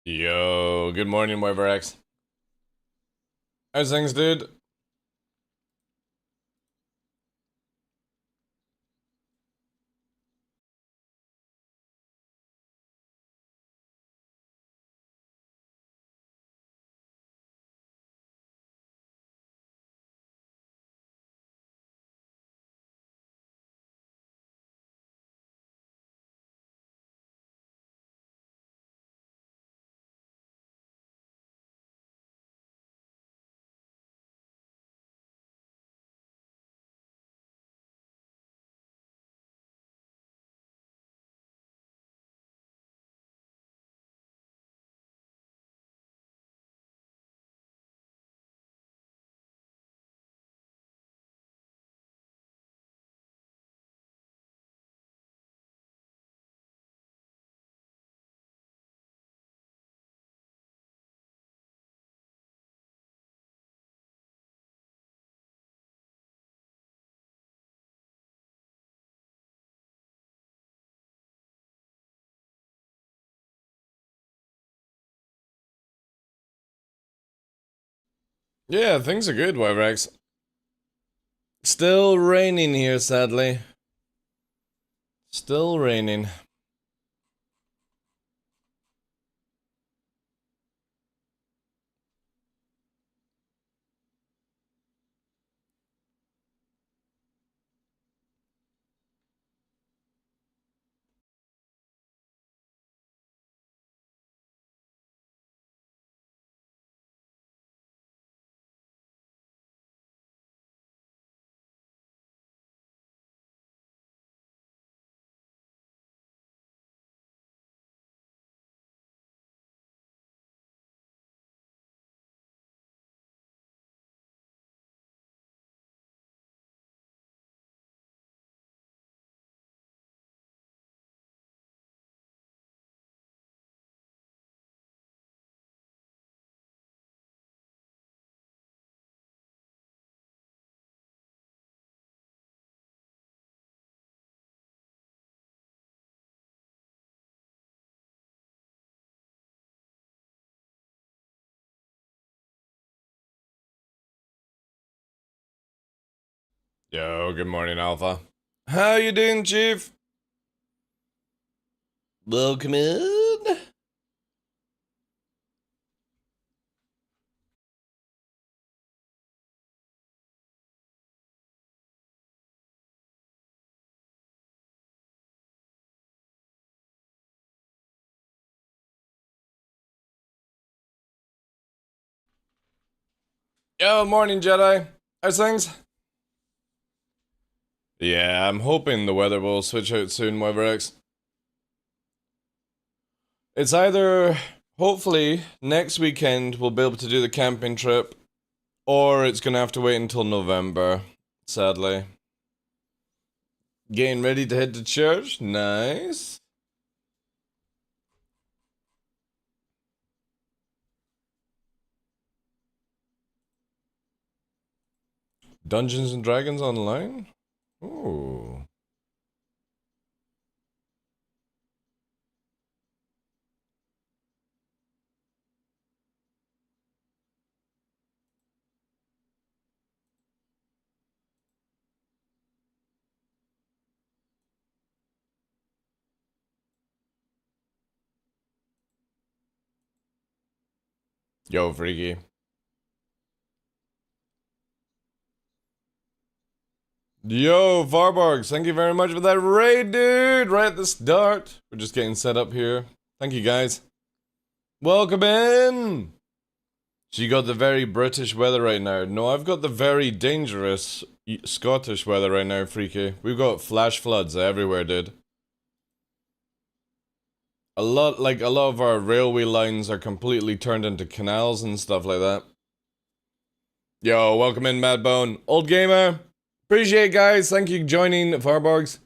Yo, good morning, WeberX. How's things, dude? Yeah, things are good, WeberX. Still raining here, sadly. Still raining. Yo, good morning, Alpha. How you doing, Chief? Welcome in. Yo, morning, Jedi. How's things? Yeah, I'm hoping the weather will switch out soon, WeberX. It's either, hopefully, next weekend we'll be able to do the camping trip, or it's gonna have to wait until November, sadly. Getting ready to head to church? Nice. Dungeons and Dragons Online? Ooh. Yo, freaky. Yo, Varborgs, thank you very much for that raid, dude! Right at the start. We're just getting set up here. Thank you, guys. Welcome in! So you got the very British weather right now. No, I've got the very dangerous Scottish weather right now, freaky. We've got flash floods everywhere, dude. A lot of our railway lines are completely turned into canals and stuff like that. Yo, welcome in, Madbone. Old Gamer. Appreciate it, guys. Thank you for joining, Farborgs.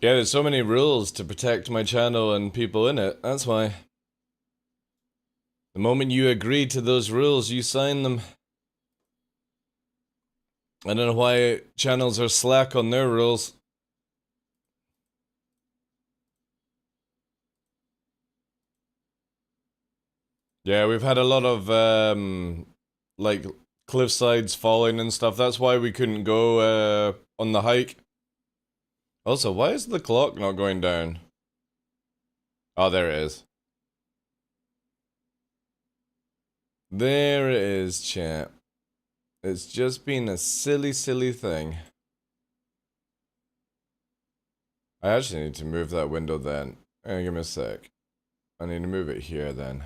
Yeah, there's so many rules to protect my channel and people in it. That's why. The moment you agree to those rules, you sign them. I don't know why channels are slack on their rules. Yeah, we've had a lot of, like, cliff sides falling and stuff. That's why we couldn't go, on the hike. Also, why is the clock not going down? Oh, there it is. There it is, chat. It's just been a silly, silly thing. I actually need to move that window then. Give me a sec. I need to move it here then.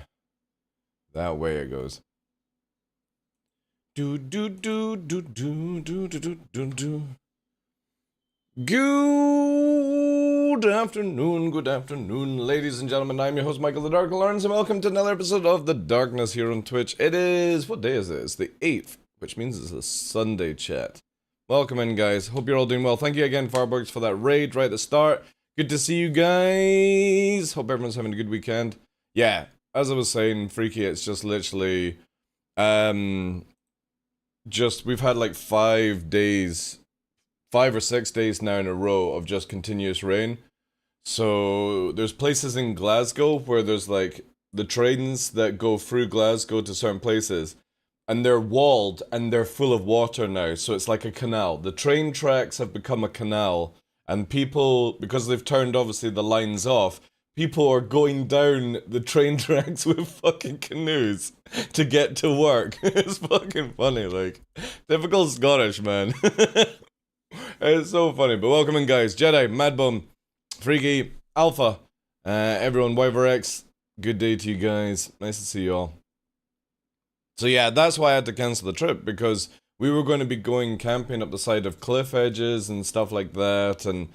That way it goes. Do do do do do do do do do do. Good afternoon, ladies and gentlemen. I'm your host, Michael the Dark Lawrence, and welcome to another episode of The Darkness here on Twitch. It is, what day is it? It's the 8th, which means it's a Sunday chat. Welcome in, guys. Hope you're all doing well. Thank you again, Farbugs, for that raid right at the start. Good to see you guys. Hope everyone's having a good weekend. Yeah, as I was saying, Freaky, it's just literally, we've had like 5 or 6 days now in a row of just continuous rain. So there's places in Glasgow where there's like the trains that go through Glasgow to certain places, and they're walled and they're full of water now. So it's like a canal. The train tracks have become a canal, and people, because they've turned obviously the lines off, people are going down the train tracks with fucking canoes to get to work. It's fucking funny, like, typical Scottish, man. It's so funny. But welcome in, guys. Jedi, Madbum, Freaky, Alpha, everyone, WiverX, good day to you guys. Nice to see you all. So yeah, that's why I had to cancel the trip, because we were going to be going camping up the side of cliff edges and stuff like that, and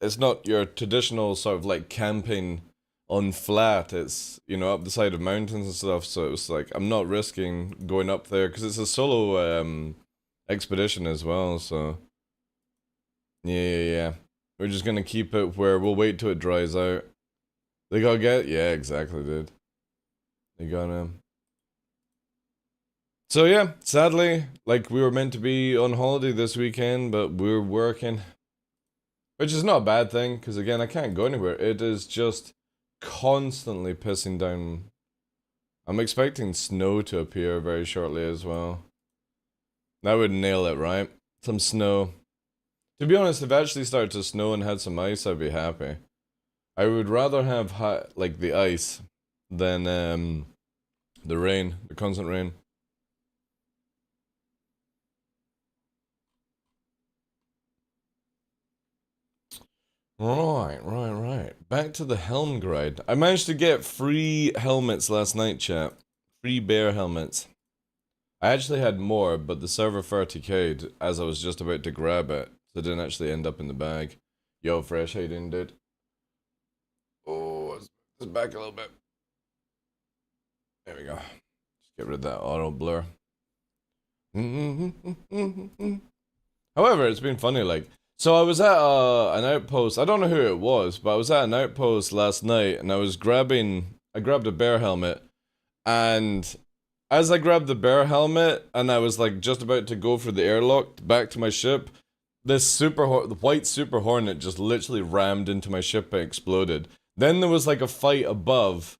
it's not your traditional sort of like camping on flat. It's, you know, up the side of mountains and stuff, so it was like, I'm not risking going up there, because it's a solo expedition as well, so yeah. We're just gonna keep it where we'll wait till it dries out. They gotta get, yeah, exactly, dude. They gotta. So yeah, sadly, like, we were meant to be on holiday this weekend, but we're working. Which is not a bad thing, because again, I can't go anywhere. It is just constantly pissing down. I'm expecting snow to appear very shortly as well. That would nail it, right? Some snow. To be honest, if it actually started to snow and had some ice, I'd be happy. I would rather have like the ice than the rain, the constant rain. Right. Back to the helm grind. I managed to get free helmets last night, chat. Free bear helmets. I actually had more, but the server 30k'd as I was just about to grab it, so it didn't actually end up in the bag. Yo, Fresh, how you doing, dude? Oh, let's back a little bit. There we go. Just get rid of that auto blur. However, it's been funny, like, so I was at an outpost. I don't know who it was, but I was at an outpost last night, and I grabbed a bear helmet, and as I grabbed the bear helmet, and I was like just about to go for the airlock back to my ship, this the white Super Hornet just literally rammed into my ship and exploded. Then there was like a fight above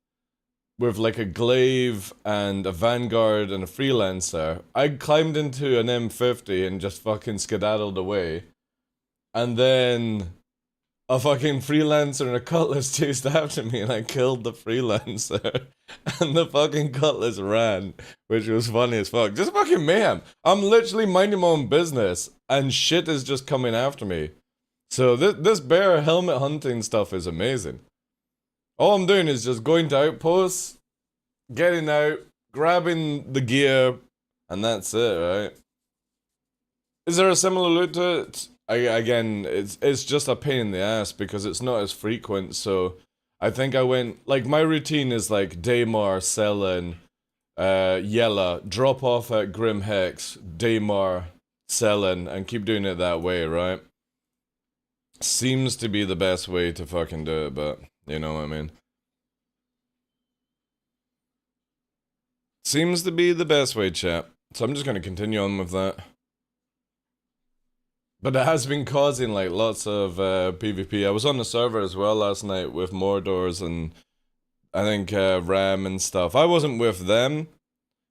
with like a glaive and a vanguard and a freelancer. I climbed into an M50 and just fucking skedaddled away. And then a fucking freelancer and a cutlass chased after me, and I killed the freelancer. And the fucking cutlass ran, which was funny as fuck. Just fucking mayhem. I'm literally minding my own business, and shit is just coming after me. So this bear helmet hunting stuff is amazing. All I'm doing is just going to outposts, getting out, grabbing the gear, and that's it, right? Is there a similar loot to it? Again, it's just a pain in the ass because it's not as frequent, so I think I went, like, my routine is like Daymar, Sellen, Yella, drop off at Grim Hex, Daymar, Sellen, and keep doing it that way, right? Seems to be the best way to fucking do it, but you know what I mean. Seems to be the best way, chat. So I'm just gonna continue on with that. But it has been causing like lots of PvP. I was on the server as well last night with Mordors, and I think Ram and stuff. I wasn't with them,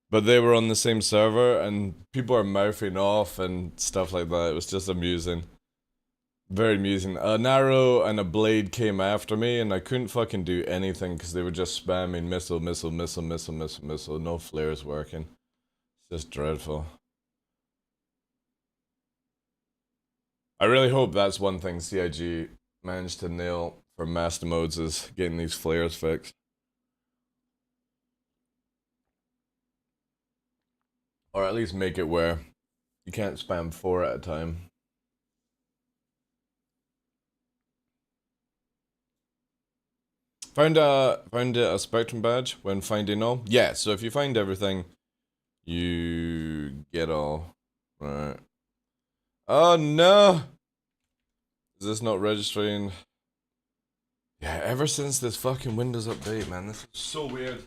but they were on the same server, and people are mouthing off and stuff like that. It was just amusing. Very amusing. An arrow and a blade came after me, and I couldn't fucking do anything because they were just spamming missile, missile, missile, missile, missile, missile. No flares working. It's just dreadful. I really hope that's one thing CIG managed to nail for master modes, is getting these flares fixed. Or at least make it where you can't spam 4 at a time. Found a Spectrum badge when finding all? Yeah, so if you find everything, you get all. Right. Oh no! Is this not registering? Yeah, ever since this fucking Windows update, man, this is so weird.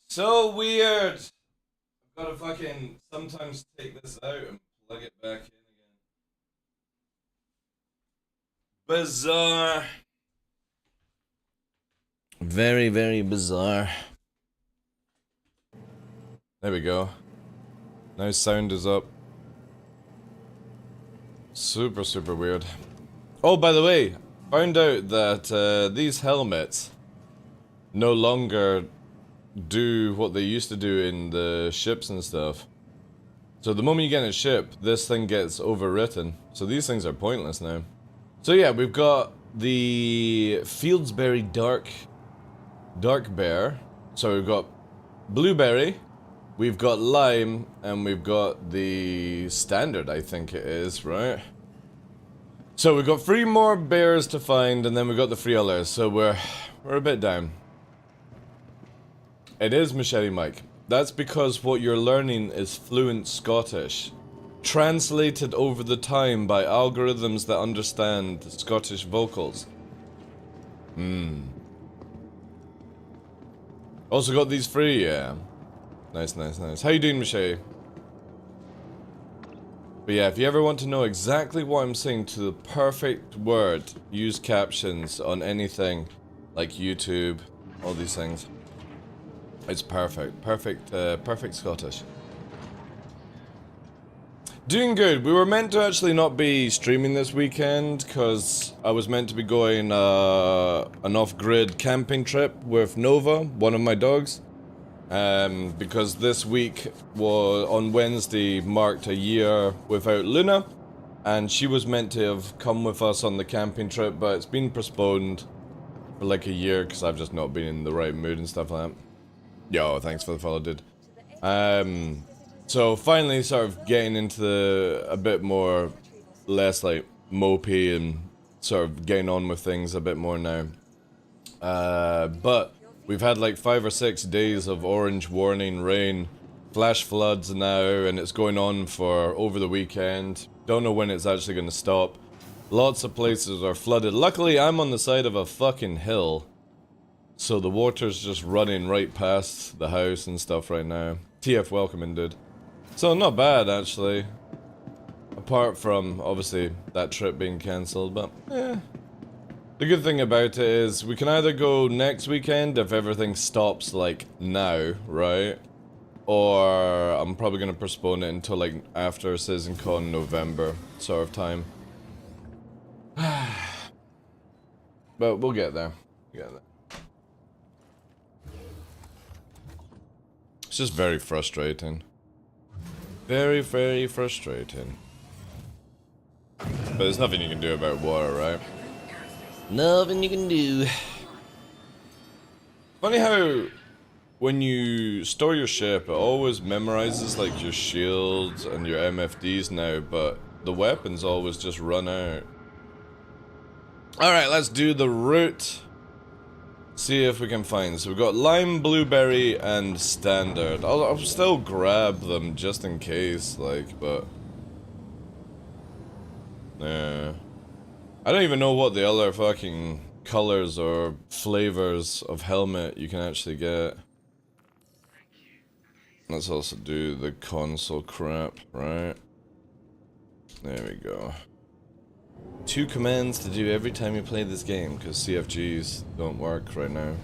So weird! I've gotta fucking sometimes take this out and plug it back in again. Bizarre. Very, very bizarre. There we go. Now sound is up. Super, super weird. Oh, by the way, found out that these helmets no longer do what they used to do in the ships and stuff. So the moment you get in a ship, this thing gets overwritten. So these things are pointless now. So yeah, we've got the Fieldsberry Dark Bear. So we've got Blueberry, we've got Lime, and we've got the Standard, I think it is, right? So we've got 3 more bears to find, and then we've got the 3 others, so we're a bit down. It is Machete Mike. That's because what you're learning is fluent Scottish, translated over the time by algorithms that understand Scottish vocals. Also got these 3, yeah. Nice, nice, nice. How you doing, Machete? But yeah, if you ever want to know exactly what I'm saying to the perfect word, use captions on anything, like YouTube, all these things. It's perfect. Perfect Scottish. Doing good. We were meant to actually not be streaming this weekend because I was meant to be going an off-grid camping trip with Nova, one of my dogs. Because this week was on Wednesday marked a year without Luna, and she was meant to have come with us on the camping trip, but it's been postponed for like a year because I've just not been in the right mood and stuff like that. Yo, thanks for the follow, dude. So finally sort of getting into a bit more, less like mopey and sort of getting on with things a bit more now. But we've had like 5 or 6 days of orange warning rain, flash floods now, and it's going on for over the weekend. Don't know when it's actually going to stop. Lots of places are flooded. Luckily, I'm on the side of a fucking hill, so the water's just running right past the house and stuff right now. TF welcoming, dude. So not bad, actually. Apart from, obviously, that trip being cancelled, but yeah. The good thing about it is we can either go next weekend if everything stops, like, now, right? Or I'm probably going to postpone it until, like, after CitizenCon November sort of time. But we'll get there. We'll get there. It's just very frustrating. Very, very frustrating. But there's nothing you can do about water, right? Nothing you can do. Funny how when you store your ship, it always memorizes like your shields and your MFDs now, but the weapons always just run out. Alright, let's do the route. See if we can find. So we've got Lime, Blueberry, and Standard. I'll still grab them just in case, like, but... yeah. I don't even know what the other fucking colors or flavors of helmet you can actually get. Let's also do the console crap, right? There we go. 2 commands to do every time you play this game, because CFGs don't work right now.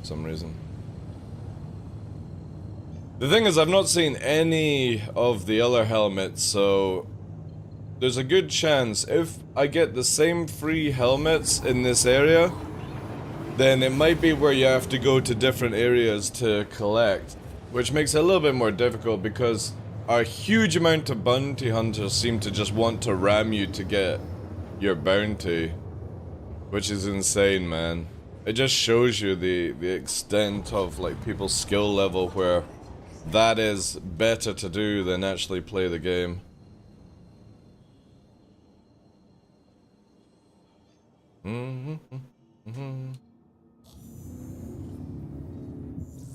for some reason. The thing is, I've not seen any of the other helmets, so there's a good chance if I get the same free helmets in this area, then it might be where you have to go to different areas to collect, which makes it a little bit more difficult because a huge amount of bounty hunters seem to just want to ram you to get your bounty, which is insane, man. It just shows you the extent of like people's skill level where that is better to do than actually play the game.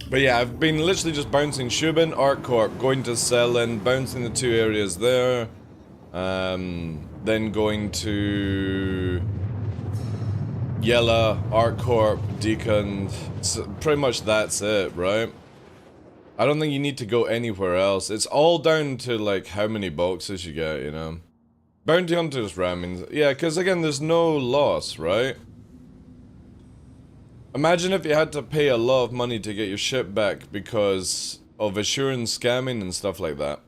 But yeah, I've been literally just bouncing Shubin, ArtCorp, going to Selin, bouncing the 2 areas there, then going to Yella, ArtCorp, Deacon. So pretty much that's it, right? I don't think you need to go anywhere else. It's all down to like how many boxes you get, you know. Bounty Hunters ramming, yeah, because again, there's no loss, right? Imagine if you had to pay a lot of money to get your ship back because of assurance scamming and stuff like that.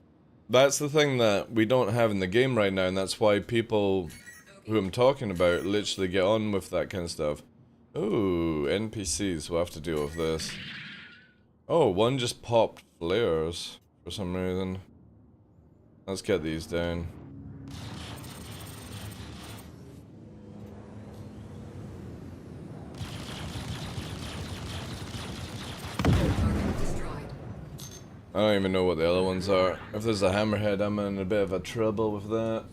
That's the thing that we don't have in the game right now, and that's why people who I'm talking about literally get on with that kind of stuff. Ooh, NPCs, we'll have to deal with this. Oh, one just popped flares for some reason. Let's get these down. I don't even know what the other ones are. If there's a hammerhead, I'm in a bit of a trouble with that.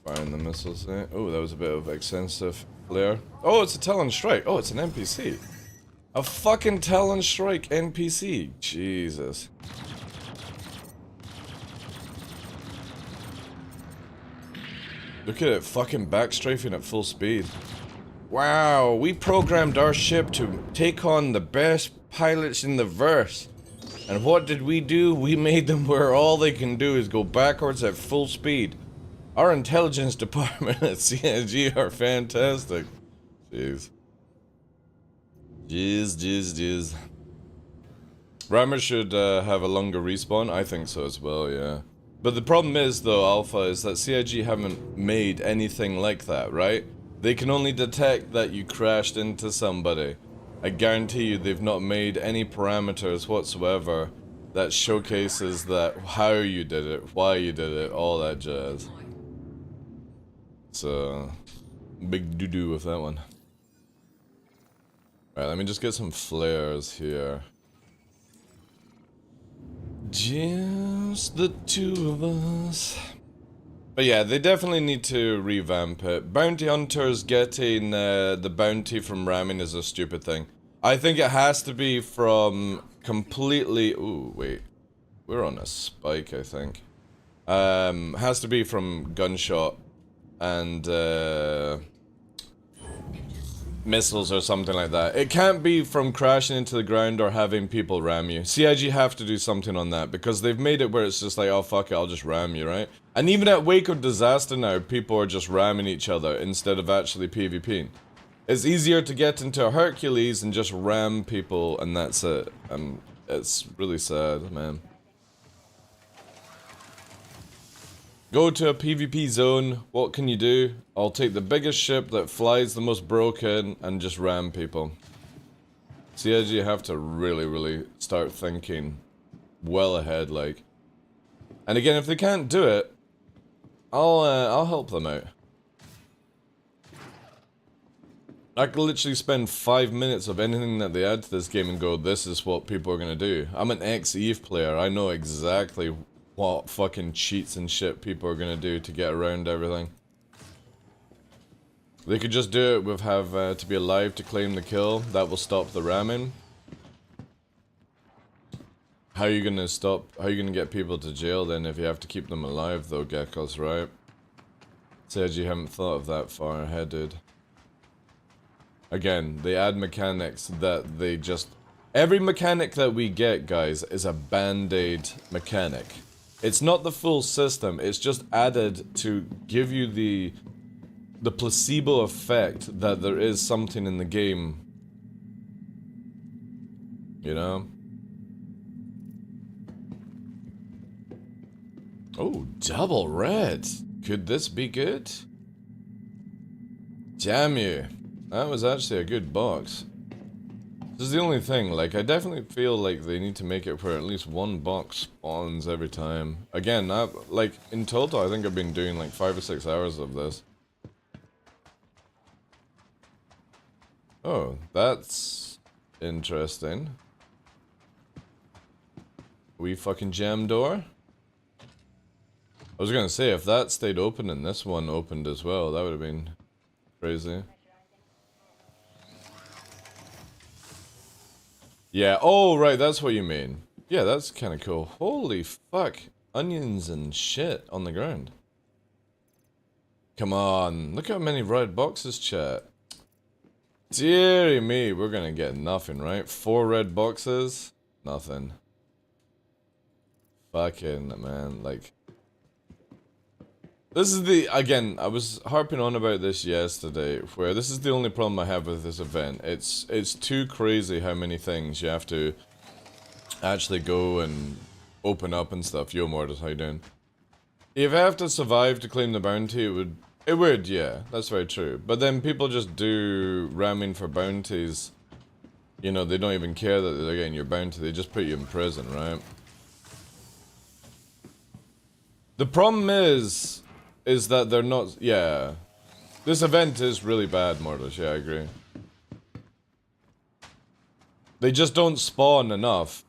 Firing the missiles there. Oh, that was a bit of extensive flare. Oh, it's a Talon Strike. Oh, it's an NPC. A fucking Talon Strike NPC. Jesus. Look at it fucking backstrafing at full speed. Wow, we programmed our ship to take on the best pilots in the verse. And what did we do? We made them where all they can do is go backwards at full speed. Our intelligence department at CNG are fantastic. Jeez. Jeez. Rammers should have a longer respawn. I think so as well, yeah. But the problem is, though, Alpha, is that CIG haven't made anything like that, right? They can only detect that you crashed into somebody. I guarantee you they've not made any parameters whatsoever that showcases that how you did it, why you did it, all that jazz. So, big doo-doo with that one. Alright, let me just get some flares here. Just the 2 of us. But yeah, they definitely need to revamp it. Bounty Hunters getting the bounty from ramming is a stupid thing. I think it has to be from completely... Ooh, wait. We're on a spike, I think. Has to be from gunshot and missiles or something like that. It can't be from crashing into the ground or having people ram you. CIG have to do something on that because they've made it where it's just like, oh fuck it, I'll just ram you, right? And even at Wake of Disaster now, people are just ramming each other instead of actually PvPing. It's easier to get into a Hercules and just ram people and that's it. And it's really sad, man. Go to a PvP zone, what can you do? I'll take the biggest ship that flies the most broken and just ram people. CIG have to really start thinking well ahead, like. And again, if they can't do it, I'll help them out. I could literally spend 5 minutes of anything that they add to this game and go, this is what people are gonna do. I'm an ex-EVE player, I know exactly what fucking cheats and shit people are gonna do to get around everything. They could just do it with have to be alive to claim the kill. That will stop the ramming. How are you gonna stop? How are you gonna get people to jail then if you have to keep them alive though, Geckos, right? Said you haven't thought of that far ahead, dude. Again, they add mechanics that they just... Every mechanic that we get, guys, is a band-aid mechanic. It's not the full system, it's just added to give you the the placebo effect that there is something in the game. You know? Oh, double red. Could this be good? Damn you. That was actually a good box. This is the only thing, like, I definitely feel like they need to make it where at least one box spawns every time. Again, like, in total, I think I've been doing like 5 or 6 hours of this. Oh, that's interesting. Wee fucking jam door? I was gonna say, if that stayed open and this one opened as well, that would have been crazy. Yeah, oh, right, that's what you mean. Yeah, that's kind of cool. Holy fuck. Onions and shit on the ground. Come on, look how many red boxes, chat. Deary me, we're gonna get nothing, right? 4 red boxes, nothing. Fucking, man, like... This is the, again, I was harping on about this yesterday, where this is the only problem I have with this event. It's too crazy how many things you have to actually go and open up and stuff. Yo, Mortis, how you doing? If I have to survive to claim the bounty, it would, yeah, that's very true. But then people just do ramming for bounties. You know, they don't even care that they're getting your bounty, they just put you in prison, right? The problem is that they're not, yeah. This event is really bad, Mortis, yeah, I agree. They just don't spawn enough.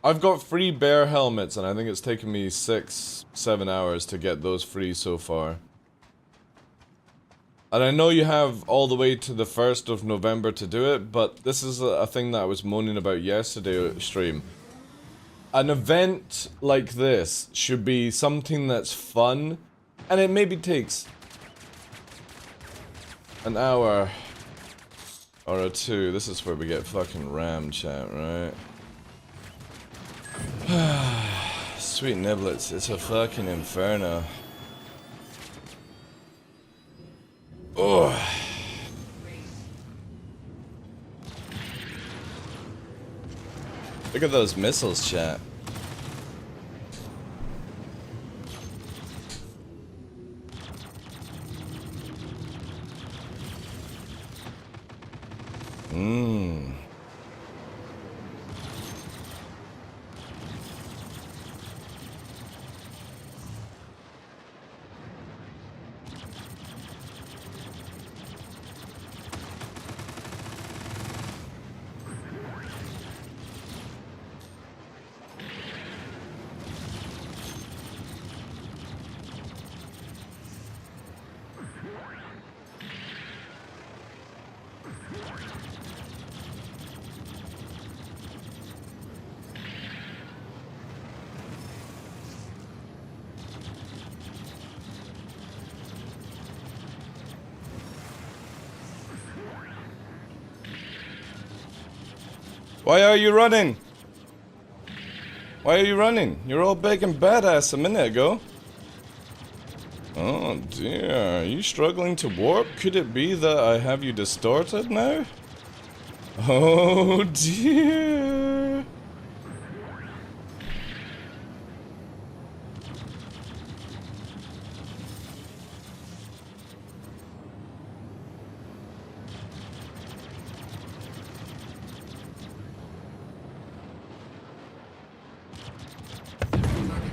I've got free bear helmets, and I think it's taken me 6-7 hours to get those free so far. And I know you have all the way to the 1st of November to do it, but this is a thing that I was moaning about yesterday stream. An event like this should be something that's fun, and it maybe takes an hour or 2. This is where we get fucking rammed, chat, right? Sweet niblets, it's a fucking inferno. Oh. Look at those missiles, chat. Mmm. Why are you running? Why are you running? You're all big and badass a minute ago. Oh dear, are you struggling to warp? Could it be that I have you distorted now? Oh dear.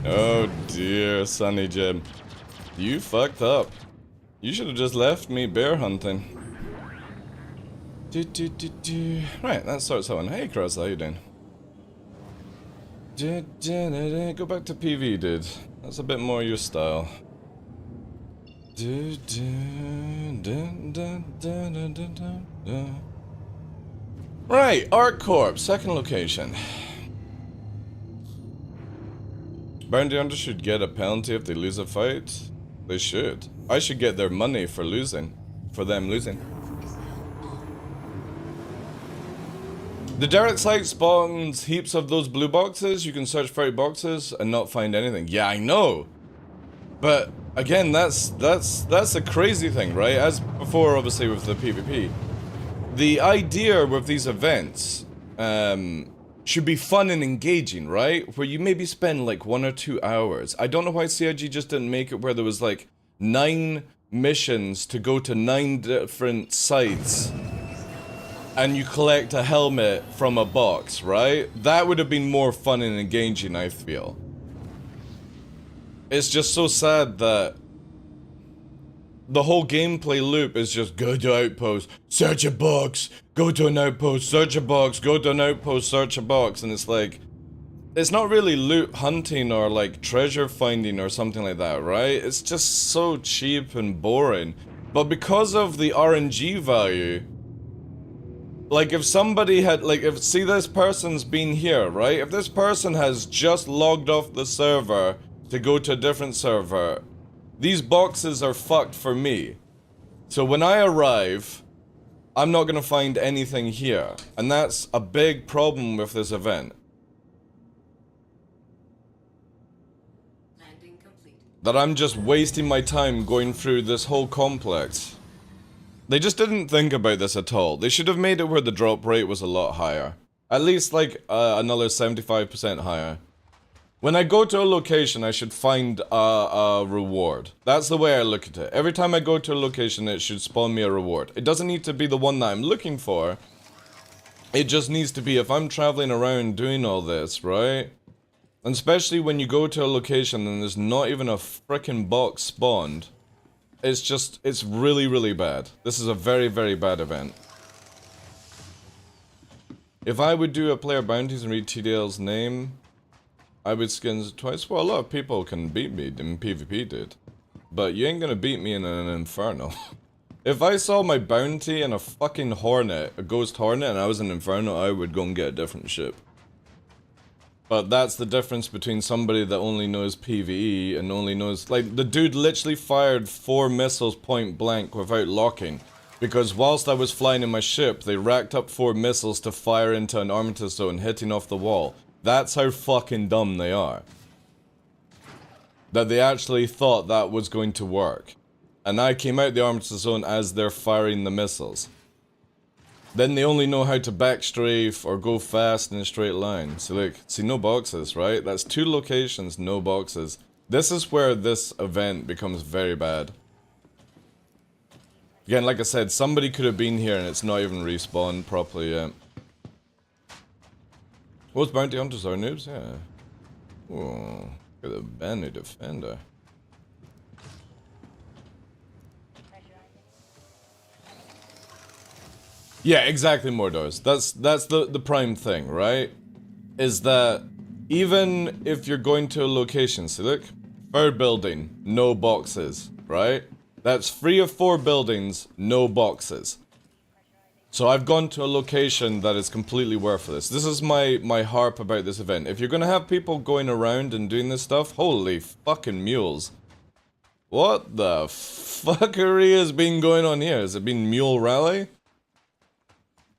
Oh dear, Sunny Jim. You fucked up. You should have just left me bear hunting. Right, that starts that one. Hey Cross, how you doing? Go back to PV, dude. That's a bit more your style. Right, Arc Corp, second location. Bounty Hunters should get a penalty if they lose a fight. They should. I should get their money for losing. For them losing. The Derek site spawns heaps of those blue boxes. You can search 30 boxes and not find anything. Yeah, I know. But again, that's a crazy thing, right? As before, obviously, with the PvP. The idea with these events should be fun and engaging, right? Where you maybe spend like 1 or 2 hours. I don't know why CIG just didn't make it where there was like 9 missions to go to 9 different sites and you collect a helmet from a box, right? That would have been more fun and engaging, I feel. It's just so sad that the whole gameplay loop is just go to outpost, search a box, go to an outpost, search a box, go to an outpost, search a box, and it's like, it's not really loot hunting or like treasure finding or something like that, right? It's just so cheap and boring. But because of the RNG value, like if somebody had, like if, see this person's been here, right? If this person has just logged off the server to go to a different server, these boxes are fucked for me. So when I arrive, I'm not gonna find anything here. And that's a big problem with this event. Landing complete. That I'm just wasting my time going through this whole complex. They just didn't think about this at all. They should have made it where the drop rate was a lot higher. At least like another 75% higher. When I go to a location, I should find a reward. That's the way I look at it. Every time I go to a location, it should spawn me a reward. It doesn't need to be the one that I'm looking for. It just needs to be if I'm traveling around doing all this, right? And especially when you go to a location and there's not even a frickin' box spawned. It's just, it's really, really bad. This is a very, very bad event. If I would do a player bounties and read TDL's name, I would skins twice. Well, a lot of people can beat me in PvP, dude. But you ain't gonna beat me in an inferno. If I saw my bounty and a fucking hornet, a ghost hornet, and I was in inferno, I would go and get a different ship. But that's the difference between somebody that only knows PvE and only knows... Like, the dude literally fired 4 missiles point blank without locking. Because whilst I was flying in my ship, they racked up 4 missiles to fire into an armistice zone, hitting off the wall. That's how fucking dumb they are. That they actually thought that was going to work. And I came out the armistice zone as they're firing the missiles. Then they only know how to backstrafe or go fast in a straight line. So look, see, no boxes, right? That's 2 locations, no boxes. This is where this event becomes very bad. Again, like I said, somebody could have been here and it's not even respawned properly yet. Most bounty hunters are noobs, yeah. Oh, look at the banner defender. Yeah, exactly, Mordors. That's the prime thing, right? Is that even if you're going to a location, see look, 3rd building, no boxes, right? That's 3 of 4 buildings, no boxes. So I've gone to a location that is completely worthless. This is my harp about this event. If you're gonna have people going around and doing this stuff, holy fucking mules. What the fuckery has been going on here? Has it been Mule Rally?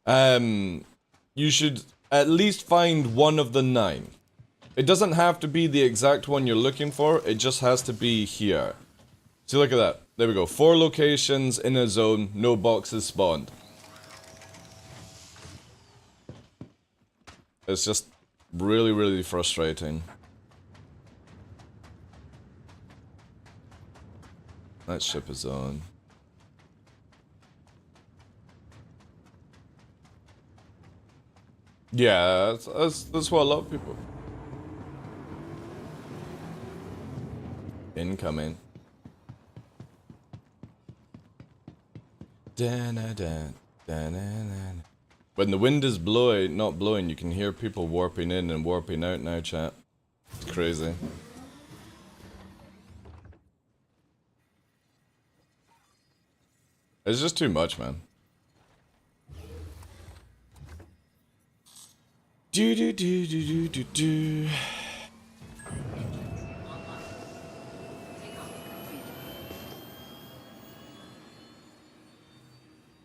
You should at least find one of the 9. It doesn't have to be the exact one you're looking for, it just has to be here. See, look at that. There we go. 4 locations in a zone, no boxes spawned. It's just really, really frustrating. That ship is on. Yeah, that's what a lot of people... Incoming. When the wind is not blowing, you can hear people warping in and warping out now, chat. It's crazy. It's just too much, man. Do.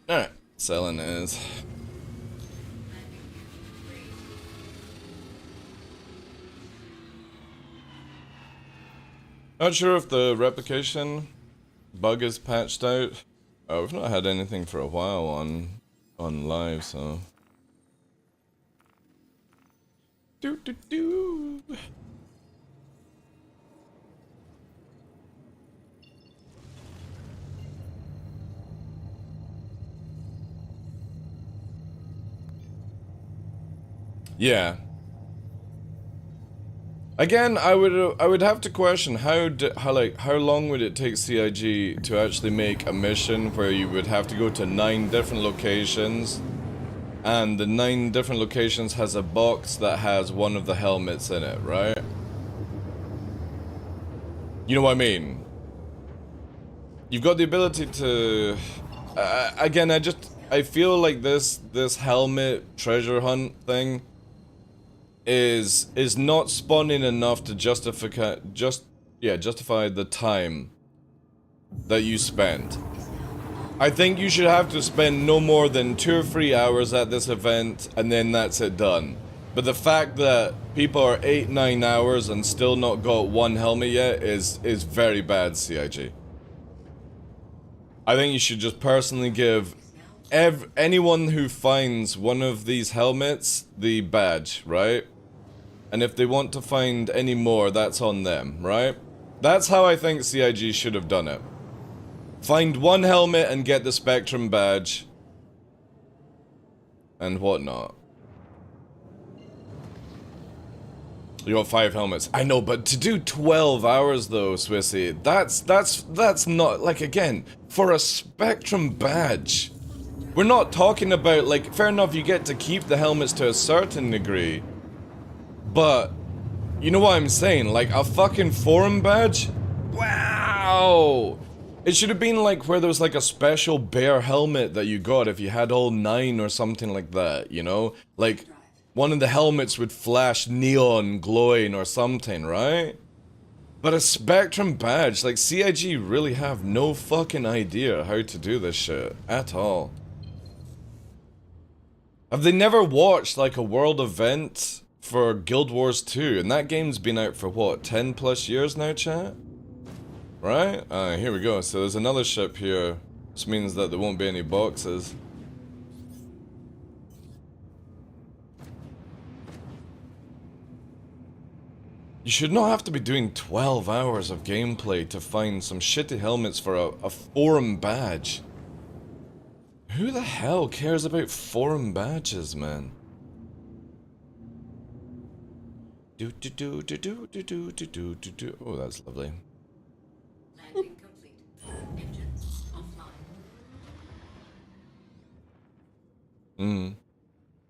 Alright, selling is. Not sure if the replication bug is patched out. We've not had anything for a while on live, so. Do do do. Yeah. Again, I would have to question how long would it take CIG to actually make a mission where you would have to go to 9 different locations, and the 9 different locations has a box that has one of the helmets in it, right? You know what I mean? You've got the ability to. Again, I feel like this helmet treasure hunt thing is not spawning enough to justify the time that you spend. I think you should have to spend no more than 2 or 3 hours at this event, and then that's it done. But the fact that people are 8-9 hours and still not got 1 helmet yet is very bad, CIG. I think you should just personally give anyone who finds one of these helmets the badge, right? And if they want to find any more, that's on them, right? That's how I think CIG should have done it. Find 1 helmet and get the Spectrum badge. And whatnot. You got 5 helmets. I know, but to do 12 hours though, Swissy, that's not, like, again, for a Spectrum badge. We're not talking about, like, fair enough, you get to keep the helmets to a certain degree. But, you know what I'm saying? Like, a fucking forum badge? Wow! It should have been like where there was like a special bear helmet that you got if you had all 9 or something like that, you know? Like, one of the helmets would flash neon glowing or something, right? But a Spectrum badge, like, CIG really have no fucking idea how to do this shit at all. Have they never watched like a world event for Guild Wars 2, and that game's been out for what, 10 plus years now, chat? Right? Here we go. So there's another ship here, which means that there won't be any boxes. You should not have to be doing 12 hours of gameplay to find some shitty helmets for a forum badge. Who the hell cares about forum badges, man? Do do do do do do do do do do do. Oh, that's lovely. Landing complete. Engines offline.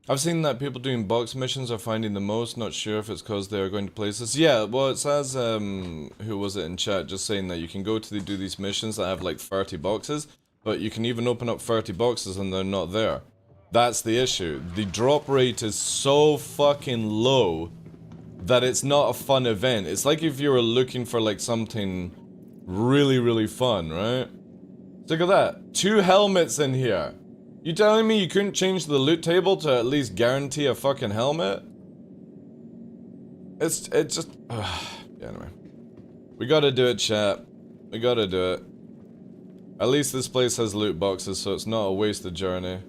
I've seen that people doing box missions are finding the most. Not sure if it's because they are going to places. Yeah, well, it says, who was it in chat, just saying that you can go to do these missions that have like 30 boxes, but you can even open up 30 boxes and they're not there. That's the issue. The drop rate is so fucking low that it's not a fun event. It's like if you were looking for like something really, really fun, right? Look at that. 2 helmets in here. You telling me you couldn't change the loot table to at least guarantee a fucking helmet? It's just... yeah, anyway. We gotta do it, chat. We gotta do it. At least this place has loot boxes, so it's not a wasted journey.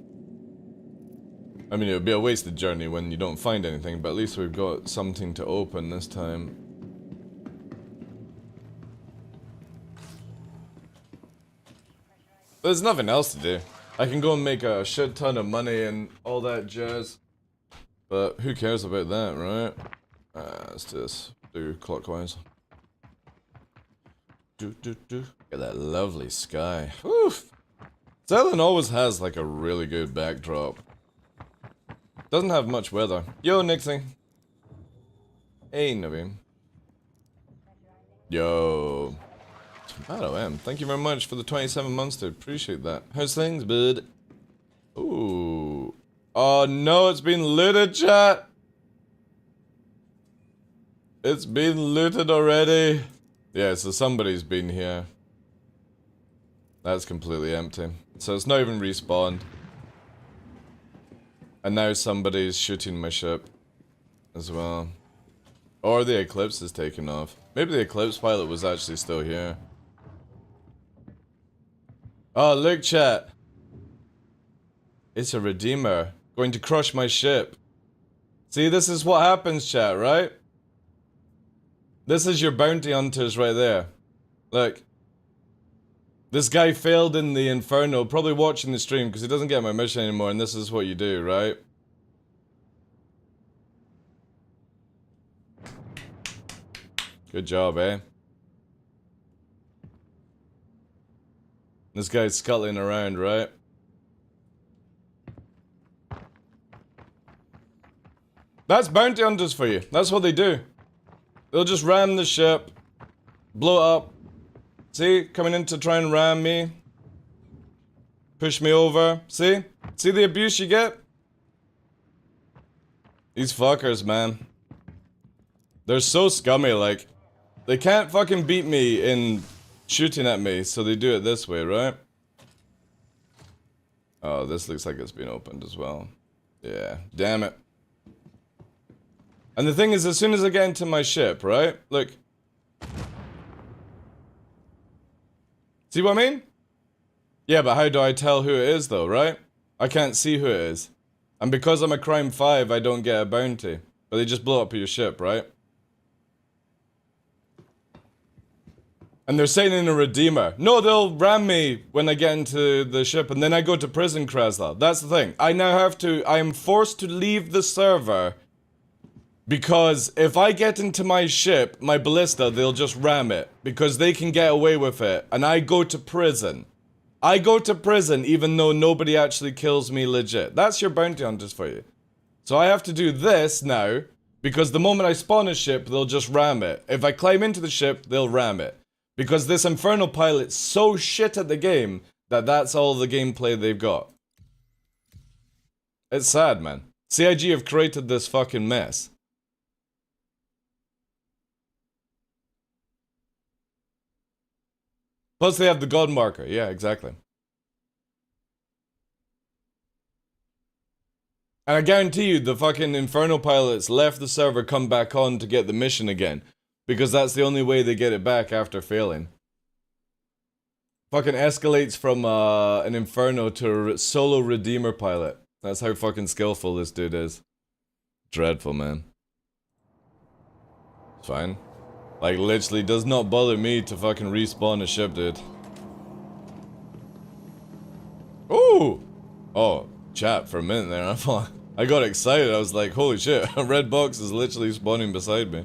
I mean, it would be a wasted journey when you don't find anything, but at least we've got something to open this time. There's nothing else to do. I can go and make a shit ton of money and all that jazz. But who cares about that, right? Let's just do clockwise. Look at that lovely sky. Oof. Zelda always has like a really good backdrop. Doesn't have much weather. Yo, Nixie. Hey, Naveen. Yo. Tomato M. Thank you very much for the 27 months, dude. Appreciate that. How's things, bud? Ooh. Oh no, it's been looted, chat. It's been looted already. Yeah, so somebody's been here. That's completely empty. So it's not even respawned. And now somebody's shooting my ship as well. Or the Eclipse is taken off. Maybe the Eclipse pilot was actually still here. Oh, look, chat. It's a Redeemer. Going to crush my ship. See, this is what happens, chat, right? This is your bounty hunters right there. Look. This guy failed in the Inferno, probably watching the stream because he doesn't get my mission anymore, and this is what you do, right? Good job, eh? This guy's scuttling around, right? That's bounty hunters for you. That's what they do. They'll just ram the ship, blow it up. See? Coming in to try and ram me. Push me over. See? See the abuse you get? These fuckers, man. They're so scummy, like... They can't fucking beat me in shooting at me, so they do it this way, right? Oh, this looks like it's been opened as well. Yeah, damn it. And the thing is, as soon as I get into my ship, right? Look. See what I mean? Yeah, but how do I tell who it is though, right? I can't see who it is. And because I'm a crime 5, I don't get a bounty. But they just blow up your ship, right? And they're sending a Redeemer. No, they'll ram me when I get into the ship, and then I go to prison, Krasla. That's the thing. I now have to... I am forced to leave the server, because if I get into my ship, my ballista, they'll just ram it. Because they can get away with it, and I go to prison. I go to prison even though nobody actually kills me legit. That's your bounty hunters for you. So I have to do this now, because the moment I spawn a ship, they'll just ram it. If I climb into the ship, they'll ram it. Because this Infernal pilot's so shit at the game that that's all the gameplay they've got. It's sad, man. CIG have created this fucking mess. Plus they have the God marker. Yeah, exactly. And I guarantee you the fucking Infernal pilots left the server, come back on to get the mission again. Because that's the only way they get it back after failing. Fucking escalates from an Inferno to a solo Redeemer pilot. That's how fucking skillful this dude is. Dreadful, man. It's fine. Like, literally does not bother me to fucking respawn a ship, dude. Ooh! Oh, chat, for a minute there, I got excited. I was like, holy shit, a red box is literally spawning beside me.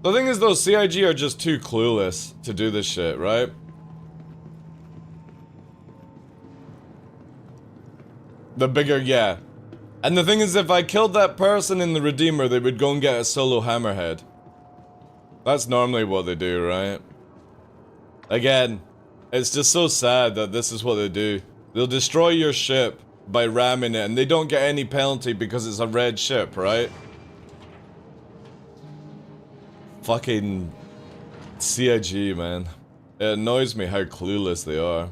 The thing is though, CIG are just too clueless to do this shit, right? The bigger, yeah. And the thing is, if I killed that person in the Redeemer, they would go and get a solo hammerhead. That's normally what they do, right? Again, it's just so sad that this is what they do. They'll destroy your ship by ramming it, and they don't get any penalty because it's a red ship, right? Fucking CIG, man. It annoys me how clueless they are.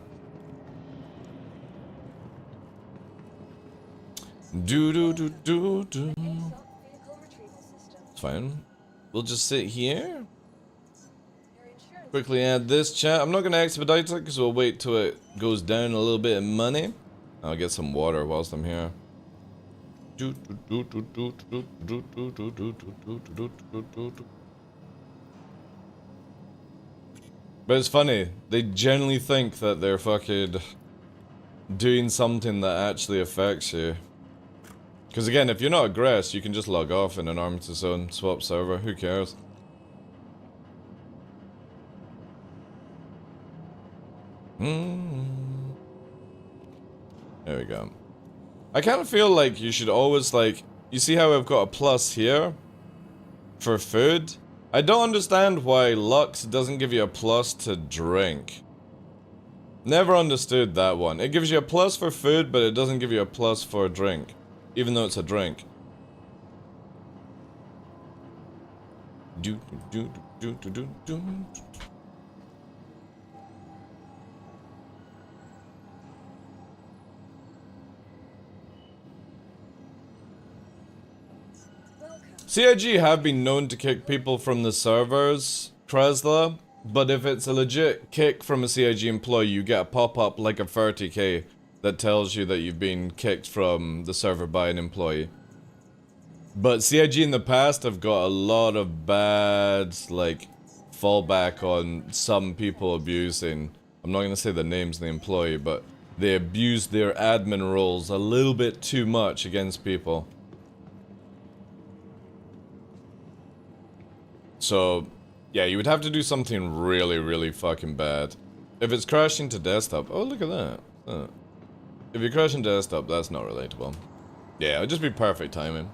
Do. It's fine. We'll just sit here. Quickly add this chat. I'm not gonna expedite it because we'll wait till it goes down a little bit of money. I'll get some water whilst I'm here. But it's funny, they generally think that they're fucking doing something that actually affects you. Because again, if you're not aggressed, you can just log off in an Armistice Zone, swap server, who cares? There we go. I kind of feel like you should always, like, you see how I've got a plus here? For food? I don't understand why Lux doesn't give you a plus to drink. Never understood that one. It gives you a plus for food, but it doesn't give you a plus for a drink. Even though it's a drink. CIG have been known to kick people from the servers, Kresla, but if it's a legit kick from a CIG employee, you get a pop-up like a 30k that tells you that you've been kicked from the server by an employee. But CIG in the past have got a lot of bad, like, fallback on some people abusing. I'm not gonna say the names of the employee, but they abuse their admin roles a little bit too much against people. So, yeah, you would have to do something really, really fucking bad. If it's crashing to desktop, oh look at that. If you're crashing desktop, that's not relatable. Yeah, it would just be perfect timing.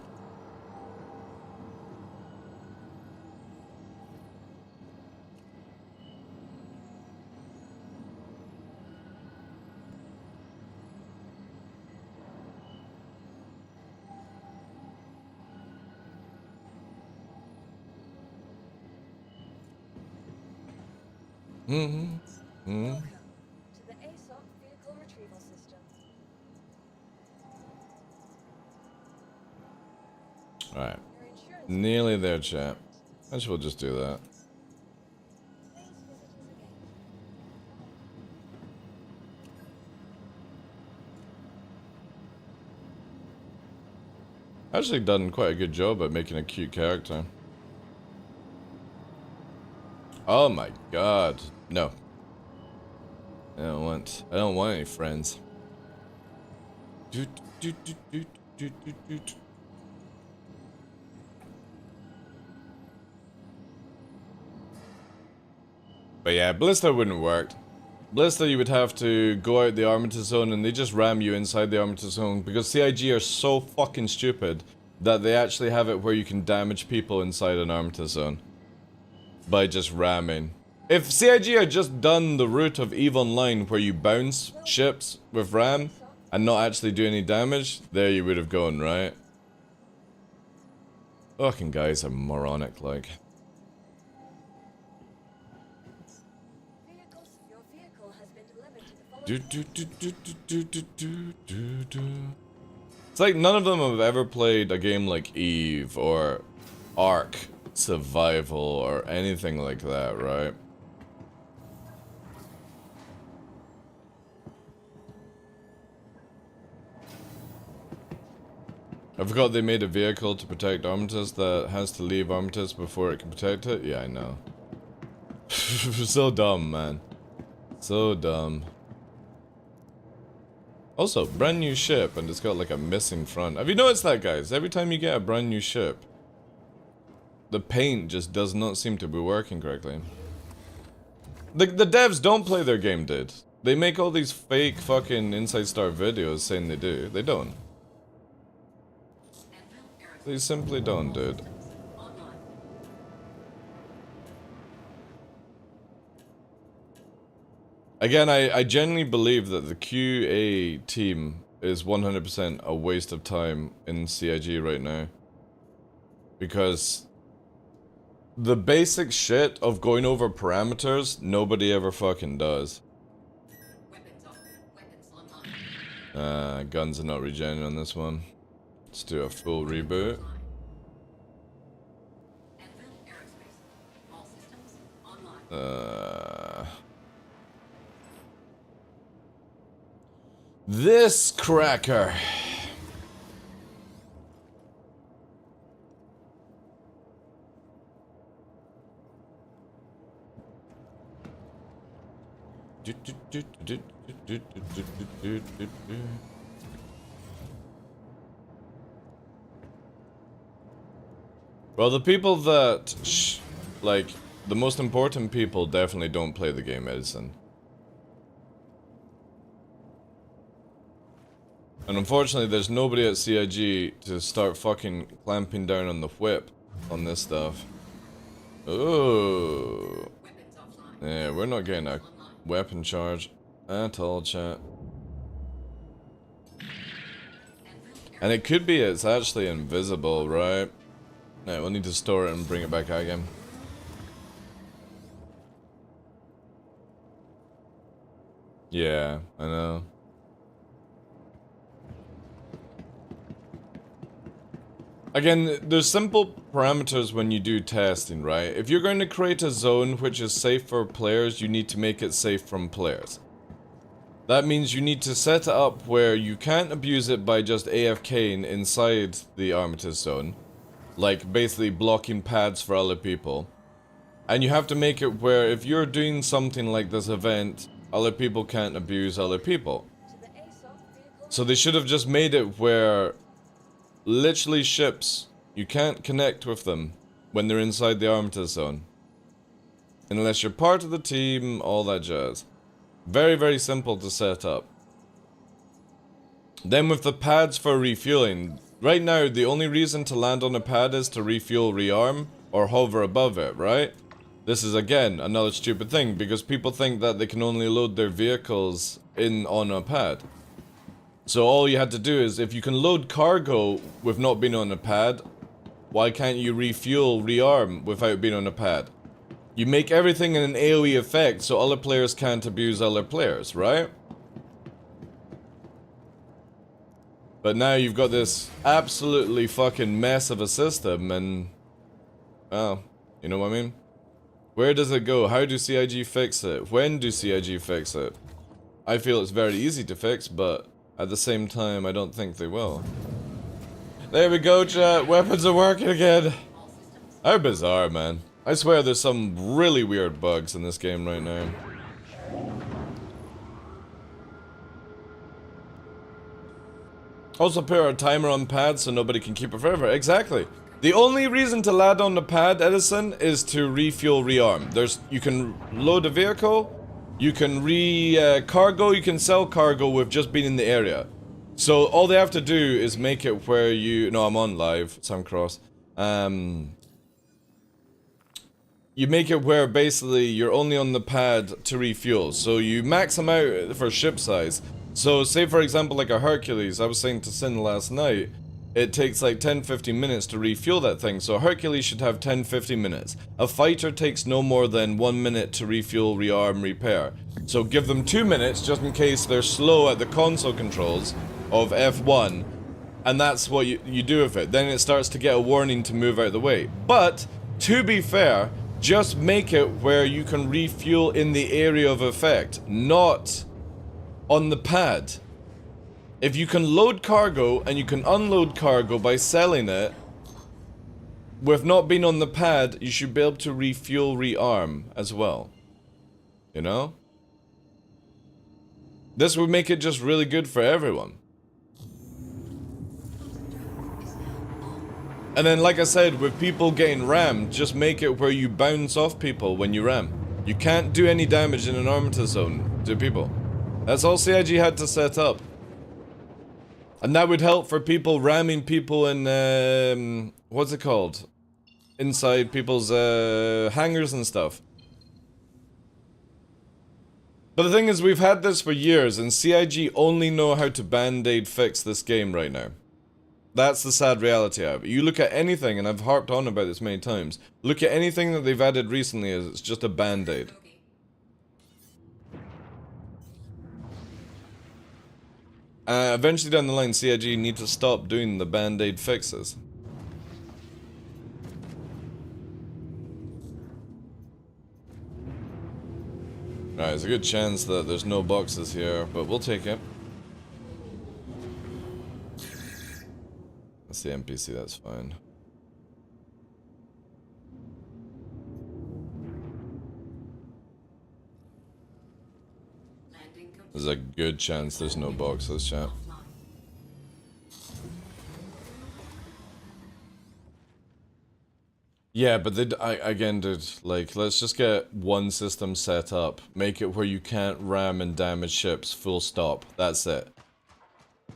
Welcome to the ASOC vehicle retrieval system. Alright. Your insurance Nearly there, chat. I guess we'll just do that. please visit us again. Actually done quite a good job at making a cute character. Oh my god. No. I don't want any friends. But yeah, Blister wouldn't work. Blister, you would have to go out the Armitage Zone and they just ram you inside the Armitage Zone because CIG are so fucking stupid that they actually have it where you can damage people inside an Armitage Zone. By just ramming. If CIG had just done the route of EVE Online where you bounce ships with ram and not actually do any damage, there you would have gone, right? Fucking guys are moronic, like. Your vehicle has been delivered to the following. It's like none of them have ever played a game like EVE or Ark Survival or anything like that, right? I forgot they made a vehicle to protect Armitage that has to leave Armitage before it can protect it. Yeah, I know. So dumb, man. So dumb. Also, brand new ship, and it's got like a missing front. Have you noticed that, guys? Every time you get a brand new ship, the paint just does not seem to be working correctly. The devs don't play their game, dude. They make all these fake fucking Inside Star videos saying they do. They don't. They simply don't, dude. Again, I genuinely believe that the QA team is 100% a waste of time in CIG right now. Because the basic shit of going over parameters, nobody ever fucking does. Guns are not regenerating on this one. Let's do a full reboot. This cracker. Well, the people that, like, the most important people definitely don't play the game, Edison. And unfortunately, there's nobody at CIG to start fucking clamping down on the whip on this stuff. Ooh. Yeah, we're not getting a weapon charge at all, chat. And it could be it's actually invisible, right? Yeah, we'll need to store it and bring it back out again. Yeah, I know. Again, there's simple parameters when you do testing, right? If you're going to create a zone which is safe for players, you need to make it safe from players. That means you need to set it up where you can't abuse it by just AFKing inside the Armistice zone. Like, basically blocking pads for other people. And you have to make it where if you're doing something like this event, other people can't abuse other people. To the ASOC vehicle. So they should have just made it where literally ships, you can't connect with them when they're inside the Armistice zone. Unless you're part of the team, all that jazz. Very, very simple to set up. Then with the pads for refueling, right now the only reason to land on a pad is to refuel, rearm, or hover above it, right? This is again another stupid thing because people think that they can only load their vehicles in on a pad. So all you had to do is, if you can load cargo with not being on a pad, why can't you refuel, rearm without being on a pad? You make everything in an AoE effect so other players can't abuse other players, right? But now you've got this absolutely fucking mess of a system and... well, you know what I mean? Where does it go? How do CIG fix it? When do CIG fix it? I feel it's very easy to fix, but at the same time, I don't think they will. There we go, chat. Weapons are working again. How bizarre, man. I swear there's some really weird bugs in this game right now. Also put a timer on pads so nobody can keep it forever. Exactly. The only reason to land on the pad, Edison, is to refuel, rearm. You can load a vehicle, you can cargo, you can sell cargo with just being in the area. So all they have to do is make it where you... no, I'm on live, Sam Cross. You make it where basically you're only on the pad to refuel. So you max them out for ship size. So say for example like a Hercules, I was saying to Sin last night, it takes like 10-15 minutes to refuel that thing, so a Hercules should have 10-15 minutes. A fighter takes no more than 1 minute to refuel, rearm, repair. So give them 2 minutes just in case they're slow at the console controls of F1, and that's what you do with it. Then it starts to get a warning to move out of the way. But, to be fair, just make it where you can refuel in the area of effect, not on the pad. If you can load cargo and you can unload cargo by selling it, with not being on the pad, you should be able to refuel, rearm as well. You know? This would make it just really good for everyone. And then, like I said, with people getting rammed, just make it where you bounce off people when you ram. You can't do any damage in an Armistice zone to people. That's all CIG had to set up. And that would help for people ramming people in, what's it called? Inside people's, hangars and stuff. But the thing is, we've had this for years, and CIG only know how to band-aid fix this game right now. That's the sad reality of it. You look at anything, and I've harped on about this many times, look at anything that they've added recently, it's just a band-aid. Eventually down the line, CIG need to stop doing the band-aid fixes. Alright, there's a good chance that there's no boxes here, but we'll take it. That's the NPC, that's fine. There's a good chance there's no boxes, chat. Yeah, but again, dude, like, let's just get one system set up. Make it where you can't ram and damage ships, full stop. That's it.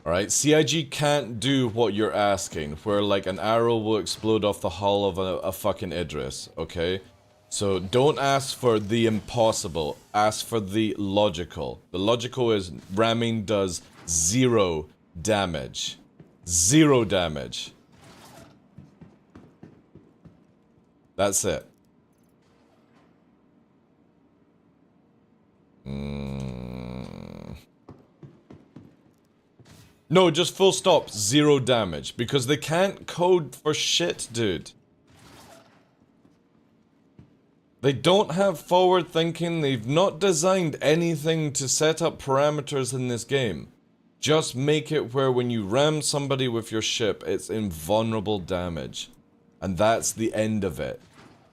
Alright, CIG can't do what you're asking, where, like, an arrow will explode off the hull of a fucking Idris, okay? So, don't ask for the impossible, ask for the logical. The logical is, ramming does 0 damage. 0 damage. That's it. No, just full stop, 0 damage. Because they can't code for shit, dude. They don't have forward thinking, they've not designed anything to set up parameters in this game. Just make it where when you ram somebody with your ship, it's invulnerable damage. And that's the end of it.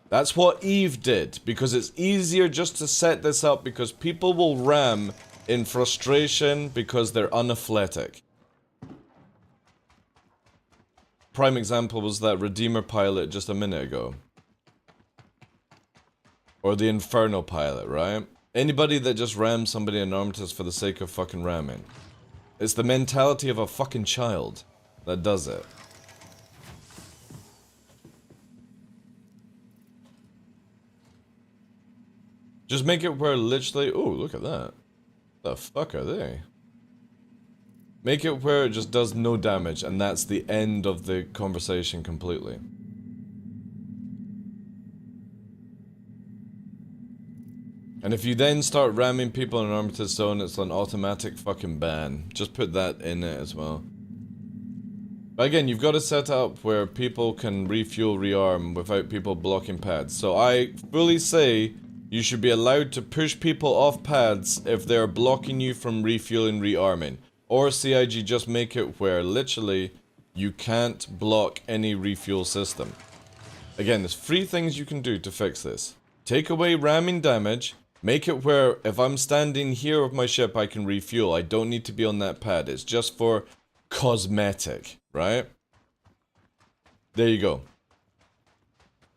That's what Eve did, because it's easier just to set this up because people will ram in frustration because they're unathletic. Prime example was that Redeemer pilot just a minute ago. Or the Inferno pilot, right? Anybody that just rams somebody in Armistice for the sake of fucking ramming. It's the mentality of a fucking child that does it. Just make it where literally... Oh, look at that. The fuck are they? Make it where it just does no damage, and that's the end of the conversation completely. And if you then start ramming people in an Armistice zone, it's an automatic fucking ban. Just put that in it as well. But again, you've got to set up where people can refuel, rearm without people blocking pads. So I fully say you should be allowed to push people off pads if they're blocking you from refueling, rearming. Or CIG just make it where literally you can't block any refuel system. Again, there's 3 things you can do to fix this. Take away ramming damage. Make it where if I'm standing here with my ship I can refuel. I don't need to be on that pad. It's just for cosmetic, right? There you go.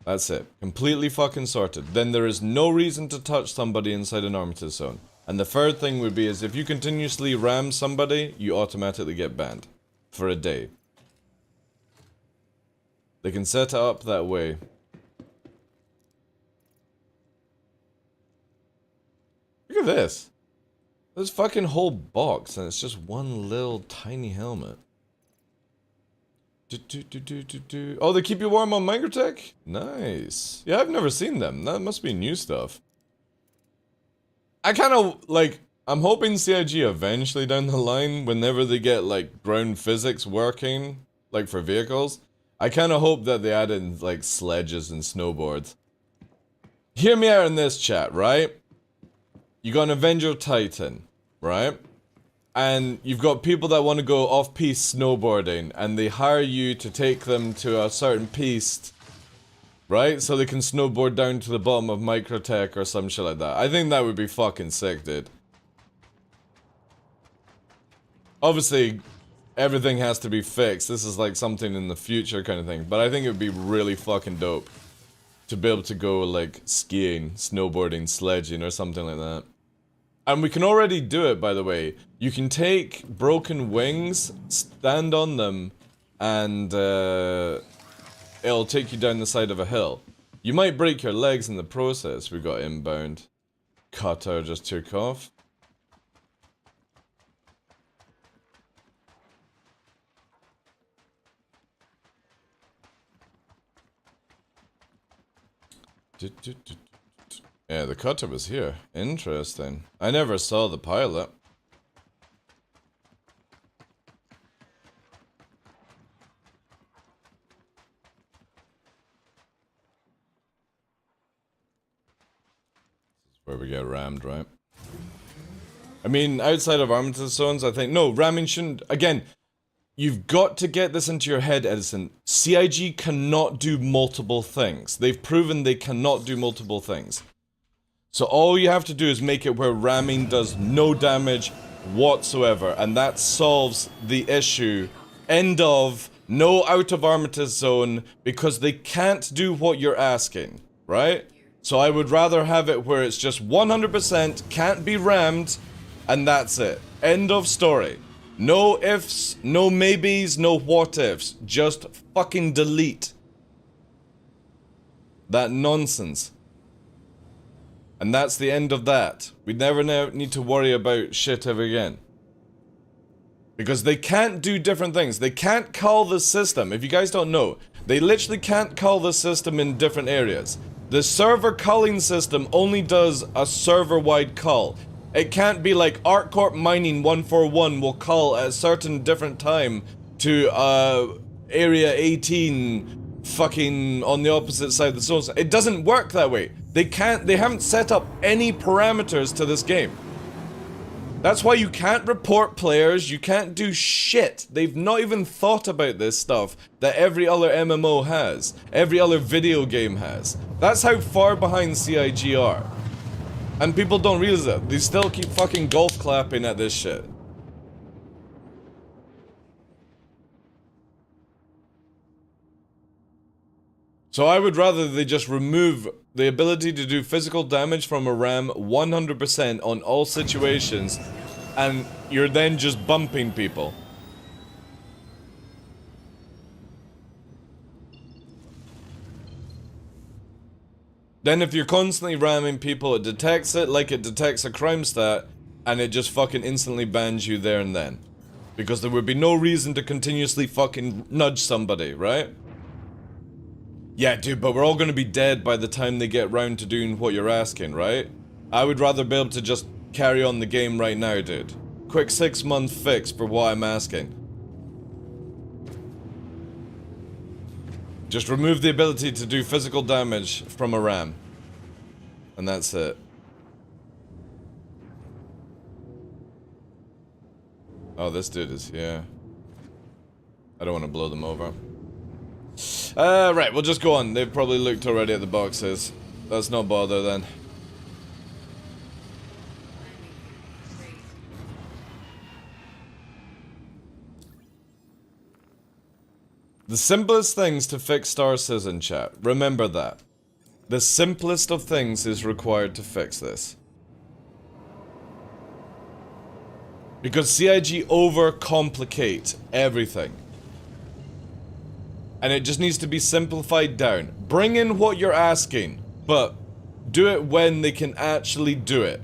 That's it. Completely fucking sorted. Then there is no reason to touch somebody inside an Armistice zone. And the third thing would be is if you continuously ram somebody, you automatically get banned. For a day. They can set it up that way. Look at this. This fucking whole box and it's just one little tiny helmet. Oh, they keep you warm on Microtech? Nice. Yeah, I've never seen them. That must be new stuff. I kind of, like, I'm hoping CIG eventually down the line, whenever they get, like, ground physics working, like, for vehicles, I kind of hope that they add in, like, sledges and snowboards. Hear me out in this chat, right? You got an Avenger Titan, right? And you've got people that want to go off-piste snowboarding, and they hire you to take them to a certain piste, right? So they can snowboard down to the bottom of Microtech or some shit like that. I think that would be fucking sick, dude. Obviously, everything has to be fixed. This is like something in the future kind of thing. But I think it would be really fucking dope to be able to go like skiing, snowboarding, sledging or something like that. And we can already do it, by the way. You can take broken wings, stand on them, and it'll take you down the side of a hill. You might break your legs in the process. We got inbound. Cutter just took off. Yeah, the cutter was here. Interesting. I never saw the pilot. This is where we get rammed, right? I mean, outside of Armistice zones, I think... No, ramming shouldn't... Again, you've got to get this into your head, Edison. CIG cannot do multiple things. They've proven they cannot do multiple things. So all you have to do is make it where ramming does no damage whatsoever. And that solves the issue. End of. No out of Armistice zone. Because they can't do what you're asking. Right? So I would rather have it where it's just 100% can't be rammed. And that's it. End of story. No ifs, no maybes, no what ifs. Just fucking delete that nonsense. And that's the end of that. We never need to worry about shit ever again. Because they can't do different things. They can't call the system. If you guys don't know, they literally can't call the system in different areas. The server calling system only does a server-wide call. It can't be like ArcCorp Mining 141 will call at a certain different time to Area 18 fucking on the opposite side of the zone. It doesn't work that way. They haven't set up any parameters to this game. That's why you can't report players, you can't do shit. They've not even thought about this stuff that every other MMO has, every other video game has. That's how far behind CIG are. And people don't realize that. They still keep fucking golf clapping at this shit. So I would rather they just remove the ability to do physical damage from a ram 100% on all situations, and you're then just bumping people. Then if you're constantly ramming people, it detects it like it detects a crime stat, and it just fucking instantly bans you there and then. Because there would be no reason to continuously fucking nudge somebody, right? Yeah, dude, but we're all gonna be dead by the time they get round to doing what you're asking, right? I would rather be able to just carry on the game right now, dude. Quick 6-month fix for what I'm asking. Just remove the ability to do physical damage from a ram. And that's it. Oh, this dude is here. I don't want to blow them over. Right, we'll just go on. They've probably looked already at the boxes. Let's not bother then. The simplest things to fix Star Citizen, chat. Remember that. The simplest of things is required to fix this. Because CIG overcomplicate everything. And it just needs to be simplified down. Bring in what you're asking, but do it when they can actually do it.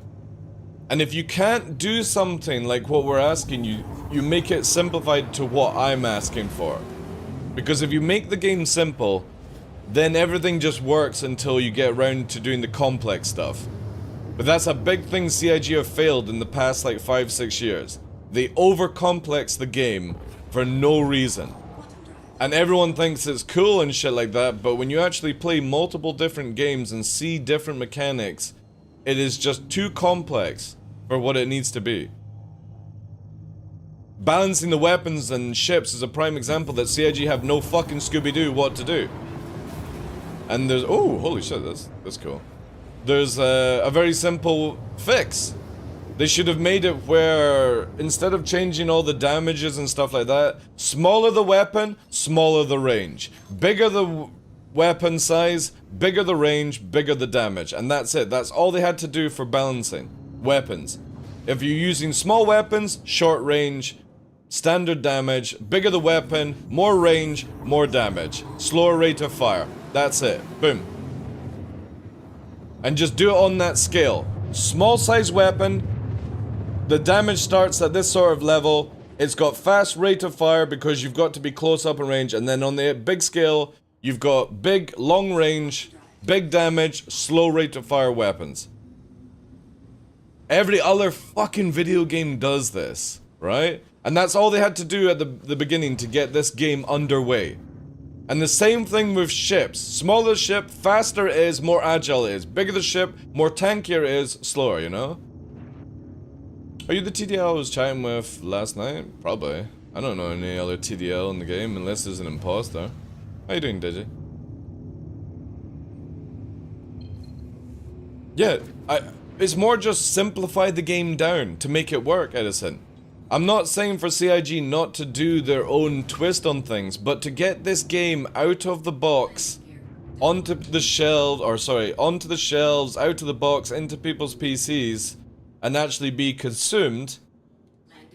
And if you can't do something like what we're asking you, you make it simplified to what I'm asking for. Because if you make the game simple, then everything just works until you get around to doing the complex stuff. But that's a big thing CIG have failed in the past like 5-6 years. They overcomplex the game for no reason. And everyone thinks it's cool and shit like that, but when you actually play multiple different games and see different mechanics, it is just too complex for what it needs to be. Balancing the weapons and ships is a prime example that CIG have no fucking Scooby-Doo what to do. And there's... oh, holy shit, that's cool. There's a very simple fix. They should have made it where, instead of changing all the damages and stuff like that, smaller the weapon, smaller the range. Bigger the weapon size, bigger the range, bigger the damage. And that's it. That's all they had to do for balancing weapons. If you're using small weapons, short range, standard damage, bigger the weapon, more range, more damage. Slower rate of fire. That's it. Boom. And just do it on that scale. Small size weapon, the damage starts at this sort of level. It's got fast rate of fire because you've got to be close up in range. And then on the big scale, you've got big, long range, big damage, slow rate of fire weapons. Every other fucking video game does this, right? And that's all they had to do at the beginning to get this game underway. And the same thing with ships. Smaller the ship, faster it is, more agile it is. Bigger the ship, more tankier it is, slower, you know? Are you the TDL I was chatting with last night? Probably. I don't know any other TDL in the game unless there's an imposter. How you doing, Digi? Yeah, it's more just simplify the game down to make it work, Edison. I'm not saying for CIG not to do their own twist on things, but to get this game out of the box, onto the shelves, onto the shelves, out of the box, into people's PCs, and actually be consumed,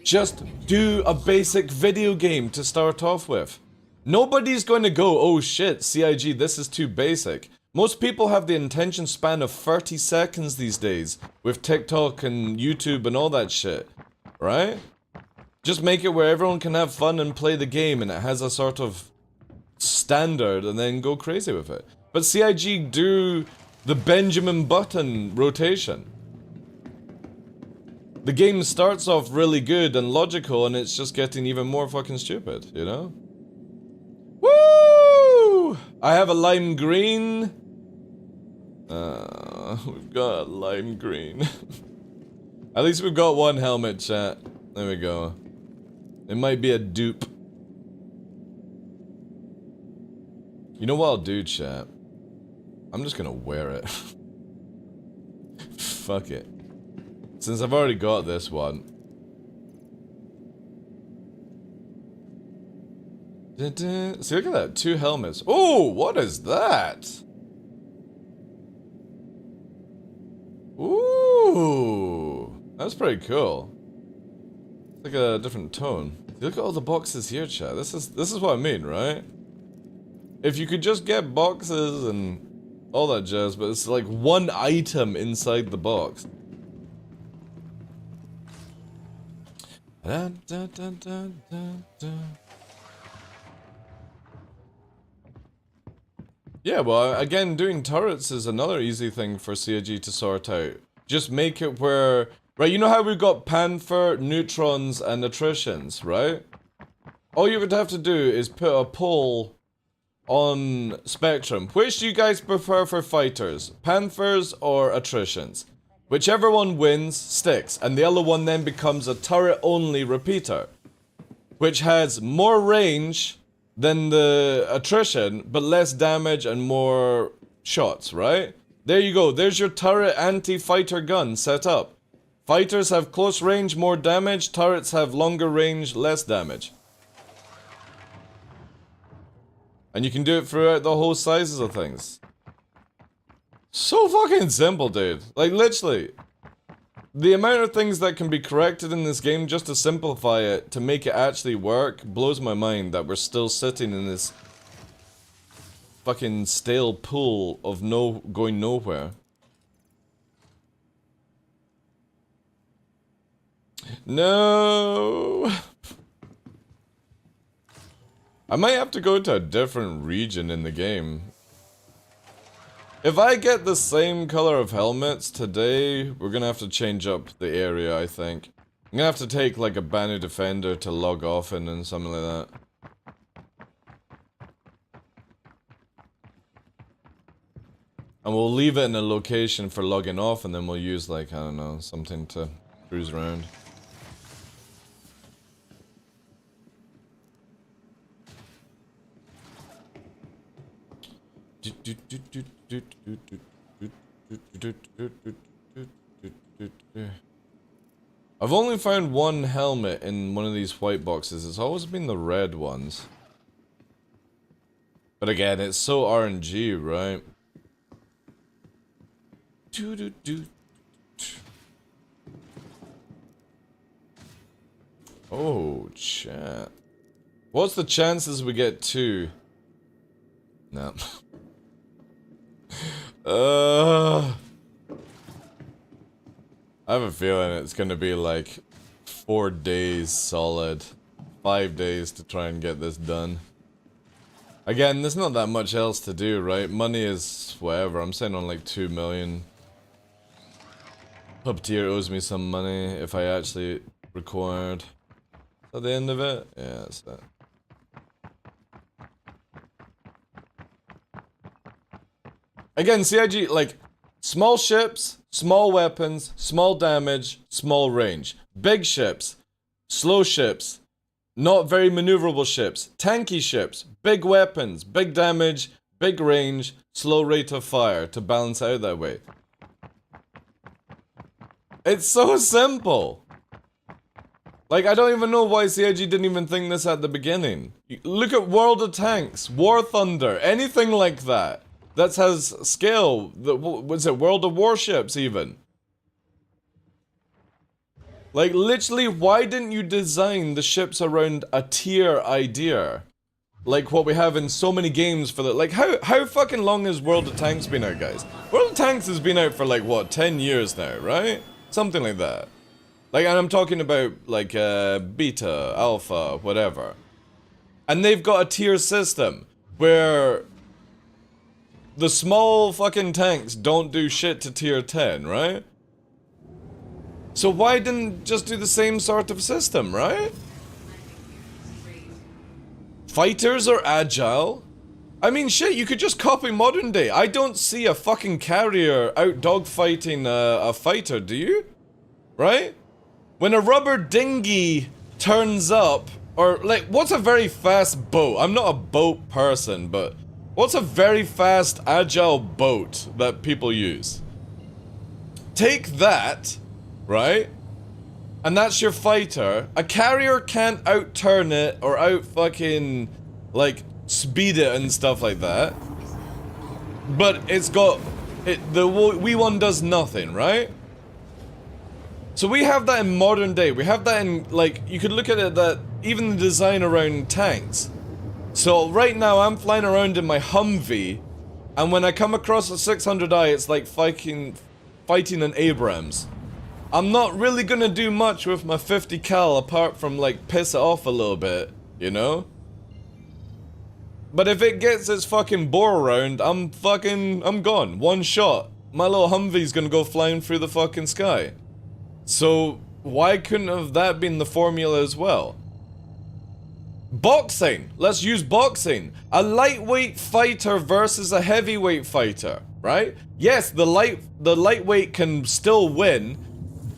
just do a basic video game to start off with. Nobody's going to go, oh shit, CIG, this is too basic. Most people have the attention span of 30 seconds these days, with TikTok and YouTube and all that shit, right? Just make it where everyone can have fun and play the game and it has a sort of standard and then go crazy with it. But CIG do the Benjamin Button rotation. The game starts off really good and logical, and it's just getting even more fucking stupid, you know? Woo! I have a lime green. We've got a lime green. At least we've got one helmet, chat. There we go. It might be a dupe. You know what I'll do, chat? I'm just gonna wear it. Fuck it. Since I've already got this one. See, look at that. 2 helmets. Oh, what is that? Ooh. That's pretty cool. It's like a different tone. Look at all the boxes here, chat. This is what I mean, right? If you could just get boxes and all that jazz, but it's like one item inside the box. Dun, dun, dun, dun, dun, dun. Yeah, well, again, doing turrets is another easy thing for CIG to sort out. Just make it where... Right, you know how we've got Panther, Neutrons, and Attritions, right? All you would have to do is put a poll on Spectrum. Which do you guys prefer for fighters? Panthers or Attritions? Whichever one wins, sticks, and the other one then becomes a turret-only repeater. Which has more range than the Attrition, but less damage and more shots, right? There you go, there's your turret anti-fighter gun set up. Fighters have close range, more damage, turrets have longer range, less damage. And you can do it throughout the whole sizes of things. So fucking simple, dude. Like, literally. The amount of things that can be corrected in this game just to simplify it, to make it actually work, blows my mind that we're still sitting in this fucking stale pool of going nowhere. No. I might have to go to a different region in the game. If I get the same color of helmets today, we're gonna have to change up the area, I think. I'm gonna have to take like a Banu Defender to log off in and something like that. And we'll leave it in a location for logging off, and then we'll use like, I don't know, something to cruise around. I've only found one helmet in one of these white boxes. It's always been the red ones. But again, it's so RNG, right? Oh, chat. What's the chances we get 2? No. I have a feeling it's gonna be like 4 days solid. 5 days to try and get this done. Again, there's not that much else to do, right? Money is whatever. I'm sitting on like 2 million. Puppeteer owes me some money if I actually required. At the end of it? Yeah, that's it. Again, CIG, like, small ships, small weapons, small damage, small range. Big ships, slow ships, not very maneuverable ships, tanky ships, big weapons, big damage, big range, slow rate of fire to balance out that way. It's so simple. Like, I don't even know why CIG didn't even think this at the beginning. Look at World of Tanks, War Thunder, anything like that. That has scale. Was it World of Warships even? Like, literally, why didn't you design the ships around a tier idea? Like what we have in so many games for the... Like, how fucking long has World of Tanks been out, guys? World of Tanks has been out for, like, what, 10 years now, right? Something like that. Like, and I'm talking about, like, beta, alpha, whatever. And they've got a tier system where the small fucking tanks don't do shit to tier 10, right? So why didn't just do the same sort of system, right? Fighters are agile. I mean, shit, you could just copy modern day. I don't see a fucking carrier out dogfighting a fighter, do you? Right? When a rubber dinghy turns up, or like, what's a very fast boat? I'm not a boat person, but what's a very fast, agile boat that people use? Take that, right? And that's your fighter. A carrier can't outturn it or out fucking, like, speed it and stuff like that. But it's got, the Wii one does nothing, right? So we have that in modern day. We have that in, like, you could look at it that even the design around tanks. So right now I'm flying around in my Humvee, and when I come across a 600i, it's like fighting an Abrams. I'm not really gonna do much with my 50 cal apart from like piss it off a little bit, you know? But if it gets its fucking bore around, I'm gone. One shot. My little Humvee's gonna go flying through the fucking sky. So, why couldn't have that been the formula as well? Boxing! Let's use boxing! A lightweight fighter versus a heavyweight fighter, right? Yes, the lightweight can still win,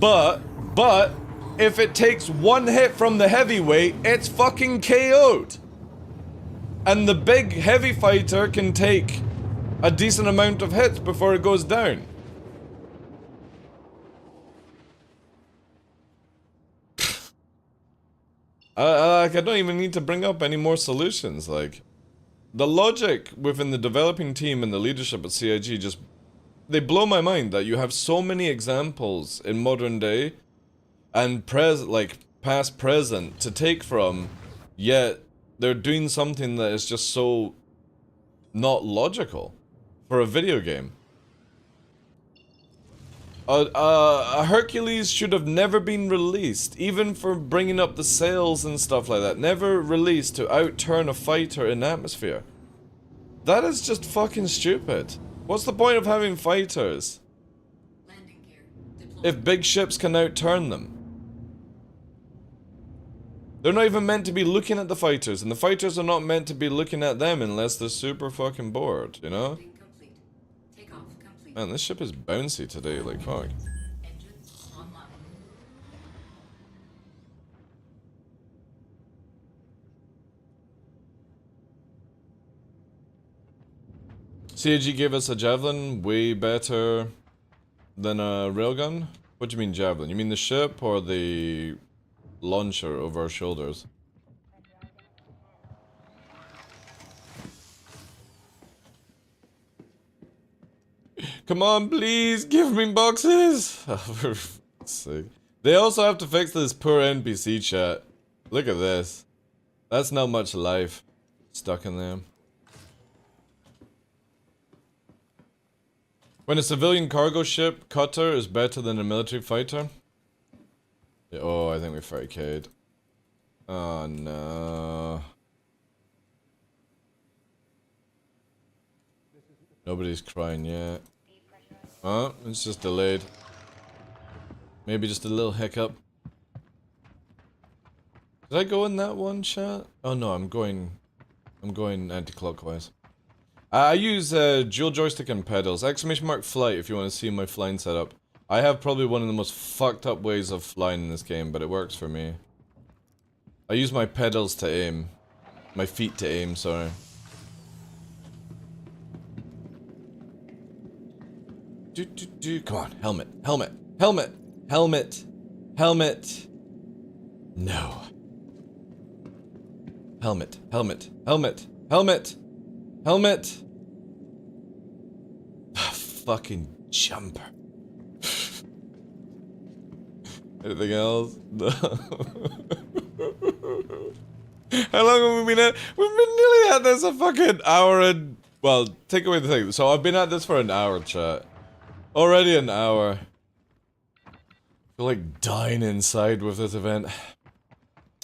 but if it takes one hit from the heavyweight, it's fucking KO'd. And the big heavy fighter can take a decent amount of hits before it goes down. I don't even need to bring up any more solutions, like, the logic within the developing team and the leadership at CIG just, they blow my mind that you have so many examples in modern day and past present to take from, yet they're doing something that is just so not logical for a video game. A Hercules should have never been released, even for bringing up the sales and stuff like that. Never released to outturn a fighter in atmosphere. That is just fucking stupid. What's the point of having fighters if big ships can outturn them? They're not even meant to be looking at the fighters, and the fighters are not meant to be looking at them unless they're super fucking bored, you know? Man, this ship is bouncy today, like fuck. CAG gave us a javelin, way better than a railgun? What do you mean javelin? You mean the ship or the launcher over our shoulders? Come on, please, give me boxes! Oh, for fuck's sake. They also have to fix this poor NPC chat. Look at this. That's not much life stuck in there. When a civilian cargo ship cutter is better than a military fighter? Oh, I think we 40k'd. Oh no. Nobody's crying yet. Oh, it's just delayed. Maybe just a little hiccup. Did I go in that one, chat? Oh no, I'm going anti-clockwise. I use dual joystick and pedals. ! flight if you want to see my flying setup. I have probably one of the most fucked up ways of flying in this game, but it works for me. I use my pedals to aim. My feet to aim, sorry. Come on, helmet, helmet, helmet, helmet, helmet. No. Helmet, helmet, helmet, helmet, helmet. Fucking jumper. Anything else? No. How long have we been at? We've been nearly at this a fucking hour and... Well, take away the thing. So I've been at this for an hour, chat. Already an hour. I feel like dying inside with this event.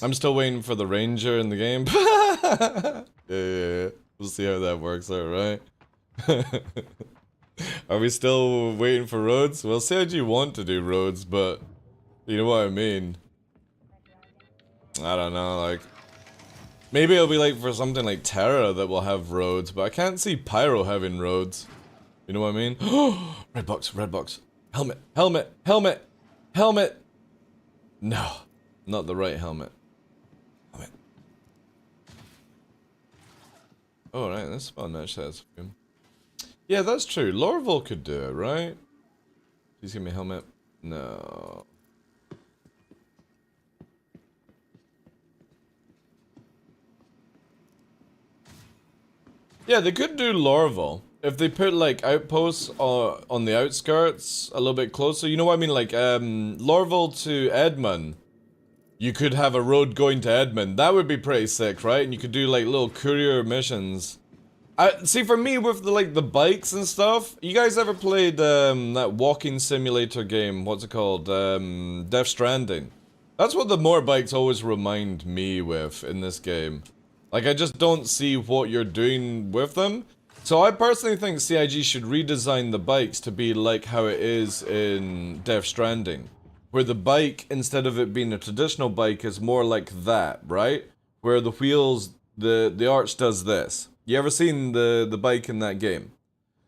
I'm still waiting for the ranger in the game. Yeah. We'll see how that works out, right? Are we still waiting for roads? Well, CIG want to do roads, but You know what I mean? I don't know, like... Maybe it'll be like for something like Terra that will have roads, but I can't see Pyro having roads. You know what I mean? Red box, red box. Helmet, helmet, helmet, helmet! No, not the right helmet. Helmet. Oh, right, this spawn actually has a few. Yeah, that's true. Lorville could do it, right? Please give me a helmet. No. Yeah, they could do Lorville. If they put, like, outposts on the outskirts a little bit closer. You know what I mean? Like, Lorville to Edmund. You could have a road going to Edmund. That would be pretty sick, right? And you could do, like, little courier missions. See, for me, with the bikes and stuff, you guys ever played that walking simulator game? What's it called? Death Stranding. That's what the motorbikes always remind me with in this game. Like, I just don't see what you're doing with them. So I personally think CIG should redesign the bikes to be like how it is in Death Stranding. Where the bike, instead of it being a traditional bike, is more like that, right? Where the wheels, the arch does this. You ever seen the bike in that game?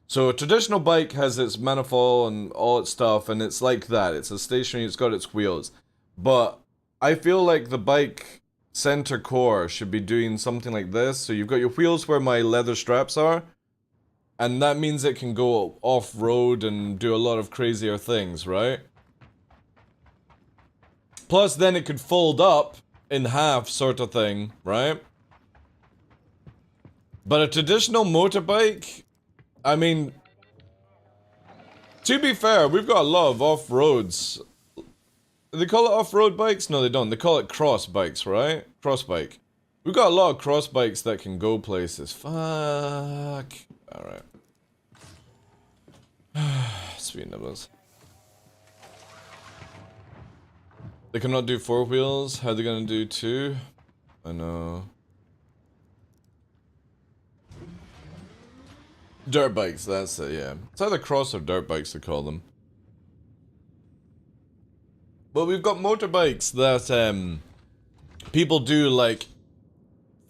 So a traditional bike has its manifold and all its stuff, and it's like that. It's a stationary, it's got its wheels. But I feel like the bike center core should be doing something like this. So you've got your wheels where my leather straps are, and that means it can go off-road and do a lot of crazier things, right? Plus then it could fold up in half sort of thing, right? But a traditional motorbike, I mean, to be fair, we've got a lot of off-roads. They call it off-road bikes? No, they don't. They call it cross bikes, right? Cross bike. We've got a lot of cross bikes that can go places. Fuck. Alright. Sweet nibbles. They cannot do four wheels. How are they gonna do two? I know. Dirt bikes, that's it, yeah. It's either cross or dirt bikes they call them. But we've got motorbikes that people do like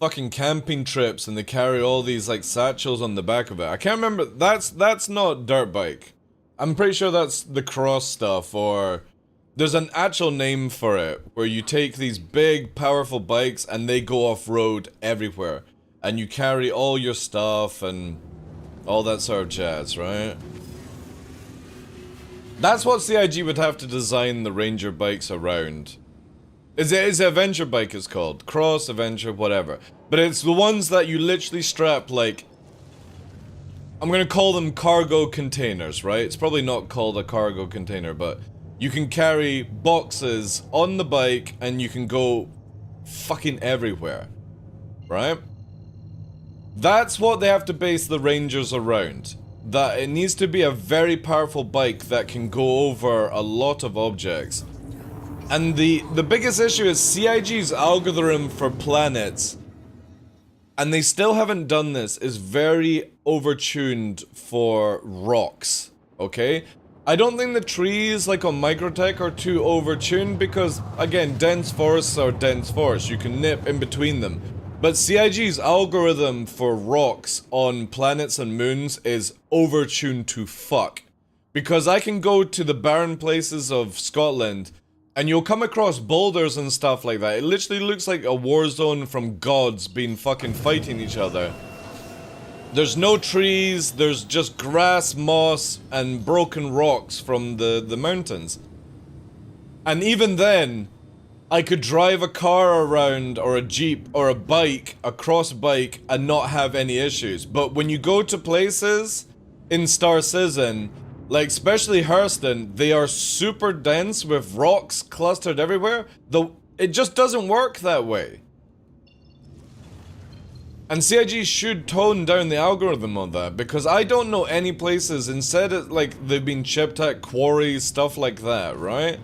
fucking camping trips and they carry all these like satchels on the back of it. I can't remember, that's not dirt bike. I'm pretty sure that's the cross stuff, or there's an actual name for it where you take these big powerful bikes and they go off-road everywhere and you carry all your stuff and all that sort of jazz, right? That's what CIG would have to design the Ranger bikes around. Is it Avenger bike it's called? Cross, Avenger, whatever. But it's the ones that you literally strap, like... I'm gonna call them cargo containers, right? It's probably not called a cargo container, but... You can carry boxes on the bike and you can go fucking everywhere. Right? That's what they have to base the Rangers around. That it needs to be a very powerful bike that can go over a lot of objects. And the biggest issue is CIG's algorithm for planets, and they still haven't done this, is very overtuned for rocks, okay? I don't think the trees, like on Microtech, are too overtuned because, again, dense forests are dense forests. You can nip in between them. But CIG's algorithm for rocks on planets and moons is overtuned to fuck. Because I can go to the barren places of Scotland and you'll come across boulders and stuff like that. It literally looks like a war zone from gods being fucking fighting each other. There's no trees, there's just grass, moss, and broken rocks from the mountains. And even then, I could drive a car around, or a jeep, or a bike, a cross bike, and not have any issues. But when you go to places in Star Citizen, like especially Hurston, they are super dense with rocks clustered everywhere. It just doesn't work that way. And CIG should tone down the algorithm on that, because I don't know any places, instead of, like, they've been chipped at quarries, stuff like that, right?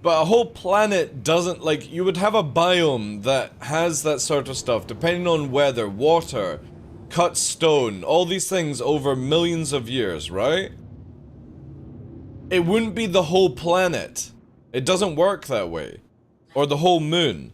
But a whole planet doesn't, like, you would have a biome that has that sort of stuff, depending on weather, water, cut stone, all these things over millions of years, right? It wouldn't be the whole planet. It doesn't work that way. Or the whole moon.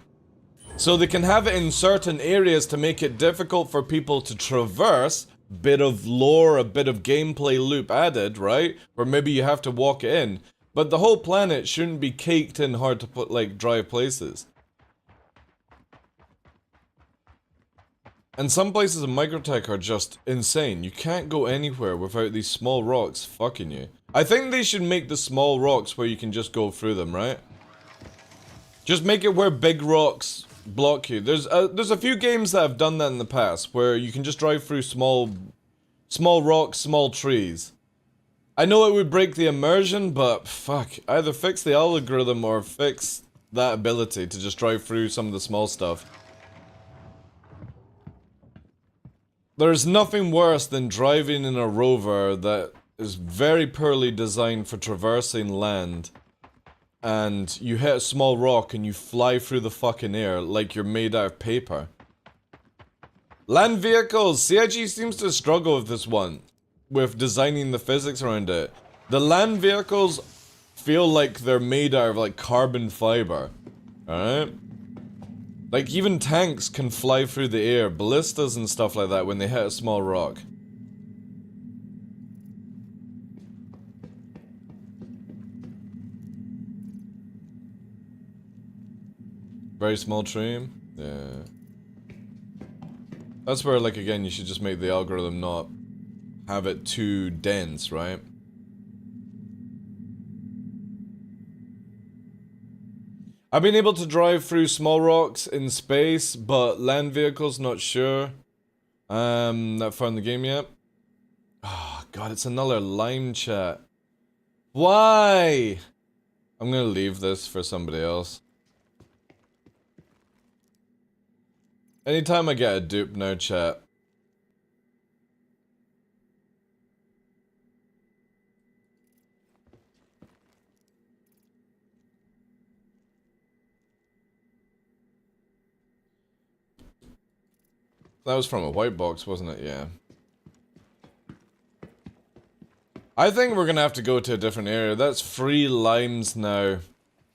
So they can have it in certain areas to make it difficult for people to traverse. Bit of lore, a bit of gameplay loop added, right? Where maybe you have to walk it in. But the whole planet shouldn't be caked in hard to put, like, drive places. And some places in Microtech are just insane. You can't go anywhere without these small rocks fucking you. I think they should make the small rocks where you can just go through them, right? Just make it where big rocks block you. There's a few games that have done that in the past, where you can just drive through small rocks, small trees. I know it would break the immersion, but fuck, either fix the algorithm or fix that ability to just drive through some of the small stuff. There's nothing worse than driving in a rover that is very poorly designed for traversing land, and you hit a small rock and you fly through the fucking air like you're made out of paper. Land vehicles! CIG seems to struggle with this one, with designing the physics around it. The land vehicles feel like they're made out of like carbon fiber, alright? Like, even tanks can fly through the air, ballistas and stuff like that when they hit a small rock. Very small tree? Yeah. That's where, like, again, you should just make the algorithm not have it too dense, right? I've been able to drive through small rocks in space, but land vehicles, not sure. Not found the game yet. Oh, God, it's another lime chat. Why? I'm gonna leave this for somebody else. Anytime I get a dupe now, chat. That was from a white box, wasn't it? Yeah. I think we're gonna have to go to a different area. That's 3 limes now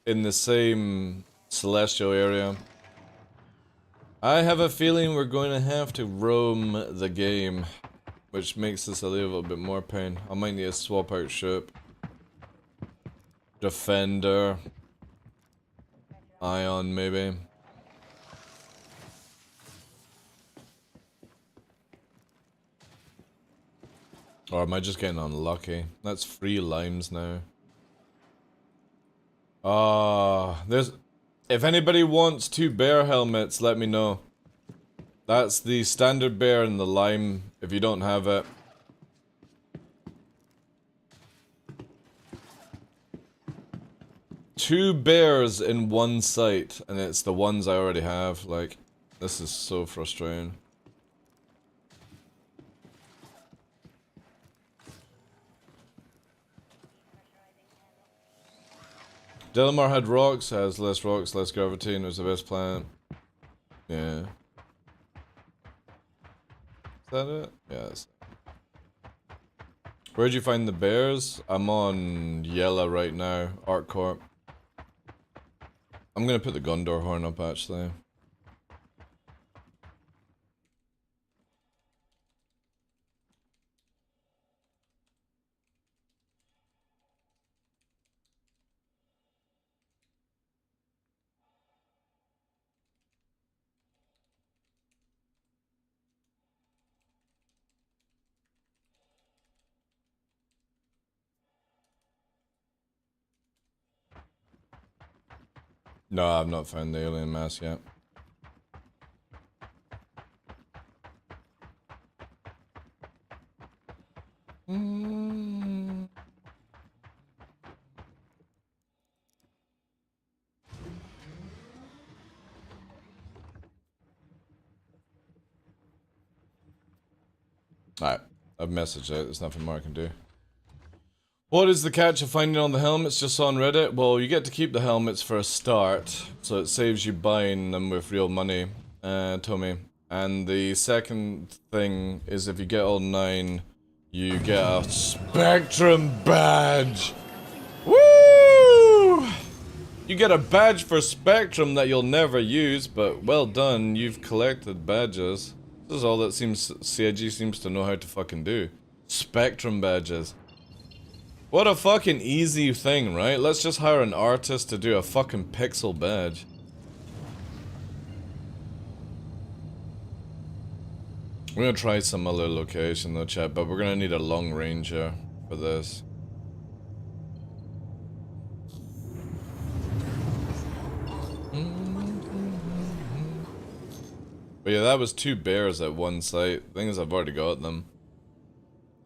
in the same celestial area. I have a feeling we're going to have to roam the game, which makes this a little bit more pain. I might need to swap out ship. Defender. Ion, maybe. Or am I just getting unlucky? That's 3 limes now. There's... If anybody wants 2 bear helmets, let me know. That's the standard bear and the lime, if you don't have it. Two bears in one site, and it's the ones I already have. Like, this is so frustrating. Delamar had rocks, has less rocks, less gravity, and it was the best planet. Yeah. Is that it? Yeah, that's it. Where'd you find the bears? I'm on Yella right now, ArcCorp. I'm gonna put the Gondor horn up, actually. No, I've not found the alien mask yet. Alright, I've messaged it, there's nothing more I can do. What is the catch of finding all the helmets just on Reddit? Well, you get to keep the helmets for a start, so it saves you buying them with real money, Tommy. And the second thing is if you get all 9, you get a Spectrum badge! Woo! You get a badge for Spectrum that you'll never use, but well done, you've collected badges. This is all that CIG seems to know how to fucking do. Spectrum badges. What a fucking easy thing, right? Let's just hire an artist to do a fucking pixel badge. We're gonna try some other location though, chat, but we're gonna need a long ranger for this. But yeah, that was 2 bears at one site. Thing is, I've already got them.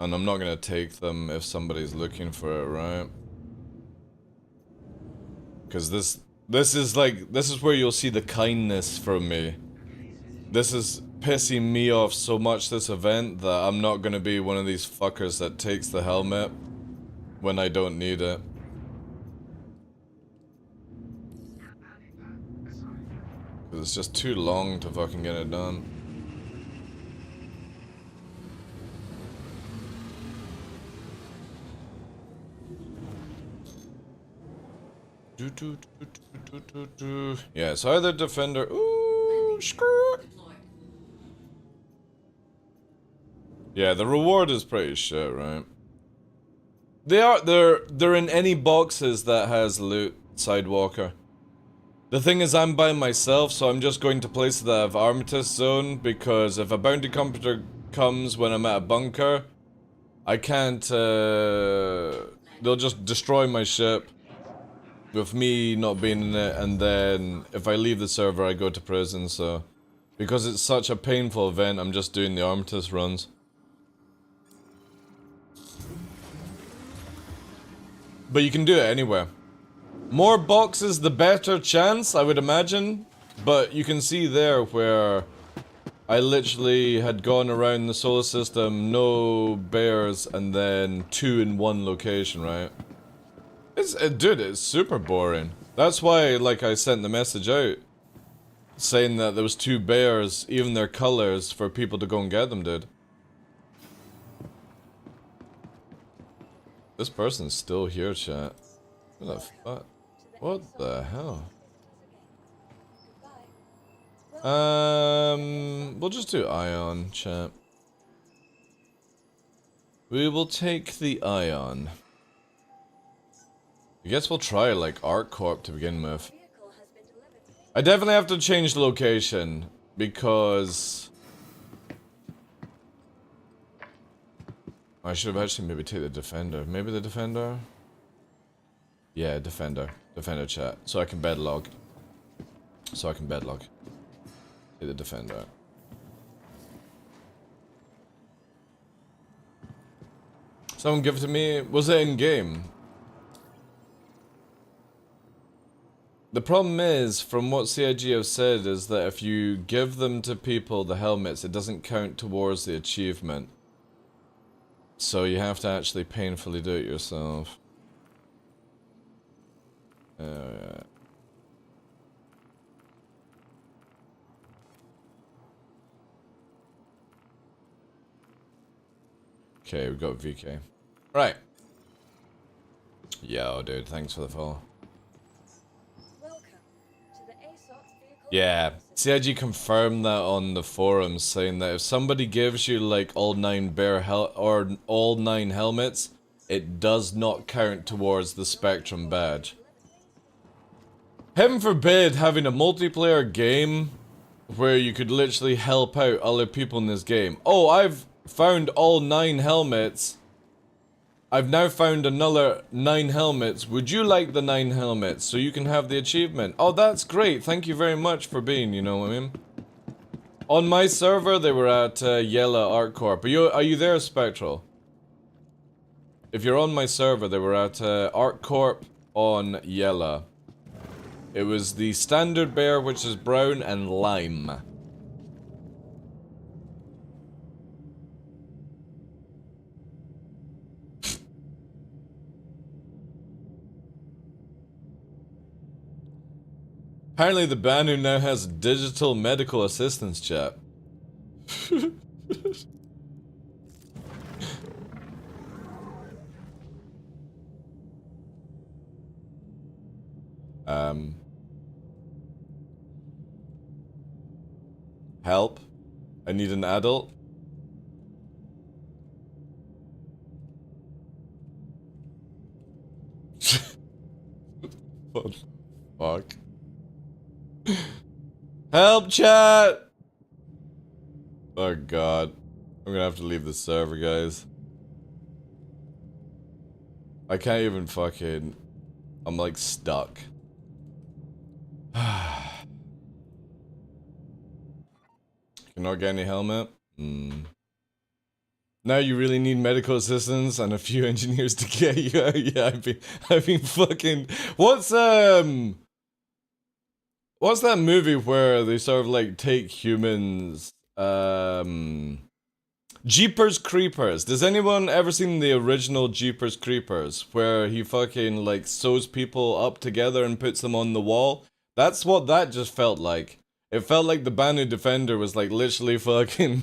And I'm not gonna take them if somebody's looking for it, right? Because this is where you'll see the kindness from me. This is pissing me off so much, this event, that I'm not gonna be one of these fuckers that takes the helmet when I don't need it. Because it's just too long to fucking get it done. Yeah, it's either defender. Ooh, screw. Yeah, the reward is pretty shit, right? They're in any boxes that has loot, Sidewalker. The thing is, I'm by myself, so I'm just going to places that have Armistice Zone, because if a bounty competitor comes when I'm at a bunker, I can't, they'll just destroy my ship with me not being in it, and then if I leave the server, I go to prison, so... Because it's such a painful event, I'm just doing the Armistice runs. But you can do it anywhere. More boxes, the better chance, I would imagine. But you can see there where I literally had gone around the solar system, no bears, and then 2 in 1 location, right? Dude, it's super boring. That's why, like, I sent the message out saying that there was 2 bears, even their colors, for people to go and get them, dude. This person's still here, chat. What the fuck? What the hell? We'll just do Ion, chat. We will take the Ion. I guess we'll try, like, ArcCorp to begin with. I definitely have to change location, because... I should have actually maybe take the Defender. Maybe the Defender? Yeah, Defender. Defender, chat. So I can bedlog. Take the Defender. Someone give it to me. Was it in game? The problem is, from what CIG have said, is that if you give them to people, the helmets, it doesn't count towards the achievement. So you have to actually painfully do it yourself. Okay, we got VK. Right. Yo, dude, thanks for the follow. Yeah, CIG confirmed that on the forums, saying that if somebody gives you like all 9 all 9 helmets, it does not count towards the Spectrum badge. Heaven forbid having a multiplayer game where you could literally help out other people in this game. Oh, I've found all 9 helmets. I've now found another 9 helmets. Would you like the 9 helmets so you can have the achievement? Oh, that's great. Thank you very much for being, you know what I mean? On my server, they were at Yella ArcCorp. Are you there, Spectral? If you're on my server, they were at ArcCorp on Yella. It was the standard bear, which is brown and lime. Apparently the Banu now has digital medical assistance, chat. Help. I need an adult. What the fuck? Help, chat! Oh god. I'm gonna have to leave the server, guys. I can't even fucking... I'm like stuck. Cannot get any helmet? Now you really need medical assistance and a few engineers to get you out. Yeah, I've been fucking... What's that movie where they sort of like take humans, Jeepers Creepers. Does anyone ever seen the original Jeepers Creepers? Where he fucking like sews people up together and puts them on the wall? That's what that just felt like. It felt like the Banu Defender was like literally fucking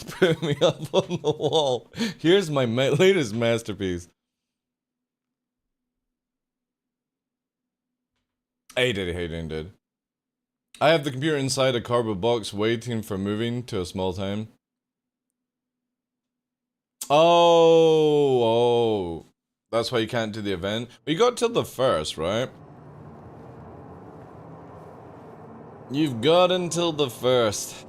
put me up on the wall. Here's my latest masterpiece. Hey, did. I have the computer inside a cardboard box waiting for moving to a small town. Oh, that's why you can't do the event. But you got till the 1st, right? You've got until the 1st.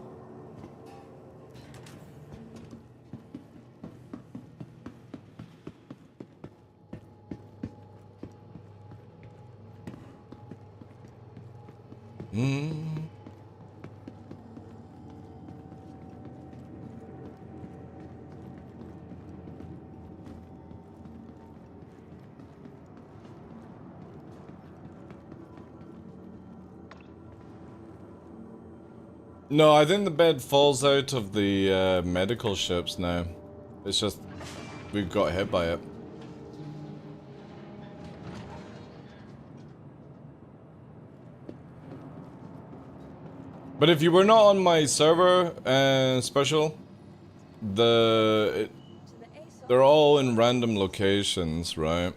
No, I think the bed falls out of the medical ships now. It's just we've got hit by it. But if you were not on my server special, they're all in random locations, right?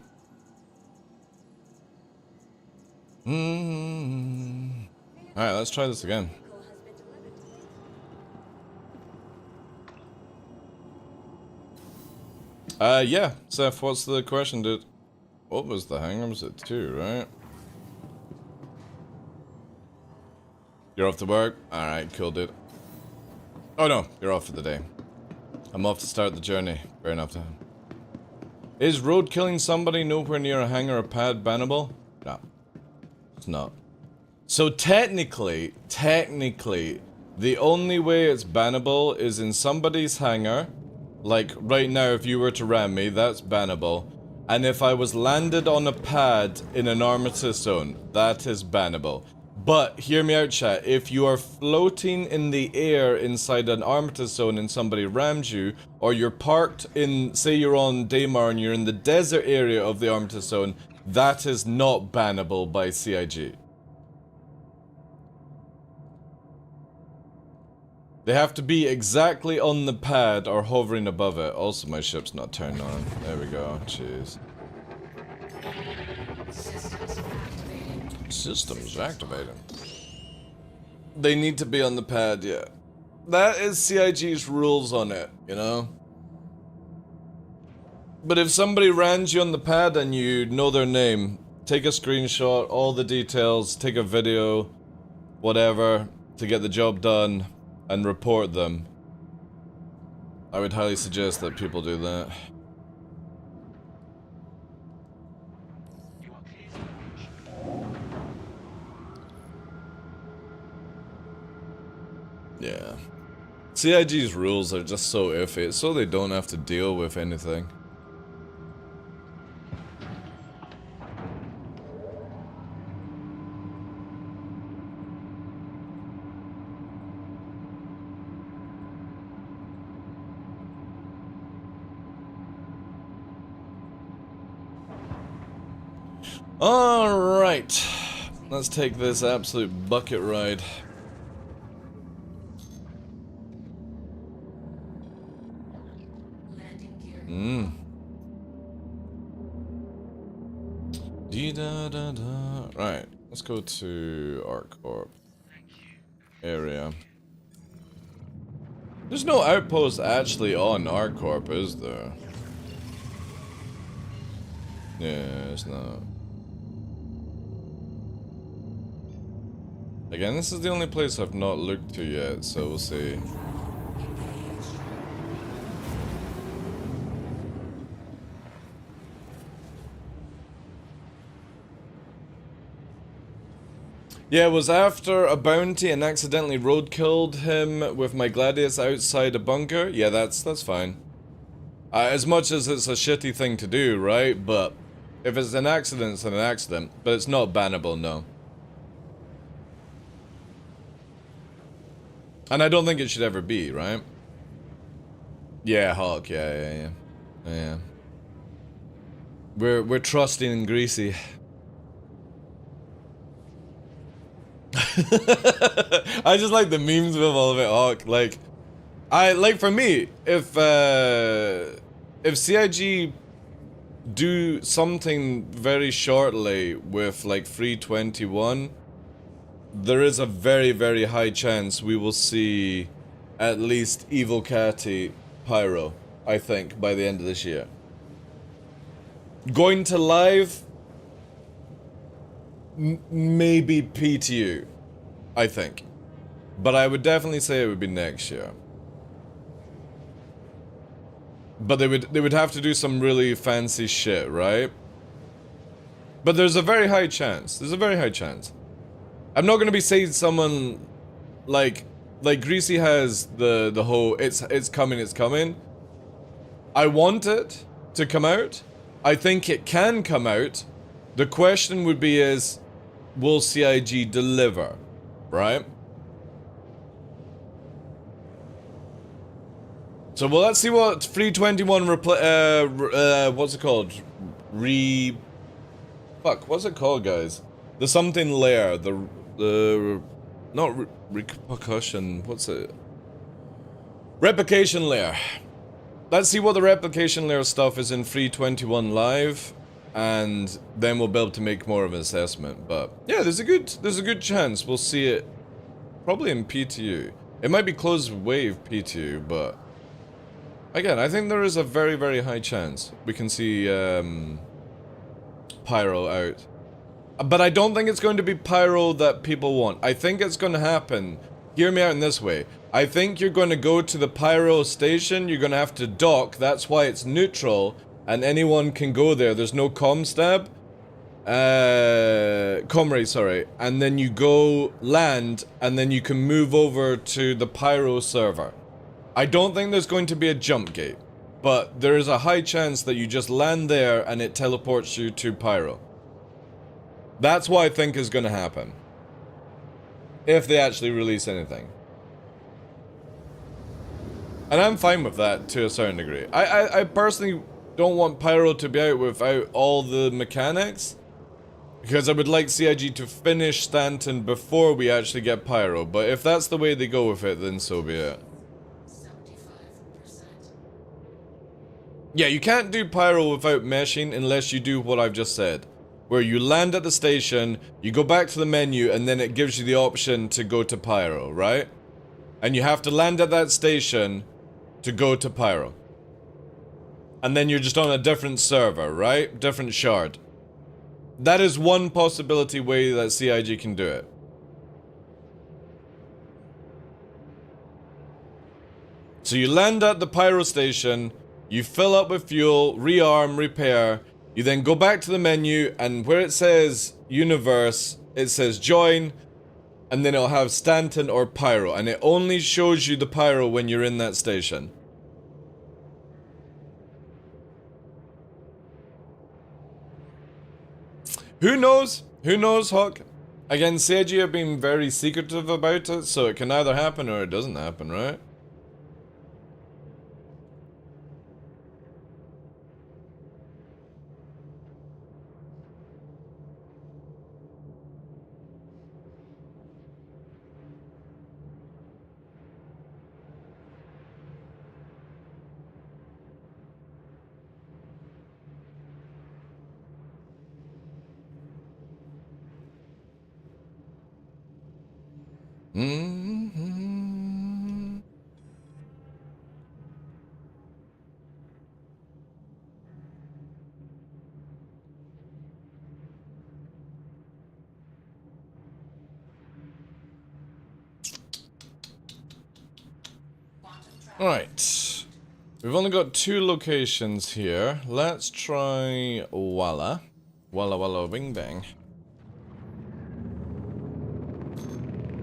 Alright, let's try this again. Yeah, Seth, what's the question, dude? What was the hangar? Was it 2, right? You're off to work? Alright, cool, dude. Oh no, you're off for the day. I'm off to start the journey. Fair enough then. Is road killing somebody nowhere near a hangar or pad bannable? No. It's not. So technically, the only way it's bannable is in somebody's hangar. Like, right now, if you were to ram me, that's bannable. And if I was landed on a pad in an armistice zone, that is bannable. But, hear me out, chat, if you are floating in the air inside an armistice zone and somebody rams you, or you're parked in, say you're on Daymar and you're in the desert area of the armistice zone, that is not bannable by CIG. They have to be exactly on the pad or hovering above it. Also, my ship's not turned on. There we go. Jeez. Systems activated. They need to be on the pad, yeah. That is CIG's rules on it, you know? But if somebody rams you on the pad and you know their name, take a screenshot, all the details, take a video, whatever, to get the job done. And report them. I would highly suggest that people do that. Yeah. CIG's rules are just so iffy, so they don't have to deal with anything. Alright, let's take this absolute bucket ride. Da. Right, let's go to ArcCorp area. There's no outpost actually on ArcCorp, is there? Yeah, it's not. Again, this is the only place I've not looked to yet, so we'll see. Yeah, it was after a bounty and accidentally roadkilled him with my gladius outside a bunker. Yeah, that's fine. As much as it's a shitty thing to do, right? But if it's an accident, it's an accident. But it's not bannable, no. And I don't think it should ever be, right? Yeah, Hawk. Yeah. We're trusting and greasy. I just like the memes with all of it, Hawk. Like for me, if CIG do something very shortly with like 321, there is a very, very high chance we will see at least Evil Catty Pyro, I think, by the end of this year. Going to live, maybe PTU, I think. But I would definitely say it would be next year. But they would have to do some really fancy shit, right? But there's a very high chance. There's a very high chance. I'm not gonna be saying someone like Greasy has the whole it's coming. I want it to come out. I think it can come out. The question would be is, will CIG deliver, right? So well, let's see what 321 what's it called? What's it called, guys? The something layer, not repercussion, what's it? Replication layer. Let's see what the replication layer stuff is in 321 live, and then we'll be able to make more of an assessment. But yeah, there's a good chance we'll see it probably in PTU. It might be closed wave PTU, but again, I think there is a very, very high chance we can see Pyro out. But I don't think it's going to be Pyro that people want. I think it's going to happen. Hear me out in this way. I think you're going to go to the Pyro station. You're going to have to dock. That's why it's neutral. And anyone can go there. There's no comm stab. Comrade, sorry. And then you go land. And then you can move over to the Pyro server. I don't think there's going to be a jump gate. But there is a high chance that you just land there and it teleports you to Pyro. That's what I think is going to happen. If they actually release anything. And I'm fine with that to a certain degree. I personally don't want Pyro to be out without all the mechanics. Because I would like CIG to finish Stanton before we actually get Pyro. But if that's the way they go with it, then so be it. 75%. Yeah, you can't do Pyro without meshing unless you do what I've just said. Where you land at the station, you go back to the menu, and then it gives you the option to go to Pyro, right? And you have to land at that station to go to Pyro. And then you're just on a different server, right? Different shard. That is one possibility way that CIG can do it. So you land at the Pyro station, you fill up with fuel, rearm, repair. You then go back to the menu, and where it says universe, it says join, and then it'll have Stanton or Pyro, and it only shows you the Pyro when you're in that station. Who knows? Who knows, Hawk? Again, CIG have been very secretive about it, so it can either happen or it doesn't happen, right? Alright. We've only got 2 locations here. Let's try Walla. Walla Walla Bing Bang.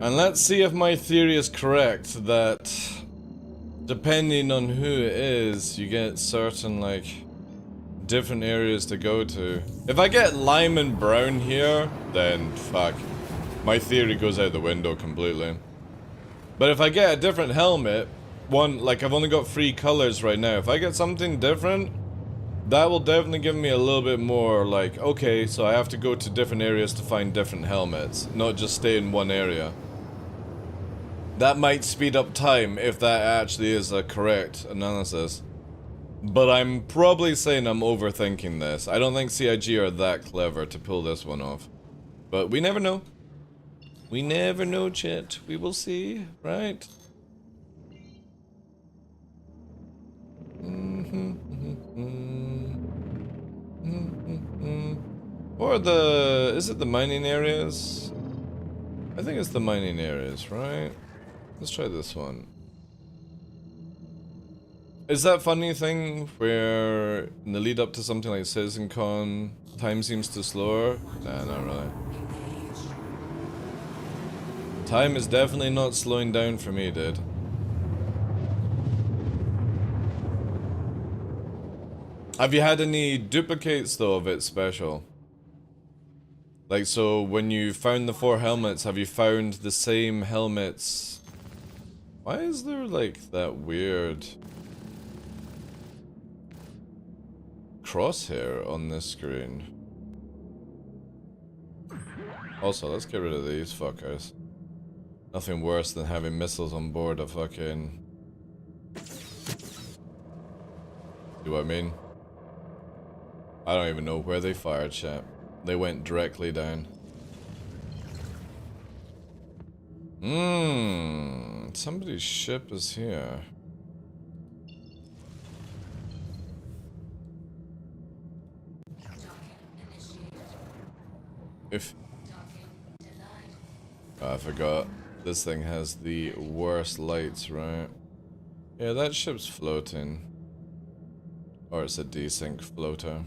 And let's see if my theory is correct that depending on who it is, you get certain, like, different areas to go to. If I get lime and brown here, then fuck. My theory goes out the window completely. But if I get a different helmet, like I've only got 3 colors right now. If I get something different, that will definitely give me a little bit more like, okay, so I have to go to different areas to find different helmets, not just stay in one area. That might speed up time if that actually is a correct analysis. But I'm probably saying I'm overthinking this. I don't think CIG are that clever to pull this one off. But we never know. We never know, chat. We will see, right? Or is it the mining areas? I think it's the mining areas, right? Let's try this one. Is that funny thing where in the lead up to something like CitizenCon, time seems to slower? Nah, not really. Time is definitely not slowing down for me, dude. Have you had any duplicates though of it special? Like, so when you found the 4 helmets, have you found the same helmets? Why is there like that weird crosshair on this screen? Also, let's get rid of these fuckers. Nothing worse than having missiles on board a fucking... See what I mean? I don't even know where they fired, chat. They went directly down. Somebody's ship is here. If... Oh, I forgot. This thing has the worst lights, right? Yeah, that ship's floating. Or it's a desync floater.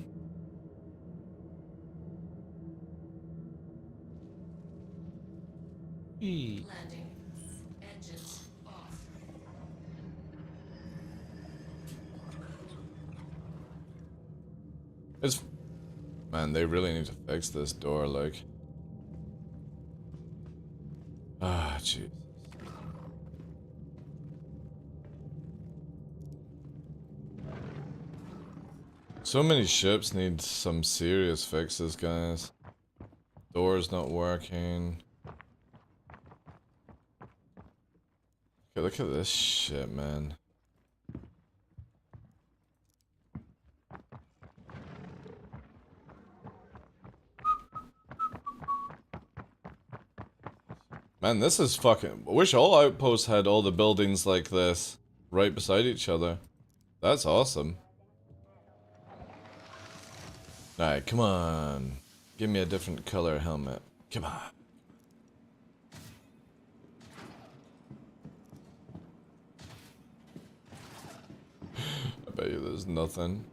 Landing. Engines off. It's... Man, they really need to fix this door, like... Ah, jeez. So many ships need some serious fixes, guys. Door's not working. Okay, look at this shit, man. Man, this is fucking... I wish all outposts had all the buildings like this, right beside each other. That's awesome. Alright, come on. Give me a different color helmet. Come on. I bet you there's nothing.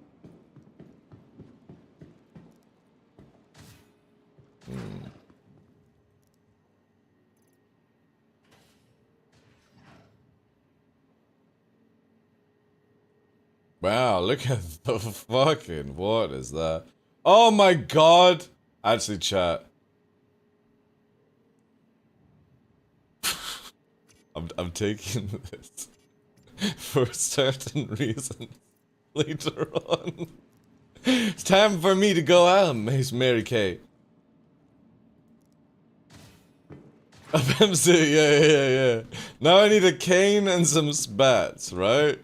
Wow, look at the fucking... What is that? Oh my god! Actually, chat. I'm taking this for certain reasons later on. It's time for me to go out, Miss Mary Kay. A Pimp yeah. Now I need a cane and some spats, right?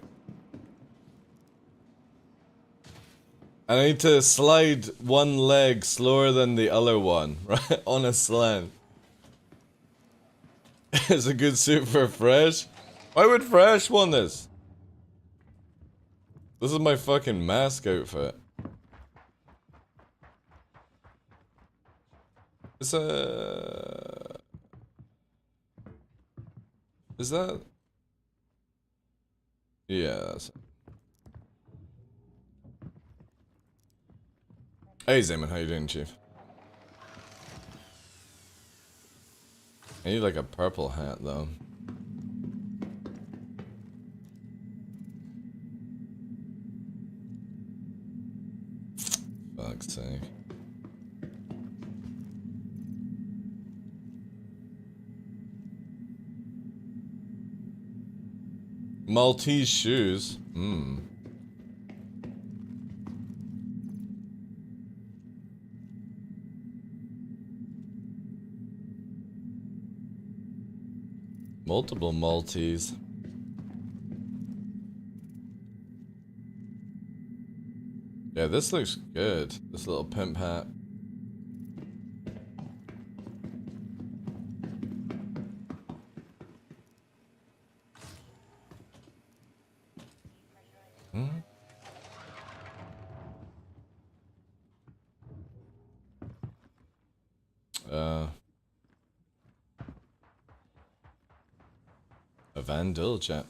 And I need to slide one leg slower than the other one, right? On a slant. It's a good suit for Fresh. Why would Fresh want this? This is my fucking mask outfit. It's a... Is that... Yeah, that's it. Hey Zaman, how you doing, Chief? I need like a purple hat though. Fuck's sake. Maltese shoes. Hmm. Multiple Maltese. Yeah, this looks good. This little pimp hat. Hmm? A Van Dil chat.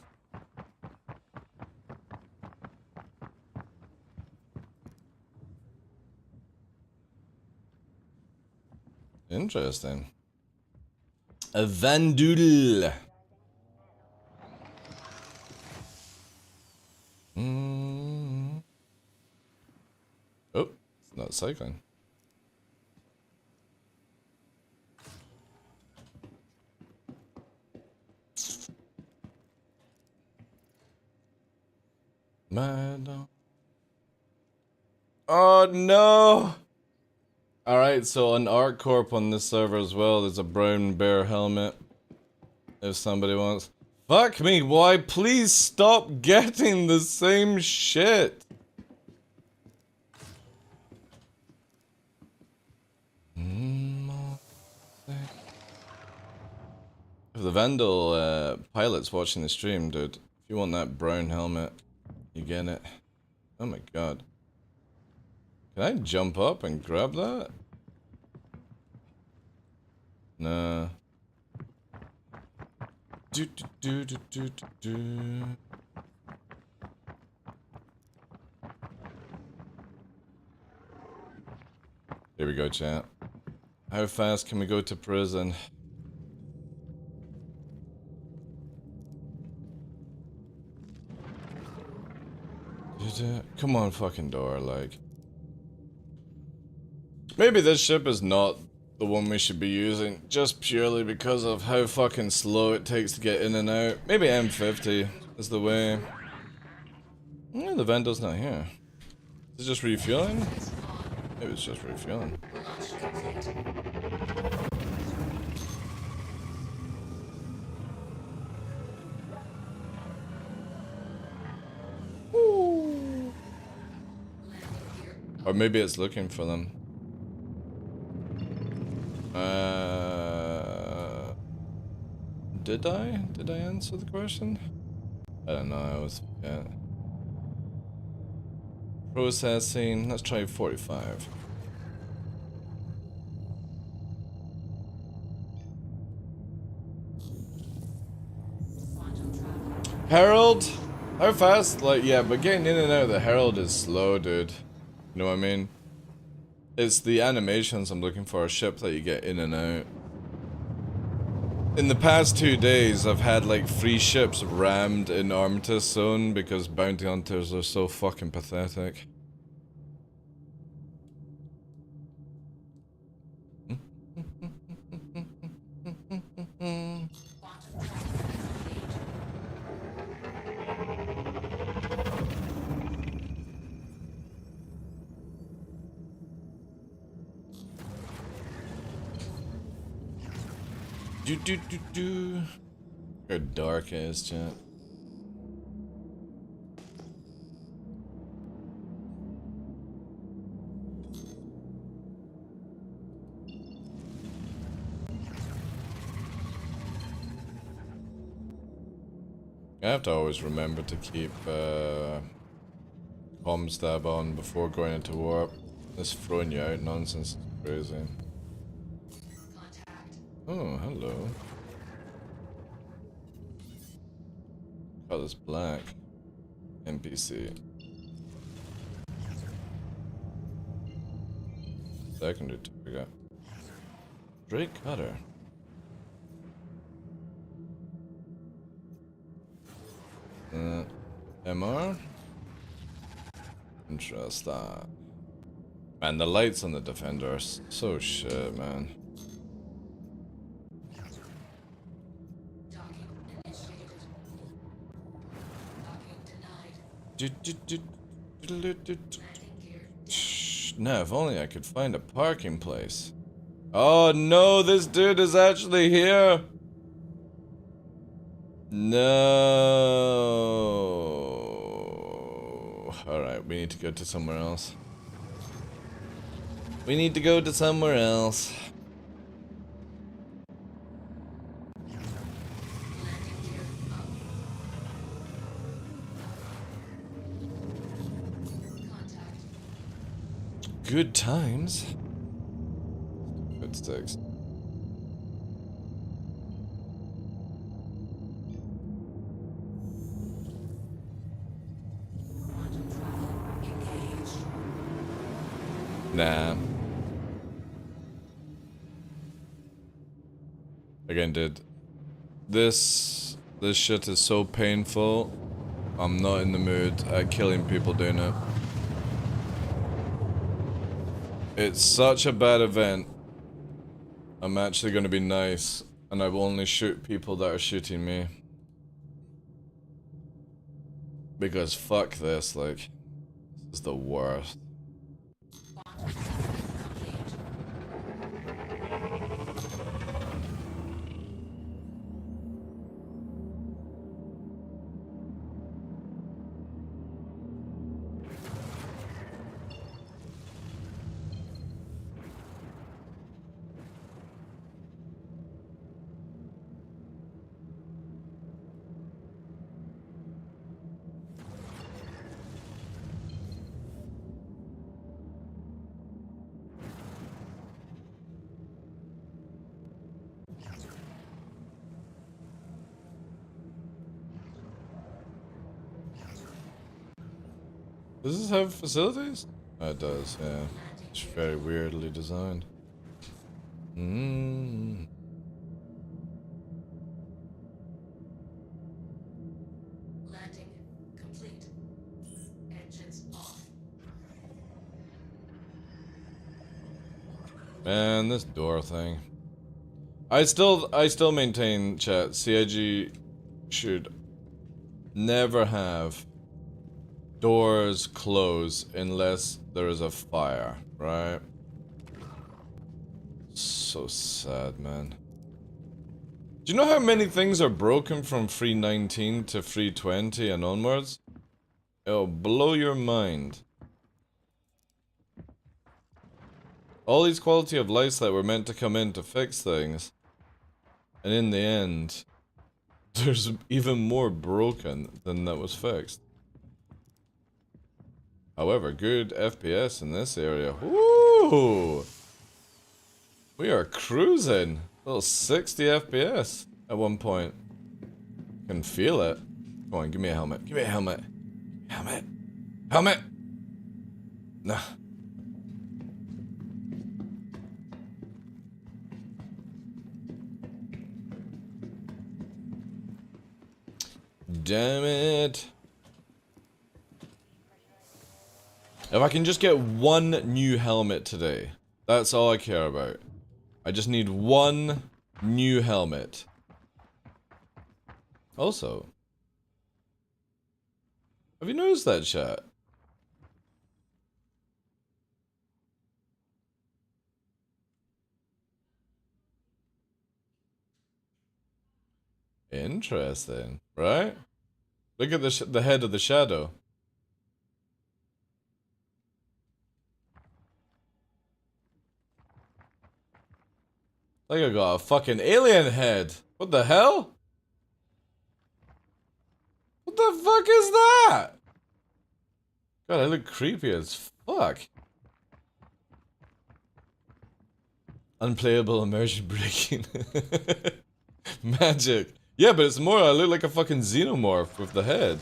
Interesting. A Van Doodle. Mm. Oh, it's not cycling. Mad. Oh no! Alright, so an Arc Corp on this server as well. There's a brown bear helmet. If somebody wants. Fuck me, why? Please stop getting the same shit! If the Vandal pilot's watching the stream, dude, if you want that brown helmet, you get it. Oh my god. Can I jump up and grab that? Nah. Do do do do do do do. Here we go, chat. How fast can we go to prison? Come on, fucking door, like. Maybe this ship is not the one we should be using, just purely because of how fucking slow it takes to get in and out. Maybe M50 is the way. Yeah, the Vandal's not here. Is it just refueling? Maybe it's just refueling. Ooh. Or maybe it's looking for them. Did I? Did I answer the question? I don't know, I always forget. Processing, let's try 45. Herald? How fast? Like, yeah, but getting in and out of the Herald is slow, dude. You know what I mean? It's the animations I'm looking for, a ship that you get in and out. In the past 2 days, I've had like 3 ships rammed in Armistice Zone because bounty hunters are so fucking pathetic. Do do do do. How dark it is, chat. I have to always remember to keep comms tab on before going into warp. This throwing you out nonsense is crazy. Oh, hello. Got this black. NPC. Secondary target. Drake Cutter. MR? Interesting. Man, the lights on the Defender are so shit, man. Docking initiated. Docking denied. Landing gear Shh, nah, if only I could find a parking place. Oh no, this dude is actually here. No. Alright, we need to go to somewhere else. We need to go to somewhere else. landing gear up. Contact. Good times. Footsteps. Quantum travel engaged. Nah. Again, dude. This shit is so painful. I'm not in the mood at killing people doing it. It's such a bad event. I'm actually gonna be nice, and I will only shoot people that are shooting me. Because fuck this, like, this is the worst. Quantum travel complete. Does this have facilities? Oh, it does, yeah. It's very weirdly designed. Landing complete. Engines off. Man, this door thing. I still maintain, chat, CIG should never have doors close unless there is a fire, right? So sad, man. Do you know how many things are broken from 319 to 320 and onwards? It'll blow your mind. All these quality of lights that were meant to come in to fix things, and in the end, there's even more broken than that was fixed. However, good FPS in this area. Woo! We are cruising. A little 60 FPS at one point. Can feel it. Come on, give me a helmet. Give me a helmet. Helmet. Helmet! Nah. Damn it. If I can just get one new helmet today, that's all I care about. I just need one new helmet. Also, have you noticed that, chat? Interesting, right? Look at the head of the shadow. Like I got a fucking alien head. What the hell? What the fuck is that? God, I look creepy as fuck. Unplayable immersion breaking. Magic. Yeah, but it's more, I look like a fucking xenomorph with the head.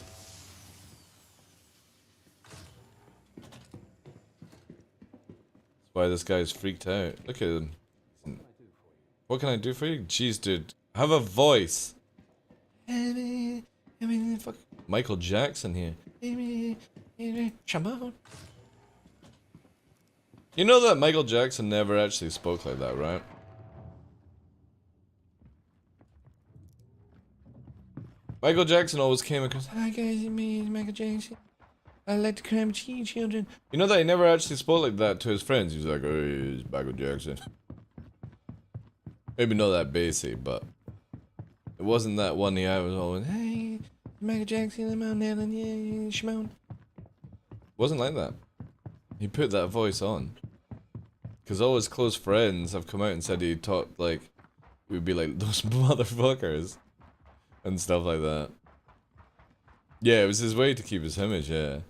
why this guy's freaked out. Look at him. What can I do for you? Jeez, dude. Have a voice. Fuck. Michael Jackson here. Come on. You know that Michael Jackson never actually spoke like that, right? Michael Jackson always came across, "Hi guys, it's me, Michael Jackson. I like to cram cheese, children." You know that he never actually spoke like that to his friends. He was like, "Oh, it's Michael Jackson." Maybe not that basic, but it wasn't that one he had was always, "Hey, Michael Jackson, I'm on Ellen, yeah, Shimon." Wasn't like that. He put that voice on. Because all his close friends have come out and said he talked like, we'd be like, "Those motherfuckers." And stuff like that. Yeah, it was his way to keep his image, yeah.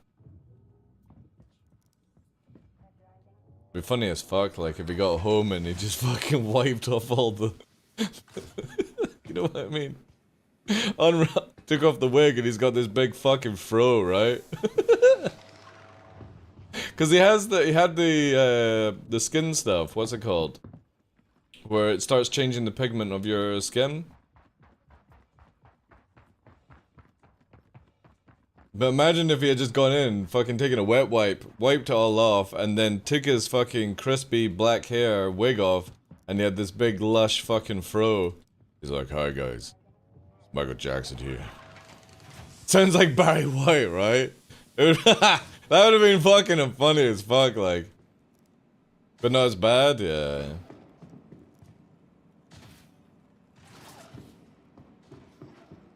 It'd be funny as fuck, like, if he got home and he just fucking wiped off all the... You know what I mean? Took off the wig and he's got this big fucking fro, right? Cause he had the skin stuff, what's it called? Where it starts changing the pigment of your skin. But imagine if he had just gone in, fucking taken a wet wipe, wiped it all off, and then took his fucking crispy black hair wig off, and he had this big lush fucking fro. He's like, "Hi guys, it's Michael Jackson here." Sounds like Barry White, right? That would have been fucking funny as fuck, like. But not as bad, yeah.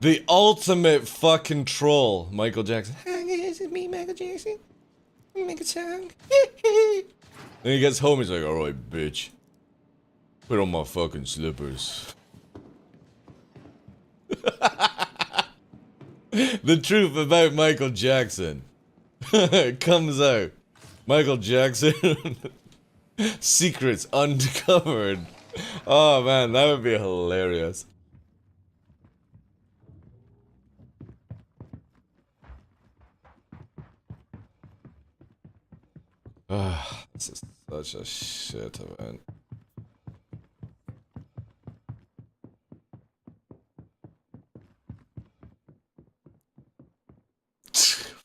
The ultimate fucking troll, Michael Jackson. "Hi guys, it's me, Michael Jackson. Make a song." Then he gets home, he's like, "Alright, bitch. Put on my fucking slippers." The truth about Michael Jackson. It comes out. Michael Jackson. Secrets uncovered. Oh man, that would be hilarious. This is such a shit event.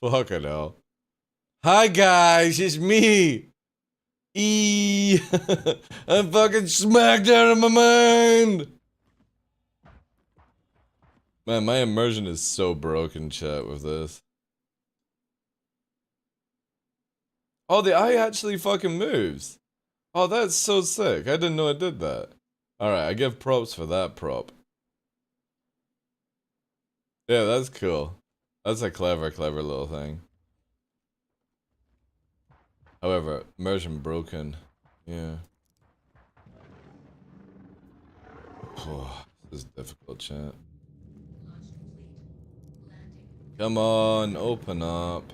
Fucking hell. "Hi guys, it's me. I'm fucking smacked out of my mind." Man, my immersion is so broken, chat, with this. Oh, the eye actually fucking moves. Oh, that's so sick. I didn't know it did that. Alright, I give props for that prop. Yeah, that's cool. That's a clever little thing. However, immersion broken. Yeah. Oh, this is difficult, chat. Come on, open up.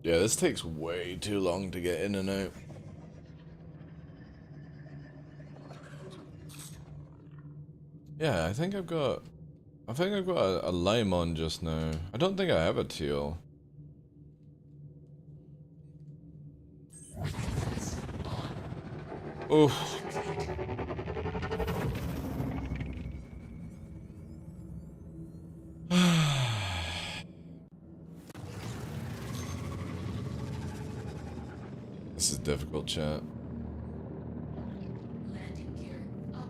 Yeah, this takes way too long to get in and out. Yeah, I think I've got a lime on just now. I don't think I have a teal. Oof. This is difficult, chat. Landing gear up.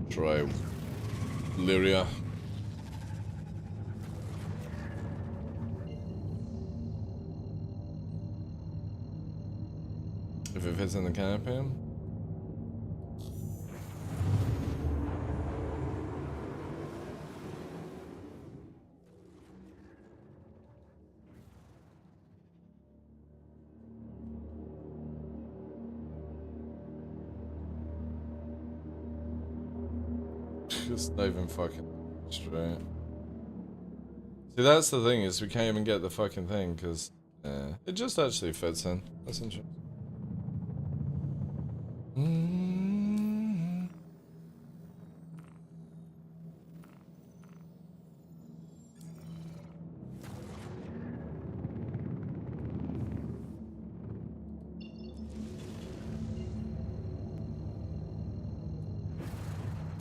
Try Lyria. If it fits in the canopy. It's not even fucking straight. See, that's the thing, is we can't even get the fucking thing, because it just actually fits in. That's interesting. Mm.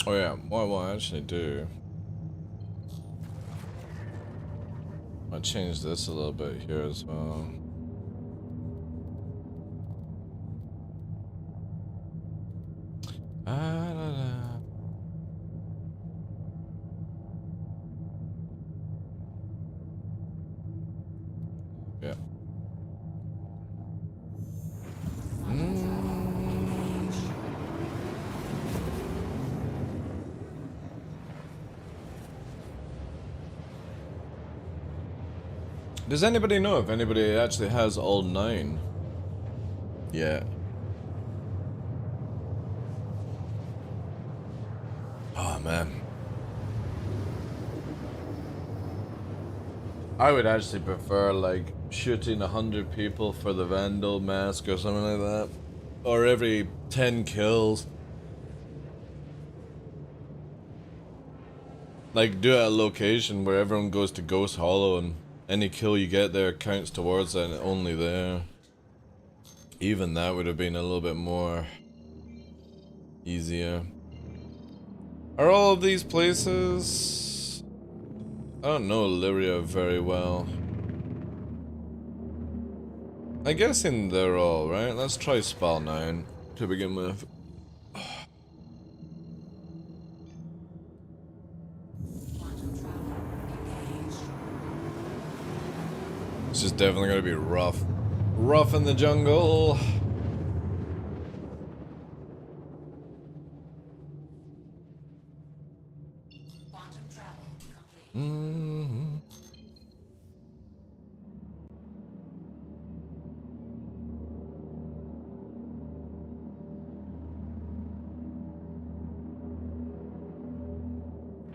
Oh yeah, what I will actually do, I'll change this a little bit here as well. Ah, da, da. Yeah. Does anybody know if anybody actually has all 9? Yeah. Oh man. I would actually prefer like shooting 100 people for the Vandal mask or something like that. Or every 10 kills. Like do it at a location where everyone goes to Ghost Hollow and any kill you get there counts towards it and only there. Even that would have been a little bit more easier. Are all of these places? I don't know Lyria very well. I'm guessing they're all, right? Let's try Spell 9 to begin with. This is definitely gonna be rough. Rough in the jungle. Quantum travel complete. Mm-hmm.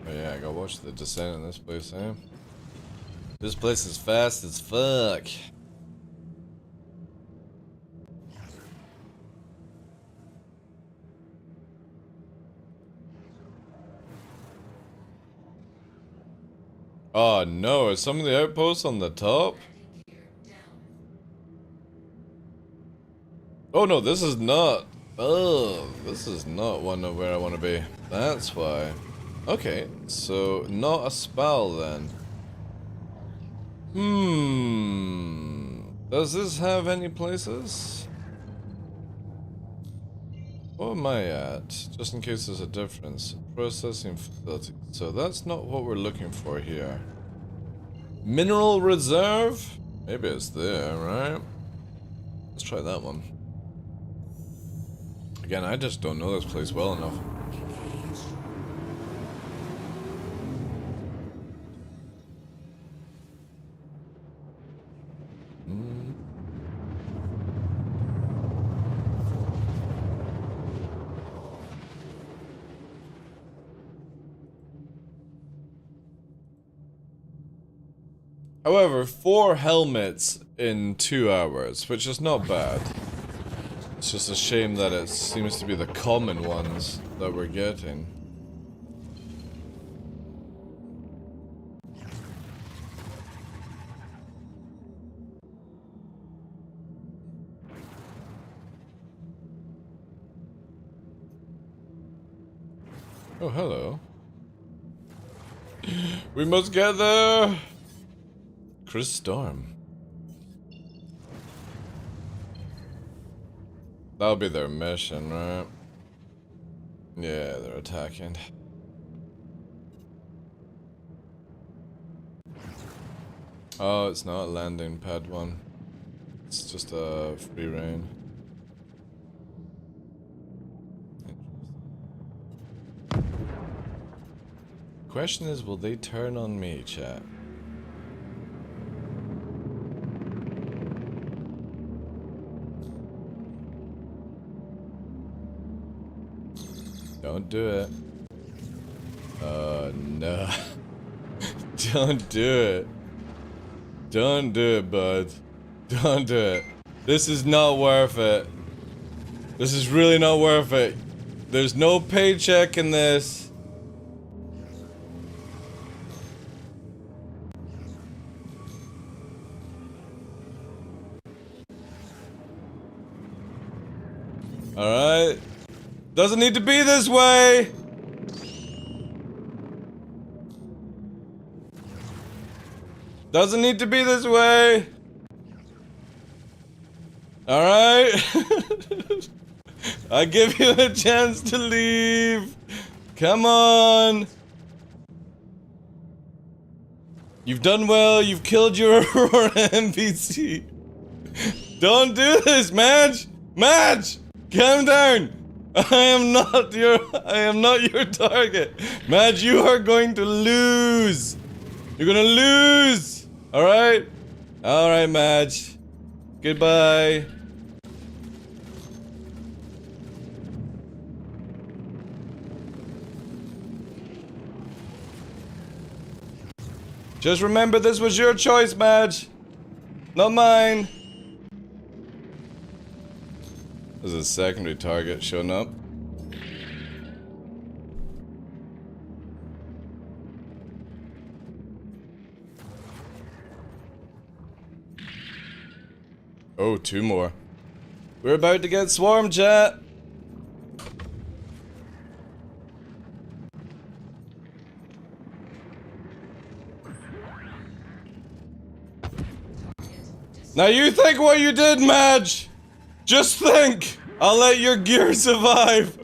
Oh yeah, I gotta watch the descent in this place, eh? This place is fast as fuck. Oh no, are some of the outposts on the top? Oh no, this is not. Oh, this is not one of where I want to be. That's why. Okay, so not a spell then. Does this have any places? What am I at? Just in case there's a difference. Processing facility. So that's not what we're looking for here. Mineral reserve? Maybe it's there, right? Let's try that one. Again, I just don't know this place well enough. However, 4 helmets in 2 hours, which is not bad. It's just a shame that it seems to be the common ones that we're getting. Oh, hello. We must get there! Chris Storm. That'll be their mission, right? Yeah, they're attacking. Oh, it's not landing pad 1. It's just a free reign. Question is, will they turn on me, chat? Don't do it. No. Don't do it. Don't do it, bud. Don't do it. This is not worth it. This is really not worth it. There's no paycheck in this. Alright. Doesn't need to be this way. Doesn't need to be this way. Alright. I give you a chance to leave. Come on. You've done well. You've killed your Aurora NPC. Don't do this, Madge. Madge, calm down. I am not your target. Madge, you are going to lose. You're gonna lose. Alright? Alright, Madge. Goodbye. Just remember this was your choice, Madge. Not mine. There's a secondary target showing up. Oh, two more. We're about to get swarmed, chat. Now you think what you did, Madge. Just think. I'll let your gear survive.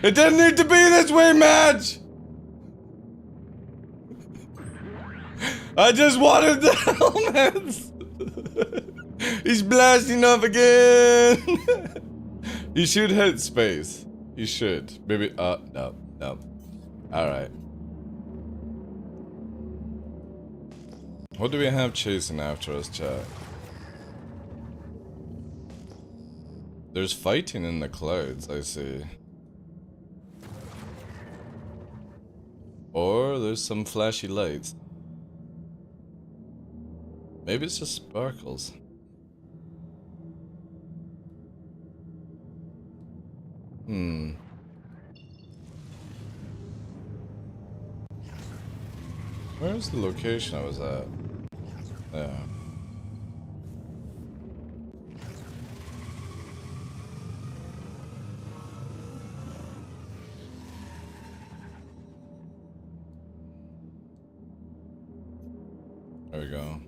It didn't need to be this way, Madge. I just wanted the helmets. He's blasting off again. You should hit space. You should. Maybe. No. Alright. What do we have chasing after us, chat? There's fighting in the clouds, I see. Or there's some flashy lights. Maybe it's just sparkles. Where's the location I was at? Yeah. There we go.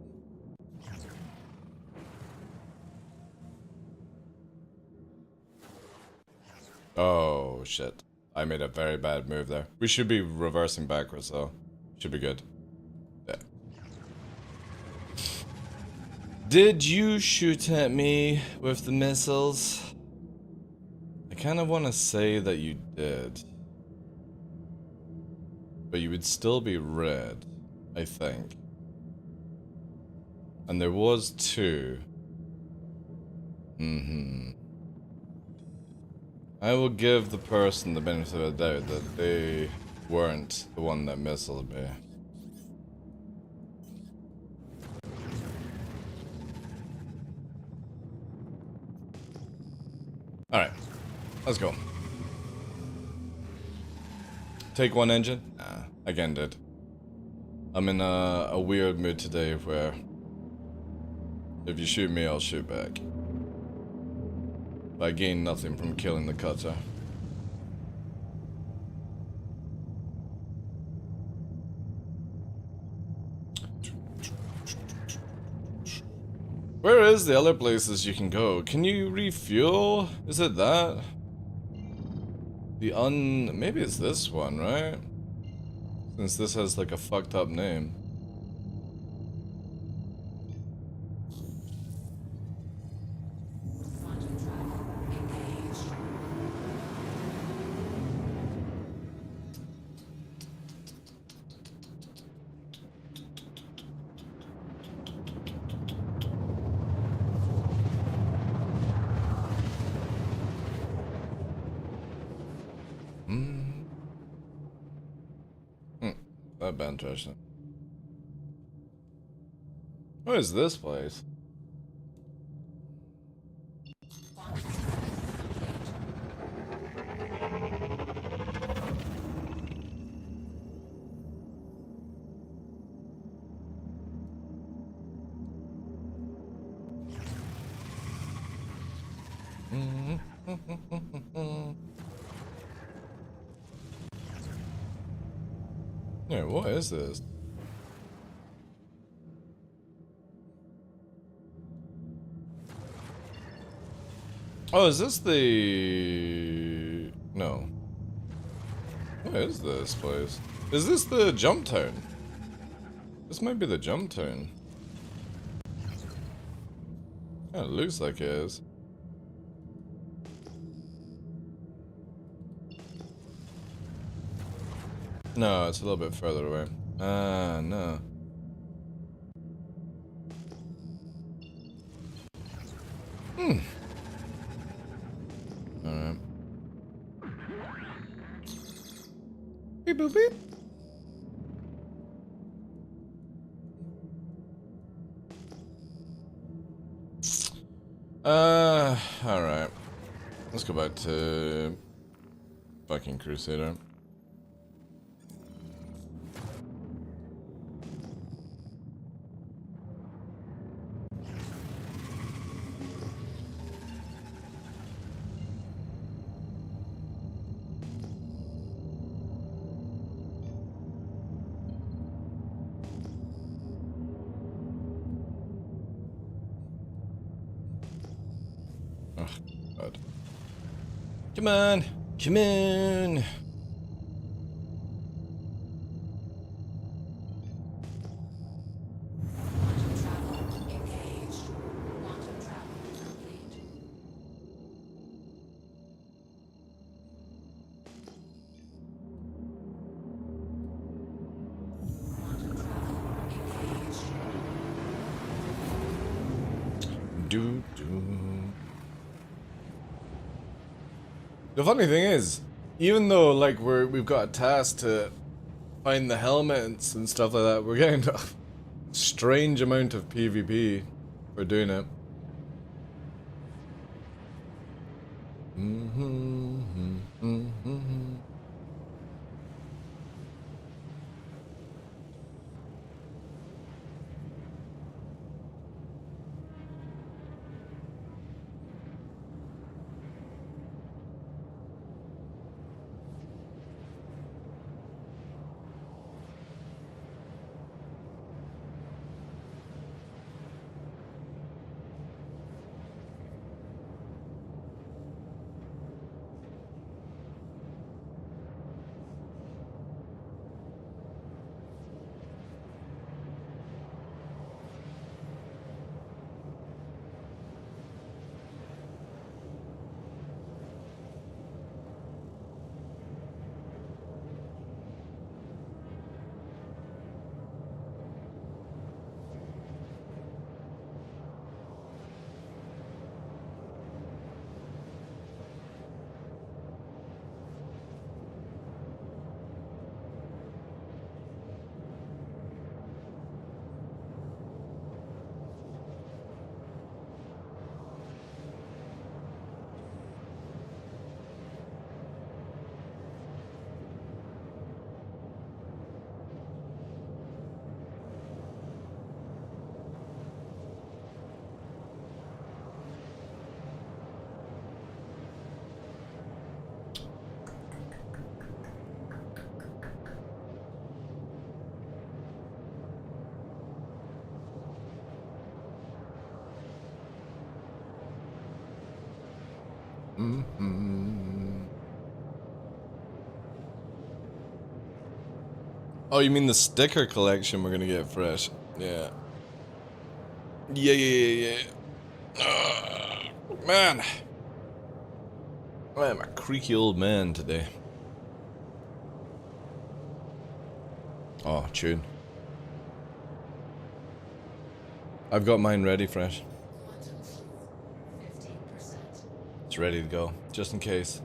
Oh, shit. I made a very bad move there. We should be reversing backwards, though. Should be good. Yeah. Did you shoot at me with the missiles? I kind of want to say that you did. But you would still be red, I think. And there was two. I will give the person the benefit of the doubt that they weren't the one that missiled me. Alright, let's go. Take one engine? Nah, again did. I'm in a weird mood today where if you shoot me, I'll shoot back. I gain nothing from killing the cutter. Where is the other places you can go? Can you refuel? Is it that? Maybe it's this one, right? Since this has like a fucked up name. That'd be interesting. What is this place? Yeah, what is this? Oh, is this the... No. What is this place? Is this the jump town? This might be the jump town. Yeah, it looks like it is. No, it's a little bit further away. Ah, no. Alright. Beep boop beep. Alright. Let's go back to fucking Crusader. Oh, God. Come on! Come on! Quantum travel engaged. Quantum travel complete. Quantum travel engaged. Do do. The funny thing is, even though like we've got a task to find the helmets and stuff like that, we're getting a strange amount of PvP for doing it. Oh, you mean the sticker collection we're gonna get fresh? Yeah. Yeah. Man. I am a creaky old man today. Oh, tune. I've got mine ready fresh. Quantum fuel 15%. It's ready to go, just in case.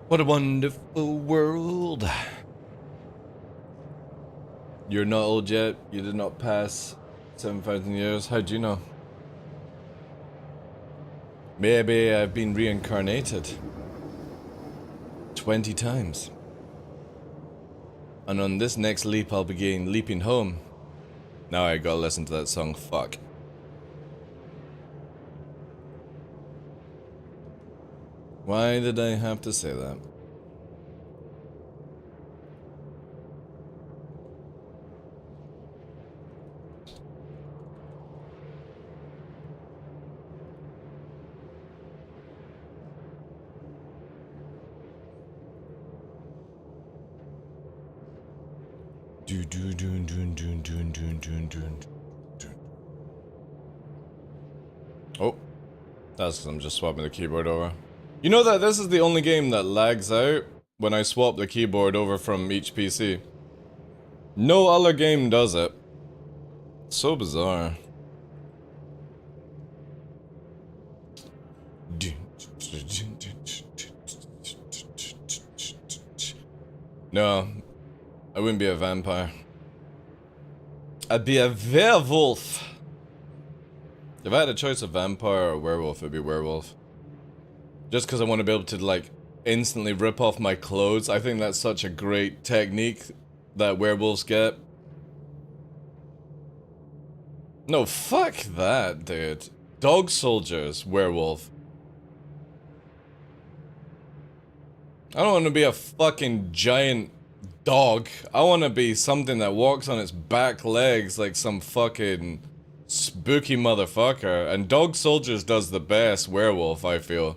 What a wonderful world. You're not old yet. You did not pass 7,000 years. How'd you know? Maybe I've been reincarnated 20 times. And on this next leap, I'll begin leaping home. Now I gotta listen to that song, fuck. Why did I have to say that? Oh, that's because I'm just swapping the keyboard over. You know that this is the only game that lags out when I swap the keyboard over from each PC. No other game does it. So bizarre. No, I wouldn't be a vampire. I'd be a werewolf. If I had a choice of vampire or werewolf, it'd be werewolf. Just because I want to be able to, like, instantly rip off my clothes. I think that's such a great technique that werewolves get. No, fuck that, dude. Dog soldiers, werewolf. I don't want to be a fucking giant dog. I want to be something that walks on its back legs like some fucking spooky motherfucker. And Dog Soldiers does the best werewolf, I feel.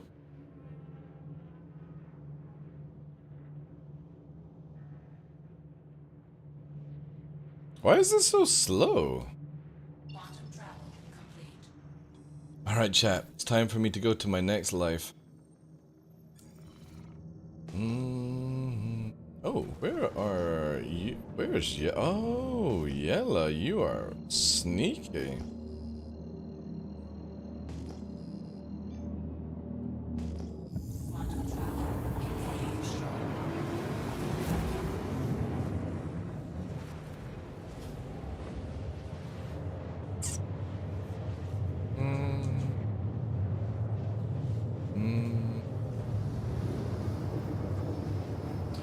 Why is this so slow? Alright, chat. It's time for me to go to my next life. Oh, where are you? Where's you? Oh, Yella, you are sneaky.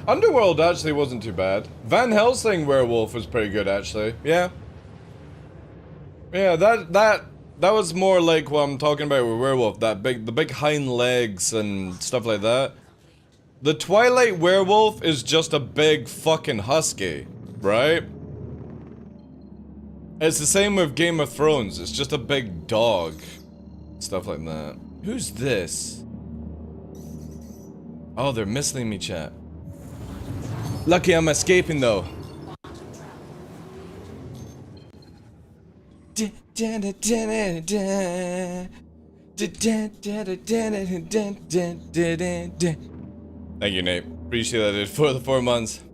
Underworld actually wasn't too bad. Van Helsing werewolf was pretty good actually. Yeah. Yeah, that was more like what I'm talking about with werewolf. The big hind legs and stuff like that. The Twilight werewolf is just a big fucking husky, right? It's the same with Game of Thrones. It's just a big dog. Stuff like that. Who's this? Oh, they're missing me, chat. Lucky I'm escaping though. Thank you, Nate. Appreciate it for the 4 months.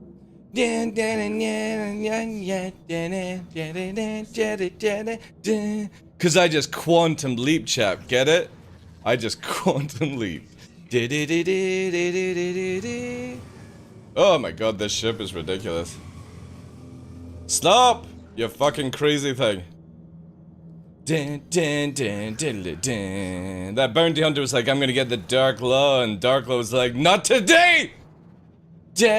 Cause I just quantum leap, chap. Get it? I just quantum leap. Oh my god, this ship is ridiculous. Stop! You fucking crazy thing. That bounty hunter was like, I'm gonna get the Dark Law, and Dark Law was like, not today! Because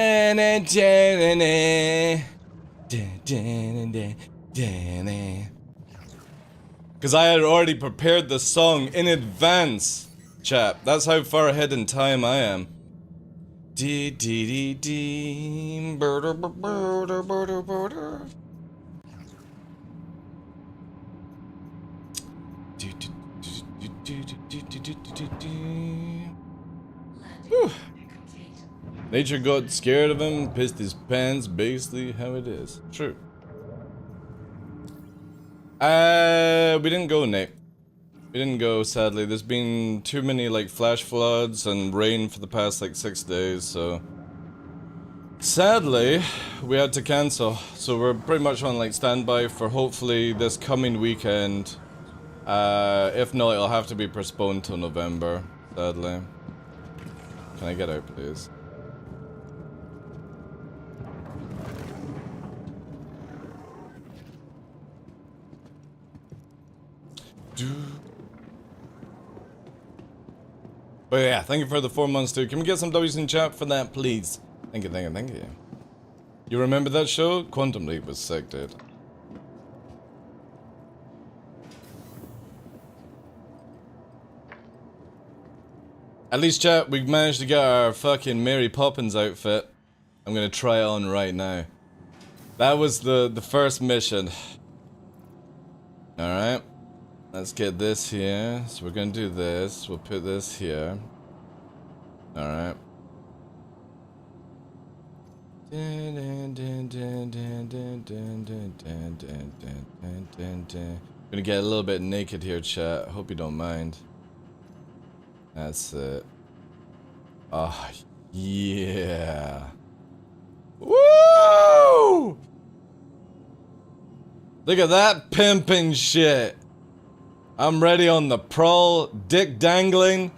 I had already prepared the song in advance, chap. That's how far ahead in time I am. Whew. Nature got scared of him, pissed his pants, basically how it is. True. We didn't go, Nate. We didn't go, sadly. There's been too many, like, flash floods and rain for the past, like, 6 days, so... Sadly, we had to cancel. So we're pretty much on, like, standby for hopefully this coming weekend. If not, it'll have to be postponed till November, sadly. Can I get out, please? But yeah, thank you for the 4 months too. Can we get some W's in chat for that, please? Thank you, thank you, thank you. You remember that show? Quantum Leap was sick, dude. At least, chat, we managed to get our fucking Mary Poppins outfit. I'm gonna try it on right now. That was the first mission. Alright. Let's get this here. So we're gonna do this. We'll put this here. Alright. Gonna get a little bit naked here, chat. Hope you don't mind. That's it. Oh, yeah. Woo! Look at that pimping shit. I'm ready on the prowl, dick dangling.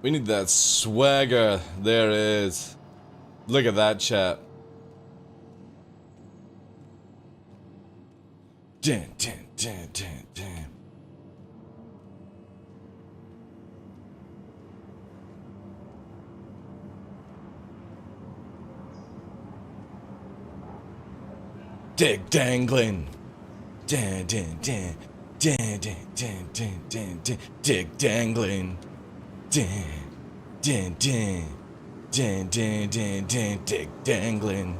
We need that swagger. There it is. Look at that, chat. Dun, dun, dun, dun, dun. Dick dangling. Dun, dun, dun. Dun, dun, dun, dun, dun, dun. Dick dangling. Dun, dun, dun. Dun, dun, dun, dun. Dick dangling.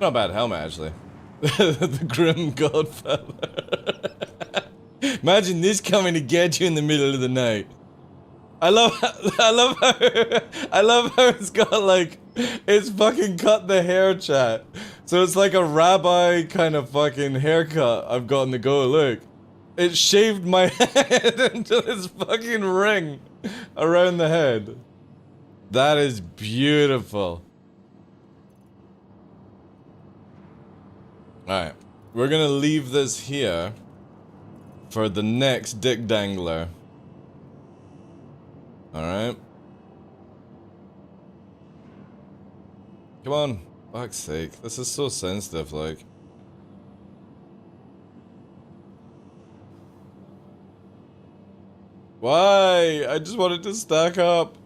Not a bad helmet, actually. The Grim Godfather. Imagine this coming to get you in the middle of the night. I love how it's got like, it's fucking cut the hair, chat. So it's like a rabbi kind of fucking haircut I've got on the go. Look, it shaved my head into this fucking ring around the head. That is beautiful. Alright, we're gonna leave this here for the next dick dangler. Alright. Come on, fuck's sake. This is so sensitive, like. Why? I just wanted to stack up.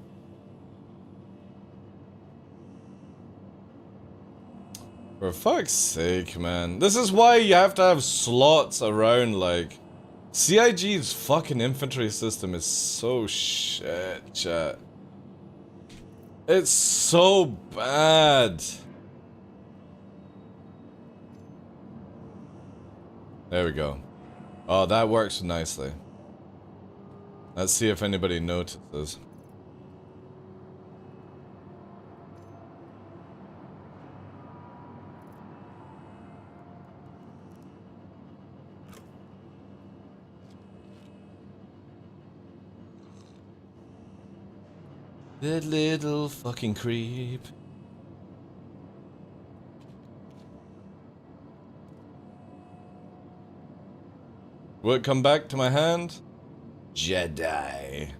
For fuck's sake, man. This is why you have to have slots around, like. CIG's fucking infantry system is so shit, chat. It's so bad. There we go. Oh, that works nicely. Let's see if anybody notices. That little fucking creep. Will it come back to my hand? Jedi.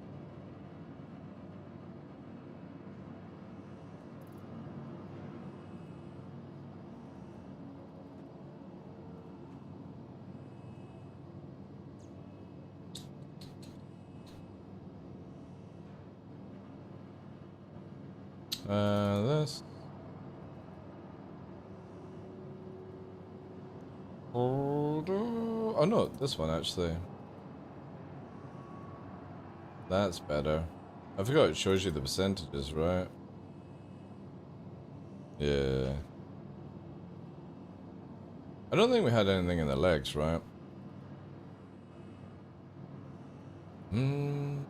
This. Oh no, this one actually. That's better. I forgot it shows you the percentages, right? Yeah. I don't think we had anything in the legs, right? Hmm.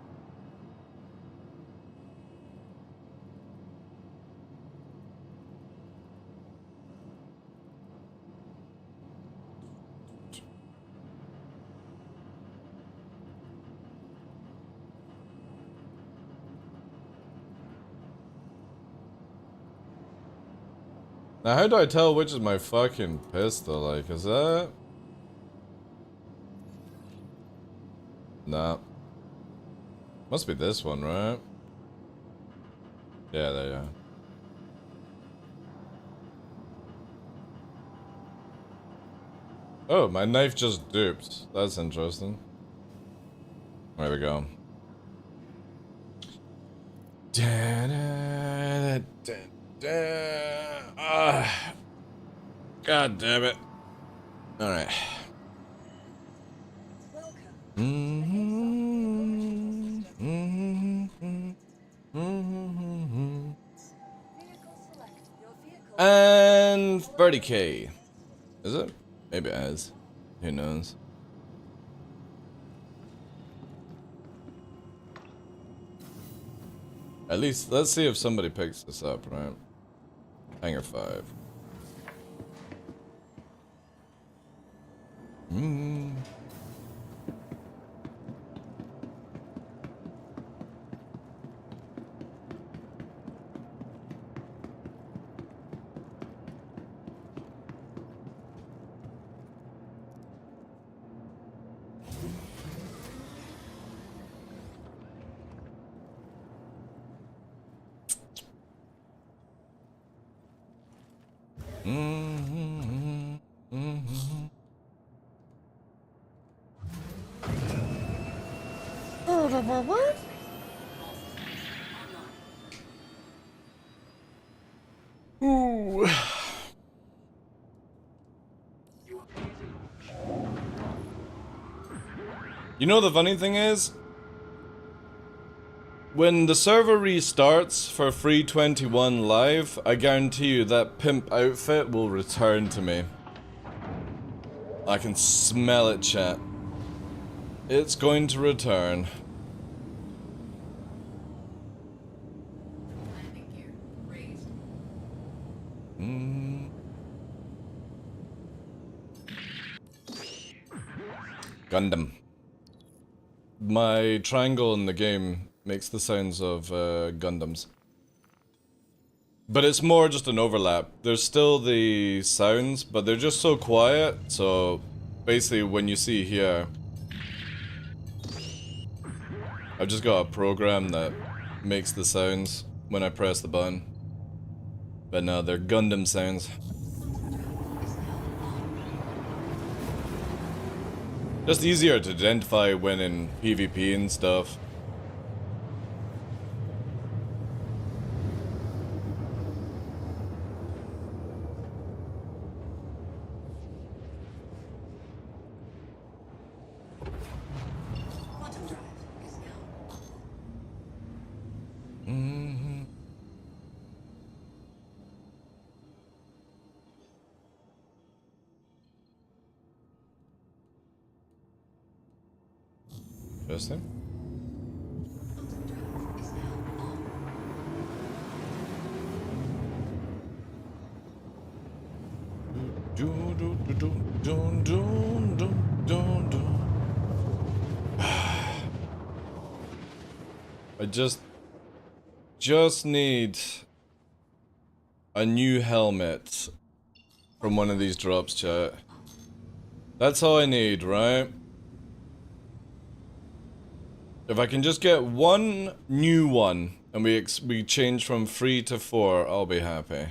Now, how do I tell which is my fucking pistol? Like, is that? Nah. Must be this one, right? Yeah, there you are. Oh, my knife just duped. That's interesting. There we go. God damn it. Alright. Vehicle select. Your vehicle. And 30k. Is it? Maybe it is. Who knows? At least, let's see if somebody picks this up, right? Hangar 5. Ooh. You know the funny thing is, when the server restarts for Free 21 Live, I guarantee you that pimp outfit will return to me. I can smell it, chat. It's going to return. Landing gear raised. Gundam. My triangle in the game makes the sounds of Gundams. But it's more just an overlap. There's still the sounds, but they're just so quiet, so basically when you see here, I've just got a program that makes the sounds when I press the button. But no, they're Gundam sounds. Just easier to identify when in PvP and stuff. Quantum drive is now on. Interesting. Quantum drive is now on. I just need a new helmet from one of these drops, chat. That's all I need, right? If I can just get one new one and we change from 3 to 4, I'll be happy.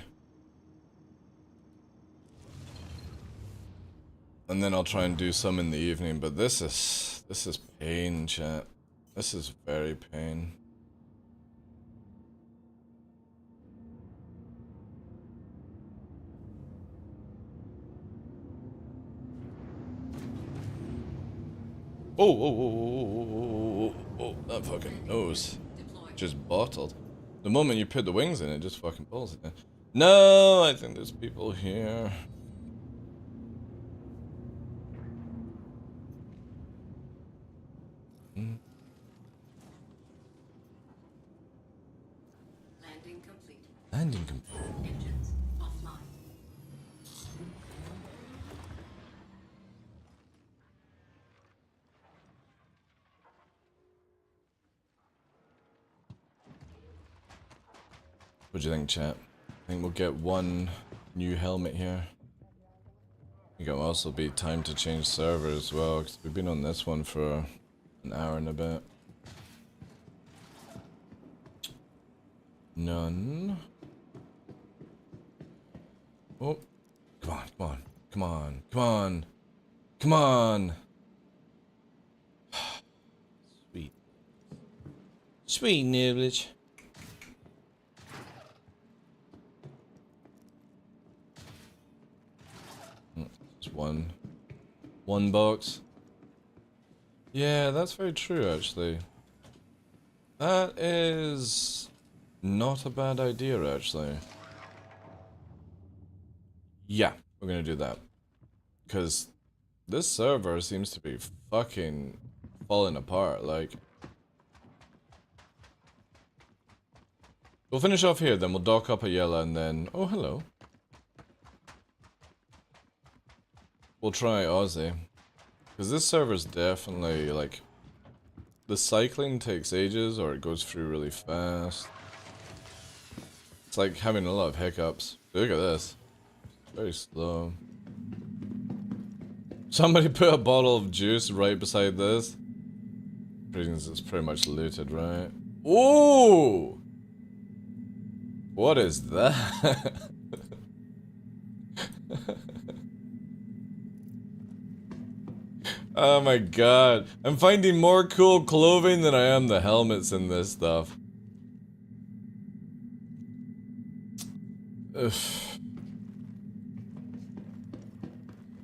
And then I'll try and do some in the evening, but this is pain, chat. This is very pain. Oh, that fucking nose. Deployed. Just bottled. The moment you put the wings in, it just fucking pulls it. No, I think there's people here. Landing complete. Landing complete. Engines offline. What do you think, chat? I think we'll get one new helmet here. I think it'll also be time to change server as well, because we've been on this one for an hour and a bit. None. Oh, come on, come on, come on, come on, come on. Sweet. Sweet nibblage. just one box. Yeah, that's very true actually. That is not a bad idea actually. Yeah, we're gonna do that. Because this server seems to be fucking falling apart, like. We'll finish off here, then we'll dock up a Yella and then... Oh, hello. We'll try Aussie. Because this server's definitely, like... The cycling takes ages, or it goes through really fast. It's like having a lot of hiccups. Look at this. Very slow. Somebody put a bottle of juice right beside this. It's pretty much looted, right? Ooh! What is that? Oh my god. I'm finding more cool clothing than I am the helmets in this stuff. Ugh.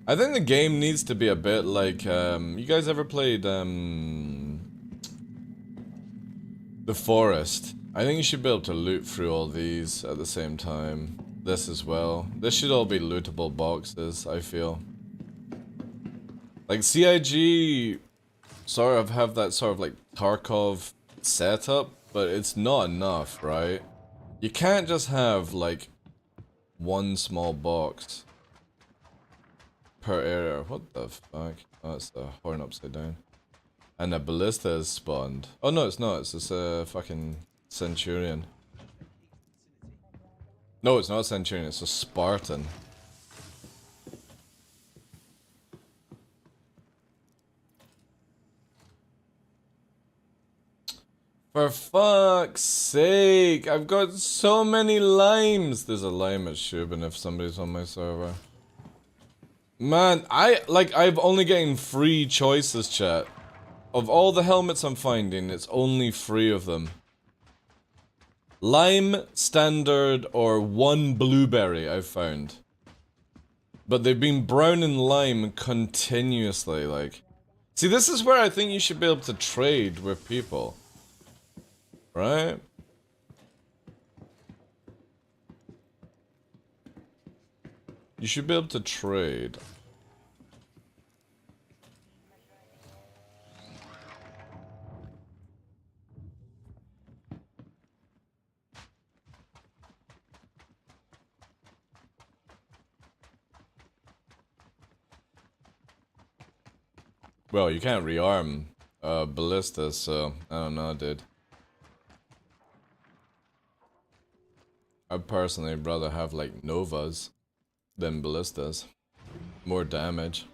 I think the game needs to be a bit like, you guys ever played, The Forest? I think you should be able to loot through all these at the same time. This as well. This should all be lootable boxes, I feel. Like, CIG sort of have that sort of like Tarkov setup, but it's not enough, right? You can't just have, like, one small box per area. What the fuck? Oh, it's the horn upside down. And a ballista is spawned. Oh no, it's not. It's just a fucking Centurion. No, it's not a Centurion. It's a Spartan. For fuck's sake! I've got so many limes! There's a lime at Shubin if somebody's on my server. Man, I've only getting 3 choices, chat. Of all the helmets I'm finding, it's only 3 of them. Lime, standard, or 1 blueberry I've found. But they've been brown and lime continuously, like. See, this is where I think you should be able to trade with people. Right? You should be able to trade. Well, you can't rearm ballistas, so I don't know, dude. I'd personally rather have like Novas than ballistas. More damage.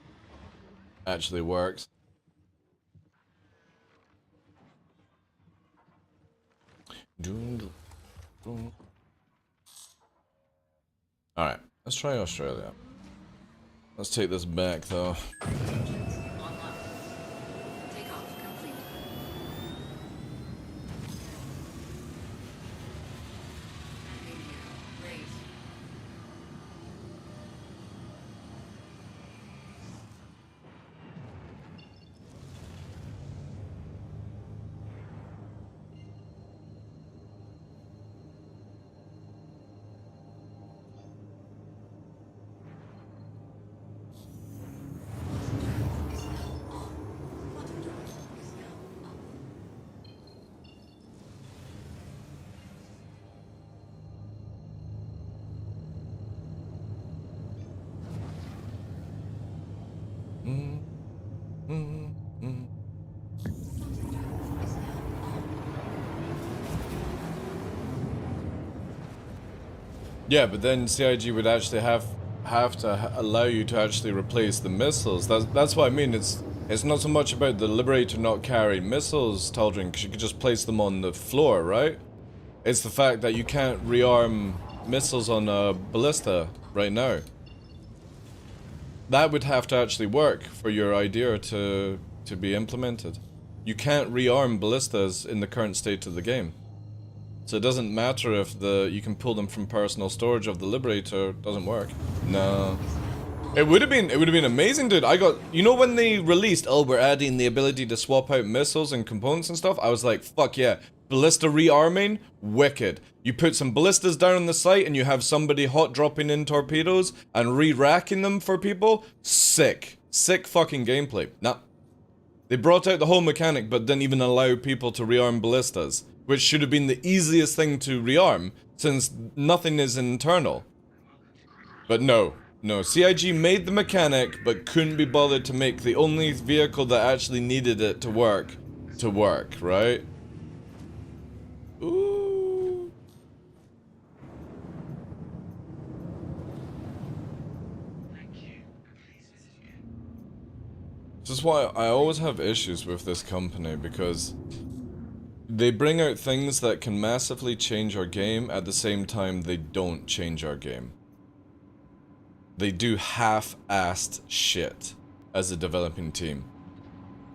Actually works. Alright, let's try Australia. Let's take this back though. Yeah, but then CIG would actually have to allow you to actually replace the missiles. That's what I mean. It's not so much about the Liberator not carrying missiles, Taldrin, because you could just place them on the floor, right? It's the fact that you can't rearm missiles on a ballista right now. That would have to actually work for your idea to be implemented. You can't rearm ballistas in the current state of the game. So it doesn't matter if you can pull them from personal storage of the Liberator, doesn't work. No. It would have been amazing, dude. I got, you know, when they released, oh, we're adding the ability to swap out missiles and components and stuff, I was like, fuck yeah. Ballista rearming, wicked. You put some ballistas down on the site and you have somebody hot dropping in torpedoes and re-racking them for people. Sick. Sick fucking gameplay. Nah. They brought out the whole mechanic but didn't even allow people to rearm ballistas, which should have been the easiest thing to rearm since nothing is internal. But no. No, CIG made the mechanic, but couldn't be bothered to make the only vehicle that actually needed it to work, right? Ooh. This is why I always have issues with this company, because they bring out things that can massively change our game at the same time they don't change our game. They do half-assed shit as a developing team.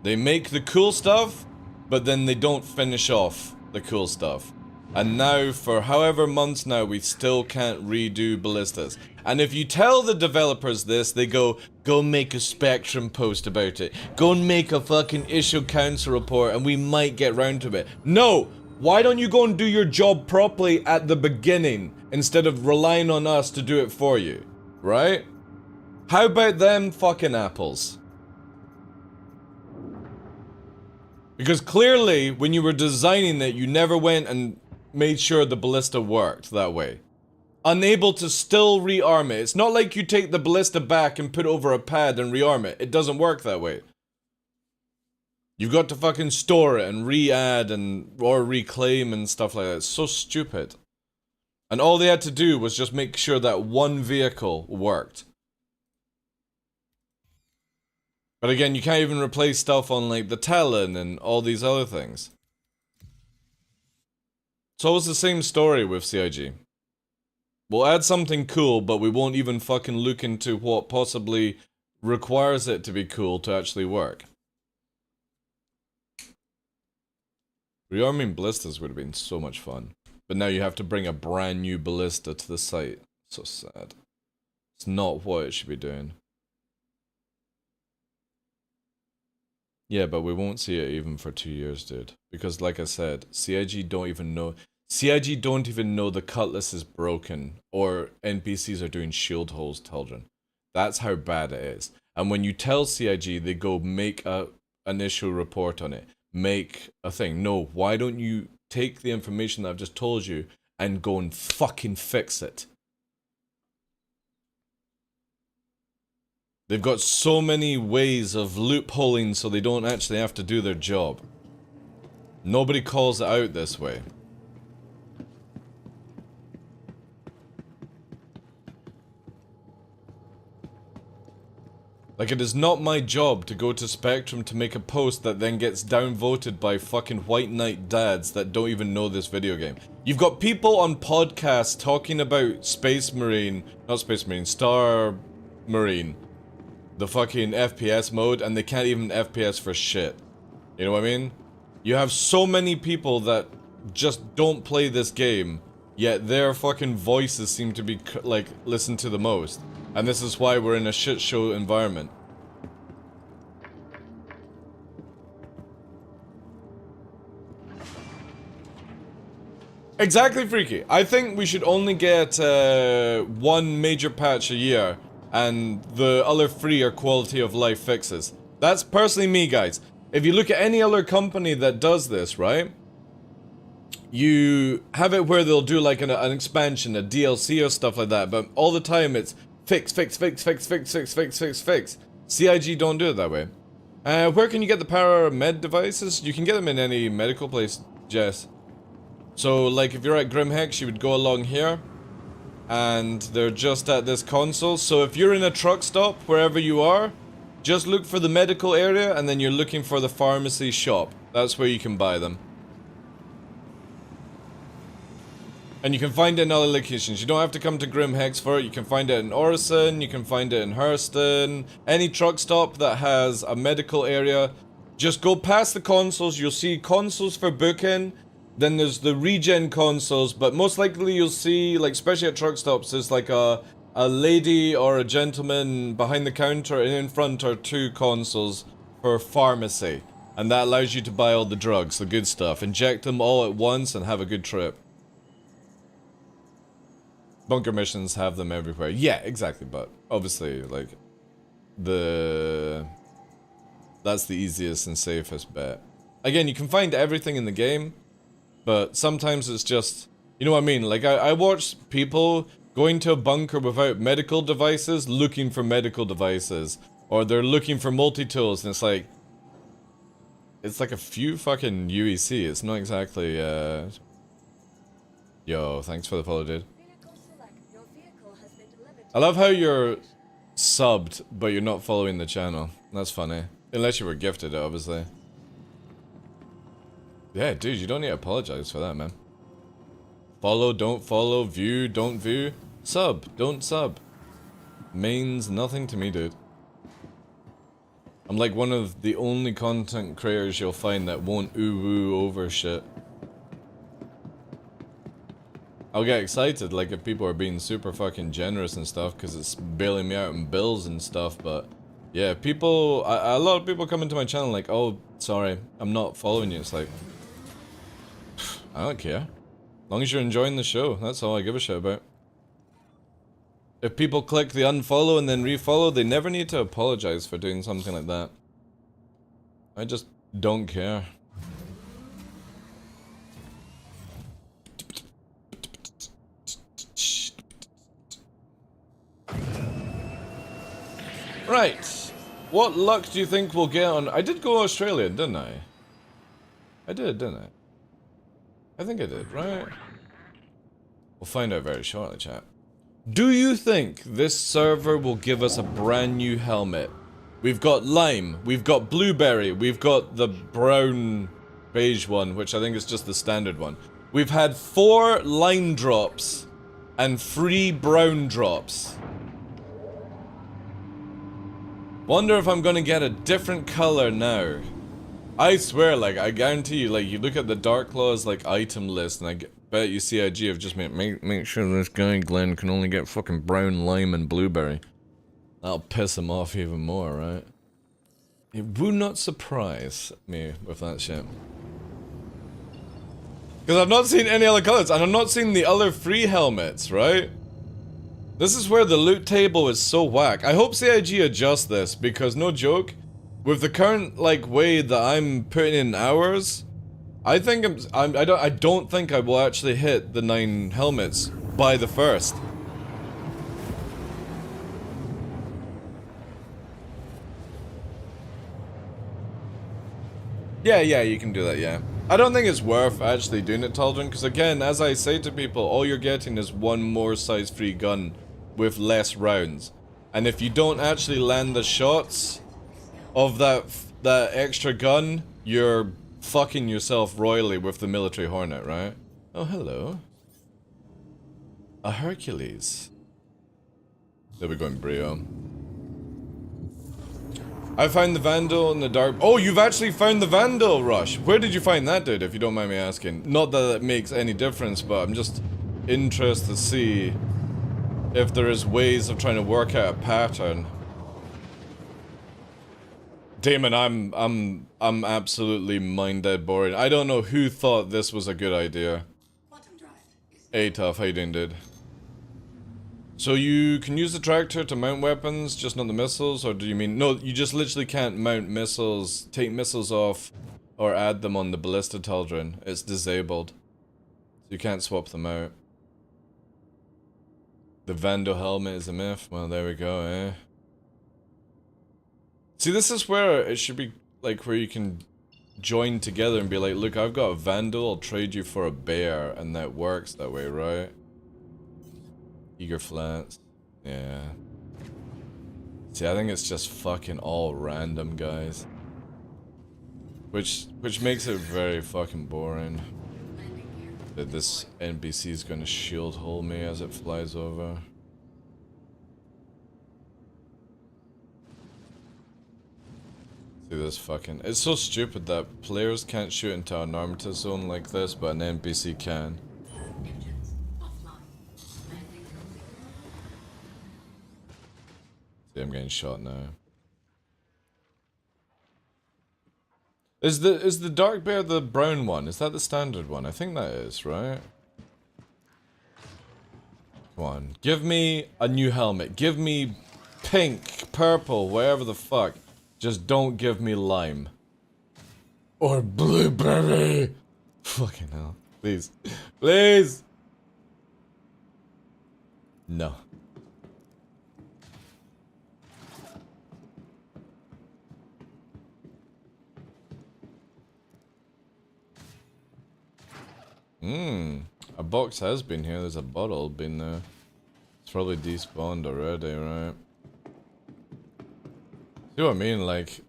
They make the cool stuff, but then they don't finish off the cool stuff. And now, for however months now, we still can't redo ballistas. And if you tell the developers this, they go make a Spectrum post about it. Go and make a fucking issue council report and we might get round to it. No! Why don't you go and do your job properly at the beginning, instead of relying on us to do it for you? Right? How about them fucking apples? Because clearly, when you were designing it, you never went and made sure the ballista worked that way. Unable to still rearm it. It's not like you take the ballista back and put it over a pad and rearm it. It doesn't work that way. You've got to fucking store it and re-add and or reclaim and stuff like that. It's so stupid. And all they had to do was just make sure that one vehicle worked. But again, you can't even replace stuff on like the Talon and all these other things. It's always the same story with CIG. We'll add something cool, but we won't even fucking look into what possibly requires it to be cool to actually work. Rearming ballistas would have been so much fun. But now you have to bring a brand new ballista to the site. So sad. It's not what it should be doing. Yeah, but we won't see it even for 2 years, dude. Because like I said, CIG don't even know the cutlass is broken or NPCs are doing shield holes, Teldrin. That's how bad it is. And when you tell CIG, they go make an initial report on it. Make a thing. No, why don't you take the information that I've just told you and go and fucking fix it? They've got so many ways of loopholing so they don't actually have to do their job. Nobody calls it out this way. Like, it is not my job to go to Spectrum to make a post that then gets downvoted by fucking white knight dads that don't even know this video game. You've got people on podcasts talking about Space Marine, not Space Marine, Star Marine, the fucking FPS mode, and they can't even FPS for shit. You know what I mean? You have so many people that just don't play this game, yet their fucking voices seem to be, like, listened to the most. And this is why we're in a shit show environment. Exactly, Freaky. I think we should only get one major patch a year, and the other three are quality of life fixes. That's personally me, guys. If you look at any other company that does this, right? You have it where they'll do like an expansion, a DLC or stuff like that, but all the time it's fix, fix, fix, fix, fix, fix, fix, fix, fix. CIG don't do it that way. Where can you get the power med devices? You can get them in any medical place, Jess. So, like, if you're at Grimhex, you would go along here. And they're just at this console. So if you're in a truck stop, wherever you are, just look for the medical area, and then you're looking for the pharmacy shop. That's where you can buy them. And you can find it in other locations. You don't have to come to Grimhex for it. You can find it in Orison, you can find it in Hurston. Any truck stop that has a medical area. Just go past the consoles, you'll see consoles for booking. Then there's the regen consoles, but most likely you'll see, like, especially at truck stops, there's like a a lady or a gentleman behind the counter, and in front are 2 consoles for pharmacy. And that allows you to buy all the drugs, the good stuff. Inject them all at once and have a good trip. Bunker missions have them everywhere. Yeah, exactly, but obviously, like, that's the easiest and safest bet. Again, you can find everything in the game, but sometimes it's just, you know what I mean? Like, I watch people going to a bunker without medical devices, looking for medical devices. Or they're looking for multi-tools, and it's like a few fucking UEC. It's not exactly, Yo, thanks for the follow, dude. Vehicle select. Your vehicle has been delivered to I love how you're subbed, but you're not following the channel. That's funny. Unless you were gifted it, obviously. Yeah, dude, you don't need to apologize for that, man. Follow, don't follow, view, don't view. Sub, don't sub. Means nothing to me, dude. I'm like one of the only content creators you'll find that won't ooh-woo over shit. I'll get excited, like, if people are being super fucking generous and stuff, because it's bailing me out in bills and stuff, but... Yeah, people... a lot of people come into my channel like, oh, sorry, I'm not following you. It's like... I don't care. As long as you're enjoying the show, that's all I give a shit about. If people click the unfollow and then refollow, they never need to apologize for doing something like that. I just don't care. Right. What luck do you think we'll get on... I did go to Australia, didn't I? I did, didn't I? I think I did, right? We'll find out very shortly, chat. Do you think this server will give us a brand new helmet? We've got lime, we've got blueberry, we've got the brown beige one, which I think is just the standard one. We've had 4 lime drops and 3 brown drops. Wonder if I'm gonna get a different color now. I swear, like, I guarantee you, like, you look at the TheDarkLaw's, like, item list, and I bet you CIG have just made, make sure this guy, Glenn, can only get fucking brown, lime, and blueberry. That'll piss him off even more, right? It would not surprise me with that shit. Because I've not seen any other colors, and I've not seen the other free helmets, right? This is where the loot table is so whack. I hope CIG adjusts this, because no joke, with the current, like, way that I'm putting in hours, I think I don't think I will actually hit the 9 helmets by the 1st. Yeah, you can do that, yeah. I don't think it's worth actually doing it, Taldrin, because again, as I say to people, all you're getting is one more size-free gun with less rounds. And if you don't actually land the shots of that extra gun, you're fucking yourself royally with the military hornet, right? Oh, hello. A Hercules. There we go in Brio. I found the Vandal in the dark. Oh, you've actually found the Vandal, Rush. Where did you find that, dude, if you don't mind me asking? Not that it makes any difference, but I'm just interested to see if there is ways of trying to work out a pattern. Damon, I'm absolutely mind-dead boring. I don't know who thought this was a good idea. Hey, Tough, how you doing, dude? So you can use the tractor to mount weapons, just not the missiles, or do you mean... No, you just literally can't mount missiles, take missiles off, or add them on the ballista, Taldrin. It's disabled. So you can't swap them out. The Vandal helmet is a myth? Well, there we go, eh? See, this is where it should be, like, where you can join together and be like, look, I've got a Vandal, I'll trade you for a bear, and that works that way, right? Eager Flats. Yeah. See, I think it's just fucking all random, guys. Which makes it very fucking boring. That this NPC is gonna shield hole me as it flies over. See this fucking... It's so stupid that players can't shoot into an armature zone like this, but an NPC can. shot now. Is the dark bear the brown one? Is that the standard one? I think that is, right? Come on. Give me a new helmet. Give me pink, purple, whatever the fuck. Just don't give me lime. Or blueberry. Fucking hell. Please. Please. No. A box has been here. There's a bottle been there. It's probably despawned already, right? See what I mean? Like,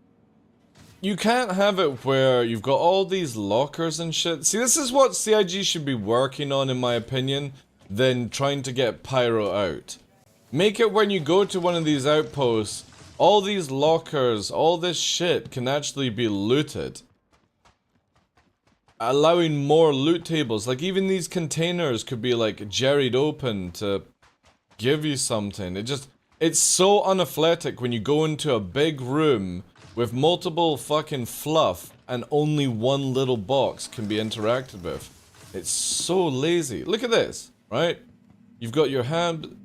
you can't have it where you've got all these lockers and shit. See, this is what CIG should be working on, in my opinion, than trying to get Pyro out. Make it when you go to one of these outposts, all these lockers, all this shit can actually be looted. Allowing more loot tables, like even these containers could be like jerried open to give you something. It's so unathletic when you go into a big room with multiple fucking fluff and only one little box can be interacted with. It's so lazy. Look at this, right? You've got your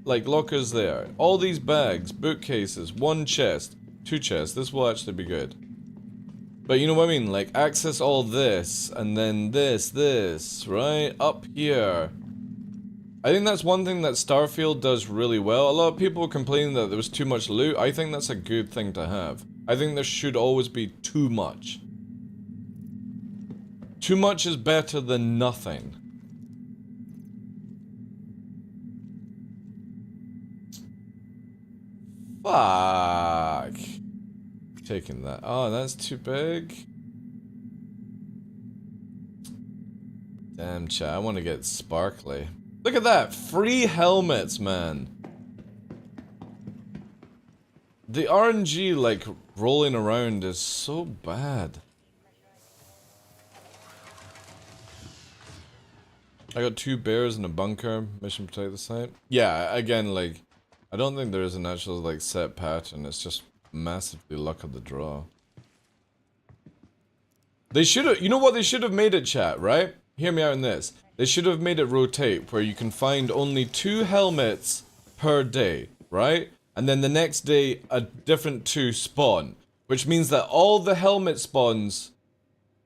like lockers there, all these bags, bookcases, one chest, two chests. This will actually be good. But you know what I mean? Like, access all this, and then this, right? Up here. I think that's one thing that Starfield does really well. A lot of people complaining that there was too much loot. I think that's a good thing to have. I think there should always be too much. Too much is better than nothing. Fuck. Taking that. Oh, that's too big. Damn, chat. I want to get sparkly. Look at that. Free helmets, man. The RNG, like, rolling around is so bad. I got 2 bears in a bunker. Mission protect the site. Yeah, again, like, I don't think there is an actual, like, set pattern. It's just massively luck of the draw. They should have, you know what they should have made it, chat, right? Hear me out on this. They should have made it rotate where you can find only 2 helmets per day, right? And then the next day a different 2 spawn, which means that all the helmet spawns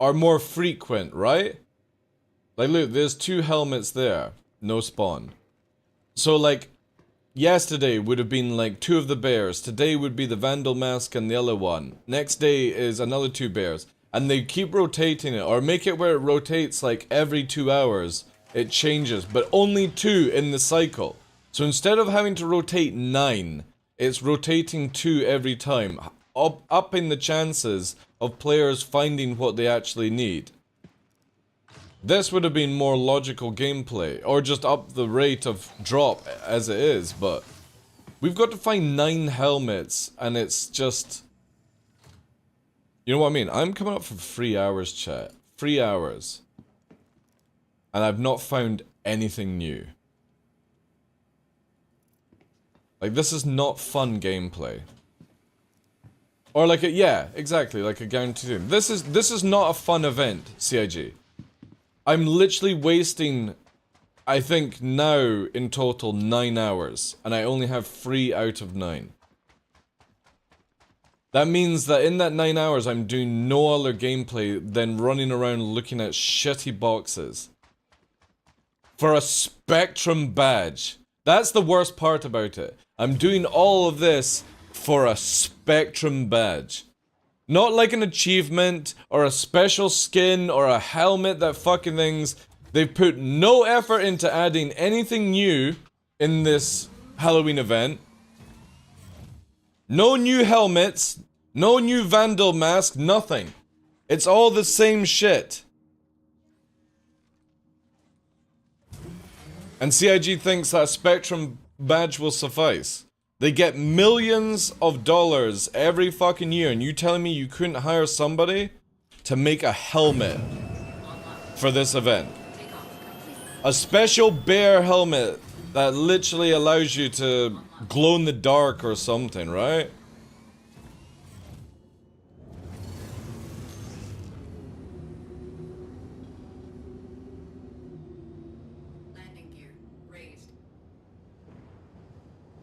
are more frequent, right? Like look, there's 2 helmets there, no spawn. So like yesterday would have been like 2 of the bears. Today would be the Vandal Mask and the other one. Next day is another 2 bears. And they keep rotating it, or make it where it rotates like every 2 hours. It changes, but only 2 in the cycle. So instead of having to rotate 9, it's rotating 2 every time. Upping the chances of players finding what they actually need. This would have been more logical gameplay, or just up the rate of drop as it is, but we've got to find 9 helmets, and it's just... You know what I mean? I'm coming up for 3 hours, chat. 3 hours. And I've not found anything new. Like, this is not fun gameplay. Or like a, yeah, exactly, like a guaranteed. This is not a fun event, CIG. I'm literally wasting, I think now, in total, 9 hours. And I only have 3 out of 9. That means that in that 9 hours, I'm doing no other gameplay than running around looking at shitty boxes. For a Spectrum badge. That's the worst part about it. I'm doing all of this for a Spectrum badge. Not like an achievement, or a special skin, or a helmet that fucking things. They've put no effort into adding anything new in this Halloween event. No new helmets, no new Vandal mask, nothing. It's all the same shit. And CIG thinks that a Spectrum badge will suffice. They get millions of dollars every fucking year, and you telling me you couldn't hire somebody to make a helmet for this event? A special bear helmet that literally allows you to glow in the dark or something, right?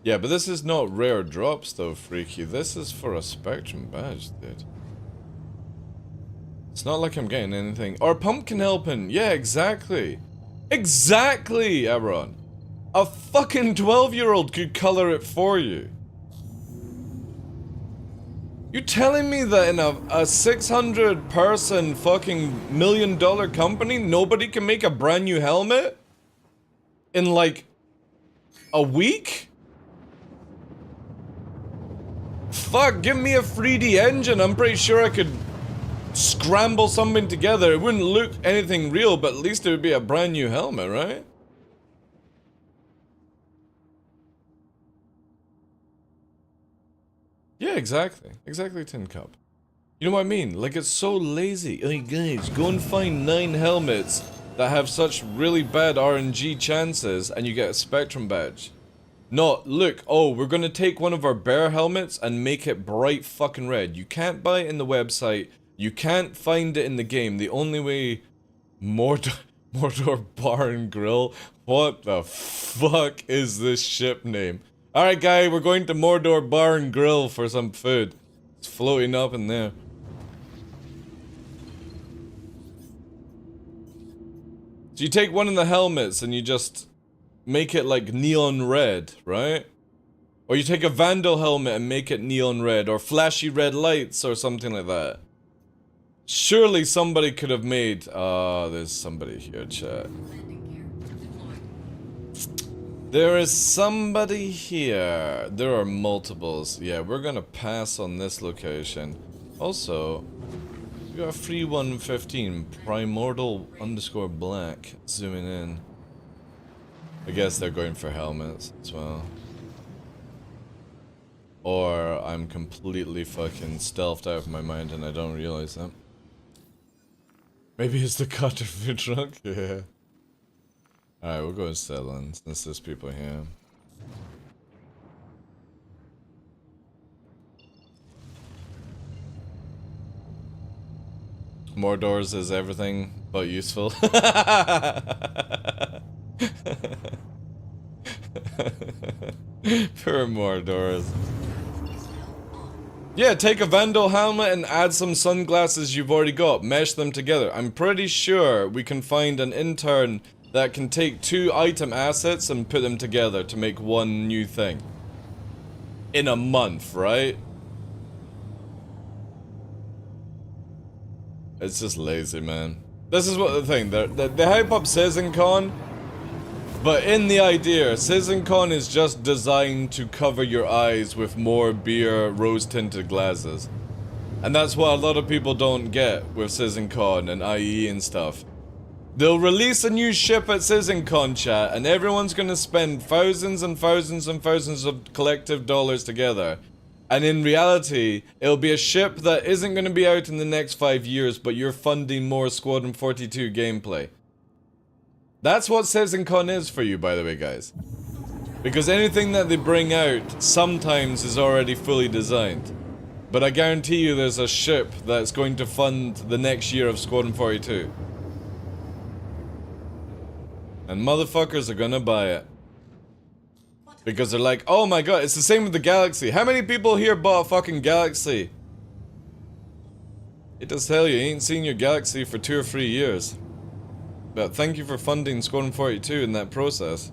Yeah, but this is not rare drops though, Freaky. This is for a Spectrum badge, dude. It's not like I'm getting anything. Or pumpkin helping. Yeah, exactly. Exactly, Aaron. A fucking 12-year-old could color it for you. You telling me that in a 600 person fucking $1 million company, nobody can make a brand new helmet? In like a week? Fuck, give me a 3D engine. I'm pretty sure I could scramble something together. It wouldn't look anything real, but at least it would be a brand new helmet, right? Yeah, exactly. Exactly, Tin Cup. You know what I mean? Like, it's so lazy. Hey guys, go and find 9 helmets that have such really bad RNG chances and you get a Spectrum badge. Not, look, oh, we're gonna take one of our bear helmets and make it bright fucking red. You can't buy it in the website. You can't find it in the game. The only way... Mordor Bar and Grill? What the fuck is this ship name? Alright, guy, we're going to Mordor Bar and Grill for some food. It's floating up in there. So you take one of the helmets and you just make it like neon red, right? Or you take a Vandal helmet and make it neon red, or flashy red lights, or something like that. Surely somebody could have made... there's somebody here, chat. There is somebody here. There are multiples. Yeah, we're gonna pass on this location. Also, we got a free 115, Primordial_Black, zooming in. I guess they're going for helmets as well. Or I'm completely fucking stealthed out of my mind and I don't realize that. Maybe it's the cutter food truck? Yeah. Alright, we'll go and settle in since there's people here. More doors is everything but useful. Poor more doors. Yeah, take a Vandal helmet and add some sunglasses you've already got. Mesh them together. I'm pretty sure we can find an intern that can take 2 item assets and put them together to make one new thing. In a month, right? It's just lazy, man. This is what the thing, they hype up SeasonCon, but in the idea, SeasonCon is just designed to cover your eyes with more beer rose-tinted glasses. And that's what a lot of people don't get with SeasonCon and IE and stuff. They'll release a new ship at SeasonCon, chat, and everyone's gonna spend thousands and thousands and thousands of collective dollars together. And in reality, it'll be a ship that isn't gonna be out in the next 5 years, but you're funding more Squadron 42 gameplay. That's what SeasonCon is for you, by the way, guys. Because anything that they bring out, sometimes is already fully designed. But I guarantee you there's a ship that's going to fund the next year of Squadron 42. And motherfuckers are gonna buy it. Because they're like, oh my god, it's the same with the Galaxy. How many people here bought a fucking Galaxy? It does tell you ain't seen your Galaxy for 2 or 3 years. But thank you for funding Squadron 42 in that process.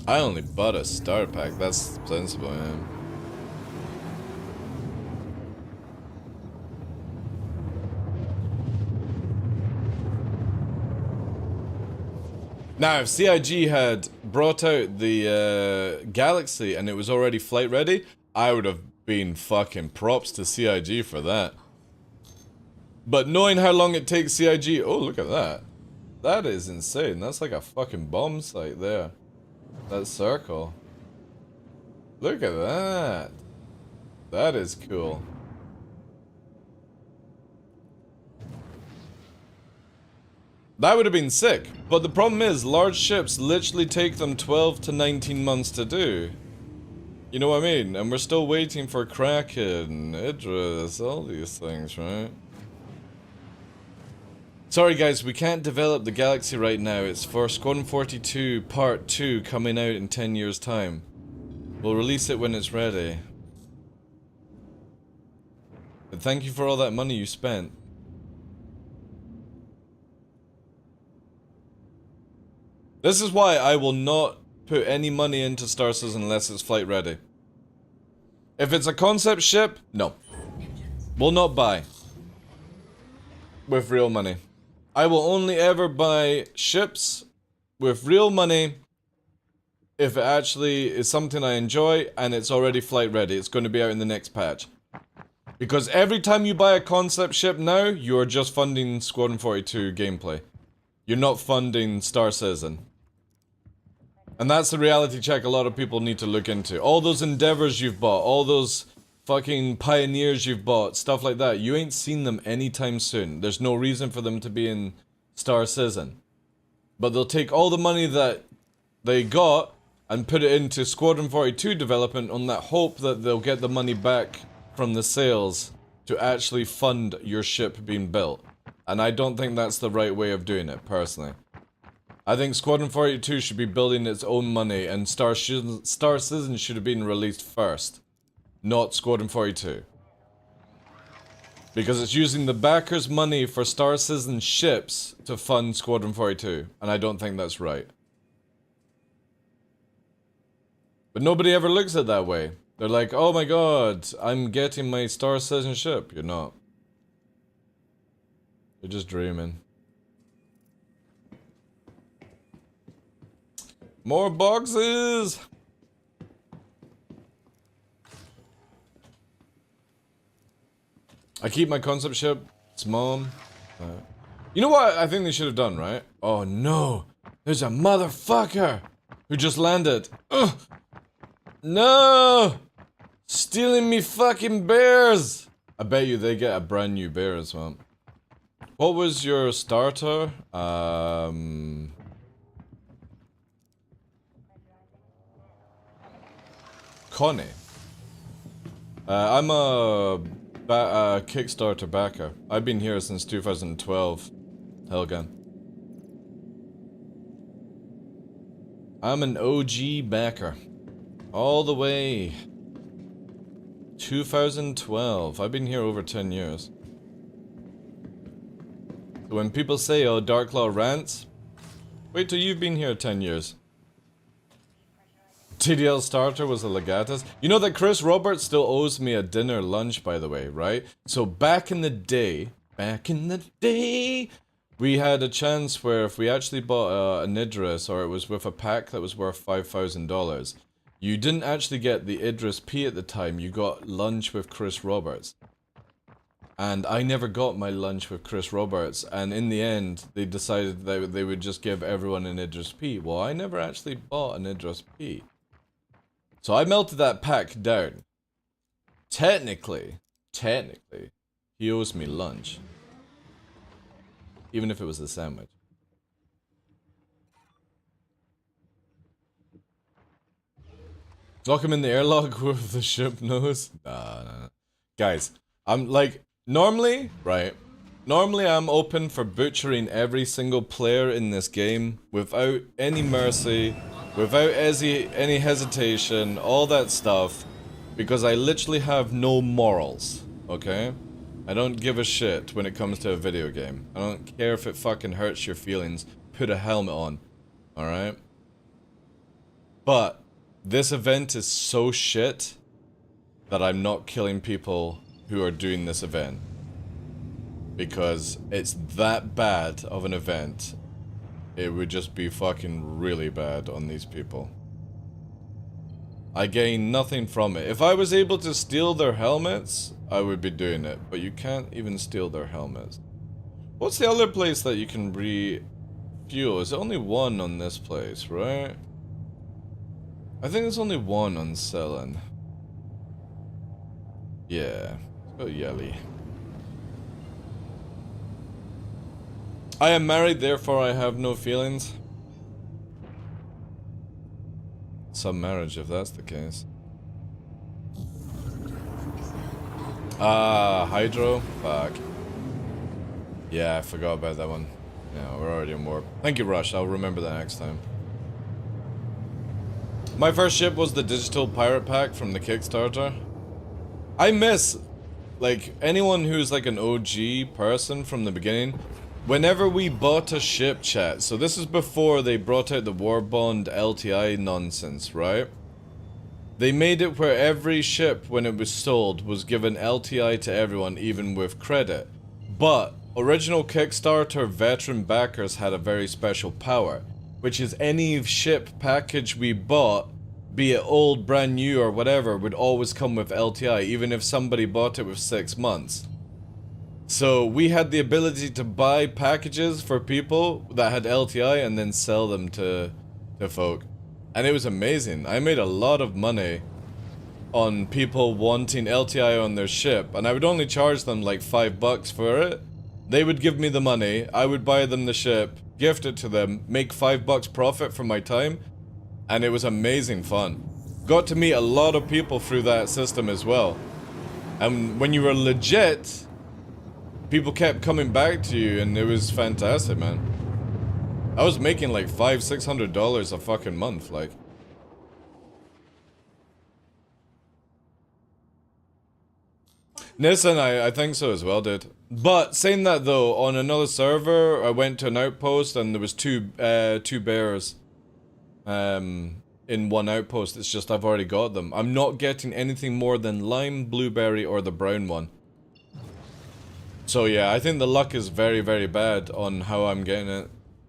I only bought a starter pack, that's sensible, man. Now, if CIG had brought out the Galaxy and it was already flight ready, I would have been fucking props to CIG for that. But knowing how long it takes CIG... Oh, look at that. That is insane. That's like a fucking bomb site there. That circle. Look at that. That is cool. That would have been sick, but the problem is, large ships literally take them 12 to 19 months to do. You know what I mean? And we're still waiting for Kraken, Idris, all these things, right? Sorry guys, we can't develop the Galaxy right now. It's for Squadron 42 Part 2 coming out in 10 years' time. We'll release it when it's ready. But thank you for all that money you spent. This is why I will not put any money into Star Citizen unless it's flight ready. If it's a concept ship, no. Will not buy. With real money. I will only ever buy ships with real money if it actually is something I enjoy and it's already flight ready. It's going to be out in the next patch. Because every time you buy a concept ship now, you are just funding Squadron 42 gameplay. You're not funding Star Citizen. And that's the reality check a lot of people need to look into. All those Endeavors you've bought, all those fucking Pioneers you've bought, stuff like that, you ain't seen them anytime soon. There's no reason for them to be in Star Citizen. But they'll take all the money that they got and put it into Squadron 42 development on that hope that they'll get the money back from the sales to actually fund your ship being built. And I don't think that's the right way of doing it, personally. I think Squadron 42 should be building its own money and Star Citizen should have been released first. Not Squadron 42. Because it's using the backers' money for Star Citizen ships to fund Squadron 42. And I don't think that's right. But nobody ever looks at it that way. They're like, oh my god, I'm getting my Star Citizen ship. You're not. You're just dreaming. More boxes! I keep my concept ship. It's mom. You know what I think they should have done, right? Oh no! There's a motherfucker who just landed. Ugh! No! Stealing me fucking bears! I bet you they get a brand new bear as well. What was your starter? Connie. I'm a Kickstarter backer. I've been here since 2012. Helga. I'm an OG backer. All the way. 2012. I've been here over 10 years. So when people say, oh, DarkLaw rants, wait till you've been here 10 years. TDL starter was a Legatus. You know that Chris Roberts still owes me a dinner lunch, by the way, right? So back in the day, we had a chance where if we actually bought an Idris, or it was with a pack that was worth $5,000, you didn't actually get the Idris P at the time, you got lunch with Chris Roberts. And I never got my lunch with Chris Roberts, and in the end, they decided that they would just give everyone an Idris P. Well, I never actually bought an Idris P. So I melted that pack down. Technically, he owes me lunch. Even if it was a sandwich. Lock him in the airlock with the ship nose? Nah. Guys, I'm like, normally, right? Normally I'm open for butchering every single player in this game without any mercy, without any hesitation, all that stuff, because I literally have no morals, okay? I don't give a shit when it comes to a video game. I don't care if it fucking hurts your feelings. Put a helmet on, alright? But this event is so shit that I'm not killing people who are doing this event. Because it's that bad of an event. It would just be fucking really bad on these people. I gain nothing from it. If I was able to steal their helmets, I would be doing it. But you can't even steal their helmets. What's the other place that you can refuel? Is only one on this place, right? I think there's only one on Selen. Yeah. Let's go Yelly. I am married, therefore I have no feelings. Some marriage, if that's the case. Hydro? Fuck. Yeah, I forgot about that one. Yeah, we're already on warp. Thank you, Rush. I'll remember that next time. My first ship was the digital pirate pack from the Kickstarter. I miss, like, anyone who's like an OG person from the beginning. Whenever we bought a ship, chat, so this is before they brought out the War Bond LTI nonsense, right? They made it where every ship, when it was sold, was given LTI to everyone, even with credit. But original Kickstarter veteran backers had a very special power, which is any ship package we bought, be it old, brand new, or whatever, would always come with LTI, even if somebody bought it with 6 months. So we had the ability to buy packages for people that had LTI and then sell them to folk. And it was amazing. I made a lot of money on people wanting LTI on their ship, and I would only charge them like $5 for it. They would give me the money, I would buy them the ship, gift it to them, make $5 profit from my time, and it was amazing fun. Got to meet a lot of people through that system as well. And when you were legit, people kept coming back to you, and it was fantastic, man. I was making like $500-600 a fucking month, like. Nissan, I think so as well, dude. But saying that though, on another server, I went to an outpost and there was two bears, in one outpost. It's just I've already got them. I'm not getting anything more than lime, blueberry, or the brown one. So yeah, I think the luck is very, very bad on how I'm getting it.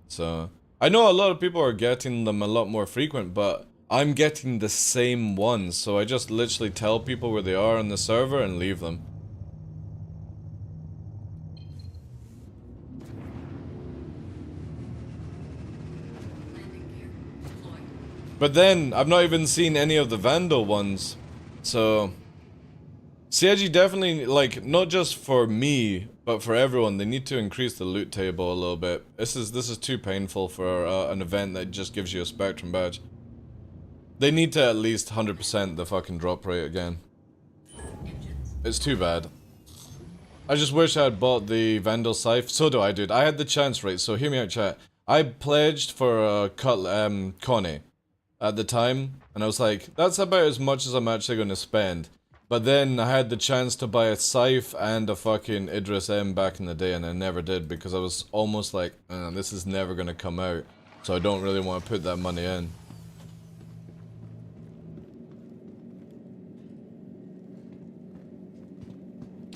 So, I know a lot of people are getting them a lot more frequent, but I'm getting the same ones, so I just literally tell people where they are on the server and leave them. But then, I've not even seen any of the Vandal ones, so... CIG definitely, like, not just for me, but for everyone, they need to increase the loot table a little bit. This is too painful for an event that just gives you a Spectrum badge. They need to at least 100% the fucking drop rate again. It's too bad. I just wish I had bought the Vandal Scythe. So do I, dude. I had the chance, right? So hear me out, chat. I pledged for Connie at the time, and I was like, that's about as much as I'm actually going to spend. But then I had the chance to buy a Scythe and a fucking Idris M back in the day, and I never did because I was almost like, this is never going to come out. So I don't really want to put that money in.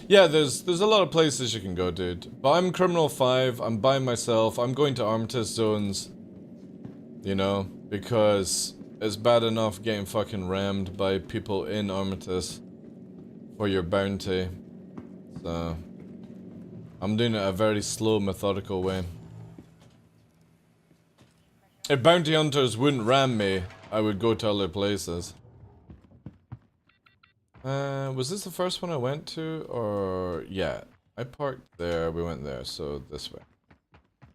Yeah, there's a lot of places you can go, dude. But I'm Criminal 5, I'm by myself, I'm going to Armistice zones. You know, because it's bad enough getting fucking rammed by people in Armistice for your bounty. So, I'm doing it a very slow, methodical way. If bounty hunters wouldn't ram me, I would go to other places. Was this the first one I went to, or... yeah, I parked there, we went there, so this way.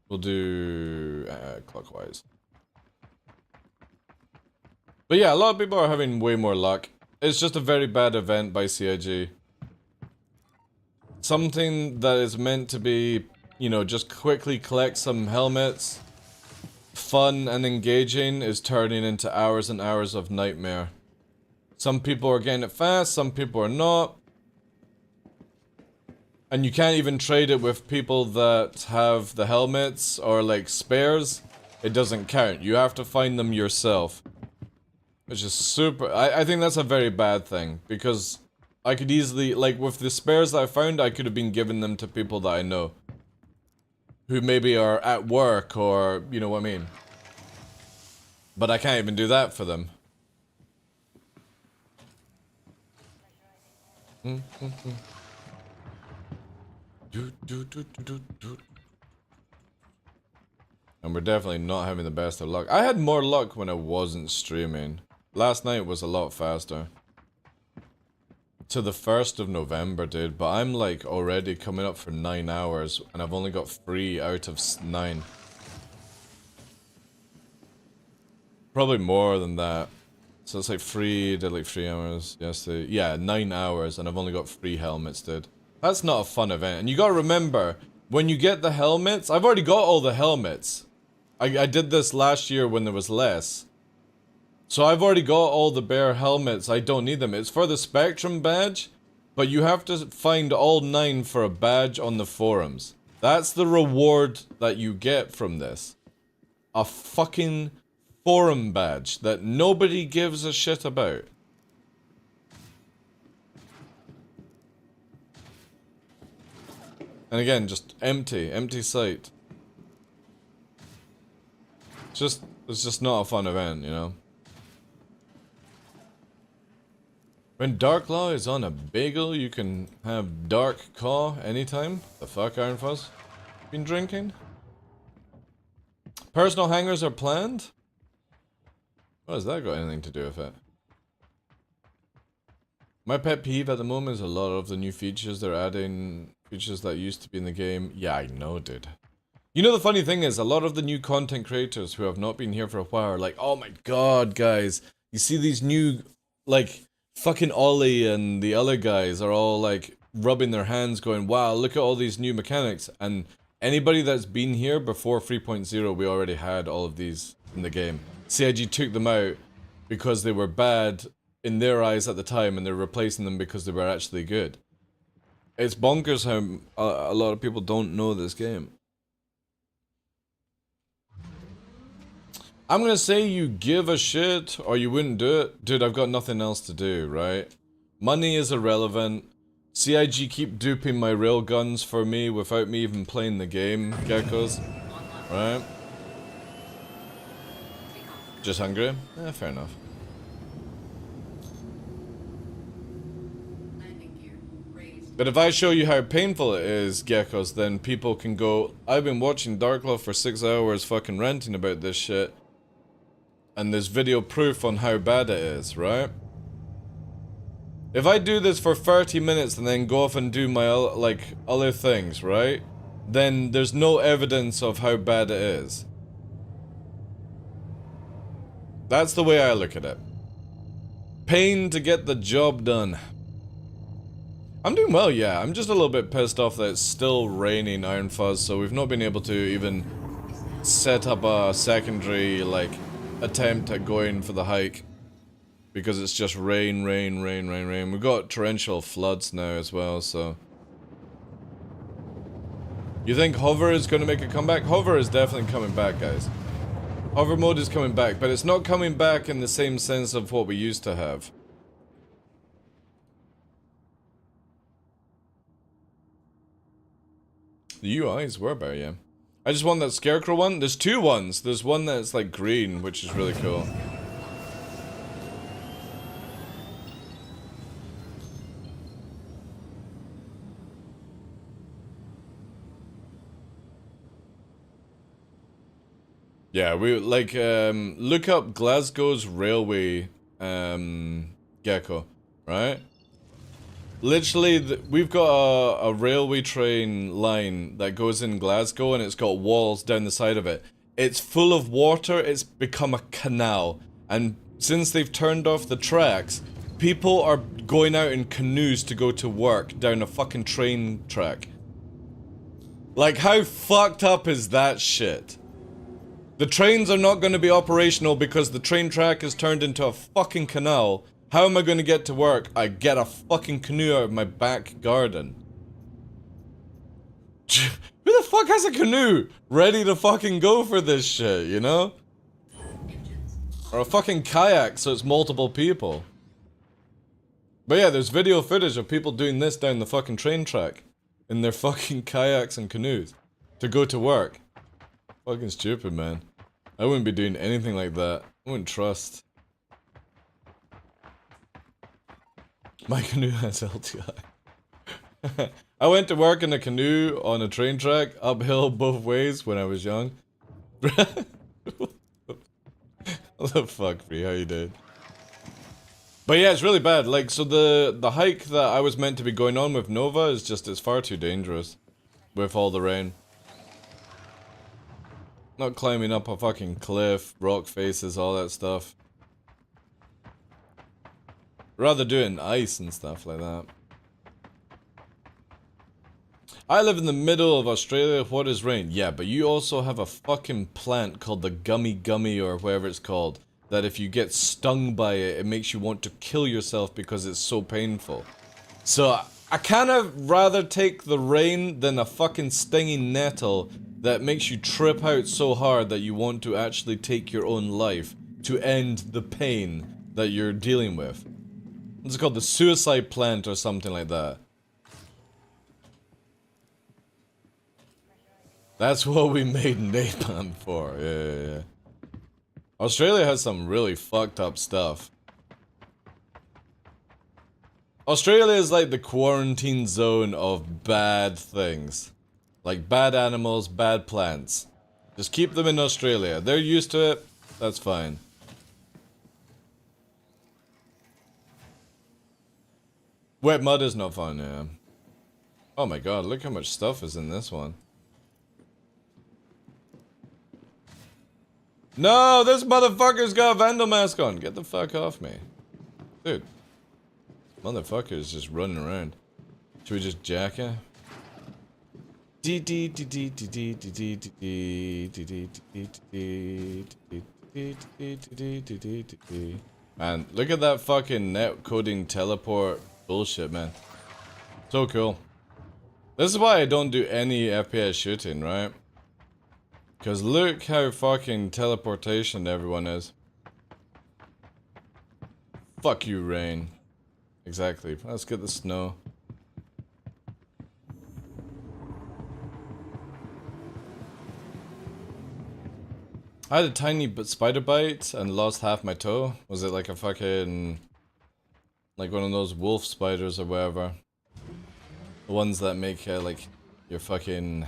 We'll do... clockwise. But yeah, a lot of people are having way more luck. It's just a very bad event by CIG. Something that is meant to be, you know, just quickly collect some helmets, fun and engaging, is turning into hours and hours of nightmare. Some people are getting it fast, some people are not. And you can't even trade it with people that have the helmets or like spares. It doesn't count. You have to find them yourself. Which is super... I think that's a very bad thing, because I could easily... like, with the spares that I found, I could have been giving them to people that I know. Who maybe are at work, or... you know what I mean. But I can't even do that for them. And we're definitely not having the best of luck. I had more luck when I wasn't streaming. Last night was a lot faster. To the 1st of November, dude. But I'm like already coming up for 9 hours. And I've only got 3 out of 9. Probably more than that. So it's like 3, did like 3 hours yesterday. Yeah, 9 hours and I've only got 3 helmets, dude. That's not a fun event. And you gotta remember, when you get the helmets, I've already got all the helmets. I did this last year when there was less. So I've already got all the bear helmets, I don't need them. It's for the Spectrum badge, but you have to find all 9 for a badge on the forums. That's the reward that you get from this. A fucking forum badge that nobody gives a shit about. And again, just empty site. It's just not a fun event, you know? When TheDarkLaw is on a bagel, you can have dark caw anytime. The fuck, Iron Fuzz? Been drinking? Personal hangers are planned? What has that got anything to do with it? My pet peeve at the moment is a lot of the new features they're adding, features that used to be in the game. Yeah, I know, dude. You know, the funny thing is, a lot of the new content creators who have not been here for a while are like, oh my god, guys, you see these new, like, fucking Ollie and the other guys are all, like, rubbing their hands going, wow, look at all these new mechanics. And anybody that's been here before 3.0, we already had all of these in the game. CIG took them out because they were bad in their eyes at the time, and they're replacing them because they were actually good. It's bonkers how a lot of people don't know this game. I'm gonna say you give a shit or you wouldn't do it. Dude, I've got nothing else to do, right? Money is irrelevant. CIG keep duping my railguns for me without me even playing the game, geckos. Right? Just hungry? Eh, fair enough. But if I show you how painful it is, geckos, then people can go, I've been watching TheDarkLaw for 6 hours fucking ranting about this shit. And there's video proof on how bad it is, right? If I do this for 30 minutes and then go off and do my, like, other things, right? Then there's no evidence of how bad it is. That's the way I look at it. Pain to get the job done. I'm doing well, yeah. I'm just a little bit pissed off that it's still raining, Iron Fuzz, so we've not been able to even set up a secondary, like, attempt at going for the hike. Because it's just rain. We've got torrential floods now as well, so... You think Hover is going to make a comeback? Hover is definitely coming back, guys. Hover mode is coming back, but it's not coming back in the same sense of what we used to have. The UIs were better, yeah. I just want that Scarecrow one. There's 2 ones. There's one that's like green, which is really cool. Yeah, we like look up Glasgow's railway gecko, right? Literally, we've got a railway train line that goes in Glasgow, and it's got walls down the side of it. It's full of water, it's become a canal. And since they've turned off the tracks, people are going out in canoes to go to work down a fucking train track. Like, how fucked up is that shit? The trains are not going to be operational because the train track is turned into a fucking canal. How am I going to get to work? I get a fucking canoe out of my back garden. Who the fuck has a canoe ready to fucking go for this shit, you know? Or a fucking kayak so it's multiple people. But yeah, there's video footage of people doing this down the fucking train track. In their fucking kayaks and canoes. To go to work. Fucking stupid, man. I wouldn't be doing anything like that. I wouldn't trust. My canoe has LTI. I went to work in a canoe on a train track, uphill both ways when I was young. What the fuck, Free? How you doing? But yeah, it's really bad. Like, so the hike that I was meant to be going on with Nova is just, it's far too dangerous. With all the rain. Not climbing up a fucking cliff, rock faces, all that stuff. Rather do it in ice and stuff like that. I live in the middle of Australia, what is rain? Yeah, but you also have a fucking plant called the gummy or whatever it's called, that if you get stung by it, it makes you want to kill yourself because it's so painful. So, I kind of rather take the rain than a fucking stinging nettle that makes you trip out so hard that you want to actually take your own life to end the pain that you're dealing with. It's called the suicide plant or something like that. That's what we made napalm for, yeah. Australia has some really fucked up stuff. Australia is like the quarantine zone of bad things. Like bad animals, bad plants. Just keep them in Australia. They're used to it, that's fine. Wet mud is not fun, yeah. Oh my god, look how much stuff is in this one. No, this motherfucker's got a Vandal mask on. Get the fuck off me. Dude. Motherfucker's just running around. Should we just jack it? Man, look at that fucking net coding teleport bullshit, man. So cool. This is why I don't do any FPS shooting, right? Because look how fucking teleportation everyone is. Fuck you, rain. Exactly. Let's get the snow. I had a tiny spider bite and lost half my toe. Was it like a fucking... like one of those wolf spiders or whatever? The ones that make like your fucking...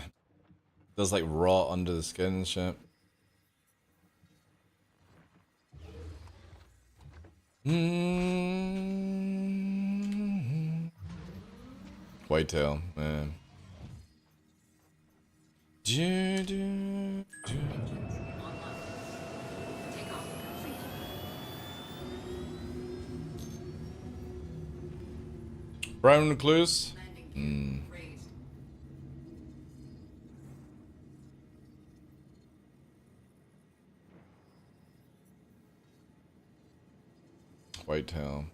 does like rot under the skin and shit. Whitetail, man. Brown recluse? Whitetail.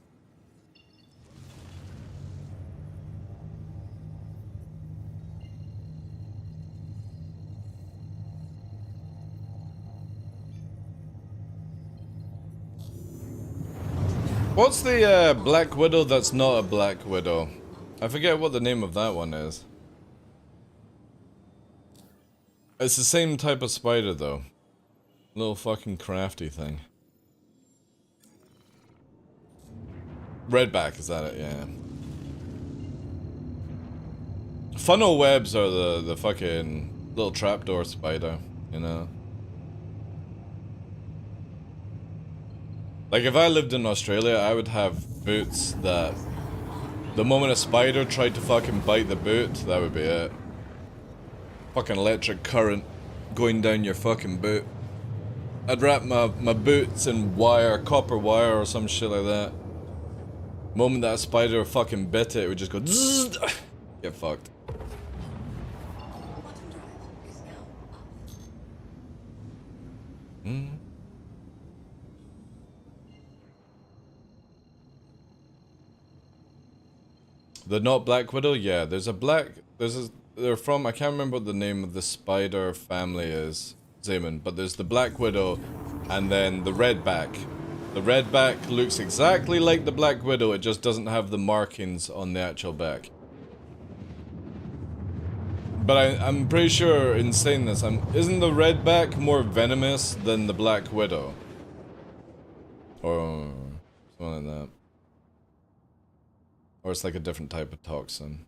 What's the Black Widow that's not a Black Widow? I forget what the name of that one is. It's the same type of spider though. Little fucking crafty thing. Redback, is that it? Yeah. Funnel webs are the fucking little trapdoor spider, you know? Like if I lived in Australia, I would have boots that the moment a spider tried to fucking bite the boot, that would be it. Fucking electric current going down your fucking boot. I'd wrap my boots in wire, copper wire or some shit like that. The moment that spider fucking bit it, it would just go zzz, get fucked. The not Black Widow? Yeah, there's a they're from, I can't remember what the name of the spider family is, Zaman, but there's the Black Widow and then the Redback. The Redback looks exactly like the Black Widow, it just doesn't have the markings on the actual back. But I'm pretty sure in saying this, isn't the Redback more venomous than the Black Widow? Or something like that. Or it's like a different type of toxin.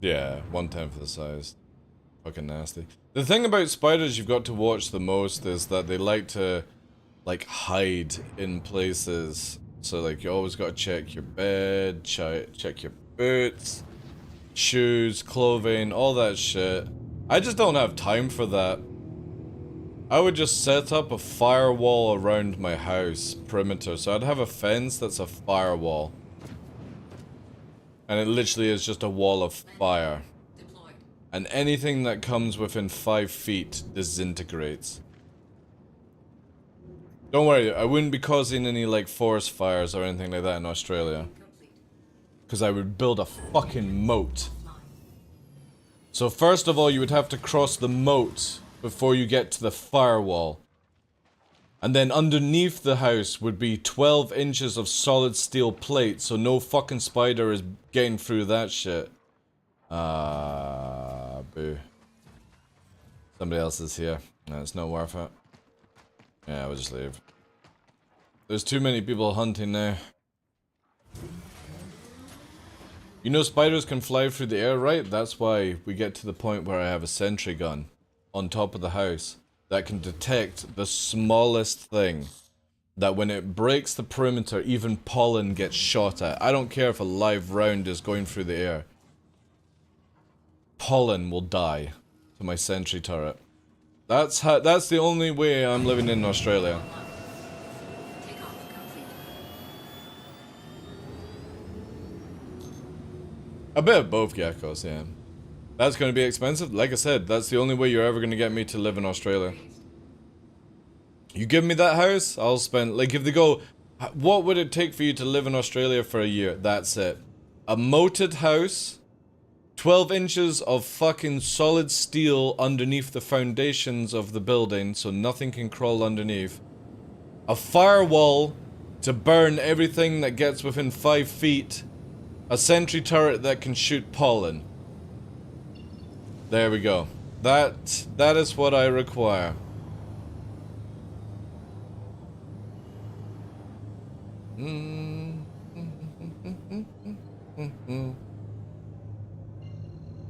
Yeah, 1/10 the size. Fucking nasty. The thing about spiders you've got to watch the most is that they like to, like, hide in places. So, like, you always gotta check your bed, check your boots. shoes, clothing, all that shit. I just don't have time for that. I would just set up a firewall around my house, perimeter. So I'd have a fence that's a firewall. And it literally is just a wall of fire. And anything that comes within 5 feet disintegrates. Don't worry, I wouldn't be causing any like forest fires or anything like that in Australia. Because I would build a fucking moat. So first of all, you would have to cross the moat before you get to the firewall. And then underneath the house would be 12 inches of solid steel plate, so no fucking spider is getting through that shit. Boo. Somebody else is here. No, it's not worth it. Yeah, we'll just leave. There's too many people hunting now. You know spiders can fly through the air, right? That's why we get to the point where I have a sentry gun on top of the house that can detect the smallest thing. That when it breaks the perimeter, even pollen gets shot at. I don't care if a live round is going through the air. Pollen will die to my sentry turret. That's the only way I'm living in Australia. A bit of both, geckos, yeah. That's going to be expensive. Like I said, that's the only way you're ever going to get me to live in Australia. You give me that house, I'll spend... Like, if they go, what would it take for you to live in Australia for a year? That's it. A moated house, 12 inches of fucking solid steel underneath the foundations of the building, so nothing can crawl underneath. A firewall to burn everything that gets within 5 feet. A sentry turret that can shoot pollen. There we go. That is what I require.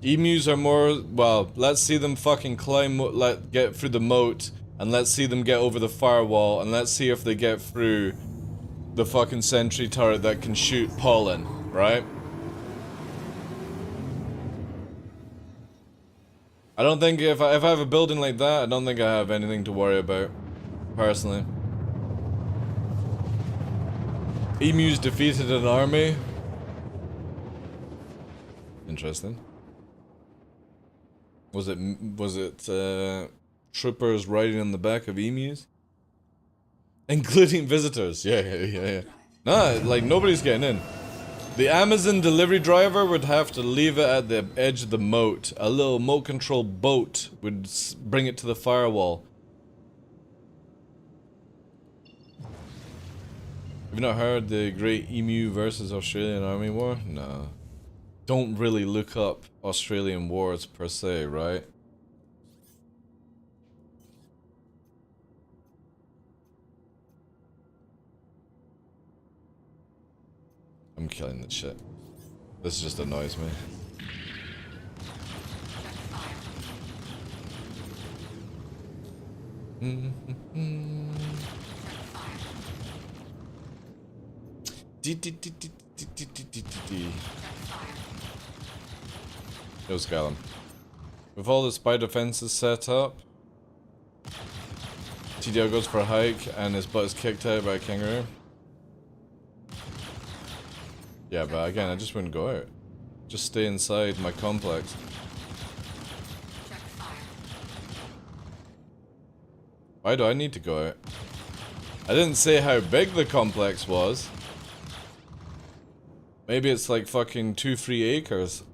Emus are more, well, let's see them fucking climb, get through the moat, and let's see them get over the firewall, and let's see if they get through the fucking sentry turret that can shoot pollen, right? I don't think if I have a building like that, I don't think I have anything to worry about, personally. Emus defeated an army. Interesting. Was it troopers riding on the back of emus? Including visitors. Yeah. Nah, like nobody's getting in. The Amazon delivery driver would have to leave it at the edge of the moat. A little moat control boat would bring it to the firewall. Have you not heard the Great Emu versus Australian Army War? No. Don't really look up Australian wars per se, right? I'm killing that shit. This just annoys me. No Scallum. With all the spider fences set up, TDL goes for a hike and his butt is kicked out by a kangaroo. Yeah, but again, I just wouldn't go out. Just stay inside my complex. Why do I need to go out? I didn't say how big the complex was. Maybe it's like fucking 2-3 acres.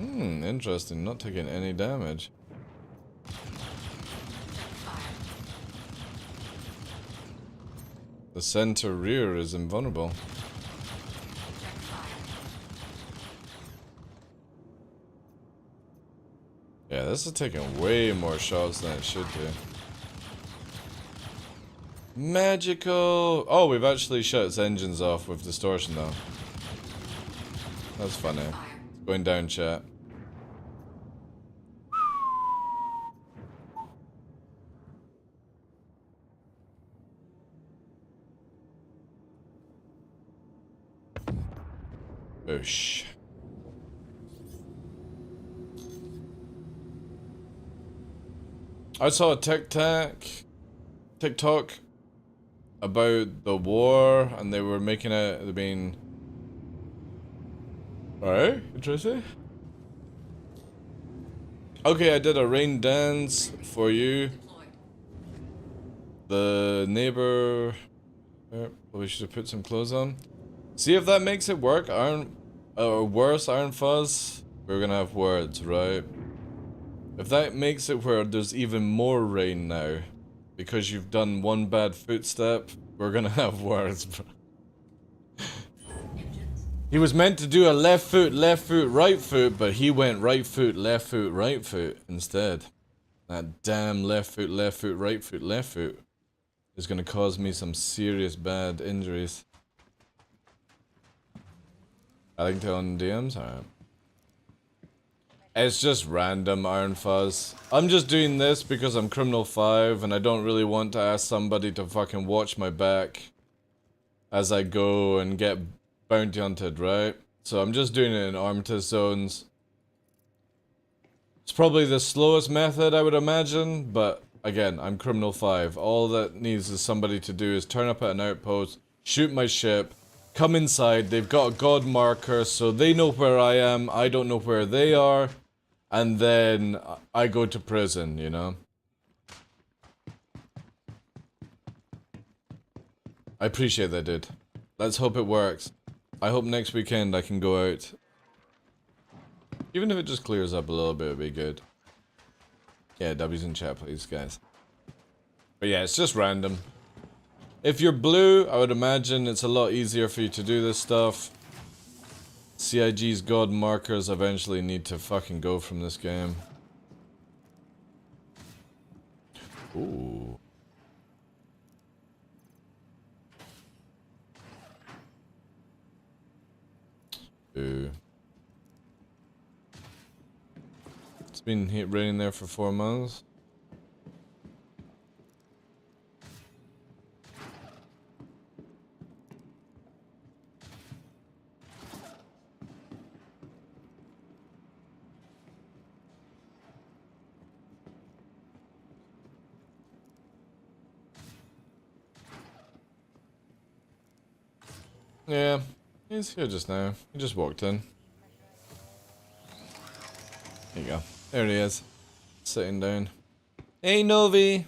Interesting. Not taking any damage. The center rear is invulnerable. Yeah, this is taking way more shots than it should do. Magical! Oh, we've actually shut its engines off with distortion though. That's funny. It's going down, chat. Boosh. I saw a TikTok about the war, and they were making it, they've been... Alright, interesting. Okay, I did a rain dance for you. The neighbor... Probably should have put some clothes on. See if that makes it work, worse, Iron Fuzz. We're gonna have words, right? If that makes it where there's even more rain now, because you've done one bad footstep, we're gonna have words. He was meant to do a left foot, right foot, but he went right foot, right foot instead. That damn left foot, right foot, left foot is gonna cause me some serious bad injuries. I think they're on DMs, alright. It's just random, Iron Fuzz. I'm just doing this because I'm Criminal 5 and I don't really want to ask somebody to fucking watch my back as I go and get bounty hunted, right? So I'm just doing it in armitage zones. It's probably the slowest method, I would imagine, but again, I'm Criminal 5. All that needs is somebody to do is turn up at an outpost, shoot my ship, come inside, they've got a god marker, so they know where I am, I don't know where they are, and then I go to prison, you know? I appreciate that, dude. Let's hope it works. I hope next weekend I can go out. Even if it just clears up a little bit, it'd be good. Yeah, W's in chat, please, guys. But yeah, it's just random. If you're blue, I would imagine it's a lot easier for you to do this stuff. CIG's god markers eventually need to fucking go from this game. Ooh. Ooh. It's been raining there for 4 months. Yeah, he's here just now. He just walked in. There you go. There he is. Sitting down. Hey, Novi!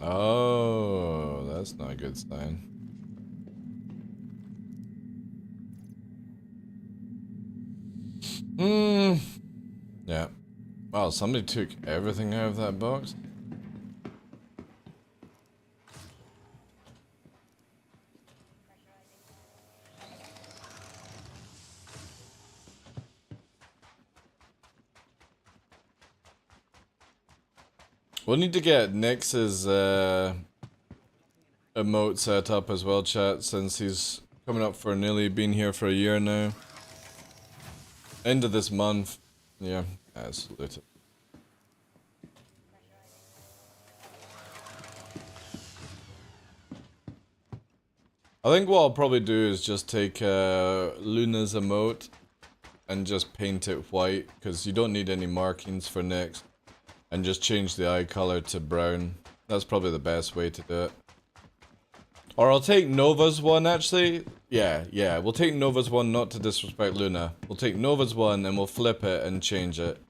Oh, that's not a good sign. Yeah. Wow, somebody took everything out of that box. We'll need to get Nyx's emote set up as well, chat, since he's coming up for nearly been here for a year now. End of this month. Yeah, absolutely. I think what I'll probably do is just take Luna's emote and just paint it white, because you don't need any markings for Nyx. And just change the eye color to brown. That's probably the best way to do it. Or I'll take Nova's one, actually. Yeah, we'll take Nova's one, not to disrespect Luna. We'll take Nova's one and we'll flip it and change it.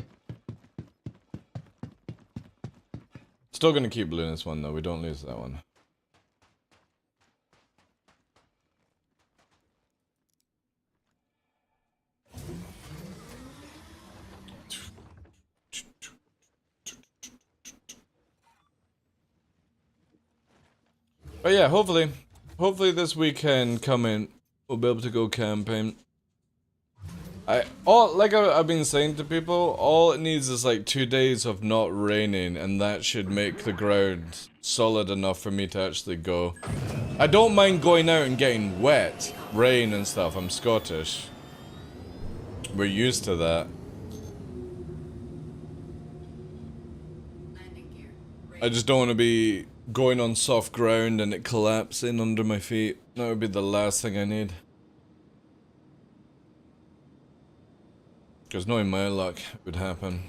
Still gonna keep Luna's one though, we don't lose that one. But yeah, hopefully this weekend coming, we'll be able to go camping. I've been saying to people, all it needs is like 2 days of not raining, and that should make the ground solid enough for me to actually go. I don't mind going out and getting wet, rain and stuff. I'm Scottish. We're used to that. Landing gear. I just don't want to be going on soft ground and it collapsing under my feet. That would be the last thing I need. Because knowing my luck, it would happen.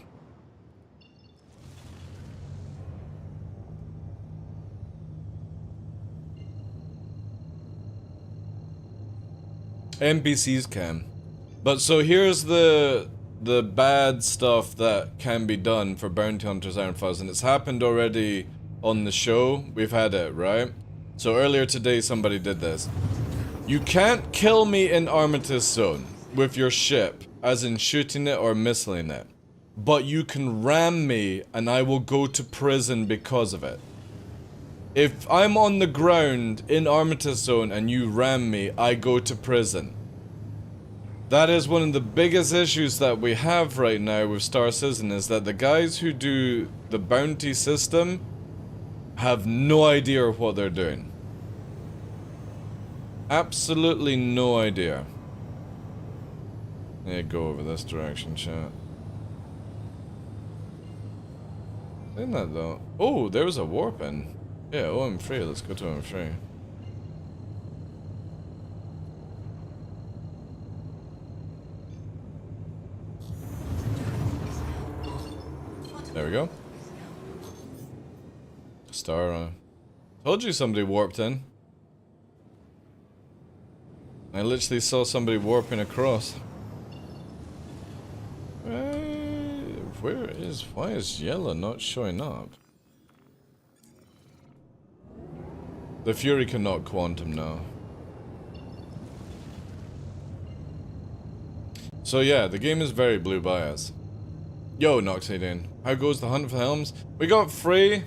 NPCs can. But so here's the bad stuff that can be done for Bounty Hunters Iron Fuzz, and it's happened already on the show. We've had it, right? So earlier today somebody did this. You can't kill me in Armistice Zone with your ship, as in shooting it or missiling it. But you can ram me and I will go to prison because of it. If I'm on the ground in Armistice Zone and you ram me, I go to prison. That is one of the biggest issues that we have right now with Star Citizen, is that the guys who do the bounty system have no idea of what they're doing. Absolutely no idea. Yeah, go over this direction, chat. Isn't that though? Oh, there was a warp in. Yeah, OM3, let's go to OM3. There we go. Star, told you somebody warped in. I literally saw somebody warping across. Why is yellow not showing up? The Fury cannot quantum now. So yeah, the game is very blue bias. Yo, Noxidane, how goes the hunt for helms? We got 3,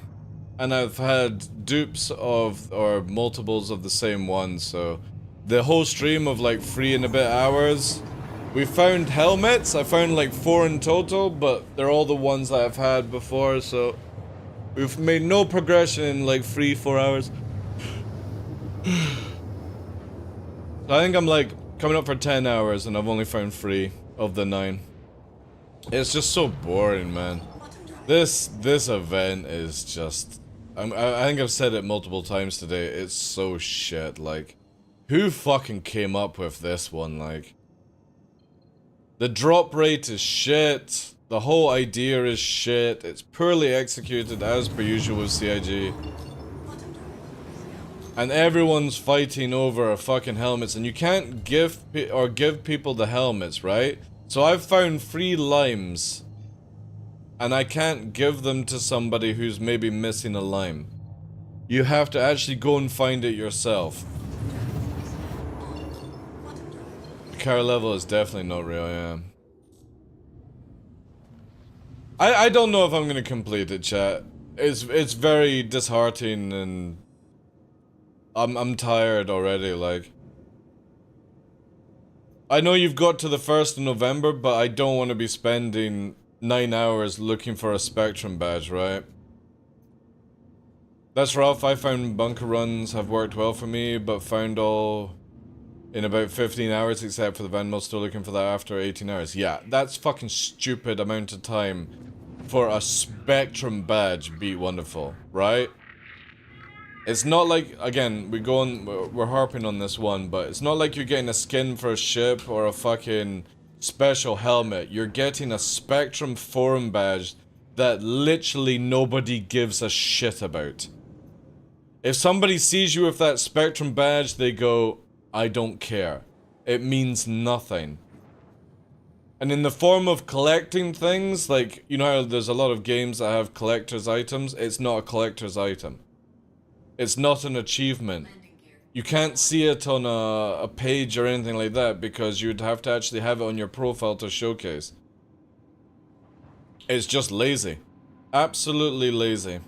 and I've had dupes of, or multiples of the same one, so the whole stream of like 3 and a bit hours. We found helmets. I found like 4 in total, but they're all the ones that I've had before, so we've made no progression in like 3-4 hours. I think I'm like coming up for 10 hours and I've only found 3 of the 9. It's just so boring, man. This event is just... I think I've said it multiple times today. It's so shit. Like, who fucking came up with this one? Like, the drop rate is shit. The whole idea is shit. It's poorly executed as per usual with CIG. And everyone's fighting over fucking helmets, and you can't give people the helmets, right? So I've found 3 limes, and I can't give them to somebody who's maybe missing a lime. You have to actually go and find it yourself. The car level is definitely not real, yeah. I don't know if I'm gonna complete it, chat. It's very disheartening, and I'm tired already, like. I know you've got to the 1st of November, but I don't want to be spending 9 hours looking for a Spectrum badge, right? That's rough. I found bunker runs have worked well for me, but found all in about 15 hours, except for the Van Mill, still looking for that after 18 hours. Yeah, that's fucking stupid amount of time for a Spectrum badge, be wonderful, right? It's not like, again, we're harping on this one, but it's not like you're getting a skin for a ship or a fucking special helmet. You're getting a Spectrum forum badge that literally nobody gives a shit about. If somebody sees you with that Spectrum badge, they go, I don't care. It means nothing. And in the form of collecting things, like, you know how there's a lot of games that have collector's items? It's not a collector's item. It's not an achievement. You can't see it on a page or anything like that because you'd have to actually have it on your profile to showcase. It's just lazy. Absolutely lazy.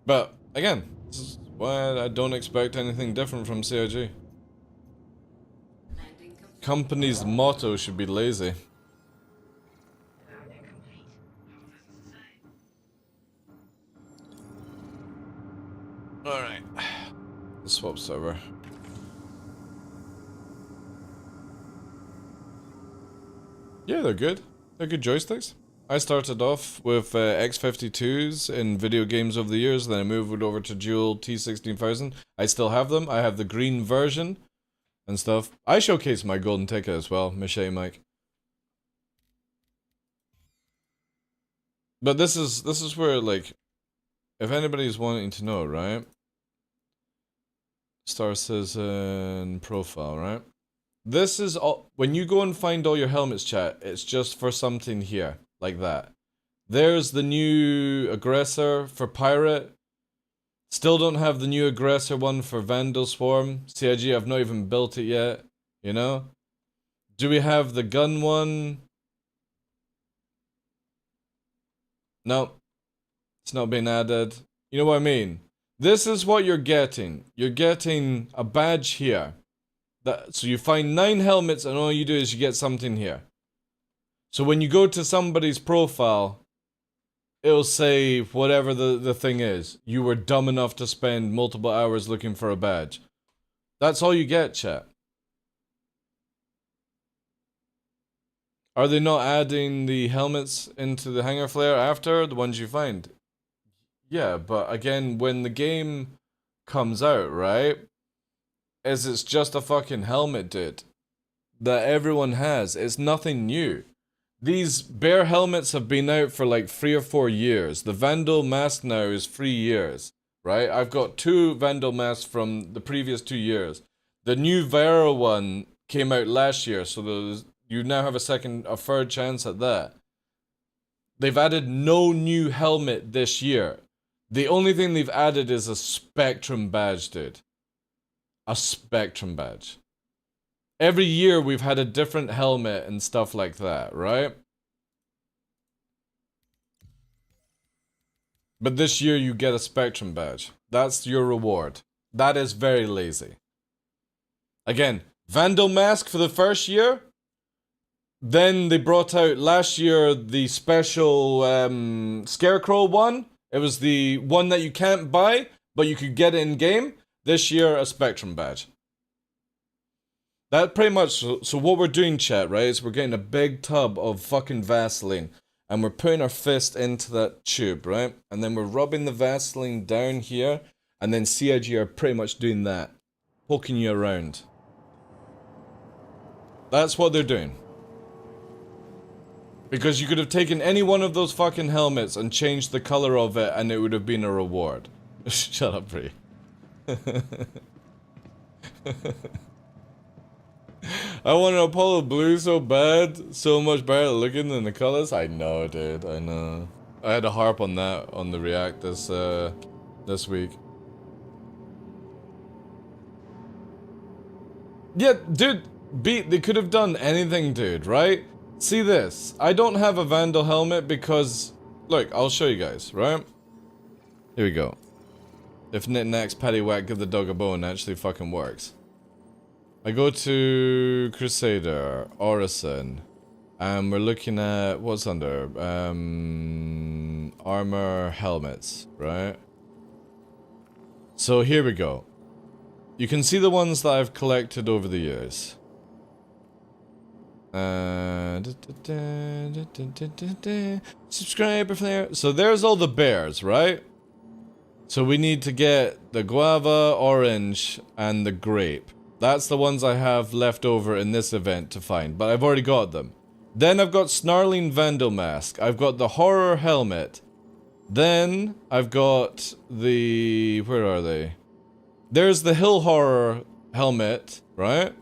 But, again, this is why I don't expect anything different from CIG. company's motto should be lazy. Alright. Swap server. Yeah, they're good. They're good joysticks. I started off with X52s in video games over the years, then I moved over to dual T16000. I still have them. I have the green version and stuff. I showcase my golden ticket as well, Michelle Mike. But this is where, like, if anybody's wanting to know, right? Star Citizen profile, right? This is all, when you go and find all your helmets, chat, it's just for something here, like that. There's the new aggressor for pirate. Still don't have the new aggressor one for Vandal Swarm. CIG, I've not even built it yet, you know? Do we have the gun one? No. It's not been added. You know what I mean? This is what you're getting. You're getting a badge here. So you find 9 helmets and all you do is you get something here. So when you go to somebody's profile, it'll say whatever the thing is. You were dumb enough to spend multiple hours looking for a badge. That's all you get, chat. Are they not adding the helmets into the hangar flare after the ones you find? Yeah, but again, when the game comes out, right? It's just a fucking helmet, dude. That everyone has. It's nothing new. These bear helmets have been out for like 3 or 4 years. The Vandal mask now is 3 years, right? I've got 2 Vandal masks from the previous 2 years. The new Vera one came out last year, so you now have a third chance at that. They've added no new helmet this year. The only thing they've added is a Spectrum badge, dude. A Spectrum badge. Every year we've had a different helmet and stuff like that, right? But this year you get a Spectrum badge. That's your reward. That is very lazy. Again, Vandal mask for the first year. Then they brought out last year the special Scarecrow one. It was the one that you can't buy, but you could get it in game. This year, a Spectrum badge. That pretty much, so what we're doing, chat, right, is we're getting a big tub of fucking Vaseline, and we're putting our fist into that tube, right, and then we're rubbing the Vaseline down here, and then CIG are pretty much doing that, poking you around. That's what they're doing. Because you could have taken any one of those fucking helmets and changed the color of it, and it would have been a reward. Shut up, Bree. I want an Apollo Blue so bad, so much better looking than the colors. I know, dude, I know. I had to harp on that on the React this week. Yeah, dude, they could have done anything, dude, right? See this, I don't have a Vandal helmet because, look, I'll show you guys, right? Here we go. If knickknacks, paddywhack, give the dog a bone actually fucking works. I go to Crusader, Orison, and we're looking at, what's under, armor helmets, right? So here we go. You can see the ones that I've collected over the years. Subscriber flare. So there's all the bears, right? So we need to get the guava, orange, and the grape. That's the ones I have left over in this event to find, but I've already got them. Then I've got Snarling Vandal Mask. I've got the Horror Helmet. Then I've got the... where are they? There's the Hill Horror Helmet, right?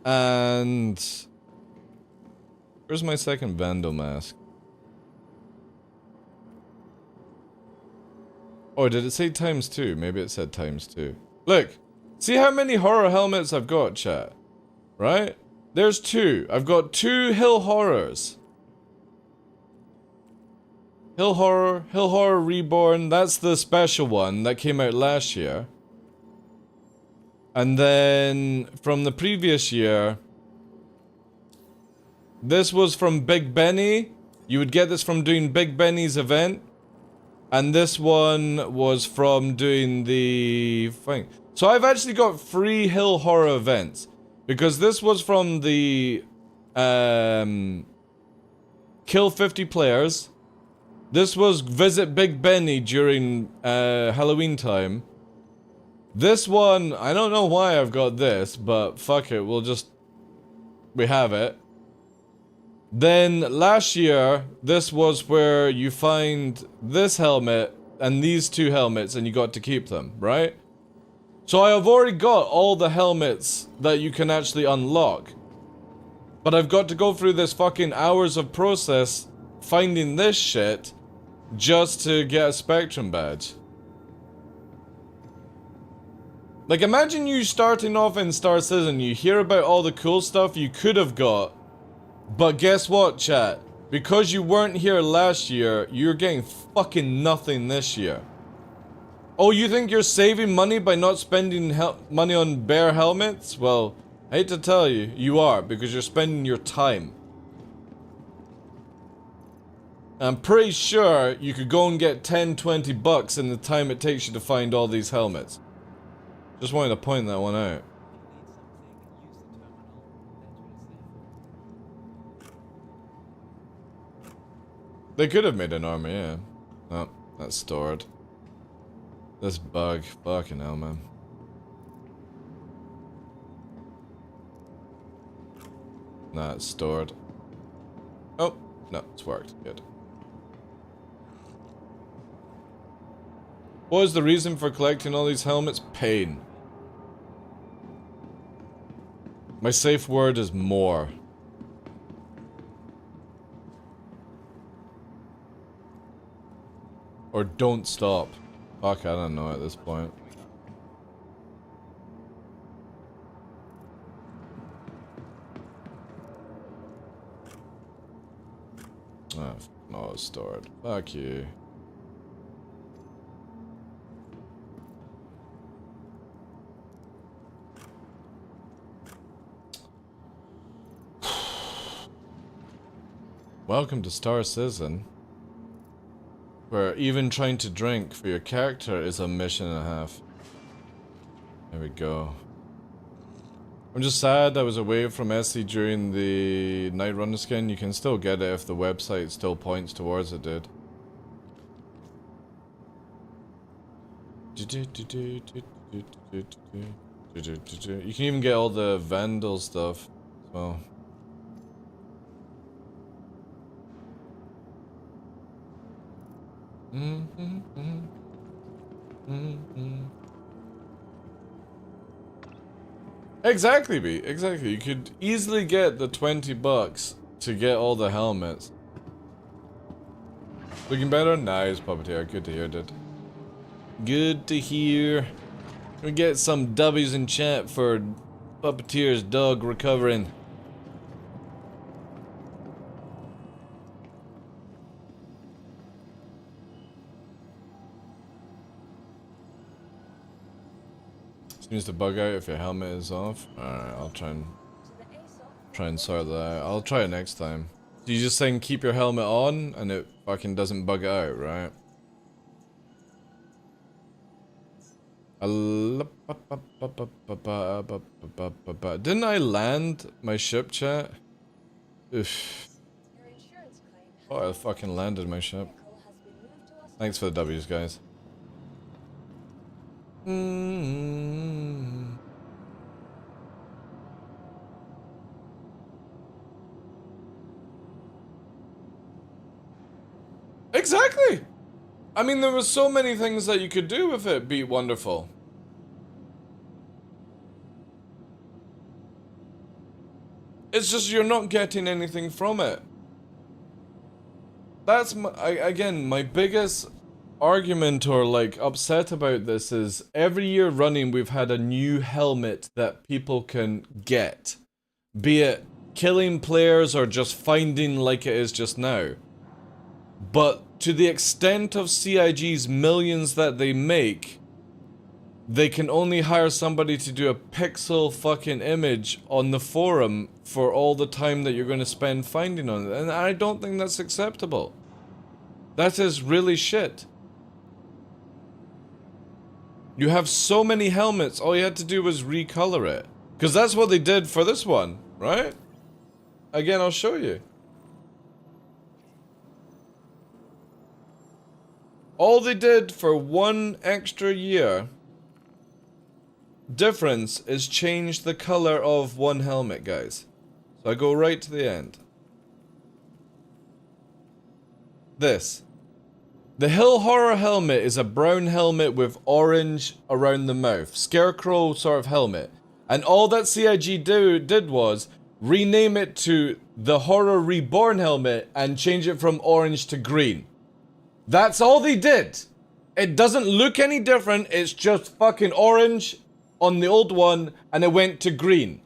And... where's my second Vandal Mask? Oh, did it say ×2? Maybe it said ×2. Look! See how many horror helmets I've got, chat? Right? There's 2. I've got 2 Hill Horrors. Hill Horror Reborn, that's the special one that came out last year. And then, from the previous year, This was from Big Benny. You would get this from doing Big Benny's event. And this one was from doing the thing. So I've actually got 3 hill horror events. Because this was from the kill 50 players. This was visit Big Benny during Halloween time. This one, I don't know why I've got this, but fuck it, we have it. Then last year, this was where you find this helmet and these 2 helmets and you got to keep them, right? So I have already got all the helmets that you can actually unlock. But I've got to go through this fucking hours of process finding this shit just to get a Spectrum badge. Like, imagine you starting off in Star Citizen, you hear about all the cool stuff you could have got, but guess what, chat? Because you weren't here last year, you're getting fucking nothing this year. Oh, you think you're saving money by not spending money on bare helmets? Well, I hate to tell you, you are, because you're spending your time. I'm pretty sure you could go and get 10, 20 bucks in the time it takes you to find all these helmets. Just wanted to point that one out. They could have made an armor, yeah. Oh, that's stored. This bug, fucking hell, man. Nah, it's stored. Oh, no, it's worked. Good. What is the reason for collecting all these helmets? Pain. My safe word is more. Or don't stop. Fuck, I don't know at this point. Oh, no, it's stored. Fuck you. Welcome to Star Citizen, where even trying to drink for your character is a mission and a half. There we go. I'm just sad I was away from SC during the Night Runner skin. You can still get it if the website still points towards it, dude. You can even get all the Vandal stuff as well. Exactly, B. Exactly. You could easily get the 20 bucks to get all the helmets. Looking better? Nice, Puppeteer. Good to hear, dude. Good to hear. We get some W's in chat for Puppeteer's dog recovering. Seems to bug out if your helmet is off. Alright, I'll try and sort that out. I'll try it next time. So you just saying keep your helmet on and it fucking doesn't bug out, right? Didn't I land my ship, chat? Oof. Oh, I fucking landed my ship. Thanks for the W's, guys. Exactly! I mean, there were so many things that you could do with it, be wonderful. It's just you're not getting anything from it. That's again, my biggest argument or like upset about this is every year running we've had a new helmet that people can get, be it killing players or just finding like it is just now. But to the extent of CIG's millions that they make, they can only hire somebody to do a pixel fucking image on the forum for all the time that you're going to spend finding on it. And I don't think that's acceptable. That is really shit. You have so many helmets, all you had to do was recolor it. Because that's what they did for this one, right? Again, I'll show you. All they did for 1 extra year difference is change the color of one helmet, guys. So I go right to the end. This. The Hill Horror helmet is a brown helmet with orange around the mouth. Scarecrow sort of helmet. And all that CIG did was rename it to the Horror Reborn helmet and change it from orange to green. That's all they did. It doesn't look any different, it's just fucking orange on the old one and it went to green.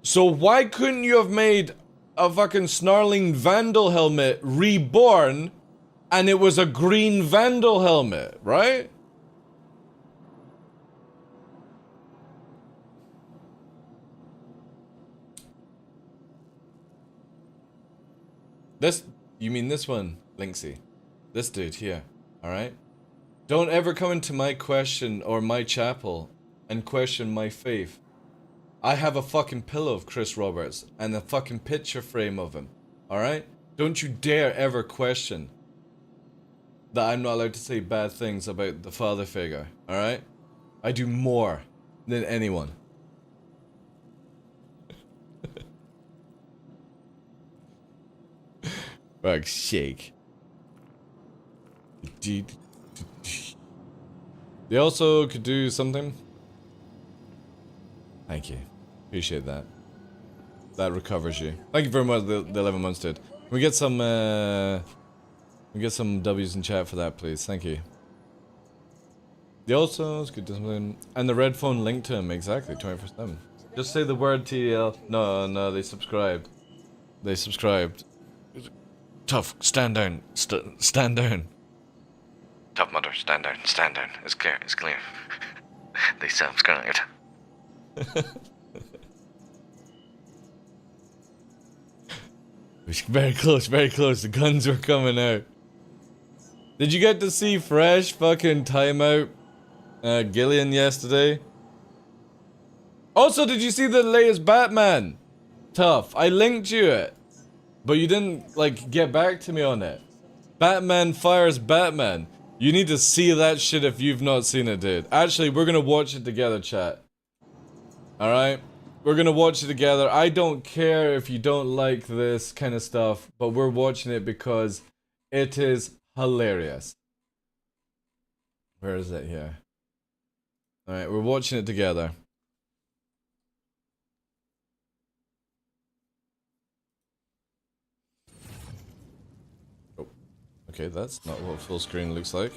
So why couldn't you have made a fucking snarling Vandal helmet reborn and it was a green Vandal helmet, right? This, you mean this one, Linksy? This dude here, alright? Don't ever come into my question or my chapel and question my faith. I have a fucking pillow of Chris Roberts and a fucking picture frame of him, alright? Don't you dare ever question that I'm not allowed to say bad things about the father figure, alright? I do more than anyone. Fuck shake. They also could do something. Thank you. Appreciate that. That recovers you. Thank you very much, the 11 months did. Can we get some W's in chat for that, please. Thank you. They also could do something. And the red phone linked to him, exactly, 24/7. Just say the word TL. No, they subscribed. They subscribed. Tough, stand down. Stand down. Tough Mudder, stand down, stand down. It's clear, it's clear. They subscribed. Very close, very close. The guns were coming out. Did you get to see Fresh fucking timeout Gillian yesterday? Also, did you see the latest Batman? Tough. I linked you it. But you didn't, like, get back to me on it. Batman fires Batman. You need to see that shit if you've not seen it, dude. Actually, we're gonna watch it together, chat. Alright? We're gonna watch it together. I don't care if you don't like this kind of stuff, but we're watching it because it is hilarious. Where is it here? Alright, we're watching it together. Oh, okay, that's not what full screen looks like.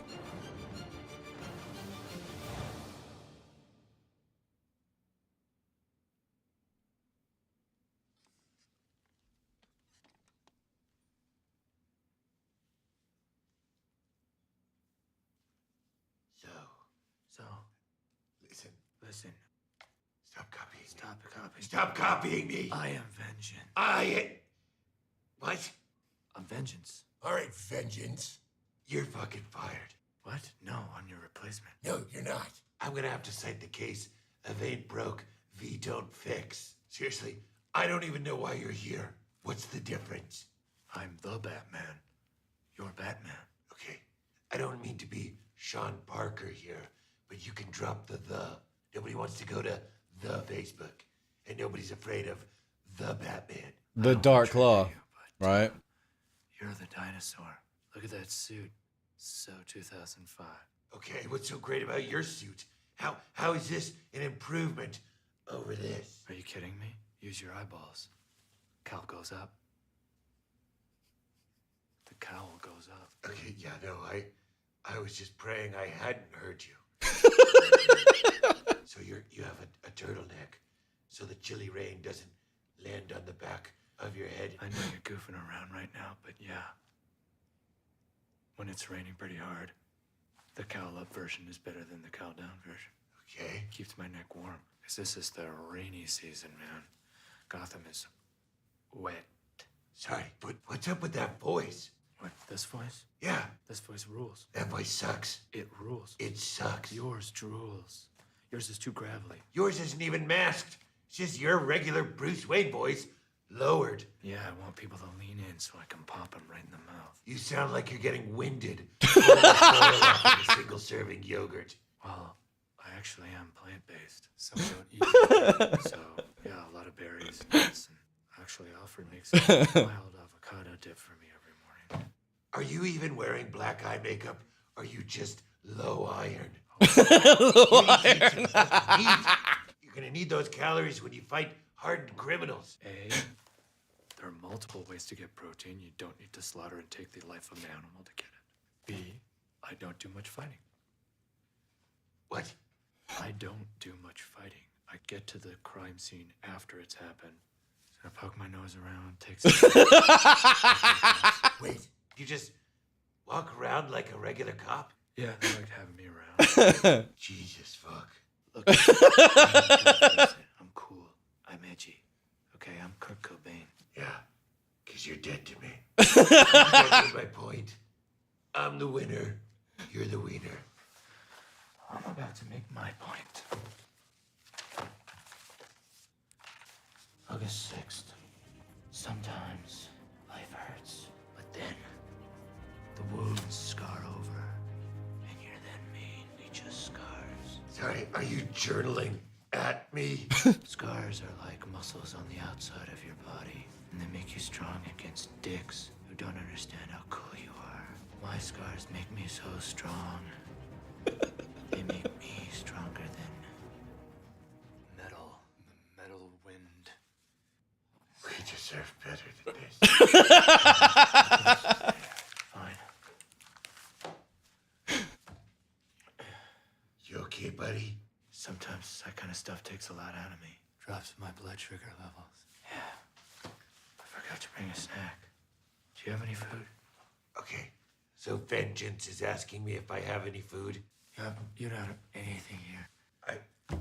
So, listen. Stop copying. Stop copying. Stop copying me. I am vengeance. What? I'm vengeance. All right, vengeance. You're fucking fired. What? No, I'm your replacement. No, you're not. I'm gonna have to cite the case of ain't broke, V don't fix. Seriously, I don't even know why you're here. What's the difference? I'm the Batman. You're Batman. Okay, I don't mean to be Sean Parker here, but you can drop the. Nobody wants to go to the Facebook, and nobody's afraid of the Batman. The Dark Law, right? You're the dinosaur. Look at that suit. So 2005. Okay, what's so great about your suit? How is this an improvement over this? Are you kidding me? Use your eyeballs. Cowl goes up. The cowl goes up. Okay, yeah, no, I was just praying I hadn't heard you. So you have a turtleneck, so the chilly rain doesn't land on the back of your head. I know you're goofing around right now, but yeah. When it's raining pretty hard, the cowl up version is better than the cowl down version. Okay. Keeps my neck warm. Because this is the rainy season, man. Gotham is wet. Sorry, but what's up with that voice? What, this voice? Yeah, This voice rules. that voice sucks. It rules. It sucks. Yours drools. Yours is too gravelly. Yours isn't even masked. It's just your regular Bruce Wayne voice, lowered. Yeah, I want people to lean in so I can pop them right in the mouth. You sound like you're getting winded. Pulling the oil off of a single-serving yogurt. Well, I actually am plant-based, so I don't eat meat. So, yeah, a lot of berries, nuts, and actually Alfred makes a mild avocado dip for me every morning. Are you even wearing black eye makeup? Or are you just low iron? Low You need to eat iron. some fucking meat. You're gonna need those calories when you fight hardened criminals. A, there are multiple ways to get protein. You don't need to slaughter and take the life of an animal to get it. B, I don't do much fighting. What? I don't do much fighting. I get to the crime scene after it's happened. So I poke my nose around, take some... Wait, you just walk around like a regular cop? Yeah, they like having me around. Jesus fuck. Look, I'm cool. I'm edgy. Okay, I'm Kurt Cobain. Yeah, because you're dead to me. That's my point. I'm the winner. You're the wiener. I'm about to make my point. August 6th. Sometimes life hurts, but then the wounds scar over, and you're then mainly just scars. Sorry, are you journaling at me? Scars are like muscles on the outside of your body, and they make you strong against dicks who don't understand how cool you are. My scars make me so strong. They make me stronger than metal. The metal wind. We deserve better than this. Fine. You okay, buddy? Sometimes that kind of stuff takes a lot out of me. Drops my blood sugar levels. Yeah. I forgot to bring a snack. Do you have any food? Okay, so Vengeance is asking me if I have any food. You don't have anything here.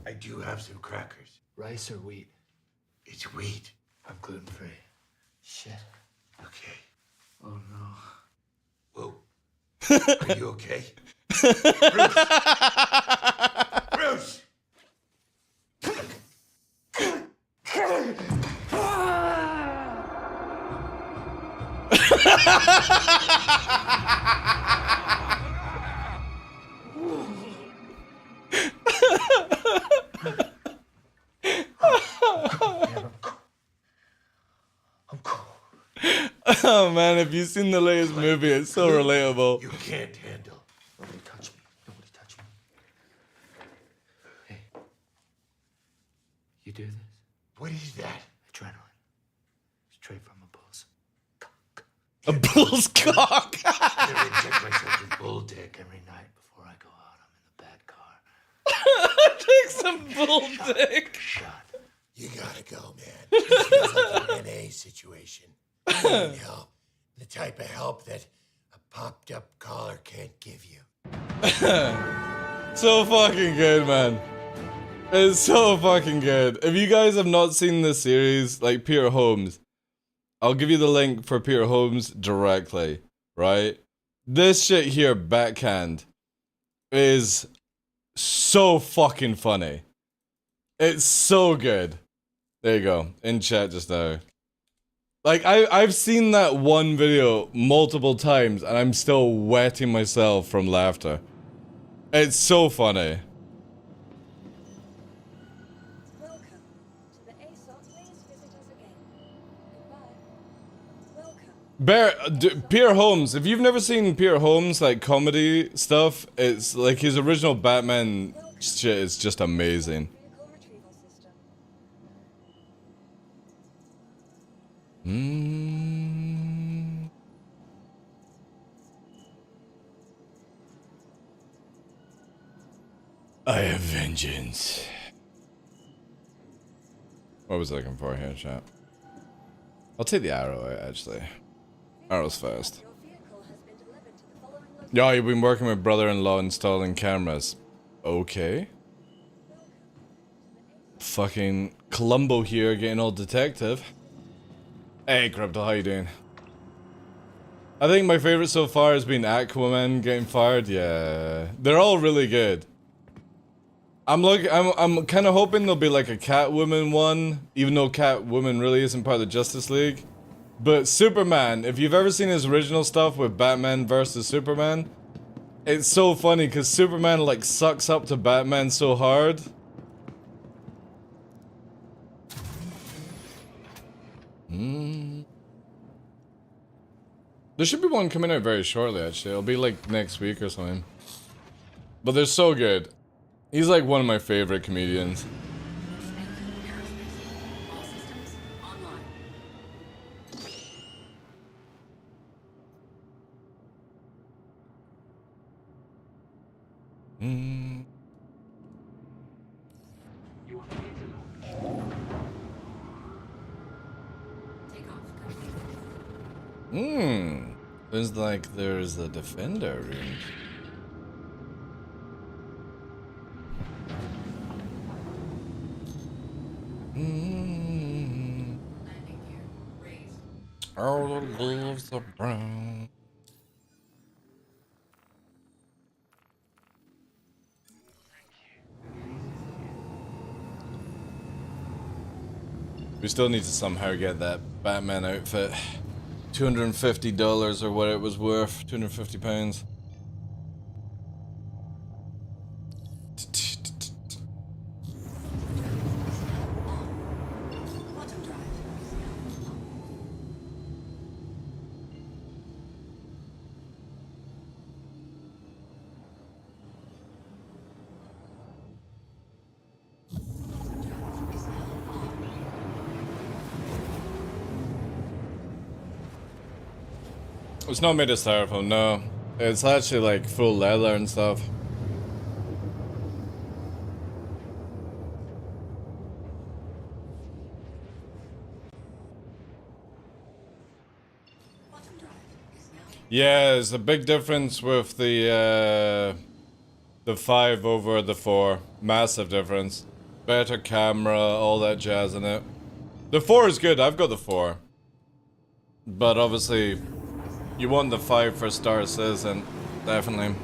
I do have some crackers. Rice or wheat? It's wheat. I'm gluten-free. Shit. Okay. Oh no. Whoa. Are you okay? Bruce! Bruce! I'm cool. Oh man, if you've seen the latest movie, it's so relatable. You can't handle. Nobody touch me. Nobody touch me. Hey. You do this? What is that? Adrenaline. Straight from a bull's. A bull's cock. I'm gonna inject myself with bull dick. Every night before I go out, I'm in the bad car. Take some bull dick. Shot. You gotta go, man. This feels like an NA situation. You need help. The type of help that a popped up collar can't give you. So fucking good, man. It's so fucking good. If you guys have not seen this series, like Peter Holmes, I'll give you the link for Peter Holmes directly, right? This shit here, backhand, is so fucking funny. It's so good. There you go, in chat just now. Like, I've seen that one video multiple times, and I'm still wetting myself from laughter. It's so funny. Welcome to the ASOP. Please visit us again. Goodbye. Welcome. Peter Holmes, if you've never seen Peter Holmes, like, comedy stuff, it's, like, his original Batman shit is just amazing. Vehicle retrieval system. I have vengeance. What was I looking for here, chat? I'll take the arrow, actually. Arrows first. Your vehicle has been delivered to the following location. Yeah, you've been working with brother-in-law installing cameras. Okay. fucking Columbo here getting all detective. Hey, Crypto, how you doing? I think my favorite so far has been Aquaman getting fired. Yeah, they're all really good. I'm kind of hoping there'll be like a Catwoman one, even though Catwoman really isn't part of the Justice League. But Superman, if you've ever seen his original stuff with Batman versus Superman, it's so funny because Superman like sucks up to Batman so hard. There should be one coming out very shortly, actually. It'll be like next week or something. But they're so good. He's like one of my favorite comedians. All systems online. Takeoff complete. Seems like there's a defender room. Landing gear raised. All the leaves are brown. We still need to somehow get that Batman outfit. $250 or what it was worth. £250. Quantum drive is now on. Quantum drive is now on. It's not made of styrofoam, no. It's actually like full leather and stuff. Quantum drive is now. Yeah, there's a big difference with the 5 over the 4. Massive difference. Better camera, all that jazz in it. The 4 is good, I've got the 4. But obviously, you want the 5 for Star Citizen, definitely.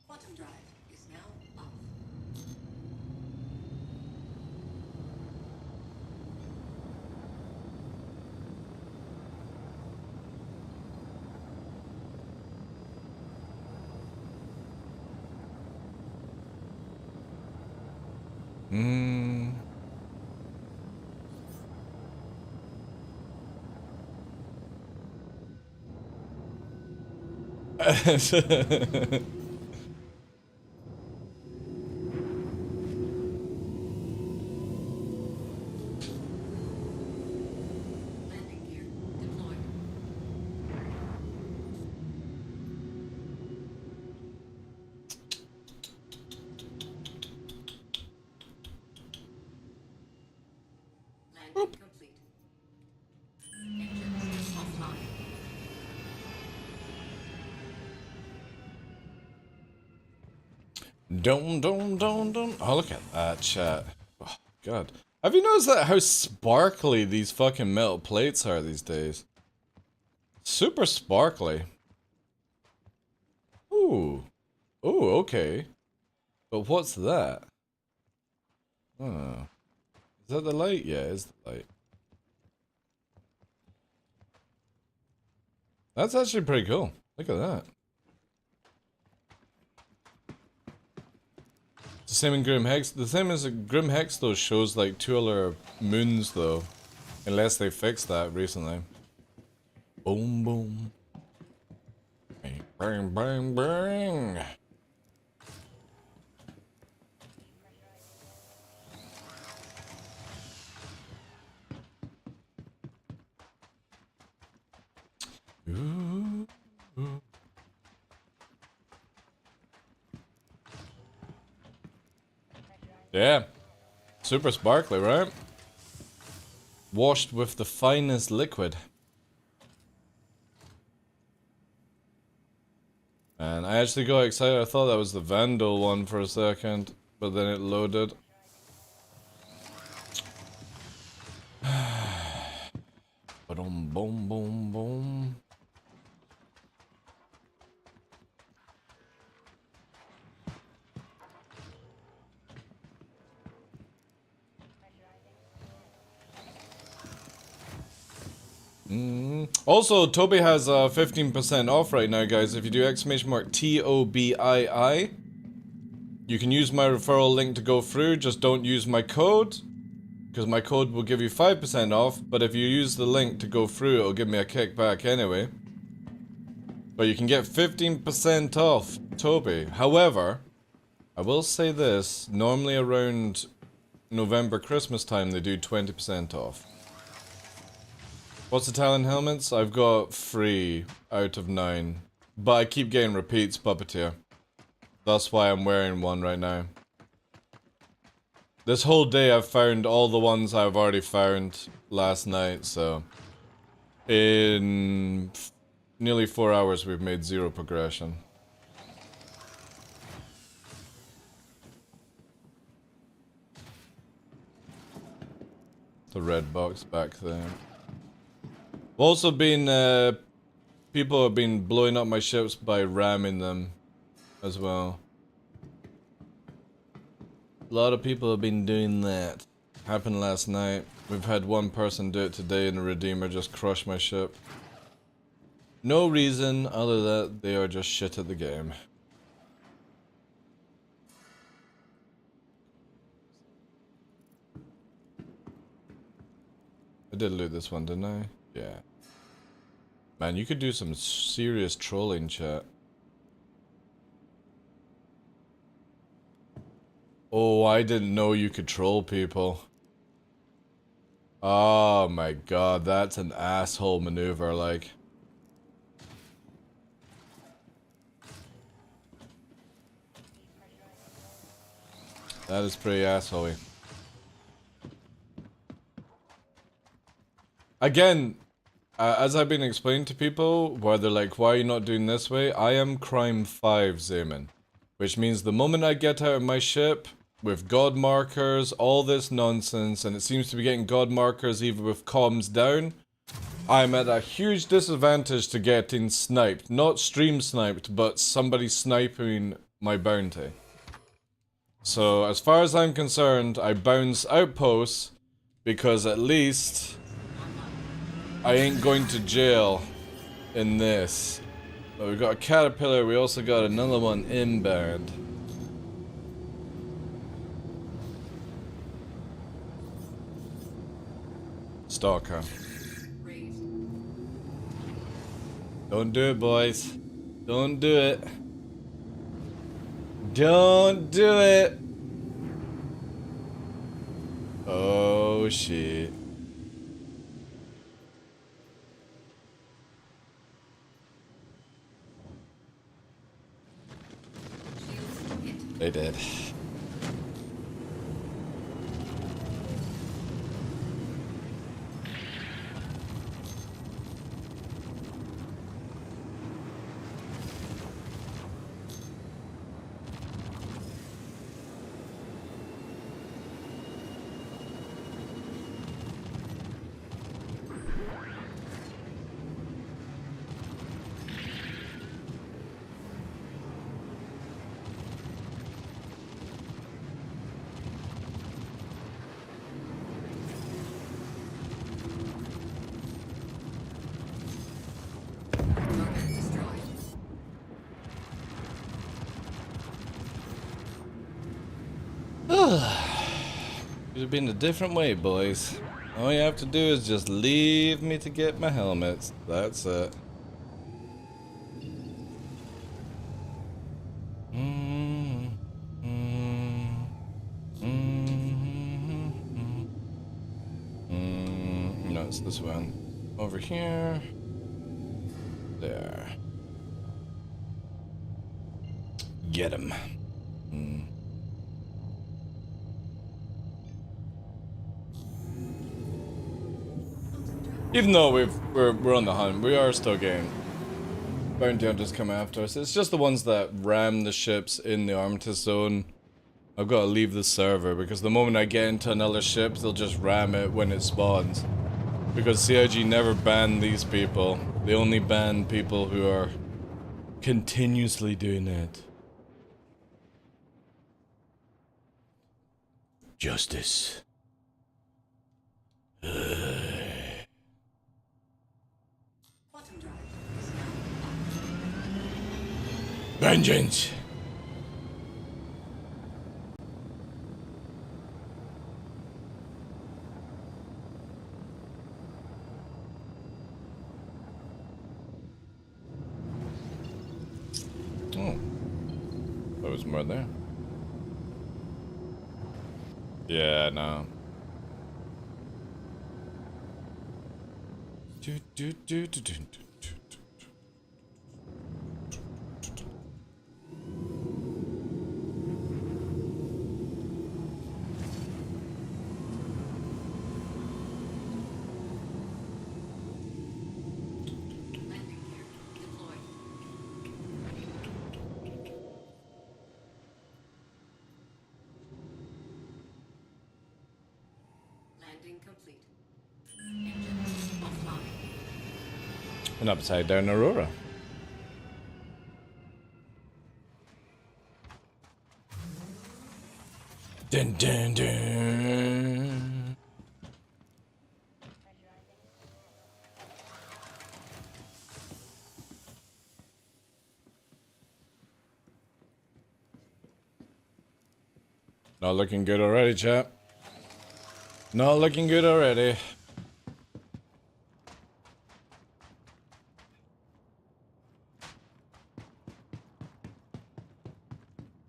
Quantum drive is now off. Landing gear deployed. Landing complete. Engines offline. Don't. Oh, look at that, chat. Oh, God. Have you noticed that how sparkly these fucking metal plates are these days? Super sparkly. Ooh. Ooh, okay. But what's that? Oh. Is that the light? Yeah, it's the light. That's actually pretty cool. Look at that. It's the same in Grim Hex. The same as Grim Hex though shows like 2 other moons though. Unless they fixed that recently. Boom boom. Bang bang bang bang. Ooh. Yeah. Super sparkly, right? washed with the finest liquid. And I actually got excited. I thought that was the Vandal one for a second, but then it loaded. Boom, boom, boom, boom. Also, Toby has 15% off right now, guys. If you do !TOBII, you can use my referral link to go through. Just don't use my code, because my code will give you 5% off. But if you use the link to go through, it'll give me a kickback anyway. But you can get 15% off Toby. However, I will say this. Normally around November, Christmas time, they do 20% off. What's the talent helmets? I've got 3 out of 9. But I keep getting repeats, Puppeteer. That's why I'm wearing one right now. This whole day I've found all the ones I've already found last night, so... In nearly 4 hours we've made 0 progression. The red box back there. Also been, people have been blowing up my ships by ramming them as well. A lot of people have been doing that. Happened last night. We've had one person do it today and the Redeemer just crushed my ship. No reason other than they are just shit at the game. I did loot this one, didn't I? Yeah. Man, you could do some serious trolling, chat. Oh, I didn't know you could troll people. Oh my god, that's an asshole maneuver, like. That is pretty assholey. Again, as I've been explaining to people, where they're like, why are you not doing this way? I am Crime 5 Zayman. Which means the moment I get out of my ship, with god markers, all this nonsense, and it seems to be getting god markers even with comms down, I'm at a huge disadvantage to getting sniped. Not stream sniped, but somebody sniping my bounty. So, as far as I'm concerned, I bounce outposts, because at least I ain't going to jail in this. But we got a caterpillar, we also got another one inbound. Stalker. Don't do it, boys. Don't do it. Don't do it. Oh shit. They did. Could have been a different way, boys. All you have to do is just leave me to get my helmets. That's it. No, it's this one. Over here. There. Get him. Even though we're on the hunt, we are still getting bounty hunters come after us. It's just the ones that ram the ships in the Armistice zone. I've got to leave the server because the moment I get into another ship, they'll just ram it when it spawns. Because CIG never ban these people. They only ban people who are continuously doing it. Justice. Bottom drive is now Vengeance. Oh, there was more there. Yeah, no. landing gear deployed. Landing complete. Engines offline. An upside down Aurora. Dun dun dun. Not looking good already, chap. Not looking good already.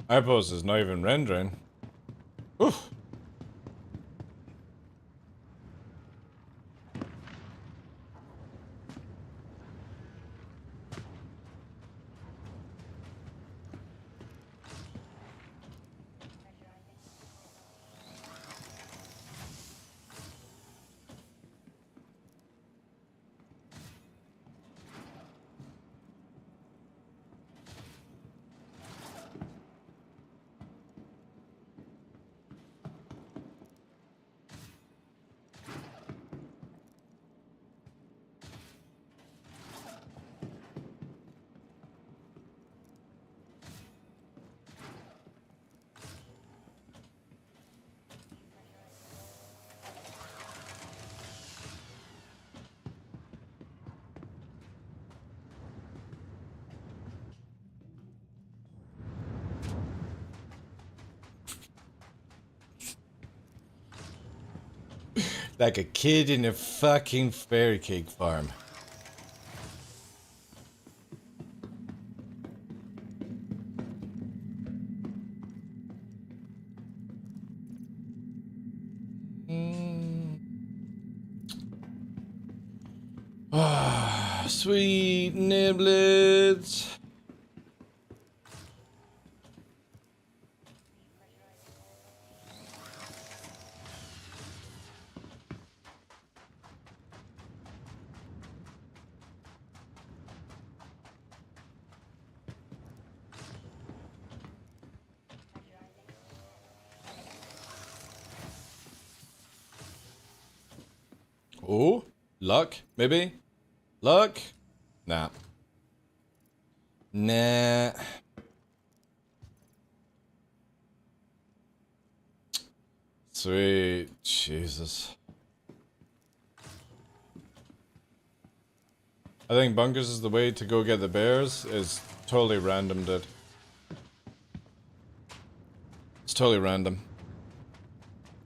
Outpost is not even rendering. Oof. Like a kid in a fucking fairy cake farm. Ah, sweet niblets. Oh, luck, maybe? Luck? Nah. Nah. Sweet Jesus. I think bunkers is the way to go get the bears. Is totally random, dude. It's totally random.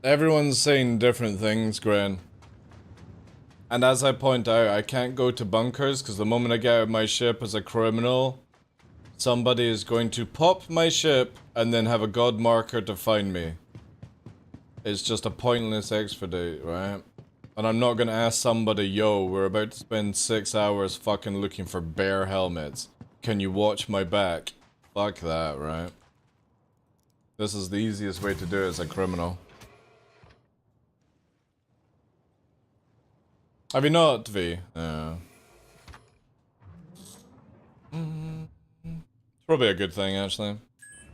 Everyone's saying different things, Gren. And as I point out, I can't go to bunkers because the moment I get out of my ship as a criminal, somebody is going to pop my ship and then have a god marker to find me. It's just a pointless expedite, right? And I'm not gonna ask somebody, yo, we're about to spend 6 hours fucking looking for bear helmets. Can you watch my back? Fuck that, right? This is the easiest way to do it as a criminal. Have you not, V? It's probably a good thing, actually.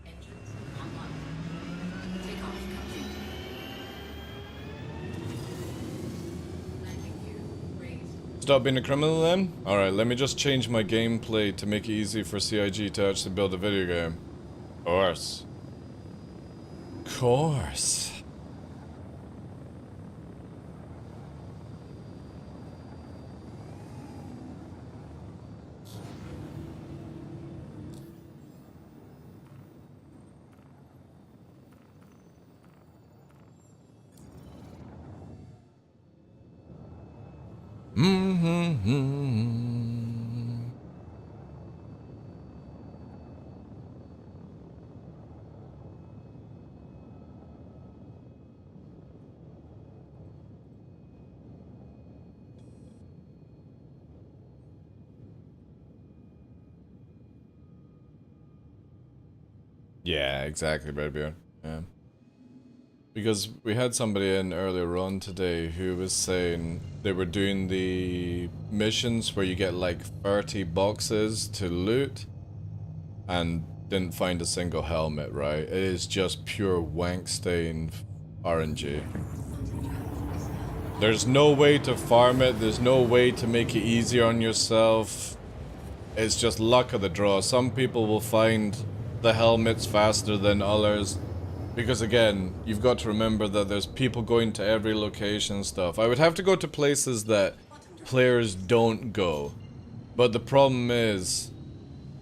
Engines online. Takeoff complete. Landing gear raised. Stop being a criminal then? Alright, let me just change my gameplay to make it easy for CIG to actually build a video game. Course. Course. Yeah, exactly, Redbeard. Yeah. Because we had somebody in earlier on today who was saying they were doing the missions where you get like 30 boxes to loot and didn't find a single helmet, right? It is just pure wank stain RNG. There's no way to farm it, there's no way to make it easier on yourself. It's just luck of the draw. Some people will find the helmets faster than others. Because again, you've got to remember that there's people going to every location and stuff. I would have to go to places that players don't go. But the problem is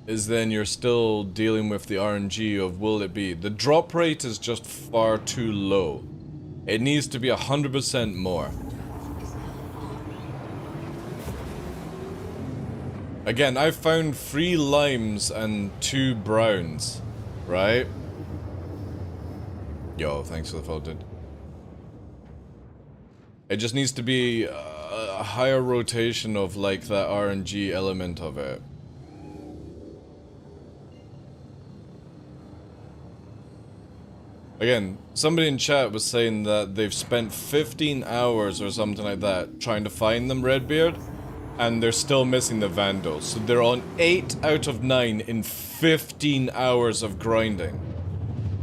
then you're still dealing with the RNG of will it be. The drop rate is just far too low. It needs to be 100% more. Again, I found 3 limes and 2 browns, right? Yo, thanks for the follow, dude. It just needs to be a higher rotation of like that RNG element of it. Again, somebody in chat was saying that they've spent 15 hours or something like that trying to find them, Redbeard, and they're still missing the Vandals. So they're on 8 out of 9 in 15 hours of grinding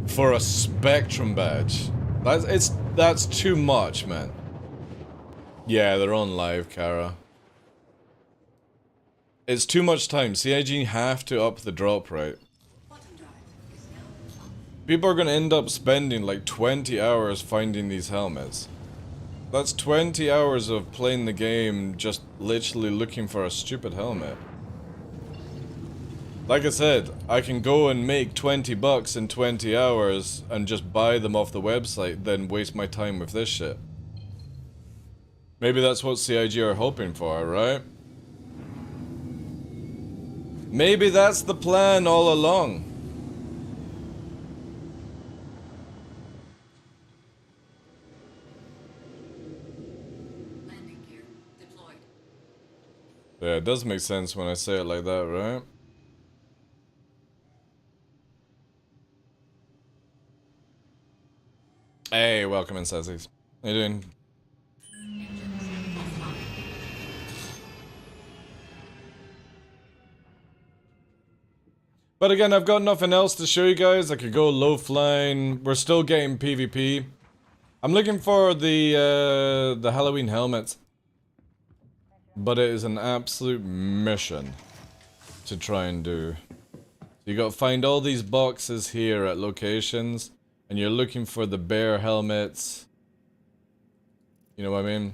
for a Spectrum badge. That's too much, man. Yeah, they're on live, Kara. It's too much time. CIG have to up the drop rate. People are gonna end up spending like 20 hours finding these helmets. That's 20 hours of playing the game just literally looking for a stupid helmet. Like I said, I can go and make 20 bucks in 20 hours and just buy them off the website, then waste my time with this shit. Maybe that's what CIG are hoping for, right? Maybe that's the plan all along. Landing gear deployed. Yeah, it does make sense when I say it like that, right? Hey, welcome in, Sassies. How you doing? Engines offline. But again, I've got nothing else to show you guys. I could go low flying. We're still getting PvP. I'm looking for the Halloween helmets. But it is an absolute mission to try and do. You gotta find all these boxes here at locations, and you're looking for the bear helmets. You know what I mean?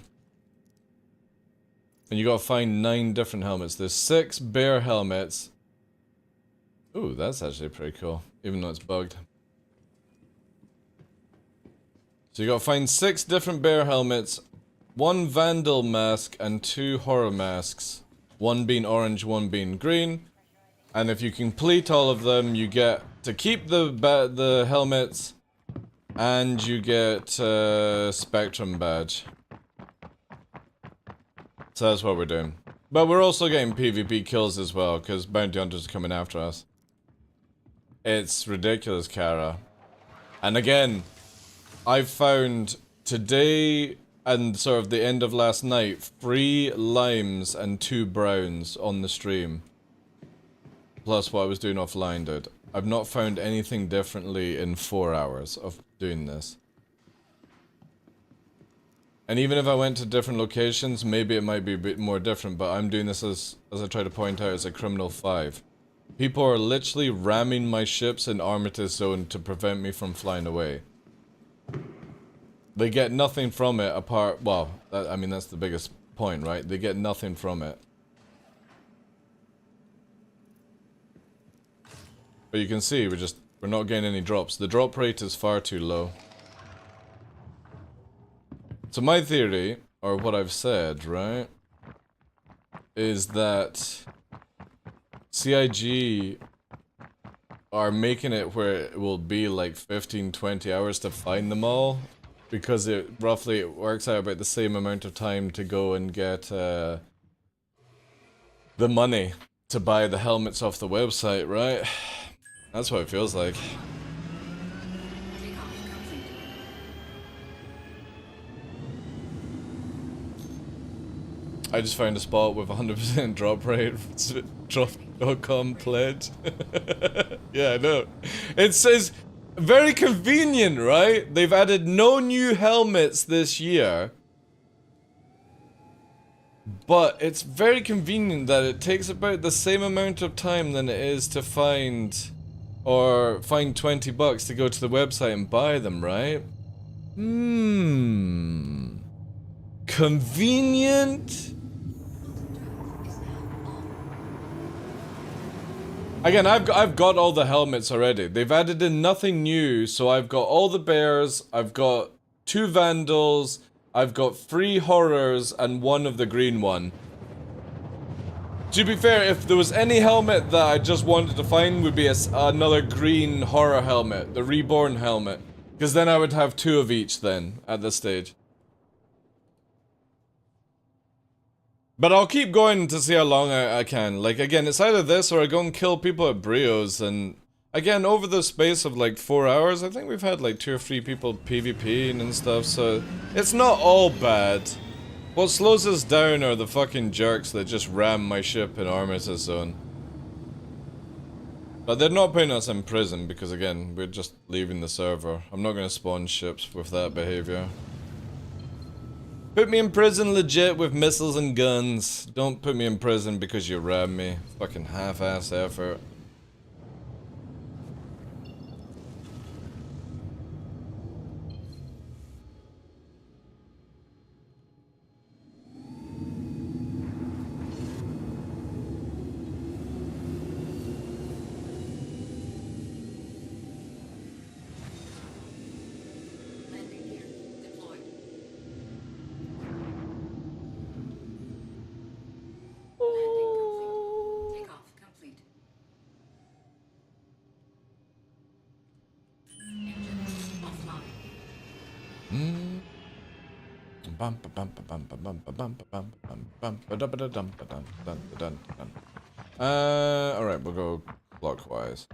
And you gotta find 9 different helmets. There's 6 bear helmets. Ooh, that's actually pretty cool, even though it's bugged. So you gotta find 6 different bear helmets, 1 vandal mask, and 2 horror masks. 1 being orange, 1 being green. And if you complete all of them, you get to keep the helmets, and you get Spectrum badge. So that's what we're doing. But we're also getting PvP kills as well, because bounty hunters are coming after us. It's ridiculous, Kara. And again, I've found today and sort of the end of last night, 3 limes and 2 browns on the stream. Plus what I was doing offline, dude. I've not found anything differently in 4 hours of doing this. And even if I went to different locations, maybe it might be a bit more different, but I'm doing this as I try to point out, as a criminal 5. People are literally ramming my ships in Armitage Zone to prevent me from flying away. They get nothing from it apart, well, I mean that's the biggest point, right? They get nothing from it. But you can see, we're not getting any drops. The drop rate is far too low. So my theory, or what I've said, right, is that CIG are making it where it will be like 15-20 hours to find them all, because it roughly works out about the same amount of time to go and get the money to buy the helmets off the website, right? That's what it feels like. I just found a spot with 100% drop rate. Drop.com pledge. Yeah, I know. It says very convenient, right? They've added no new helmets this year. But it's very convenient that it takes about the same amount of time than it is to find, or find 20 bucks to go to the website and buy them, right? Convenient? Again, I've got all the helmets already. They've added in nothing new, so I've got all the bears, I've got 2 vandals, I've got 3 horrors, and 1 of the green one. To be fair, if there was any helmet that I just wanted to find, would be another green horror helmet, the reborn helmet. Because then I would have 2 of each then, at this stage. But I'll keep going to see how long I can. Like, again, it's either this or I go and kill people at Brios, and again, over the space of like 4 hours, I think we've had like 2 or 3 people PvPing and stuff, so it's not all bad. What slows us down are the fucking jerks that just ram my ship in Armitage Zone. But they're not putting us in prison because, again, we're just leaving the server. I'm not gonna spawn ships with that behavior. Put me in prison legit with missiles and guns. Don't put me in prison because you rammed me. Fucking half-ass effort. Landing gear deployed. Landing complete. Takeoff complete. Engines offline. Alright, we'll go clockwise.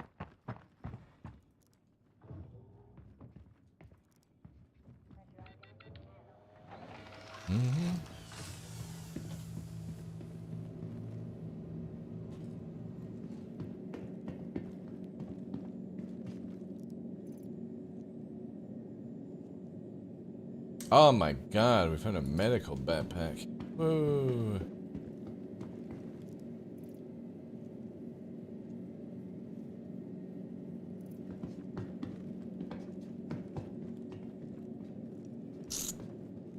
Oh my god, we found a medical backpack. Whoa.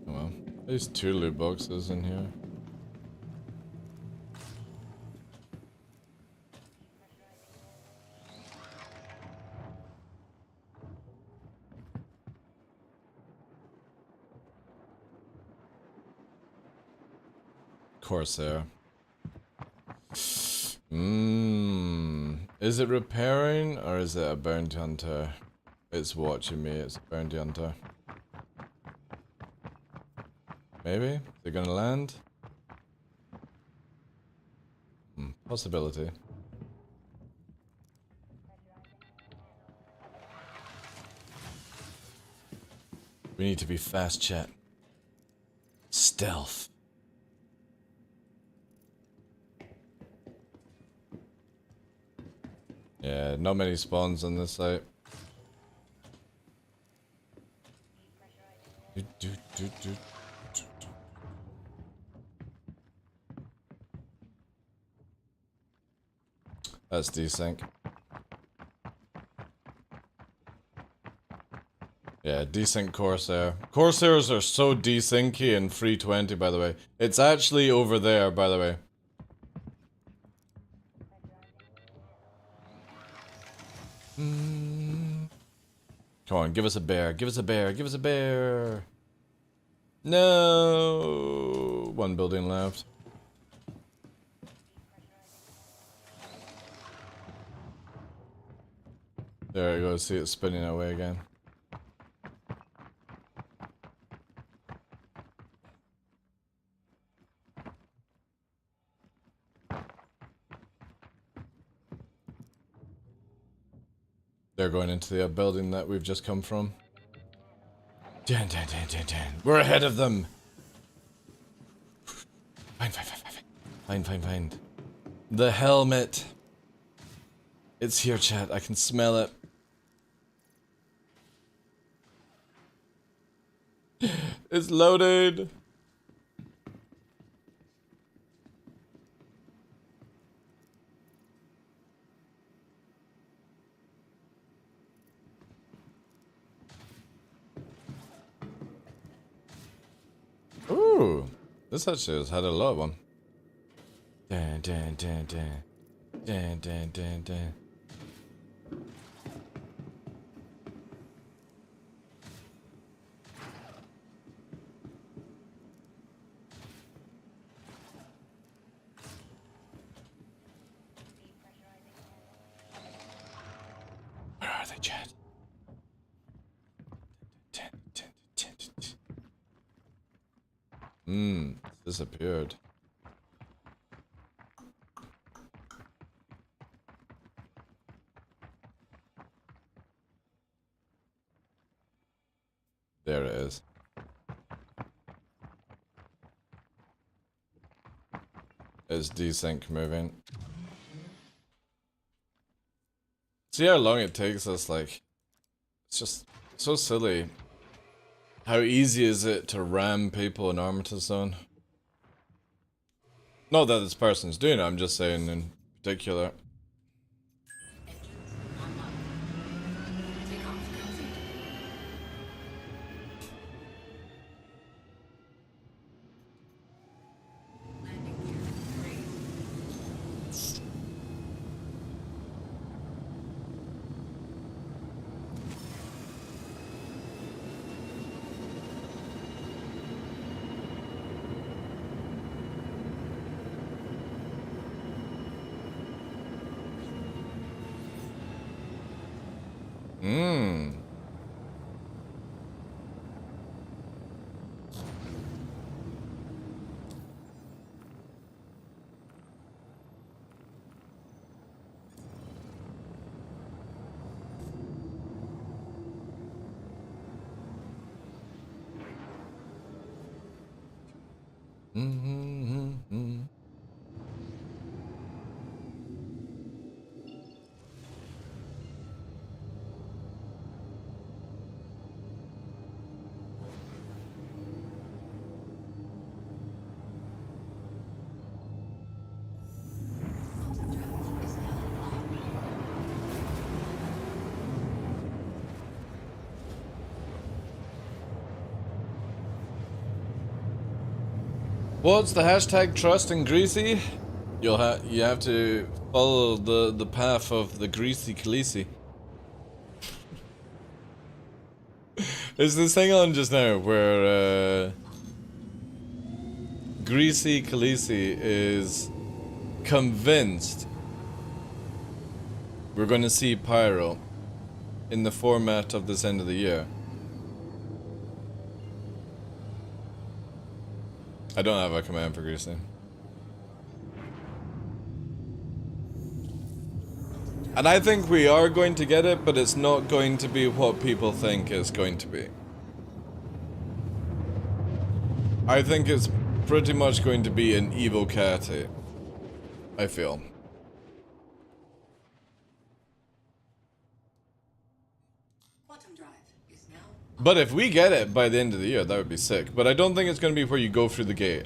Well, there's 2 loot boxes in here. Corsair. Is it repairing or is it a bounty hunter? It's watching me, it's a bounty hunter. Maybe? They're gonna land? Possibility. We need to be fast, chat. stealth. Yeah, not many spawns on this site. That's desync. Yeah, desync Corsair. Corsairs are so desyncy in 320, by the way. It's actually over there, by the way. Come on, give us a bear. Give us a bear. Give us a bear. No. One building left. There we go. See it spinning away again. They're going into the building that we've just come from. Dun, dun, dun, dun, dun. We're ahead of them. Find. The helmet. It's here, chat. I can smell it. It's loaded. Ooh, this actually has had a lot of them. Dun, dun, dun, dun. Dun, dun, dun, dun. Where are they, chat? Disappeared. There it is. It's desync moving. See how long it takes us, like, it's just so silly. How easy is it to ram people in Armitage Zone? Not that this person's doing it, I'm just saying in particular. What's the hashtag trust in greasy? You have to follow the path of the greasy Khaleesi. There's this thing on just now where greasy Khaleesi is convinced we're going to see Pyro in the format of this end of the year. I don't have a command for greasy. And I think we are going to get it, but it's not going to be what people think it's going to be. I think it's pretty much going to be an Evo Catty. I feel. Quantum drive is now But if we get it by the end of the year, that would be sick. But I don't think it's going to be where you go through the gate.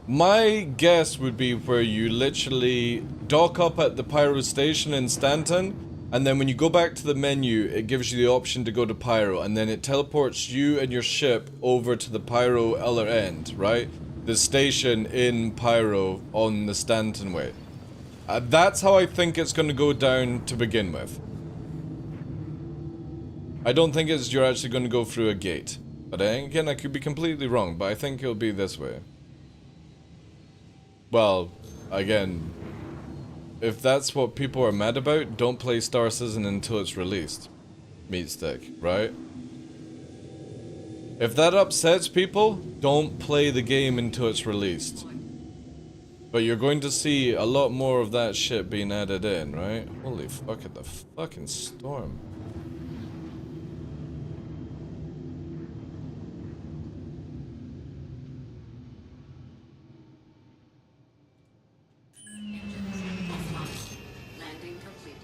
My guess would be where you literally dock up at the Pyro station in Stanton, and then when you go back to the menu, it gives you the option to go to Pyro, and then it teleports you and your ship over to the Pyro other end, right? The station in Pyro on the Stanton way. That's how I think it's going to go down to begin with. I don't think you're actually going to go through a gate. But again, I could be completely wrong, but I think it'll be this way. Well, again, if that's what people are mad about, don't play Star Citizen until it's released. Meat stick, right? If that upsets people, don't play the game until it's released. But you're going to see a lot more of that shit being added in, right? Holy fuck, at the fucking storm. engines offline. Landing complete.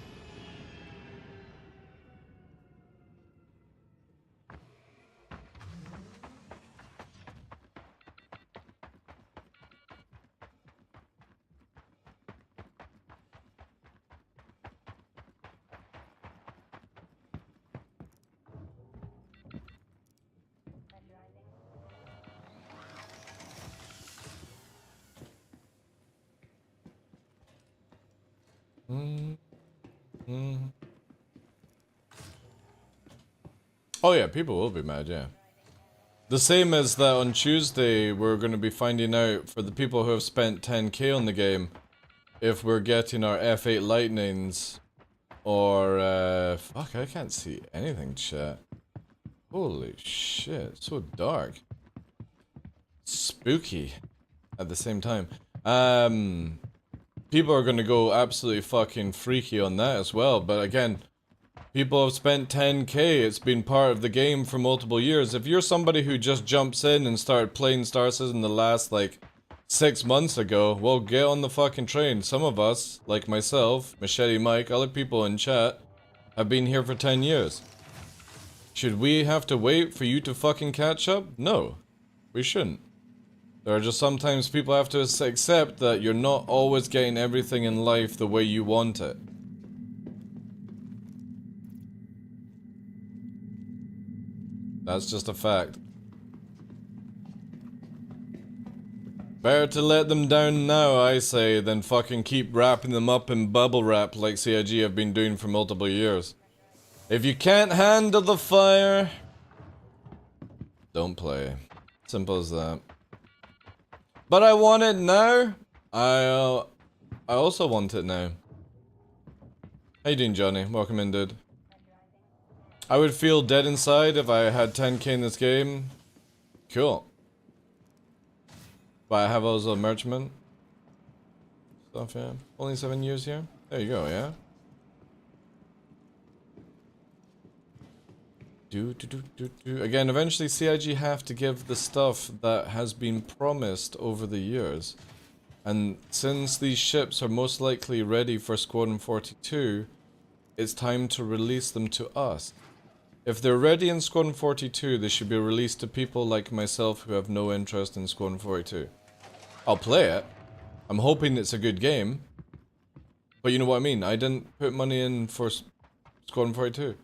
Oh yeah, people will be mad, yeah. The same as that on Tuesday, we're going to be finding out for the people who have spent 10k on the game, if we're getting our F8 Lightnings, or, fuck, I can't see anything, chat. Holy shit, so dark. Spooky at the same time. People are going to go absolutely fucking freaky on that as well, but again, people have spent 10k, it's been part of the game for multiple years. If you're somebody who just jumps in and started playing Star Citizen the last, like, 6 months ago, well, get on the fucking train. Some of us, like myself, Machete Mike, other people in chat, have been here for 10 years. Should we have to wait for you to fucking catch up? No, we shouldn't. There are just sometimes people have to accept that you're not always getting everything in life the way you want it. That's just a fact. Better to let them down now, I say, than fucking keep wrapping them up in bubble wrap like CIG have been doing for multiple years. If you can't handle the fire, don't play. Simple as that. But I want it now. I also want it now. How you doing, Johnny? Welcome in, dude. I would feel dead inside if I had 10k in this game. Cool. But I have also merchant stuff, yeah. Only 7 years here. There you go, yeah. Again, eventually CIG have to give the stuff that has been promised over the years. And since these ships are most likely ready for Squadron 42, it's time to release them to us. If they're ready in Squadron 42, they should be released to people like myself who have no interest in Squadron 42. I'll play it. I'm hoping it's a good game. But you know what I mean, I didn't put money in for Squadron 42.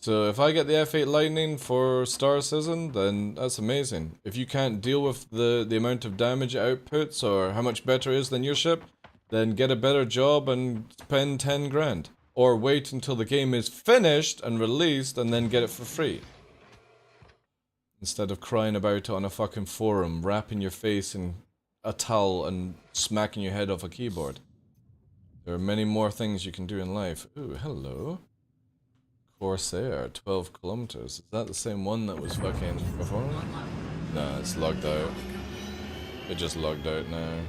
So if I get the F8 Lightning for Star Citizen, then that's amazing. If you can't deal with the amount of damage it outputs or how much better it is than your ship, then get a better job and spend 10 grand. Or wait until the game is finished and released and then get it for free. Instead of crying about it on a fucking forum, wrapping your face in a towel and smacking your head off a keyboard. There are many more things you can do in life. Ooh, hello. Corsair, 12 kilometers. Is that the same one that was fucking before? No, it's logged out. It just logged out now.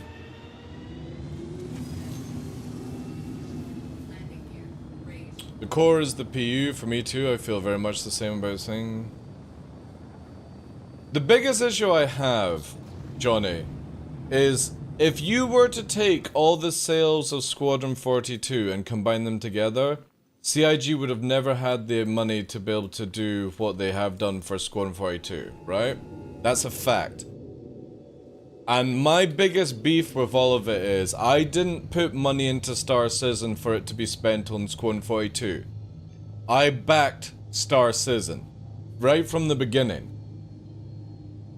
Landing gear raised. The core is the PU for me too. I feel very much the same about thing. The biggest issue I have, Johnny, is if you were to take all the sales of Squadron 42 and combine them together, CIG would have never had the money to be able to do what they have done for Squadron 42, right? That's a fact. And my biggest beef with all of it is, I didn't put money into Star Citizen for it to be spent on Squadron 42. I backed Star Citizen, right from the beginning.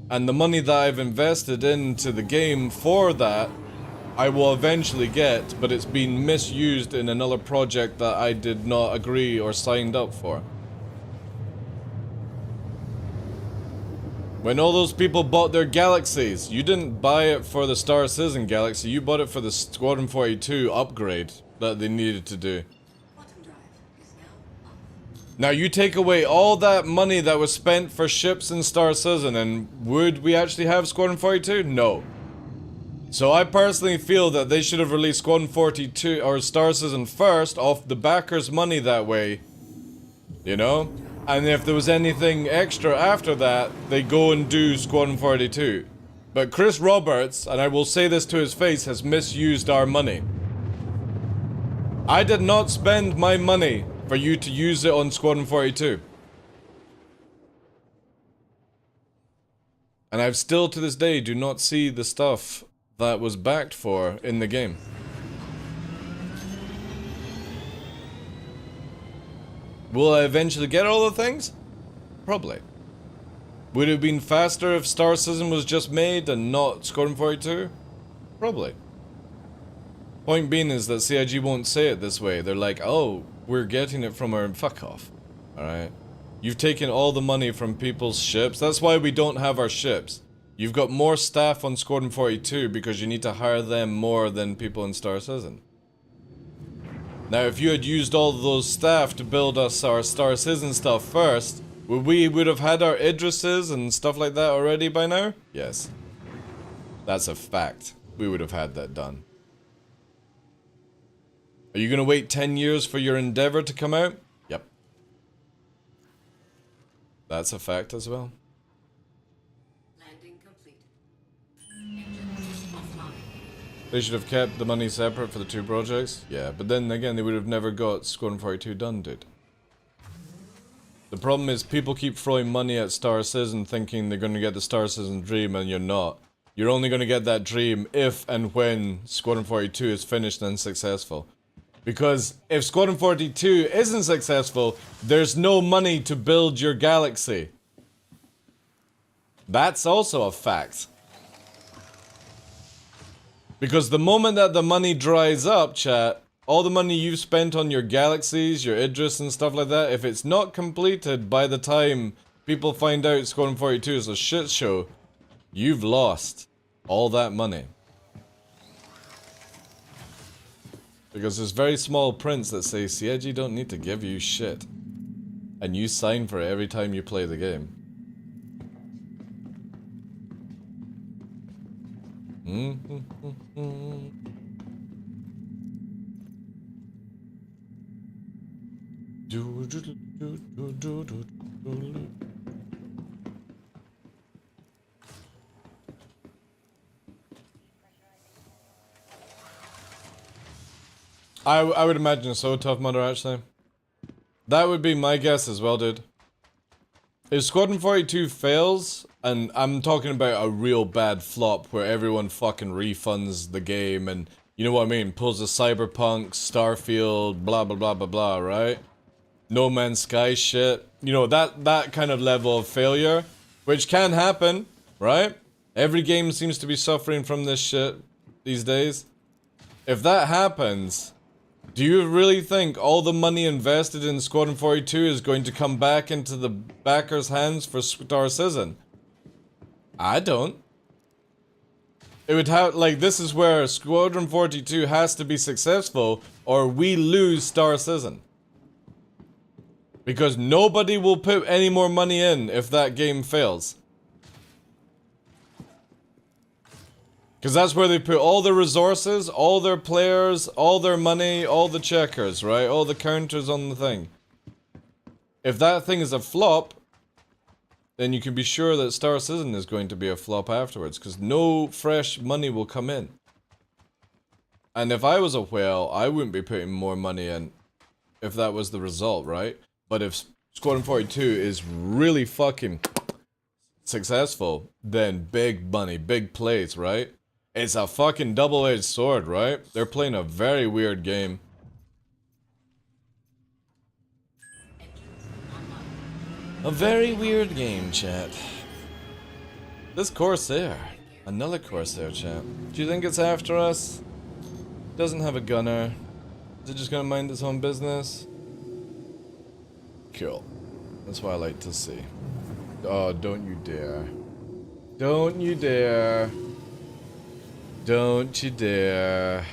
And the money that I've invested into the game for that, I will eventually get, but it's been misused in another project that I did not agree or signed up for. When all those people bought their galaxies, you didn't buy it for the Star Citizen galaxy, you bought it for the Squadron 42 upgrade that they needed to do. Quantum drive is now up. Now you take away all that money that was spent for ships in Star Citizen, and would we actually have Squadron 42? No. So I personally feel that they should have released Squadron 42 or Star Citizen first off the backers' money that way. You know? And if there was anything extra after that, they go and do Squadron 42. But Chris Roberts, and I will say this to his face, has misused our money. I did not spend my money for you to use it on Squadron 42. And I've still to this day do not see the stuff that was backed for in the game. Will I eventually get all the things? Probably. Would it have been faster if Star Citizen was just made and not Squadron 42? Probably. Point being is that CIG won't say it this way. They're like, oh, we're getting it from our... Fuck off. Alright? You've taken all the money from people's ships. That's why we don't have our ships. You've got more staff on Squadron 42 because you need to hire them more than people in Star Citizen. Now, if you had used all of those staff to build us our Star Citizen stuff first, we would have had our Idrises and stuff like that already by now? Yes. That's a fact. We would have had that done. Are you gonna wait 10 years for your Endeavor to come out? Yep. That's a fact as well. Landing complete. Engines offline. They should have kept the money separate for the two projects. Yeah, but then again, they would have never got Squadron 42 done, dude. The problem is people keep throwing money at Star Citizen thinking they're going to get the Star Citizen dream, and you're not. You're only going to get that dream if and when Squadron 42 is finished and successful. Because if Squadron 42 isn't successful, there's no money to build your galaxy. That's also a fact. Because the moment that the money dries up, chat, all the money you've spent on your galaxies, your Idris and stuff like that, if it's not completed by the time people find out Squadron 42 is a shit show, you've lost all that money. Because there's very small prints that say CIG don't need to give you shit. And you sign for it every time you play the game. I would imagine so, Tough Mudder, actually. That would be my guess as well, dude. If Squadron 42 fails, and I'm talking about a real bad flop where everyone fucking refunds the game and, you know what I mean, pulls the Cyberpunk, Starfield, blah blah blah blah blah, right? No Man's Sky shit. You know, that kind of level of failure, which can happen, right? Every game seems to be suffering from this shit these days. If that happens, do you really think all the money invested in Squadron 42 is going to come back into the backers' hands for Star Citizen? I don't. It would have, like, this is where Squadron 42 has to be successful or we lose Star Citizen. Because nobody will put any more money in if that game fails. Because that's where they put all their resources, all their players, all their money, all the checkers, right? All the counters on the thing. If that thing is a flop, then you can be sure that Star Citizen is going to be a flop afterwards, because no fresh money will come in. And if I was a whale, I wouldn't be putting more money in if that was the result, right? But if Squadron 42 is really fucking successful, then big money, big plays, right? It's a fucking double-edged sword, right? They're playing a very weird game. A very weird game, chat. This Corsair. Another Corsair, chat. Do you think it's after us? Doesn't have a gunner. Is it just gonna mind its own business? Cool. That's what I like to see. Oh, don't you dare. Don't you dare. Don't you dare.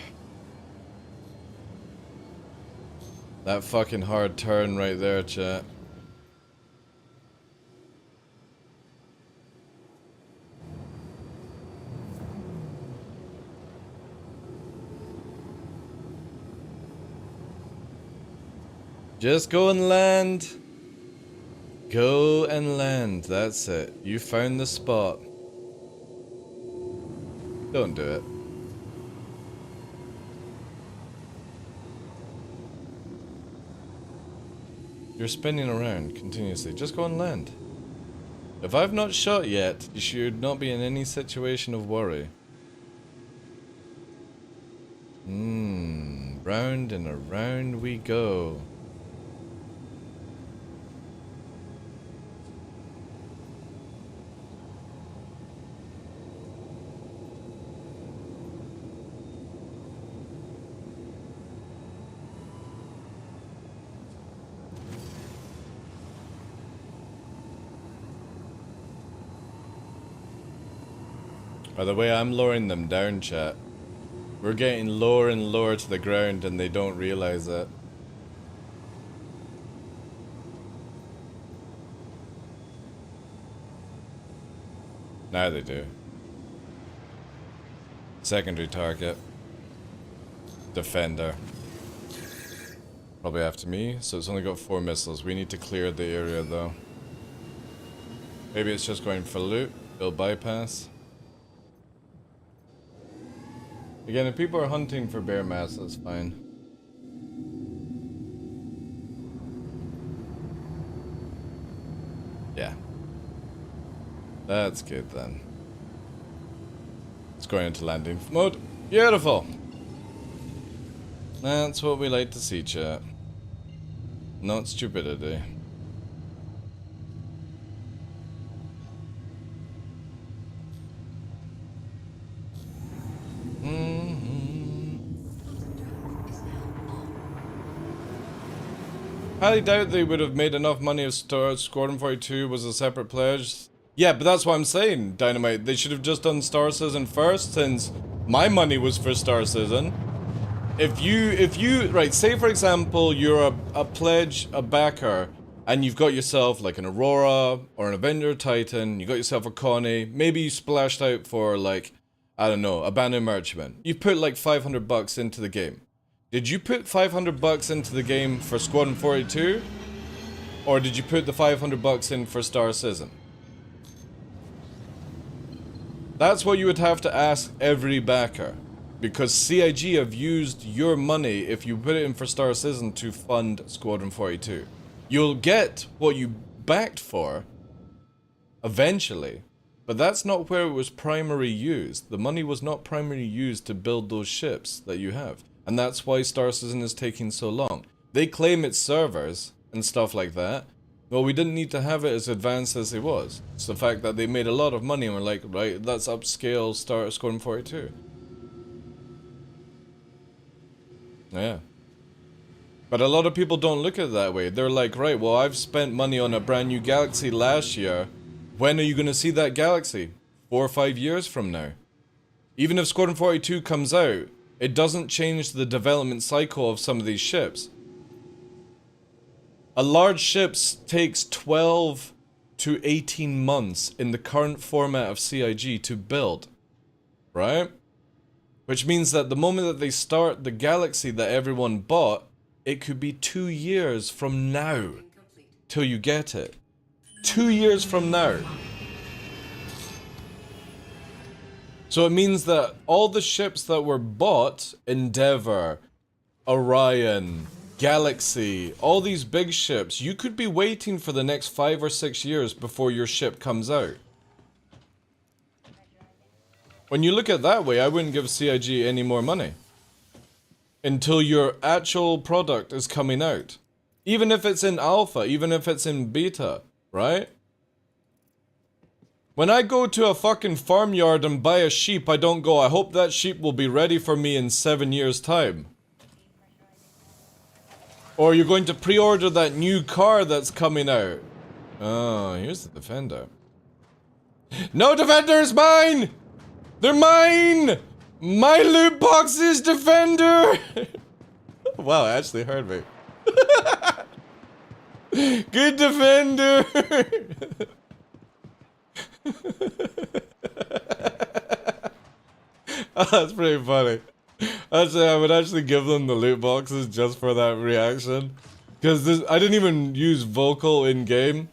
That fucking hard turn right there, chat. Just go and land. Go and land. That's it. You found the spot. Don't do it. You're spinning around continuously. Just go and land. If I've not shot yet, you should not be in any situation of worry. Round and around we go. By the way, I'm lowering them down, chat. We're getting lower and lower to the ground and they don't realize it. Now they do. Secondary target. Defender. Probably after me, so it's only got 4 missiles. We need to clear the area though. Maybe it's just going for loot. Build bypass. Again, if people are hunting for bear mass, that's fine. Yeah. That's good then. It's going into landing mode. Beautiful! That's what we like to see, chat. Not stupidity. Highly doubt they would have made enough money if Squadron 42 was a separate pledge. Yeah, but that's what I'm saying, Dynamite. They should have just done Star Citizen first, since my money was for Star Citizen. If you, right, say for example, you're a pledge, a backer, and you've got yourself like an Aurora, or an Avenger Titan, you got yourself a Connie, maybe you splashed out for like, I don't know, Abandoned Merchantman. You put like 500 bucks into the game. Did you put 500 bucks into the game for Squadron 42? Or did you put the 500 bucks in for Star Citizen? That's what you would have to ask every backer. Because CIG have used your money if you put it in for Star Citizen to fund Squadron 42. You'll get what you backed for eventually. But that's not where it was primarily used. The money was not primarily used to build those ships that you have. And that's why Star Citizen is taking so long. They claim it's servers and stuff like that. Well, we didn't need to have it as advanced as it was. It's the fact that they made a lot of money and we're like, right, let's upscale Squadron 42. Yeah. But a lot of people don't look at it that way. They're like, right, well, I've spent money on a brand new galaxy last year. When are you going to see that galaxy? 4 or 5 years from now. Even if Squadron 42 comes out, it doesn't change the development cycle of some of these ships. A large ship takes 12 to 18 months in the current format of CIG to build. Right? Which means that the moment that they start the galaxy that everyone bought, it could be 2 years from now till you get it. 2 years from now. So it means that all the ships that were bought, Endeavor, Orion, Galaxy, all these big ships, you could be waiting for the next 5 or 6 years before your ship comes out. When you look at it that way, I wouldn't give CIG any more money until your actual product is coming out. Even if it's in alpha, even if it's in beta, right? When I go to a fucking farmyard and buy a sheep, I don't go, I hope that sheep will be ready for me in 7 years' time. Or you're going to pre-order that new car that's coming out. Oh, here's the Defender. No, Defender is mine! They're mine! My loot box is Defender! Wow, it actually heard me. Good Defender! Oh, that's pretty funny. Actually, I would actually give them the loot boxes just for that reaction. Because I didn't even use vocal in-game.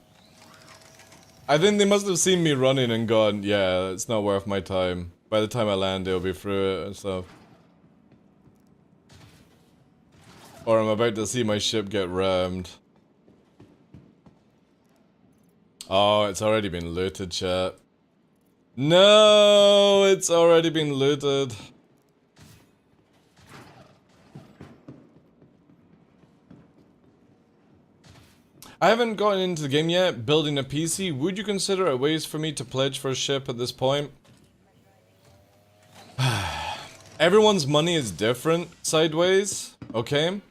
I think they must have seen me running and gone, yeah, it's not worth my time. By the time I land, they'll be through it and stuff. Or I'm about to see my ship get rammed. Oh, it's already been looted, chat. No, it's already been looted. I haven't gotten into the game yet, building a PC. Would you consider it ways for me to pledge for a ship at this point? Everyone's money is different, sideways, okay? A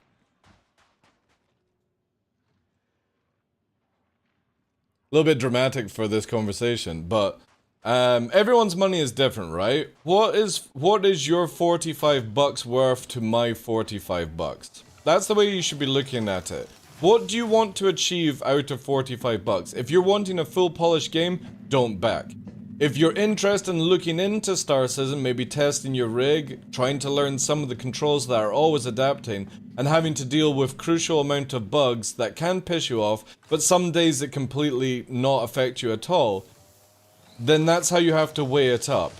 little bit dramatic for this conversation, but everyone's money is different, right? What is your 45 bucks worth to my 45 bucks? That's the way you should be looking at it. What do you want to achieve out of 45 bucks? If you're wanting a full polished game, don't back. If you're interested in looking into Star Citizen, maybe testing your rig, trying to learn some of the controls that are always adapting, and having to deal with crucial amount of bugs that can piss you off, but some days it completely not affect you at all, then that's how you have to weigh it up.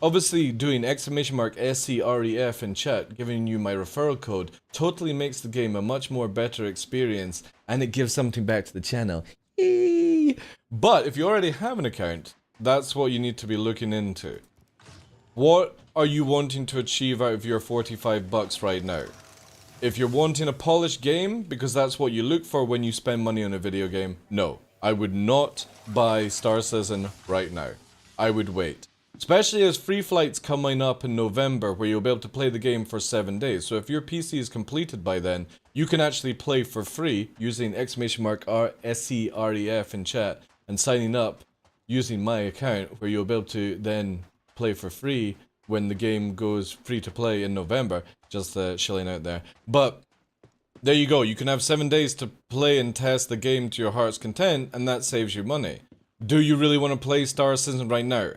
Obviously, doing !SCREF in chat, giving you my referral code, totally makes the game a much more better experience, and it gives something back to the channel. Eee! But if you already have an account, that's what you need to be looking into. What are you wanting to achieve out of your 45 bucks right now? If you're wanting a polished game, because that's what you look for when you spend money on a video game, no. I would not buy Star Citizen right now. I would wait. Especially as free flights coming up in November where you'll be able to play the game for 7 days. So if your PC is completed by then, you can actually play for free using !SCREF in chat and signing up using my account where you'll be able to then play for free when the game goes free to play in November. Just shilling out there. But there you go. You can have 7 days to play and test the game to your heart's content, and that saves you money. Do you really want to play Star Citizen right now?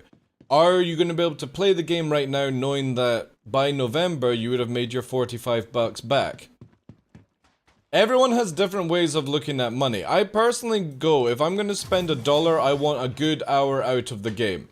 Are you going to be able to play the game right now knowing that by November you would have made your 45 bucks back? Everyone has different ways of looking at money. I personally go, if I'm going to spend $1, I want a good hour out of the game.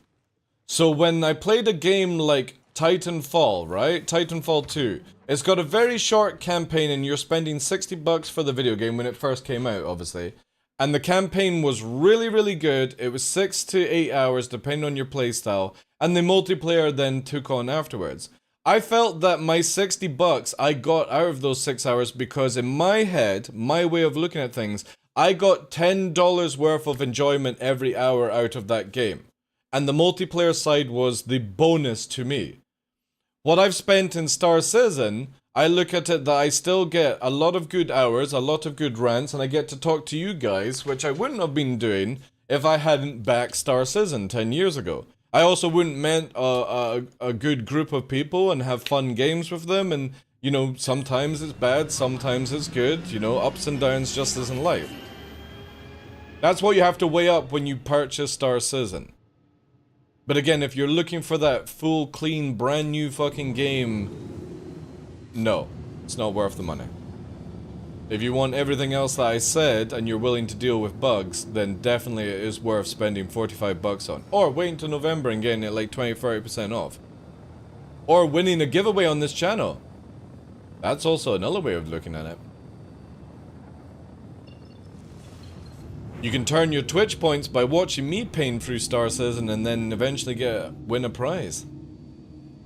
So when I played a game like Titanfall, right? Titanfall 2. It's got a very short campaign and you're spending 60 bucks for the video game when it first came out, obviously. And the campaign was really, really good. It was 6 to 8 hours, depending on your playstyle. And the multiplayer then took on afterwards. I felt that my 60 bucks I got out of those 6 hours because in my head, my way of looking at things, I got $10 worth of enjoyment every hour out of that game. And the multiplayer side was the bonus to me. What I've spent in Star Citizen, I look at it that I still get a lot of good hours, a lot of good rants, and I get to talk to you guys, which I wouldn't have been doing if I hadn't backed Star Citizen 10 years ago. I also wouldn't meet a good group of people and have fun games with them, and, you know, sometimes it's bad, sometimes it's good, you know, ups and downs just as in life. That's what you have to weigh up when you purchase Star Citizen. But again, if you're looking for that full, clean, brand new fucking game, no, it's not worth the money. If you want everything else that I said and you're willing to deal with bugs, then definitely it is worth spending 45 bucks on. Or waiting till November and getting it like 20-30% off. Or winning a giveaway on this channel. That's also another way of looking at it. You can turn your Twitch points by watching me pain through Star Citizen and then eventually win a prize.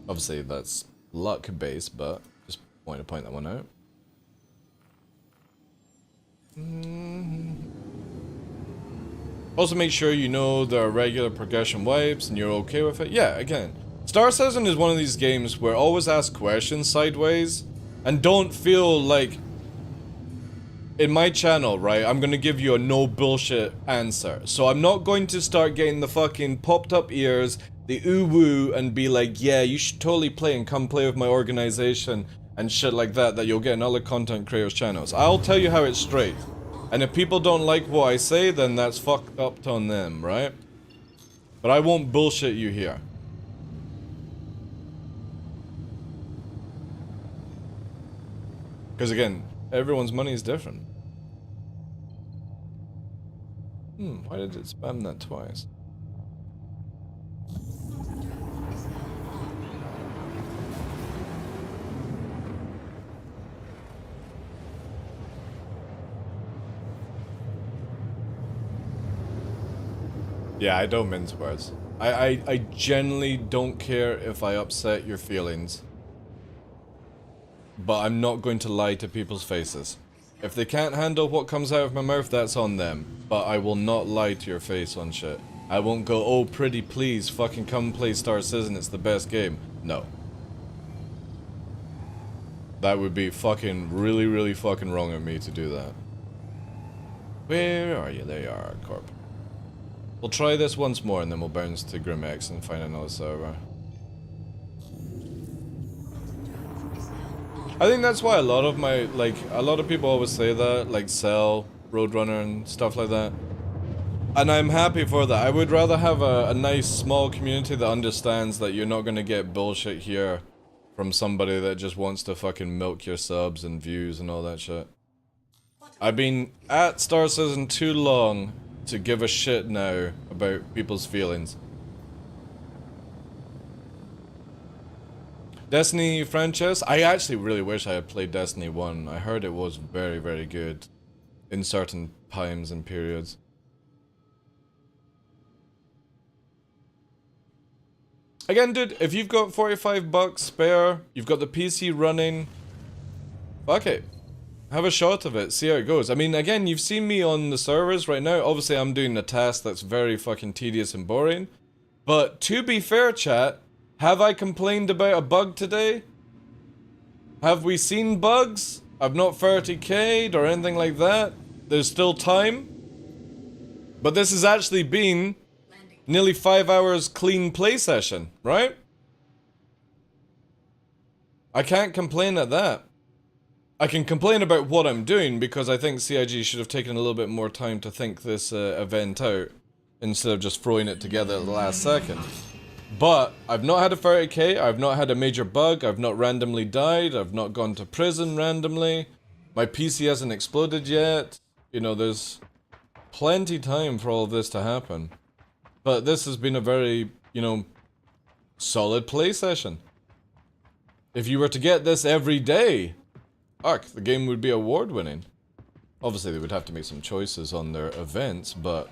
Obviously that's luck based, but just want to point that one out. Also make sure you know there are regular progression wipes and you're okay with it. Yeah, again, Star Citizen is one of these games where always ask questions sideways and don't feel like in my channel, right, I'm gonna give you a no bullshit answer. So I'm not going to start getting the fucking popped up ears, the ooh woo, and be like, yeah, you should totally play and come play with my organization and shit like that you'll get in other content creators' channels. I'll tell you how it's straight. And if people don't like what I say, then that's fucked up on them, right? But I won't bullshit you here. Because again, everyone's money is different. Why did it spam that twice? Yeah, I don't mince words. I genuinely don't care if I upset your feelings. But I'm not going to lie to people's faces. If they can't handle what comes out of my mouth, that's on them. But I will not lie to your face on shit. I won't go, oh pretty please, fucking come play Star Citizen, it's the best game. No. That would be fucking really fucking wrong of me to do that. Where are you? There you are, Corp. We'll try this once more and then we'll bounce to GrimX and find another server. I think that's why a lot of my, like, a lot of people always say that, like Cell, Roadrunner and stuff like that. And I'm happy for that. I would rather have a nice small community that understands that you're not gonna get bullshit here from somebody that just wants to fucking milk your subs and views and all that shit. I've been at Star Citizen too long to give a shit now about people's feelings. Destiny franchise? I actually really wish I had played Destiny 1. I heard it was very good in certain times and periods. Again, dude, if you've got 45 bucks spare, you've got the PC running, fuck it. Have a shot of it, see how it goes. I mean, again, you've seen me on the servers right now. Obviously, I'm doing a task that's very fucking tedious and boring. But to be fair, chat, have I complained about a bug today? Have we seen bugs? I've not 30k'd or anything like that. There's still time. But this has actually been nearly 5 hours clean play session, right? I can't complain at that. I can complain about what I'm doing because I think CIG should have taken a little bit more time to think this event out instead of just throwing it together at the last second. But I've not had a 30k, I've not had a major bug, I've not randomly died, I've not gone to prison randomly, my PC hasn't exploded yet. You know, there's plenty time for all of this to happen. But this has been a very, you know, solid play session. If you were to get this every day, fuck, the game would be award-winning. Obviously, they would have to make some choices on their events, but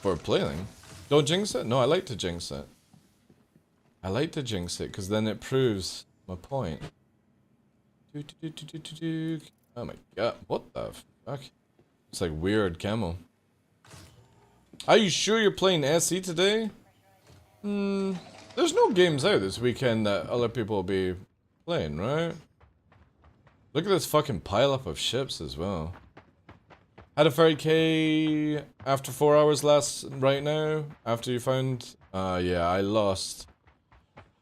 for playing, don't jinx it? No, I like to jinx it. I like to jinx it, because then it proves my point. Oh my god, what the fuck? It's like weird camo. Are you sure you're playing SE today? There's no games out this weekend that other people will be playing, right? Look at this fucking pileup of ships as well. Had a 30k after 4 hours right now, after you found... yeah, I lost.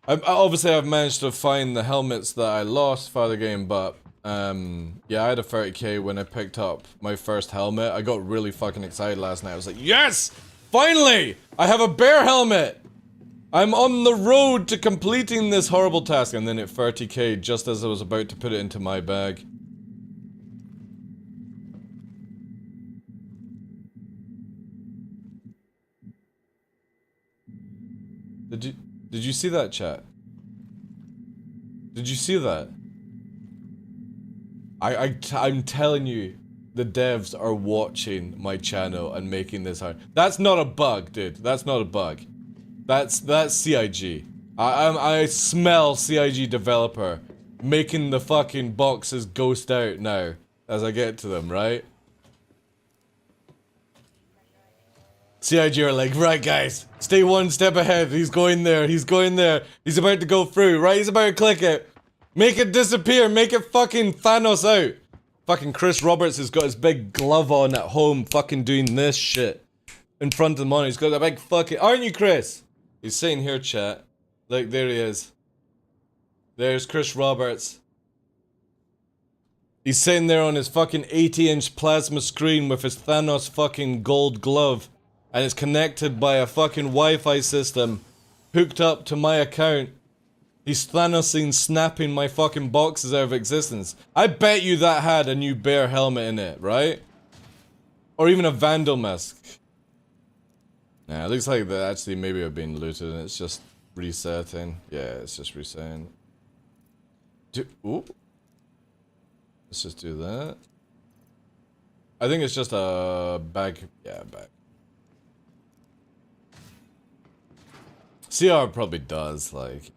Obviously I've managed to find the helmets that I lost for the game, but... yeah, I had a 30k when I picked up my first helmet. I got really fucking excited last night. I was like, yes! Finally! I have a bear helmet! I'm on the road to completing this horrible task. And then it 30k just as I was about to put it into my bag. Did you see that, chat? Did you see that? I'm telling you, the devs are watching my channel and making this hard. That's not a bug, dude. That's not a bug. That's CIG. I smell CIG developer making the fucking boxes ghost out now as I get to them, right? CIG are like, right guys, stay one step ahead. He's going there, he's going there. He's about to go through, right? He's about to click it. Make it disappear, make it fucking Thanos out. Fucking Chris Roberts has got his big glove on at home fucking doing this shit. In front of the monitor, he's got a big fucking... Aren't you, Chris? He's sitting here, chat. Look, there he is. There's Chris Roberts. He's sitting there on his fucking 80-inch plasma screen with his Thanos fucking gold glove. And it's connected by a fucking Wi-Fi system hooked up to my account. He's Thanosing snapping my fucking boxes out of existence. I bet you that had a new bear helmet in it, right? Or even a Vandal mask. Nah, it looks like that actually maybe have been looted and it's just resetting. Yeah, it's just resetting. Ooh. Let's just do that. I think it's just a bag. Yeah, bag. CR probably does, like...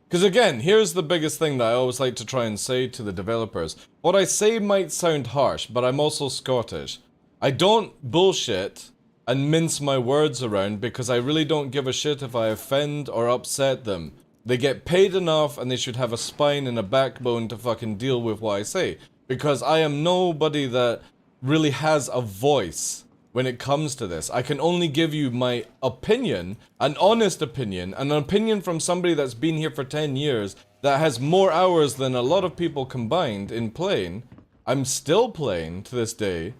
Because again, here's the biggest thing that I always like to try and say to the developers. What I say might sound harsh, but I'm also Scottish. I don't bullshit and mince my words around because I really don't give a shit if I offend or upset them. They get paid enough and they should have a spine and a backbone to fucking deal with what I say. Because I am nobody that really has a voice when it comes to this. I can only give you my opinion, an honest opinion, an opinion from somebody that's been here for 10 years, that has more hours than a lot of people combined in playing. I'm still playing to this day.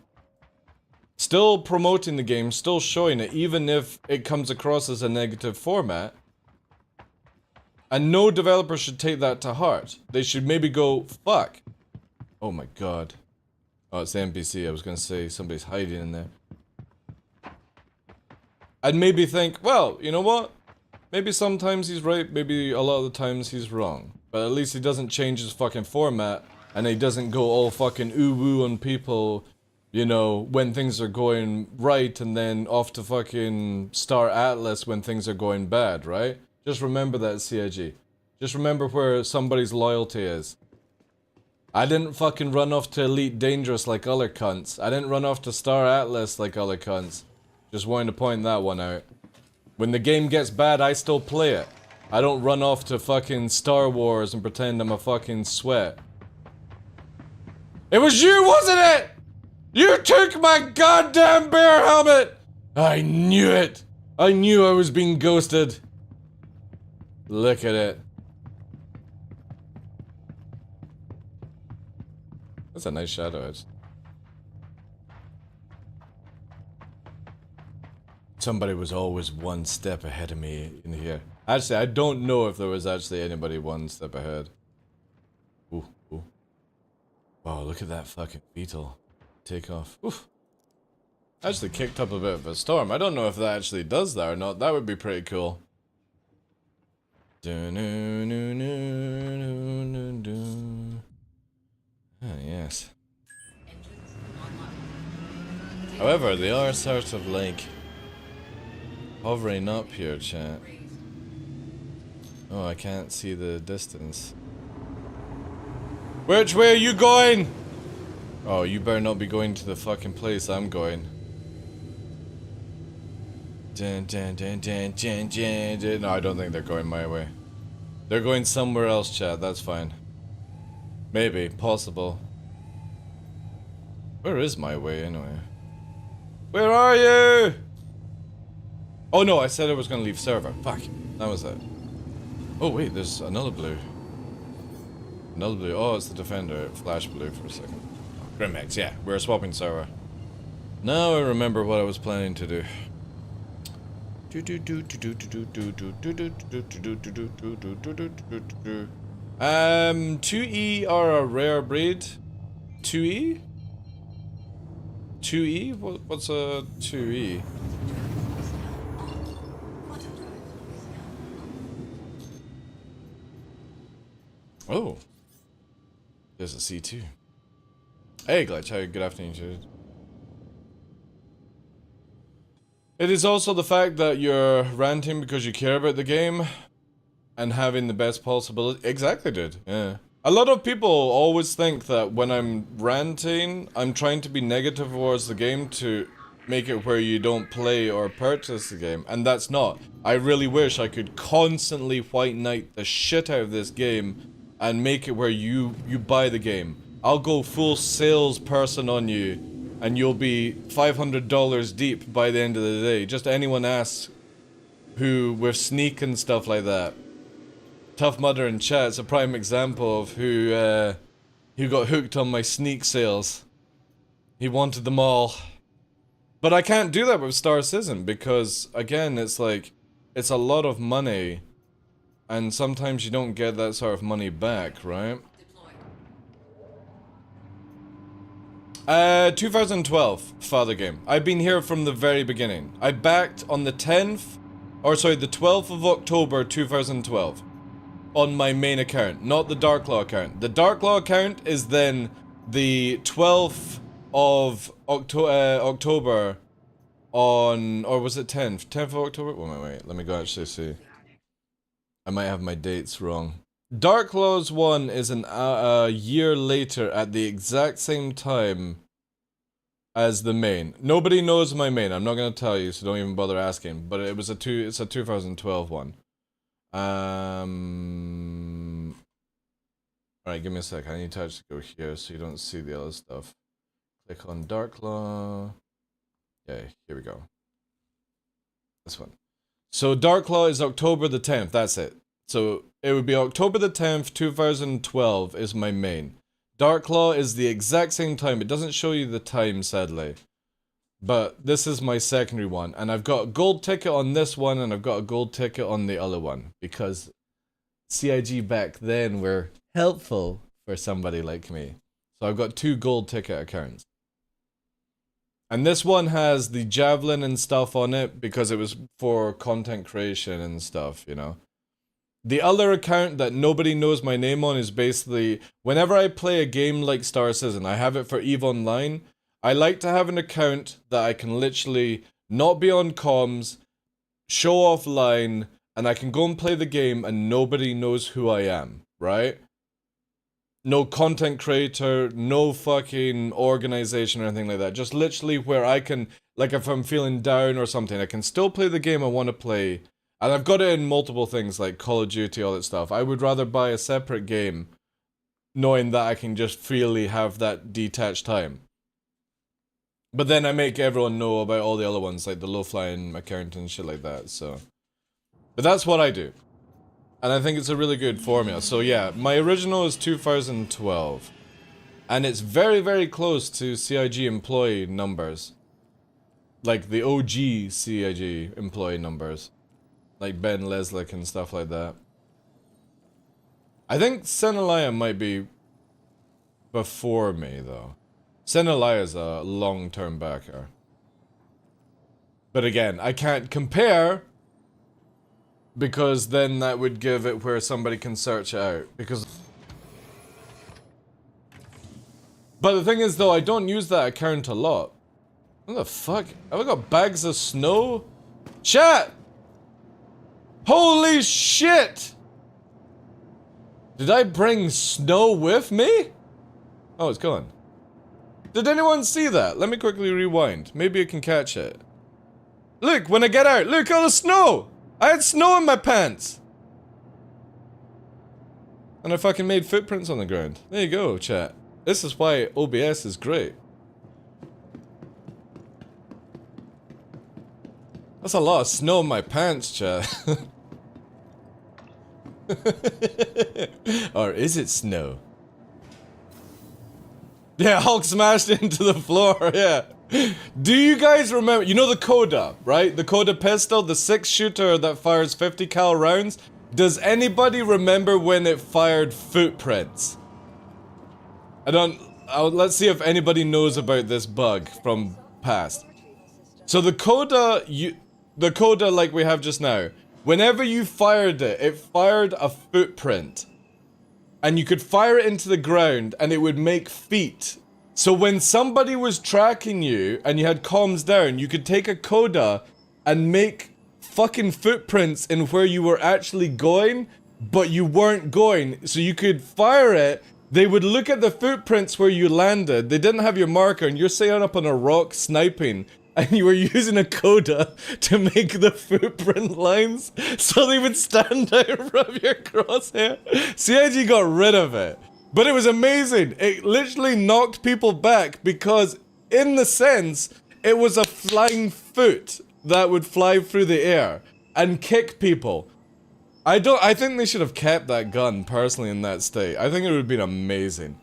Still promoting the game, still showing it, even if it comes across as a negative format. And no developer should take that to heart. They should maybe go, fuck. Oh my god. Oh, it's the NPC. I was gonna say somebody's hiding in there. And maybe think, well, you know what? Maybe sometimes he's right, maybe a lot of the times he's wrong. But at least he doesn't change his fucking format, and he doesn't go all fucking ooh-woo on people, you know, when things are going right, and then off to fucking Star Atlas when things are going bad, right? Just remember that, CIG. Just remember where somebody's loyalty is. I didn't fucking run off to Elite Dangerous like other cunts. I didn't run off to Star Atlas like other cunts. Just wanted to point that one out. When the game gets bad, I still play it. I don't run off to fucking Star Wars and pretend I'm a fucking sweat. It was you, wasn't it? You took my goddamn bear helmet! I knew it! I knew I was being ghosted. Look at it. That's a nice shadow edge. Somebody was always one step ahead of me in here. Actually, I don't know if there was actually anybody one step ahead. Ooh, ooh. Wow, look at that fucking beetle. Take off. Oof. Actually kicked up a bit of a storm. I don't know if that actually does that or not. That would be pretty cool. Ah, yes. However, they are sort of like hovering up here, chat. Oh, I can't see the distance. Which way are you going? Oh, you better not be going to the fucking place I'm going. No, I don't think they're going my way. They're going somewhere else, chat. That's fine. Maybe. Possible. Where is my way, anyway? Where are you? Oh no, I said I was gonna leave server. Fuck. That was it. Oh wait, there's another blue. Another blue. Oh, it's the defender. Flash blue for a second. Oh, Grimhex, yeah. We're swapping server. Now I remember what I was planning to do. 2E are a rare breed. 2E? 2E? What's a 2E? Oh. There's a C2. Hey, Glitch. How good afternoon, dude. It is also the fact that you're ranting because you care about the game and having the best possibility. Exactly, dude. Yeah. A lot of people always think that when I'm ranting, I'm trying to be negative towards the game to make it where you don't play or purchase the game, and that's not. I really wish I could constantly white knight the shit out of this game and make it where you buy the game. I'll go full salesperson on you, and you'll be $500 deep by the end of the day. Just anyone asks who with sneak and stuff like that. Tough Mudder in chat's a prime example of who got hooked on my sneak sales. He wanted them all. But I can't do that with Star Citizen because, again, it's like, it's a lot of money, and sometimes you don't get that sort of money back, right? 2012, Father Game. I've been here from the very beginning. I backed on the 10th, or sorry, the 12th of October 2012. On my main account, not the TheDarkLaw account. The TheDarkLaw account is then the 12th of October on, or was it 10th? 10th of October? Wait, let me go actually see. I might have my dates wrong. TheDarkLaw's one is a year later at the exact same time as the main. Nobody knows my main. I'm not going to tell you, so don't even bother asking. But it was it's a 2012 one. Alright, give me a sec. I need to actually go here so you don't see the other stuff. Click on TheDarkLaw. Yeah, here we go. This one. So TheDarkLaw is October the 10th, that's it. So it would be October the 10th, 2012 is my main. TheDarkLaw is the exact same time. It doesn't show you the time, sadly. But this is my secondary one, and I've got a gold ticket on this one, and I've got a gold ticket on the other one, because CIG back then were helpful for somebody like me. So I've got 2 gold ticket accounts. And this one has the Javelin and stuff on it, because it was for content creation and stuff, you know. The other account that nobody knows my name on is basically, whenever I play a game like Star Citizen, I have it for EVE Online. I like to have an account that I can literally not be on comms, show offline, and I can go and play the game and nobody knows who I am, right? No content creator, no fucking organization or anything like that. Just literally where I can, like if I'm feeling down or something, I can still play the game I want to play. And I've got it in multiple things like Call of Duty, all that stuff. I would rather buy a separate game knowing that I can just freely have that detached time. But then I make everyone know about all the other ones, like the low-flying account and shit like that, so. But that's what I do. And I think it's a really good formula. So yeah, my original is 2012. And it's very, very close to CIG employee numbers. Like the OG CIG employee numbers. Like Ben Leslick and stuff like that. I think Senalaya might be before me, though. Senalaya's a long-term backer. But again, I can't compare, because then that would give it where somebody can search it out. Because... But the thing is, though, I don't use that account a lot. What the fuck? Have I got bags of snow? Chat! Holy shit! Did I bring snow with me? Oh, it's gone. Did anyone see that? Let me quickly rewind. Maybe I can catch it. Look, when I get out, look, all the snow! I had snow in my pants! And I fucking made footprints on the ground. There you go, chat. This is why OBS is great. That's a lot of snow in my pants, chat. Or is it snow? Yeah, Hulk smashed into the floor, yeah. Do you guys remember, you know the Coda, right? The Coda pistol, the 6-shooter that fires 50 cal rounds? Does anybody remember when it fired footprints? Let's see if anybody knows about this bug from past. So the Coda, like we have just now, whenever you fired it, it fired a footprint. and you could fire it into the ground and it would make feet. So when somebody was tracking you and you had comms down, you could take a coda and make fucking footprints in where you were actually going, but you weren't going. So you could fire it, they would look at the footprints where you landed, they didn't have your marker, and you're sitting up on a rock sniping, and you were using a coda to make the footprint lines so they would stand out from your crosshair. CIG got rid of it. But it was amazing. It literally knocked people back because, in the sense, it was a flying foot that would fly through the air and kick people. I think they should have kept that gun, personally, in that state. I think it would have been amazing.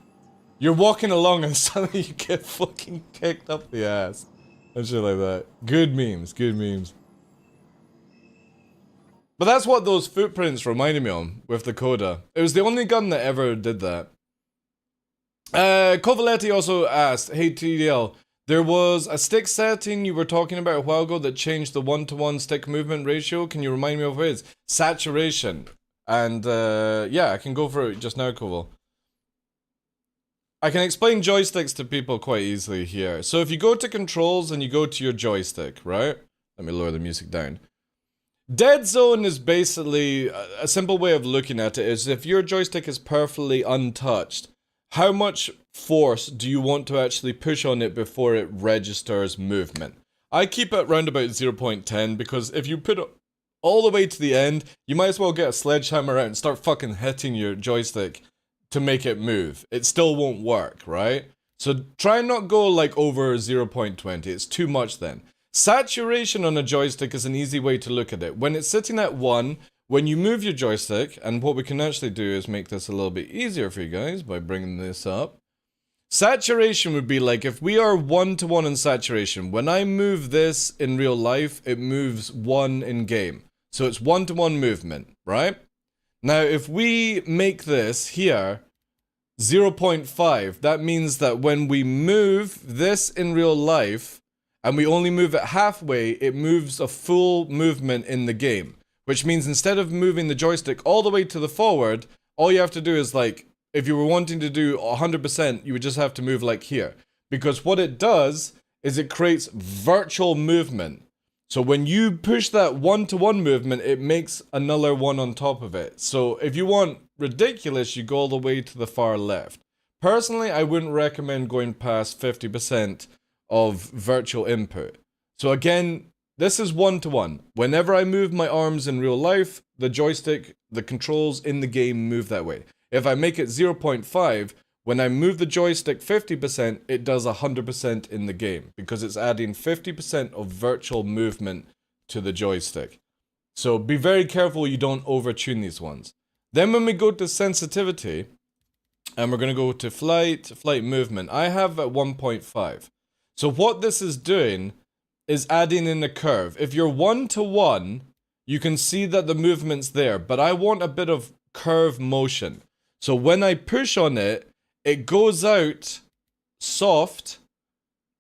You're walking along and suddenly you get fucking kicked up the ass. And shit like that. Good memes, good memes. But that's what those footprints reminded me of, with the coda. It was the only gun that ever did that. Covoletti also asked, hey TDL, there was a stick setting you were talking about a while ago that changed the 1-to-1 stick movement ratio. Can you remind me of what it is? Saturation. And yeah, I can go for it just now, Koval. I can explain joysticks to people quite easily here. So if you go to controls and you go to your joystick, right? Let me lower the music down. Dead zone is basically, a simple way of looking at it is if your joystick is perfectly untouched, how much force do you want to actually push on it before it registers movement? I keep it around about 0.10 because if you put it all the way to the end, you might as well get a sledgehammer out and start fucking hitting your joystick to make it move. It still won't work, right? So try not go like over 0.20, it's too much then. Saturation on a joystick is an easy way to look at it. When it's sitting at 1, when you move your joystick, and what we can actually do is make this a little bit easier for you guys by bringing this up. Saturation would be like if we are 1-to-1 in saturation, when I move this in real life, it moves 1 in game. So it's 1-to-1 movement, right? Now, if we make this here 0.5, that means that when we move this in real life, and we only move it halfway, it moves a full movement in the game. Which means instead of moving the joystick all the way to the forward, all you have to do is like, if you were wanting to do 100%, you would just have to move like here. Because what it does is it creates virtual movement. So when you push that 1-to-1 movement, it makes another one on top of it. So if you want ridiculous, you go all the way to the far left. Personally, I wouldn't recommend going past 50% of virtual input. So again, this is 1-to-1. Whenever I move my arms in real life, the joystick, the controls in the game move that way. If I make it 0.5, when I move the joystick 50%, it does 100% in the game because it's adding 50% of virtual movement to the joystick. So be very careful you don't overtune these ones. Then when we go to sensitivity, and we're going to go to flight movement, I have at 1.5. So what this is doing is adding in a curve. If you're 1-to-1, you can see that the movement's there, but I want a bit of curve motion. So when I push on it, it goes out soft,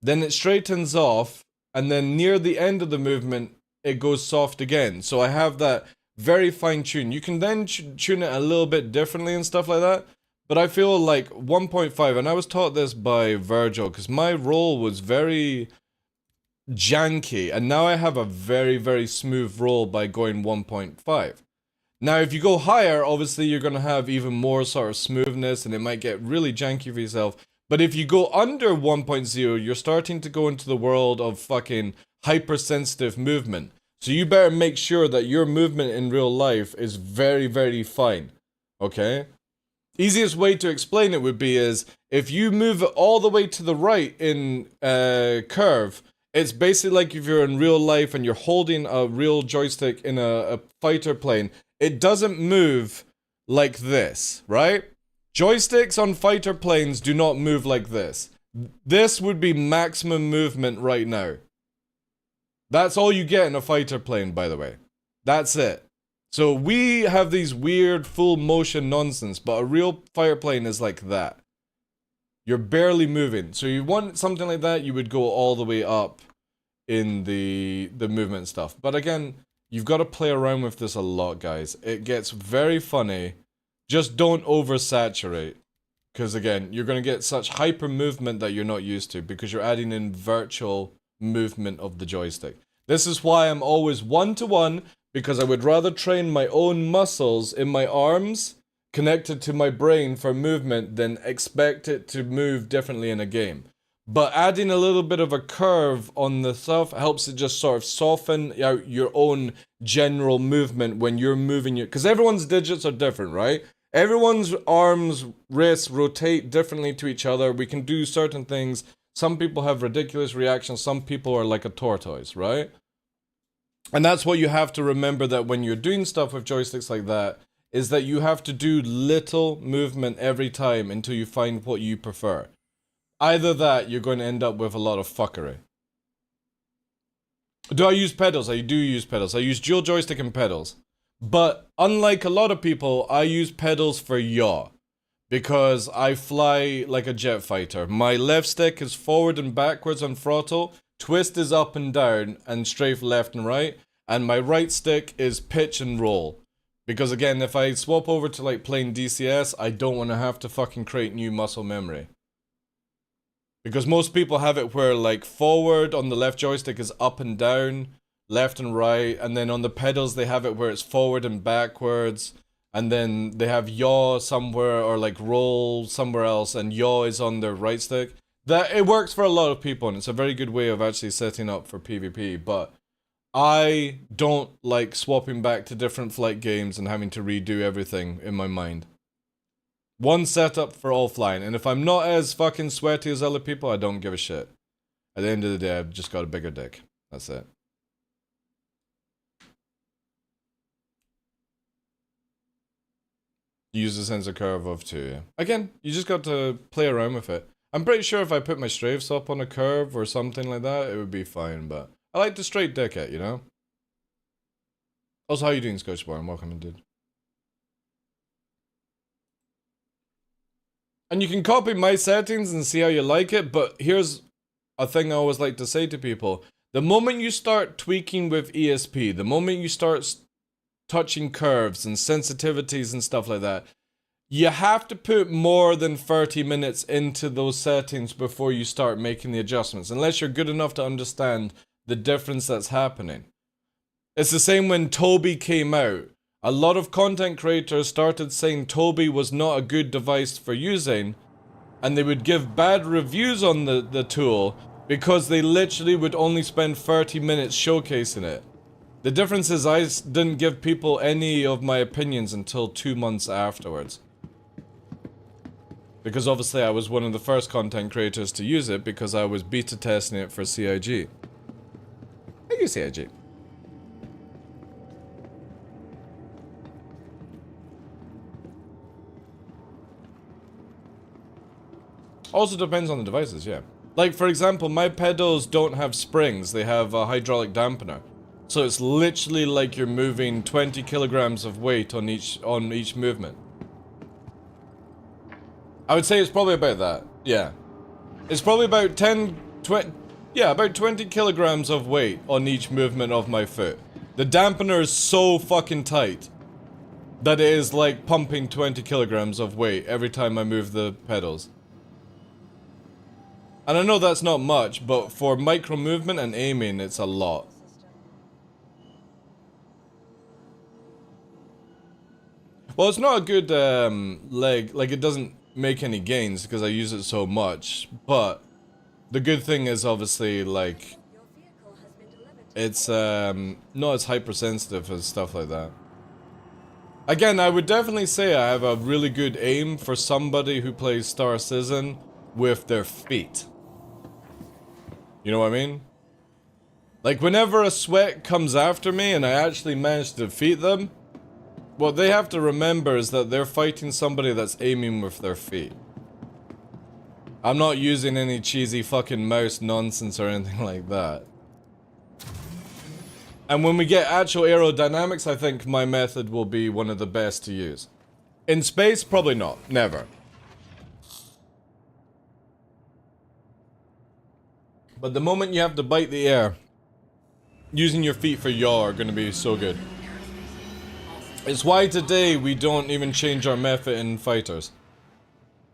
then it straightens off, and then near the end of the movement, it goes soft again. So I have that very fine tune. You can then tune it a little bit differently and stuff like that, but I feel like 1.5, and I was taught this by Virgil, because my roll was very janky, and now I have a very, very smooth roll by going 1.5. Now, if you go higher, obviously you're going to have even more sort of smoothness, and it might get really janky for yourself. But if you go under 1.0, you're starting to go into the world of fucking hypersensitive movement. So you better make sure that your movement in real life is very, very fine. Okay? Easiest way to explain it would be is, if you move it all the way to the right in curve, it's basically like if you're in real life and you're holding a real joystick in a fighter plane. It doesn't move like this, right? Joysticks on fighter planes do not move like this. This would be maximum movement right now. That's all you get in a fighter plane, by the way. That's it. So we have these weird full motion nonsense, but a real fighter plane is like that. You're barely moving. So you want something like that, you would go all the way up in the movement stuff. But again, you've got to play around with this a lot, guys. It gets very funny Just don't oversaturate. Because again, you're going to get such hyper movement that you're not used to because you're adding in virtual movement of the joystick. This is why I'm always 1-to-1, because I would rather train my own muscles in my arms connected to my brain for movement than expect it to move differently in a game. But adding a little bit of a curve on the stuff helps it just sort of soften out your own general movement when you're moving your... Because everyone's digits are different, right? Everyone's arms, wrists rotate differently to each other. We can do certain things. Some people have ridiculous reactions. Some people are like a tortoise, right? And that's what you have to remember, that when you're doing stuff with joysticks like that, is that you have to do little movement every time until you find what you prefer. Either that, you're going to end up with a lot of fuckery. Do I use pedals? I do use pedals. I use dual joystick and pedals. But unlike a lot of people, I use pedals for yaw. Because I fly like a jet fighter. My left stick is forward and backwards on throttle. Twist is up and down and strafe left and right. And my right stick is pitch and roll. Because again, if I swap over to like playing DCS, I don't want to have to fucking create new muscle memory. Because most people have it where like forward on the left joystick is up and down, left and right, and then on the pedals they have it where it's forward and backwards, and then they have yaw somewhere or like roll somewhere else, and yaw is on their right stick. That it works for a lot of people, and it's a very good way of actually setting up for PvP, but I don't like swapping back to different flight games and having to redo everything in my mind. One setup for all flying, and if I'm not as fucking sweaty as other people, I don't give a shit. At the end of the day, I've just got a bigger dick. That's it. Use the sensor curve of 2, yeah. Again, you just got to play around with it. I'm pretty sure if I put my strafes up on a curve or something like that, it would be fine, but I like the straight dick it, you know? Also, how you doing, Scotch Bar? Welcome, dude. And you can copy my settings and see how you like it, but here's a thing I always like to say to people. The moment you start tweaking with ESP, the moment you start touching curves and sensitivities and stuff like that, you have to put more than 30 minutes into those settings before you start making the adjustments, unless you're good enough to understand the difference that's happening. It's the same when Toby came out. A lot of content creators started saying Toby was not a good device for using, and they would give bad reviews on the tool because they literally would only spend 30 minutes showcasing it. The difference is I didn't give people any of my opinions until 2 months afterwards. Because obviously I was one of the first content creators to use it because I was beta testing it for CIG. I use CIG. Also depends on the devices, yeah. Like, for example, my pedals don't have springs, they have a hydraulic dampener. So it's literally like you're moving 20 kilograms of weight on each movement. I would say it's probably about that, yeah. It's probably about 20 kilograms of weight on each movement of my foot. The dampener is so fucking tight that it is like pumping 20 kilograms of weight every time I move the pedals. And I know that's not much, but for micro movement and aiming, it's a lot. Well, it's not a good leg, like it doesn't make any gains because I use it so much, but the good thing is obviously like it's not as hypersensitive as stuff like that. Again, I would definitely say I have a really good aim for somebody who plays Star Citizen with their feet. You know what I mean? Like whenever a sweat comes after me and I actually manage to defeat them, what they have to remember is that they're fighting somebody that's aiming with their feet. I'm not using any cheesy fucking mouse nonsense or anything like that. And when we get actual aerodynamics, I think my method will be one of the best to use. In space, probably not. Never. But the moment you have to bite the air, using your feet for yaw are going to be so good. It's why today we don't even change our method in fighters.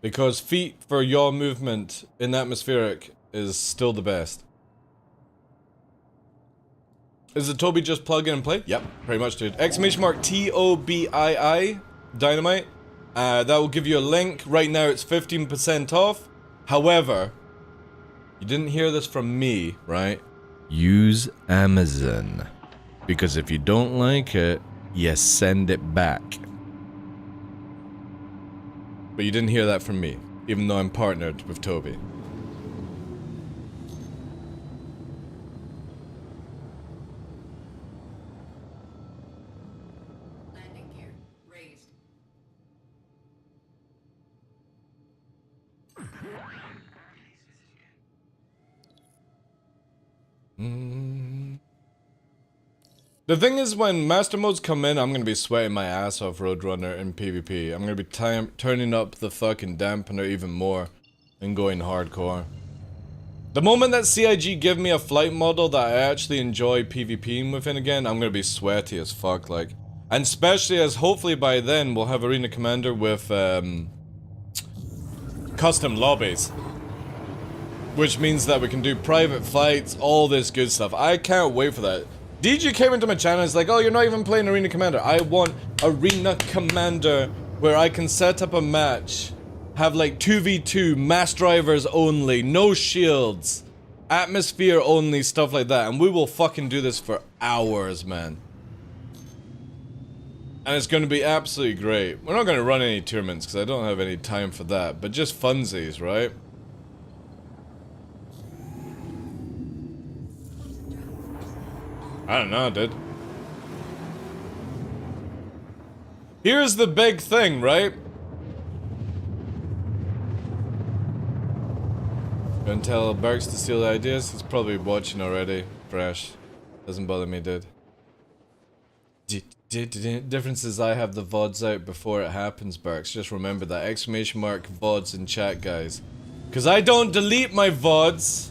Because feet for yaw movement in atmospheric is still the best. Is it Toby just plug in and play? Yep, pretty much, dude. Exclamation mark TOBII Dynamite. That will give you a link. Right now it's 15% off. However, you didn't hear this from me, right? Use Amazon. Because if you don't like it, you send it back. But you didn't hear that from me, even though I'm partnered with Toby. Landing gear raised. The thing is, when master modes come in, I'm gonna be sweating my ass off Roadrunner in PvP. I'm gonna be turning up the fucking dampener even more and going hardcore. The moment that CIG give me a flight model that I actually enjoy PvPing within again, I'm gonna be sweaty as fuck, like. And especially as hopefully by then we'll have Arena Commander with custom lobbies. Which means that we can do private flights, all this good stuff. I can't wait for that. DG came into my channel and is like, oh, you're not even playing Arena Commander. I want Arena Commander where I can set up a match, have like 2v2, mass drivers only, no shields, atmosphere only, stuff like that. And we will fucking do this for hours, man. And it's going to be absolutely great. We're not going to run any tournaments because I don't have any time for that, but just funsies, right? I don't know, dude. Here's the big thing, right? Gonna tell Berks to steal the ideas? He's probably watching already. Fresh. Doesn't bother me, dude. Difference is I have the VODs out before it happens, Berks. Just remember that. Exclamation mark VODs in chat, guys. Because I don't delete my VODs.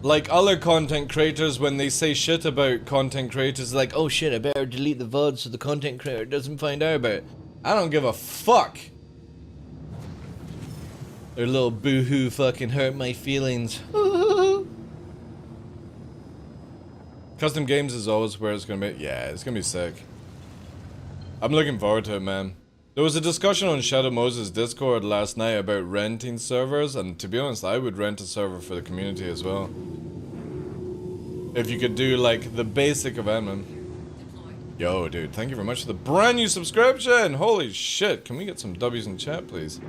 Like other content creators, when they say shit about content creators, like, oh shit, I better delete the VOD so the content creator doesn't find out about it. I don't give a fuck. Their little boo-hoo fucking hurt my feelings. Custom games is always where it's gonna be. Yeah, it's gonna be sick. I'm looking forward to it, man. There was a discussion on Shadow Moses Discord last night about renting servers, and to be honest, I would rent a server for the community as well. If you could do, like, the basic of admin. Yo, dude, thank you very much for the brand new subscription! Holy shit, can we get some W's in chat, please?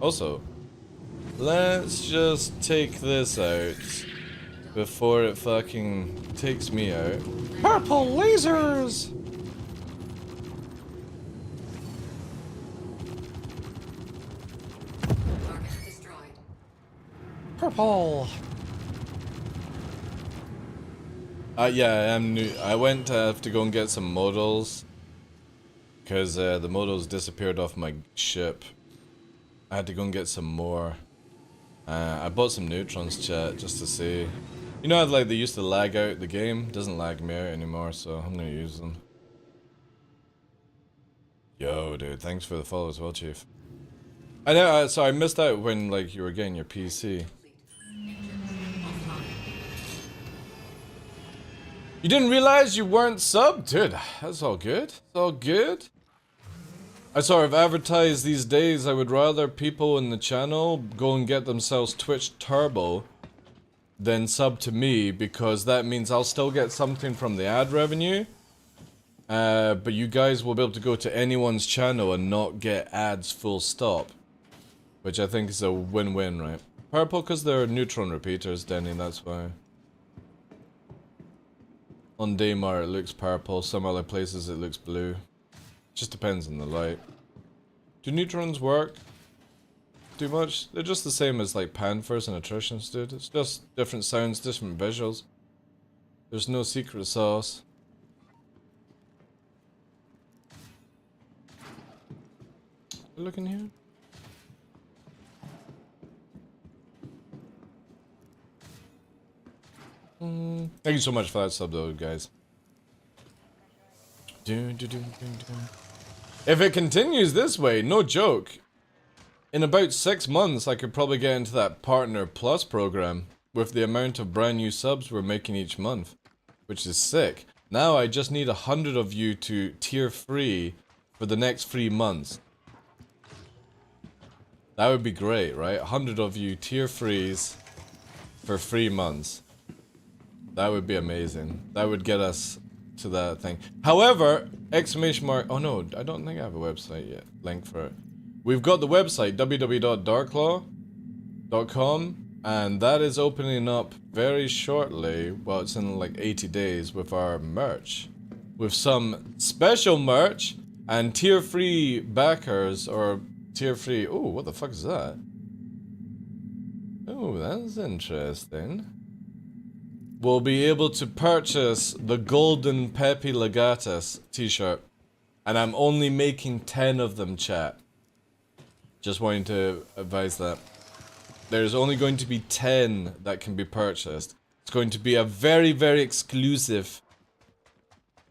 Also, let's just take this out before it fucking takes me out. Purple lasers! Purple. Yeah, I am new. I went to have to go and get some modals because the modals disappeared off my ship. I had to go and get some more. I bought some neutrons, chat, just to see. You know how like they used to lag out the game? It doesn't lag me out anymore, so I'm gonna use them. Yo, dude, thanks for the follow as well, Chief. I know. So I missed out when like you were getting your PC. You didn't realize you weren't subbed? Dude, that's all good. It's all good. I sort of advertise these days I would rather people in the channel go and get themselves Twitch Turbo than sub to me, because that means I'll still get something from the ad revenue. But you guys will be able to go to anyone's channel and not get ads full stop. Which I think is a win-win, right? Purple because they're neutron repeaters, Denny, that's why. On Daymar it looks purple, some other places it looks blue. Just depends on the light. Do neutrons work too much? They're just the same as like panthers and attritions, dude. It's just different sounds, different visuals. There's no secret sauce. Look in here. Thank you so much for that sub though, guys. If it continues this way, no joke, in about 6 months I could probably get into that Partner Plus program with the amount of brand new subs we're making each month, which is sick. Now I just need 100 of you to tier free for the next 3 months. That would be great, right? 100 of you tier freeze for 3 months. That would be amazing. That would get us to that thing. However, exclamation mark, oh no, I don't think I have a website yet. Link for it. We've got the website, www.TheDarkLaw.com, and that is opening up very shortly. Well, it's in like 80 days with our merch. With some special merch and tier free backers or tier free. Oh, what the fuck is that? Oh, that's interesting. We'll be able to purchase the Golden Pepe Legatus t-shirt. And I'm only making 10 of them, chat. Just wanting to advise that. There's only going to be 10 that can be purchased. It's going to be a very, very exclusive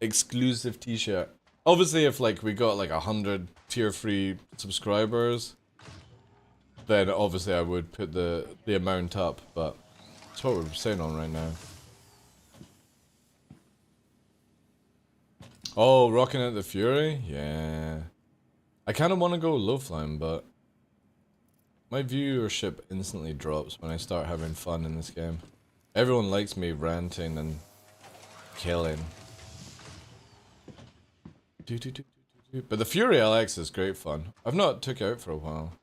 t-shirt. Obviously, if like we got like 100 tier free subscribers, then obviously I would put the amount up, but that's what we're saying on right now. Oh, Rocking at the Fury? Yeah. I kind of want to go low flying, but my viewership instantly drops when I start having fun in this game. Everyone likes me ranting and killing. But the Fury LX is great fun. I've not took it out for a while.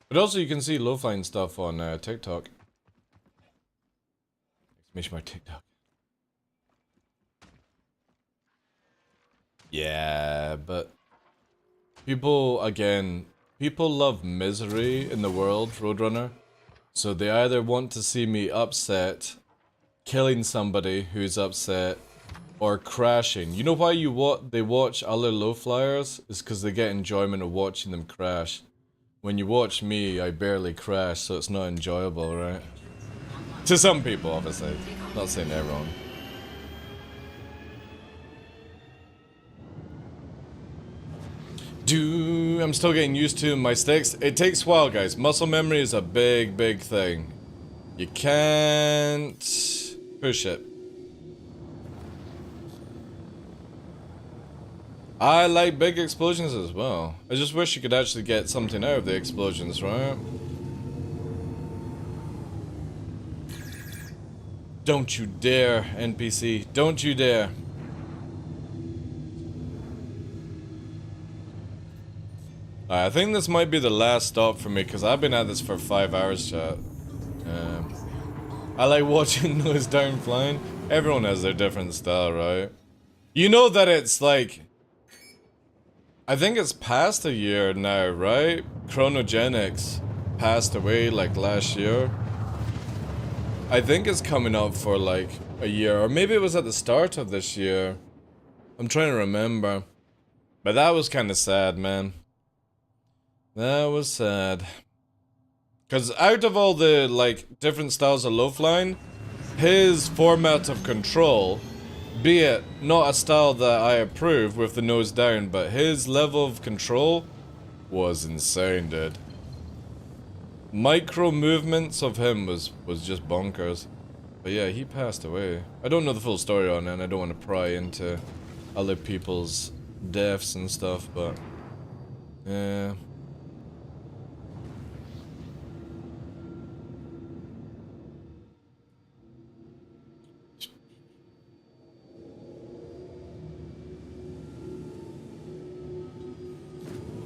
But also you can see low flying stuff on TikTok. Exclamation mark TikTok. Yeah, but people, again, people love misery in the world, Roadrunner. So they either want to see me upset, killing somebody who's upset, or crashing. You know why they watch other low flyers? It's because they get enjoyment of watching them crash. When you watch me, I barely crash, so it's not enjoyable, right? To some people, obviously. Not saying everyone. I'm still getting used to my sticks. It takes a while, guys. Muscle memory is a big, big thing. You can't push it. I like big explosions as well. I just wish you could actually get something out of the explosions, right? Don't you dare, NPC. Don't you dare. I think this might be the last stop for me, because I've been at this for 5 hours, chat. I like watching those down flying. Everyone has their different style, right? You know that it's like... I think it's past a year now, right? Chronogenics passed away like last year. I think it's coming up for like a year, or maybe it was at the start of this year. I'm trying to remember. But that was kind of sad, man. That was sad. Because out of all the, like, different styles of low flying, his format of control, be it not a style that I approve with the nose down, but his level of control was insane, dude. Micro movements of him was just bonkers. But yeah, he passed away. I don't know the full story on it, and I don't want to pry into other people's deaths and stuff, but... yeah...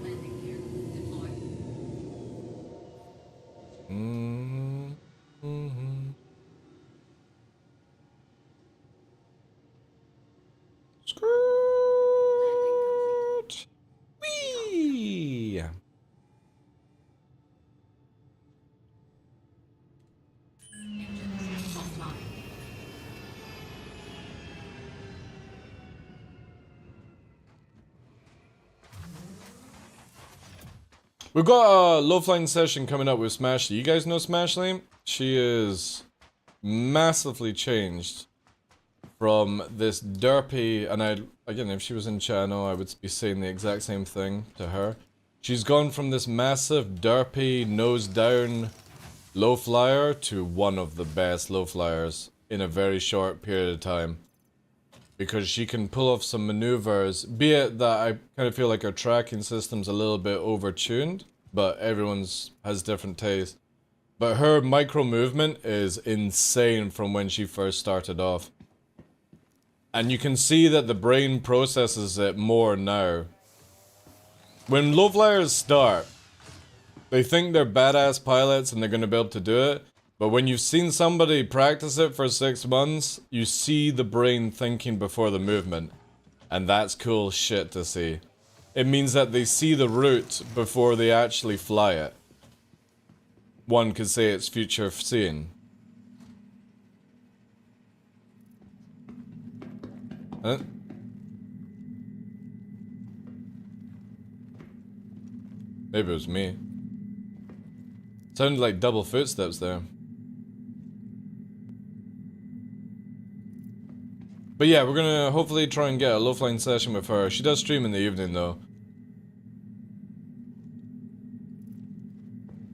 Landing gear deployed. Skirt. Whee! Engines offline. We've got a low flying session coming up with Smashley. You guys know Smashley? She is massively changed from this derpy, and again, if she was in channel, I would be saying the exact same thing to her. She's gone from this massive, derpy, nose down low flyer to one of the best low flyers in a very short period of time. Because she can pull off some maneuvers, be it that I kind of feel like her tracking system's a little bit overtuned, but everyone's has different taste. But her micro movement is insane from when she first started off. And you can see that the brain processes it more now. When low flyers start, they think they're badass pilots and they're going to be able to do it. But when you've seen somebody practice it for 6 months, you see the brain thinking before the movement. And that's cool shit to see. It means that they see the route before they actually fly it. One could say it's future seeing. Huh? Maybe it was me. Sounded like double footsteps there. But yeah, we're gonna hopefully try and get a low flying session with her. She does stream in the evening though.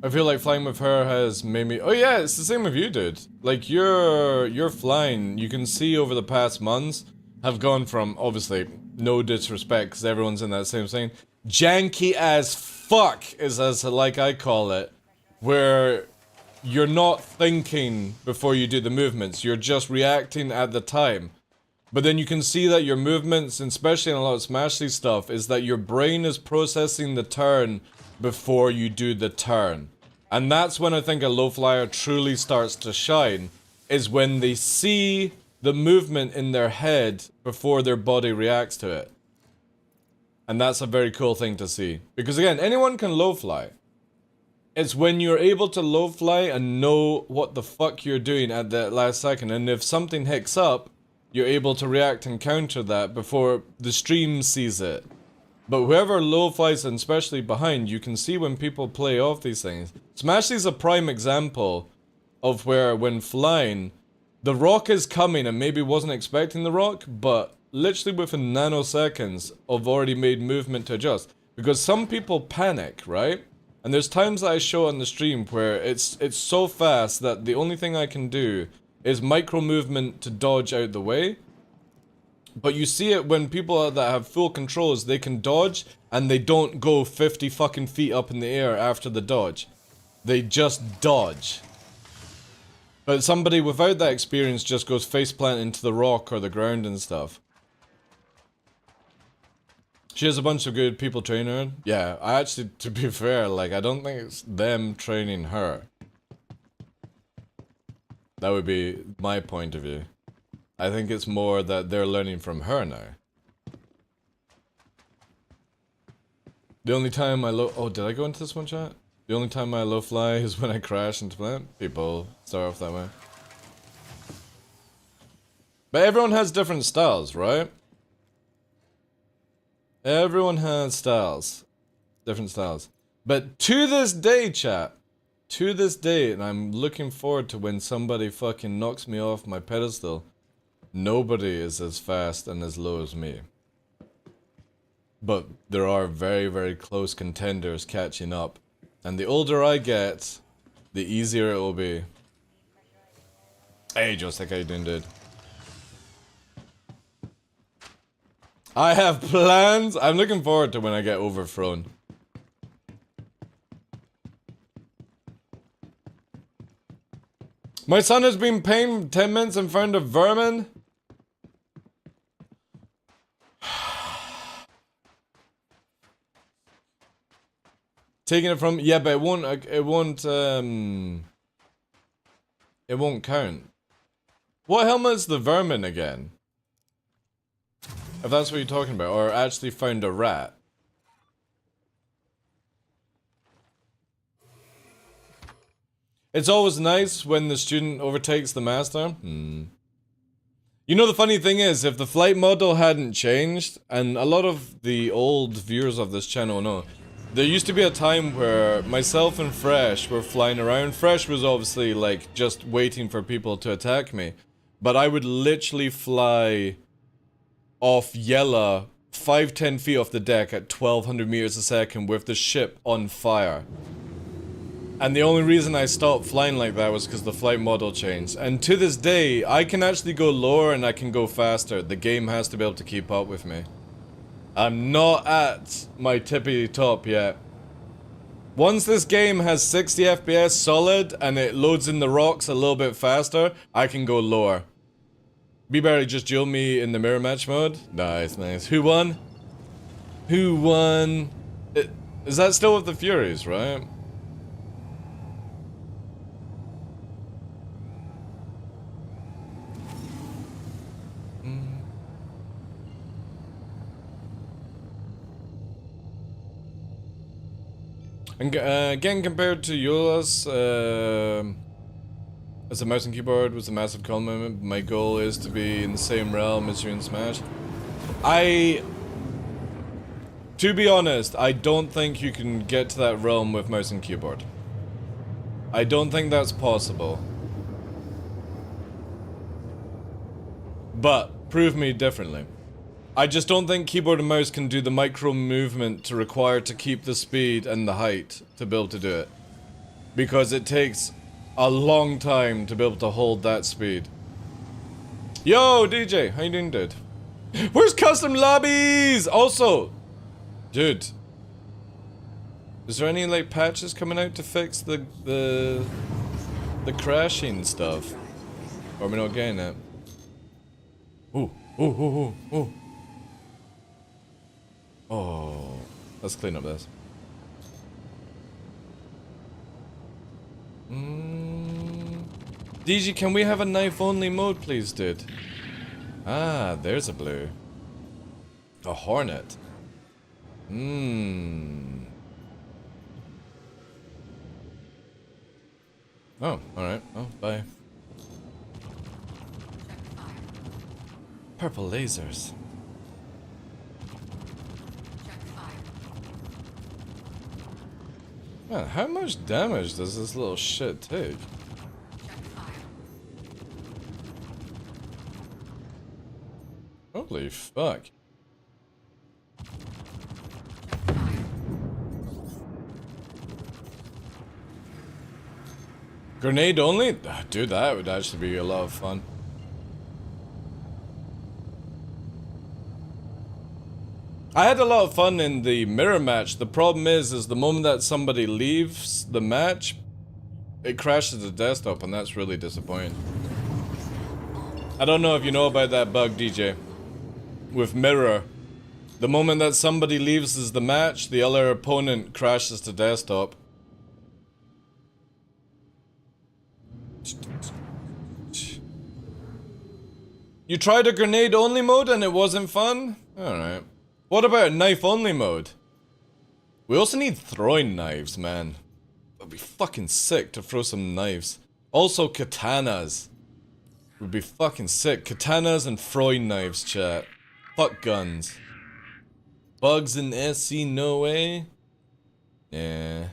I feel like flying with her has made me... Oh yeah, it's the same with you, dude. Like, your flying, you can see over the past months, have gone from, obviously, no disrespect, because everyone's in that same thing, janky as fuck, is as like I call it, where you're not thinking before you do the movements, you're just reacting at the time. But then you can see that your movements, especially in a lot of Smashy stuff, is that your brain is processing the turn before you do the turn. And that's when I think a low flyer truly starts to shine, is when they see the movement in their head before their body reacts to it. And that's a very cool thing to see. Because again, anyone can low fly. It's when you're able to low fly and know what the fuck you're doing at that last second. And if something hicks up, you're able to react and counter that before the stream sees it. But whoever low flies, and especially behind, you can see when people play off these things. Smashy's a prime example of where, when flying, the rock is coming and maybe wasn't expecting the rock, but literally within nanoseconds of already made movement to adjust. Because some people panic, right? And there's times that I show on the stream where it's so fast that the only thing I can do is micro movement to dodge out the way. But you see it when people that have full controls, they can dodge and they don't go 50 fucking feet up in the air after the dodge. They just dodge. But somebody without that experience just goes faceplant into the rock or the ground and stuff. She has a bunch of good people training her. Yeah, I actually, to be fair, like, I don't think it's them training her. That would be my point of view. I think it's more that they're learning from her now. The only time I oh, did I go into this one, chat? The only time I low fly is when I crash into plant. People start off that way. But everyone has different styles, right? Everyone has styles. Different styles. But to this day, chat, to this day, and I'm looking forward to when somebody fucking knocks me off my pedestal, nobody is as fast and as low as me. But there are very, very close contenders catching up. And the older I get, the easier it will be. Hey, Jostek, how you doing, dude? I have plans. I'm looking forward to when I get overthrown. My son has been paying 10 minutes in front of vermin. Taking it from, yeah, but it won't count. What helmet's the vermin again? If that's what you're talking about, or actually found a rat. It's always nice when the student overtakes the master. You know, the funny thing is, if the flight model hadn't changed, and a lot of the old viewers of this channel know, There used to be a time where myself and Fresh were flying around. Fresh was obviously like just waiting for people to attack me. But I would literally fly off Yella 5-10 feet off the deck at 1200 meters a second with the ship on fire. And the only reason I stopped flying like that was because the flight model changed. And to this day, I can actually go lower and I can go faster. The game has to be able to keep up with me. I'm not at my tippy top yet. Once this game has 60 FPS solid and it loads in the rocks a little bit faster, I can go lower. B-Barry just dueled me in the mirror match mode. Nice, nice. Who won? Who won? Is that still with the Furies, right? And again, compared to Eula's, as a mouse and keyboard was a massive compliment. My goal is to be in the same realm as you in Smash. To be honest, I don't think you can get to that realm with mouse and keyboard. I don't think that's possible. But, prove me differently. I just don't think keyboard and mouse can do the micro movement to require to keep the speed and the height to be able to do it. Because it takes a long time to be able to hold that speed. Yo, DJ, how you doing, dude? Where's custom lobbies? Also, dude, is there any like patches coming out to fix the crashing stuff? Or are we not getting it? Ooh, ooh, ooh, ooh, ooh. Oh, let's clean up this. DG, can we have a knife-only mode, please, dude? Ah, there's a blue. A hornet. Oh, alright. Oh, bye. Purple lasers. Man, how much damage does this little shit take? Holy fuck. Grenade only? Dude, that would actually be a lot of fun. I had a lot of fun in the mirror match. The problem is the moment that somebody leaves the match, it crashes the desktop, and that's really disappointing. I don't know if you know about that bug, DJ. With mirror, the moment that somebody leaves the match, the other opponent crashes the desktop. You tried a grenade only mode and it wasn't fun? Alright. What about a knife only mode? We also need throwing knives, man. It'd be fucking sick to throw some knives. Also katanas. Would be fucking sick. Katanas and throwing knives, chat. Fuck guns. Bugs in SC, no way. Yeah.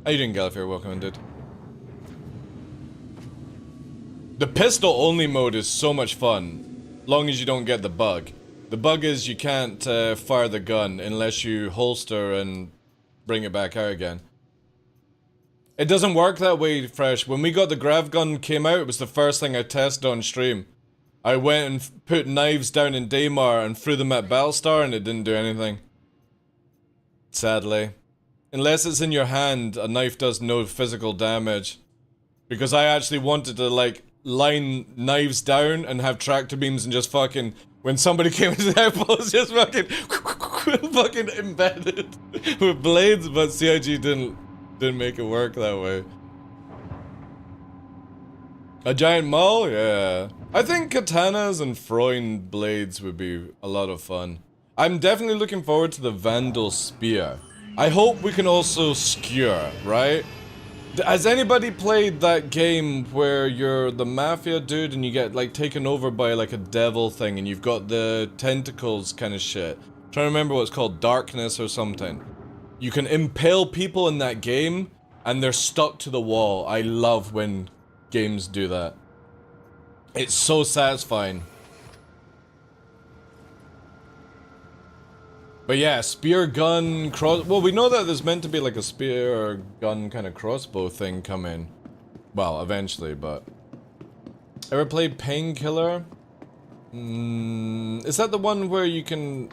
How you doing, Gallifrey? Welcome in, dude. The pistol only mode is so much fun, long as you don't get the bug. The bug is you can't fire the gun unless you holster and bring it back out again. It doesn't work that way, Fresh. When we got the grav gun came out, it was the first thing I tested on stream. I went and put knives down in Daymar and threw them at Battlestar and it didn't do anything. Sadly. Unless it's in your hand, a knife does no physical damage. Because I actually wanted to, like, line knives down and have tractor beams and just fucking, when somebody came into the outpost, just fucking embedded with blades, but CIG didn't make it work that way. A giant maul? Yeah. I think katanas and throwing blades would be a lot of fun. I'm definitely looking forward to the Vandal Spear. I hope we can also skewer, right? Has anybody played that game where you're the mafia dude and you get like taken over by like a devil thing and you've got the tentacles kind of shit? I'm trying to remember what it's called, Darkness or something. You can impale people in that game, and they're stuck to the wall. I love when games do that. It's so satisfying. But yeah, spear, gun, cross... Well, we know that there's meant to be like a spear or gun kind of crossbow thing coming. Well, eventually, but... Ever played Painkiller? Is that the one where you can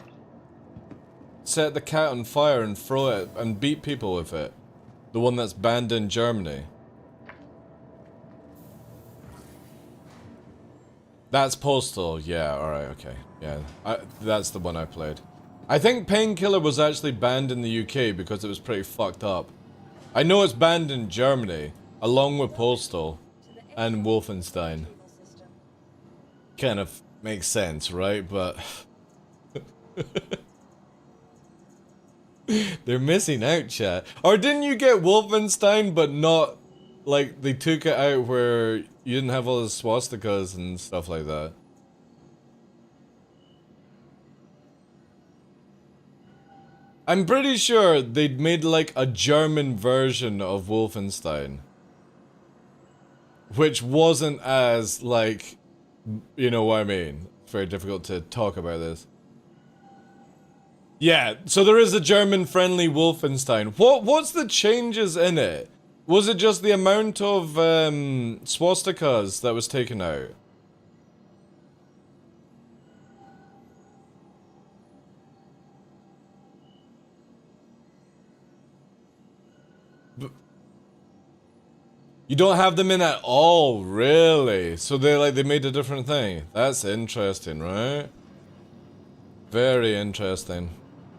set the cat on fire and throw it and beat people with it? The one that's banned in Germany. That's Postal, yeah, alright, okay. Yeah, that's the one I played. I think Painkiller was actually banned in the UK because it was pretty fucked up. I know it's banned in Germany, along with Postal and Wolfenstein. Kind of makes sense, right? But... they're missing out, chat. Or didn't you get Wolfenstein, but not... Like, they took it out where you didn't have all the swastikas and stuff like that? I'm pretty sure they'd made like a German version of Wolfenstein. Which wasn't as, like... You know what I mean? It's very difficult to talk about this. Yeah, so there is a German-friendly Wolfenstein. What's the changes in it? Was it just the amount of swastikas that was taken out? You don't have them in at all, really? So they made a different thing. That's interesting, right? Very interesting.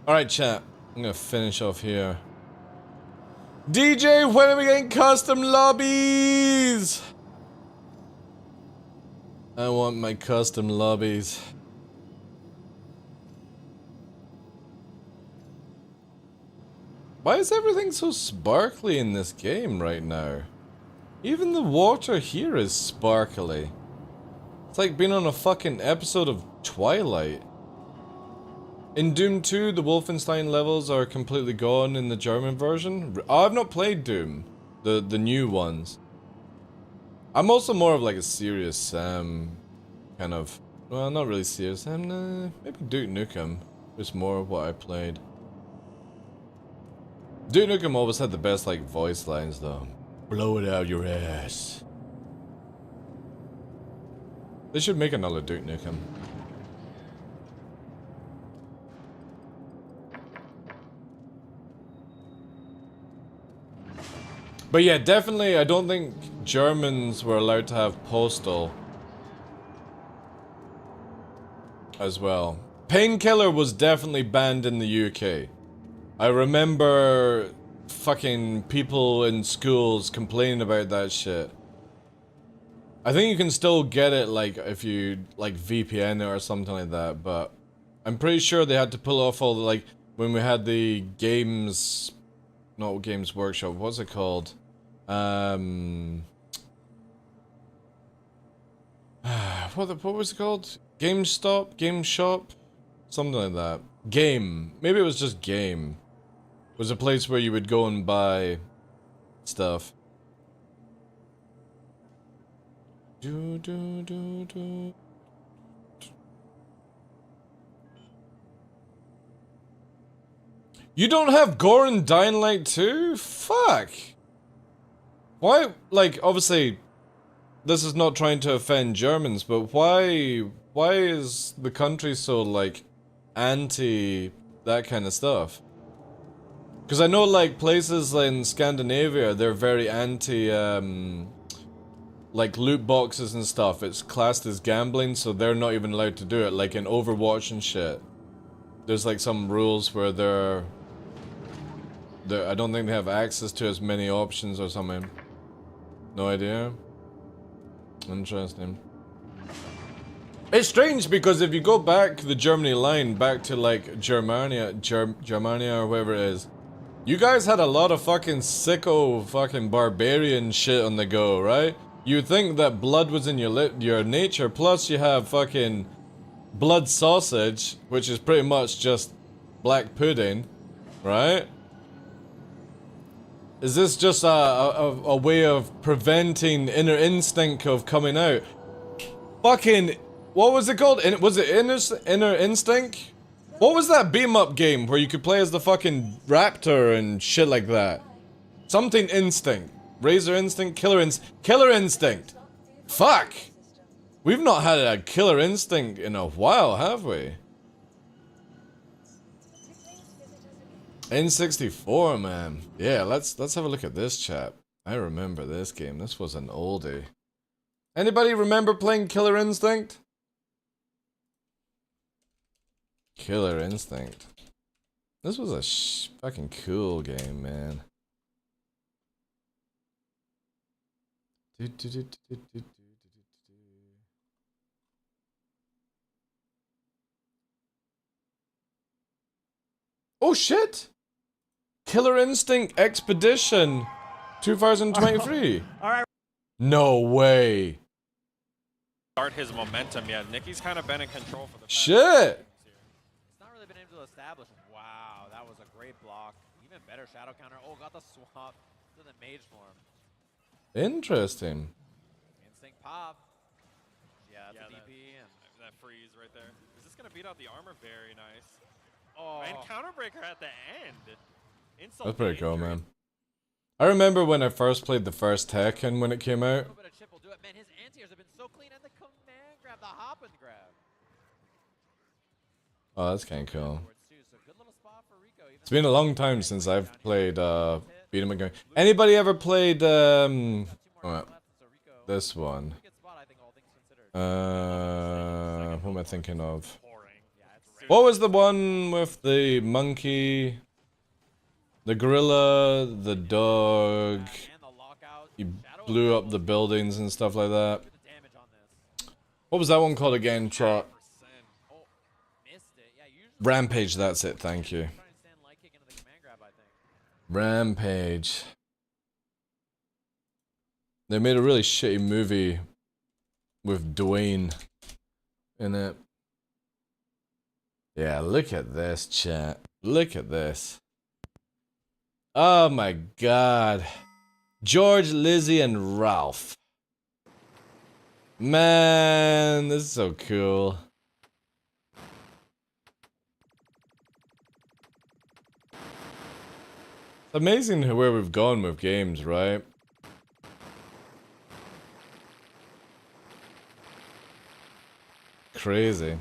Alright, chat. I'm gonna finish off here. DJ, when are we getting custom lobbies? I want my custom lobbies. Why is everything so sparkly in this game right now? Even the water here is sparkly. It's like being on a fucking episode of Twilight. In Doom 2, the Wolfenstein levels are completely gone in the German version. Oh, I've not played Doom. The new ones. I'm also more of like a Serious Sam kind of... Well, not really Serious Sam, nah, maybe Duke Nukem. It's more of what I played. Duke Nukem always had the best like voice lines though. Blow it out your ass. They should make another Duke Nukem. But yeah, definitely I don't think Germans were allowed to have Postal as well. Painkiller was definitely banned in the UK. I remember fucking people in schools complaining about that shit. I think you can still get it like if you like VPN it or something like that, but I'm pretty sure they had to pull off all the like when we had the games, not Games Workshop, what's it called? What was it called? GameStop? Game Shop? Something like that. Game. Maybe it was just Game. It was a place where you would go and buy stuff. You don't have Gore and Dying Light 2? Fuck! Why, like, obviously, this is not trying to offend Germans, but why is the country so, like, anti that kind of stuff? Because I know, like, places in Scandinavia, they're very anti, like, loot boxes and stuff. It's classed as gambling, so they're not even allowed to do it. Like, in Overwatch and shit. There's, like, some rules where they're I don't think they have access to as many options or something. No idea. Interesting. It's strange because if you go back the Germany line, back to like Germania or whatever it is, you guys had a lot of fucking sicko fucking barbarian shit on the go, right? You'd think that blood was in your nature, plus you have fucking blood sausage, which is pretty much just black pudding, right? Is this just a way of preventing Inner Instinct of coming out? Fucking, what was it called? Was it Inner Instinct? What was that beam-up game where you could play as the fucking raptor and shit like that? Something Instinct. Razor Instinct? Killer Instinct! Fuck! We've not had a Killer Instinct in a while, have we? N64, man. Yeah, let's have a look at this, chap. I remember this game. This was an oldie. Anybody remember playing Killer Instinct? Killer Instinct. This was a fucking cool game, man. Oh shit! Killer Instinct Expedition 2023. Alright. No way. Start his momentum yet. Nicky's kind of been in control for the past Shit! It's not really been able to establish. Wow, that was a great block. Even better shadow counter. Oh, got the swap to the mage form. Interesting. Instinct pop. Yeah, that's Yeah, a DP. And that freeze right there. Is this going to beat out the armor? Very nice. oh, And counterbreaker at the end. Insult That's pretty cool, injury. man. I remember when I first played the first Tekken when it came a out. little bit of chip will do it. Man, his anti-airs have been so clean. And the command grab, the hop and grab. Oh, that's kind of cool. Afterwards, too. So good little spot for Rico. Even It's been a long time since I've played beat 'em again. Anybody ever played got 2 more oh, left, so Rico, this one? pretty good spot, I think, all things considered. What am I thinking of? Boring. Yeah, it's What was the one with the monkey, the gorilla, the dog? and the lockout. You Shadow blew up the buildings and stuff like that. the damage on this. What was that one called again, Trot? Oh, missed it. Yeah, usually Rampage, that's it, thank you. try and stand light kick into the command grab, I think. Rampage. They made a really shitty movie with Dwayne in it. Yeah, look at this, chat. Look at this. Oh my god. George, Lizzie, and Ralph. Man, this is so cool. It's amazing where we've gone with games, right? Crazy.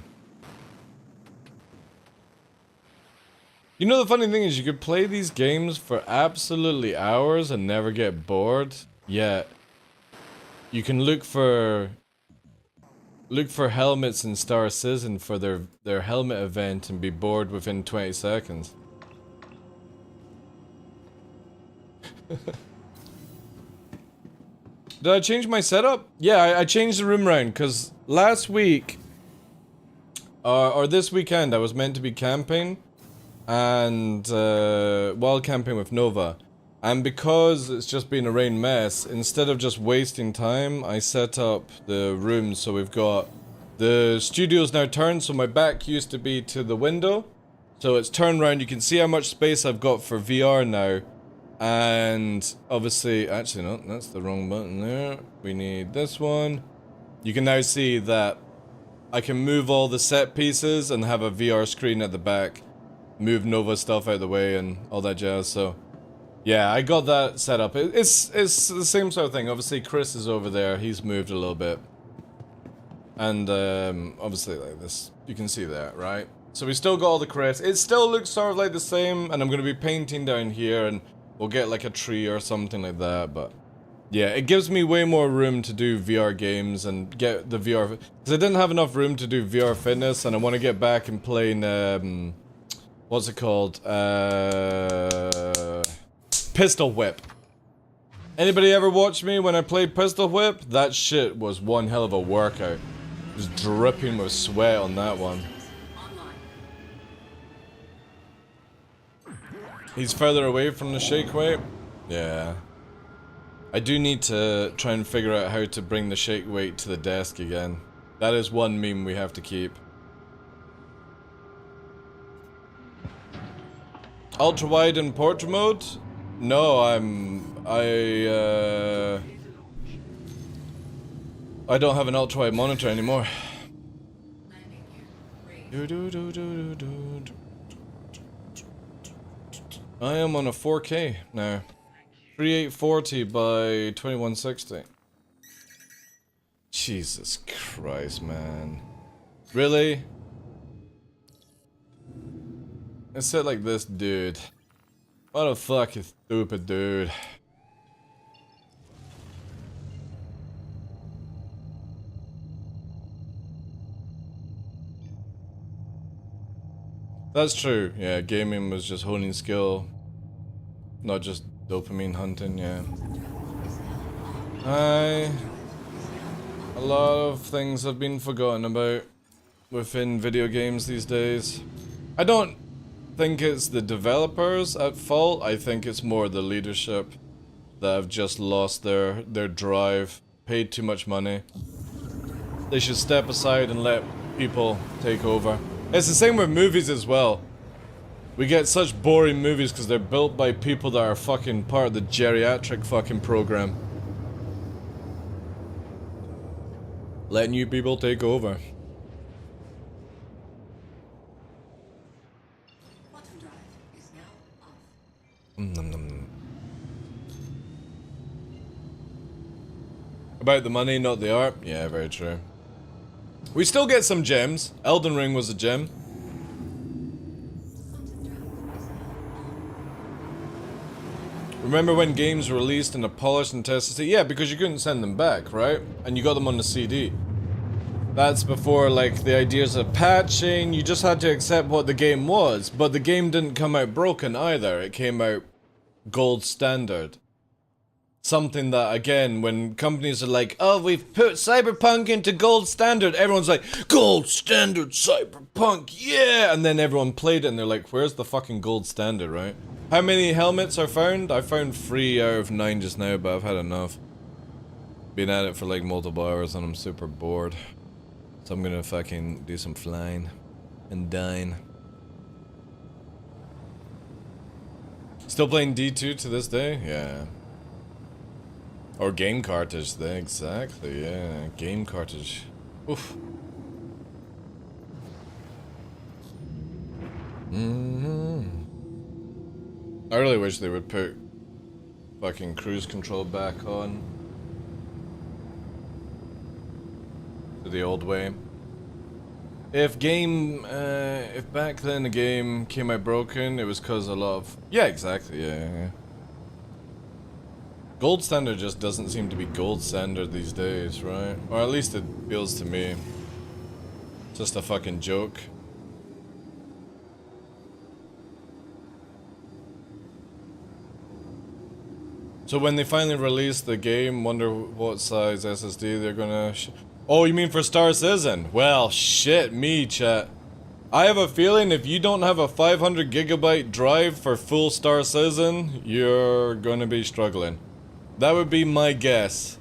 You know, the funny thing is you could play these games for absolutely hours and never get bored, yet you can look for helmets in Star Citizen for their helmet event and be bored within 20 seconds. Did I change my setup? Yeah, I changed the room round because last week or this weekend I was meant to be camping and while camping with Nova, and because it's just been a rain mess, instead of just wasting time, I set up the rooms so we've got the studio's now turned, so my back used to be to the window, so it's turned around. You can see how much space I've got for VR now, and obviously, actually no, that's the wrong button there. We need this one. You can now see that I can move all the set pieces and have a VR screen at the back. Move Nova stuff out of the way and all that jazz, so yeah, I got that set up. It's the same sort of thing. Obviously Chris is over there, he's moved a little bit. And obviously like this, you can see that, right? So we still got all the crates. It still looks sort of like the same, and I'm gonna be painting down here and we'll get like a tree or something like that, but yeah, it gives me way more room to do VR games and get the VR, because I didn't have enough room to do VR fitness, and I want to get back and playing what's it called? Pistol Whip. Anybody ever watch me when I played Pistol Whip? That shit was one hell of a workout. Just dripping with sweat on that one. He's further away from the shake weight? Yeah. I do need to try and figure out how to bring the shake weight to the desk again. That is one meme we have to keep. Ultra wide in portrait mode? No, I don't have an ultra-wide monitor anymore. Landing gear raised. I am on a 4K now. 3840 by 2160. Jesus Christ, man. Really? It's set like this, dude. What a fucking stupid dude. That's true, yeah, gaming was just honing skill, not just dopamine hunting, yeah. A lot of things have been forgotten about within video games these days. I don't think it's the developers at fault, I think it's more the leadership that have just lost their drive, paid too much money. They should step aside and let people take over. It's the same with movies as well. We get such boring movies because they're built by people that are fucking part of the geriatric fucking program. Let new people take over. Quantum drive is now off. Nom, nom, nom. About the money, not the art? Yeah, very true. We still get some gems. Elden Ring was a gem. Remember when games were released in a polished and tested state? Yeah, because you couldn't send them back, right? And you got them on the CD. That's before, like, the ideas of patching. You just had to accept what the game was. But the game didn't come out broken either. It came out gold standard. Something that, again, when companies are like, oh, we've put Cyberpunk into gold standard, everyone's like, gold standard Cyberpunk, yeah! And then everyone played it and they're like, where's the fucking gold standard, right? How many helmets are found? I found 3 out of 9 just now, but I've had enough. Been at it for like multiple hours and I'm super bored. So I'm gonna fucking do some flying and dine. Still playing D2 to this day? Yeah. Or game cartridge, exactly, yeah. Game cartridge. Oof. I really wish they would put fucking cruise control back on. To the old way. If back then the game came out broken, it was cause a lot of... Yeah, exactly, yeah. Gold standard just doesn't seem to be gold standard these days, right? Or at least it feels to me. Just a fucking joke. So when they finally release the game, wonder what size SSD they're gonna oh, you mean for Star Citizen? Well, shit me, chat. I have a feeling if you don't have a 500 gigabyte drive for full Star Citizen, you're gonna be struggling. That would be my guess.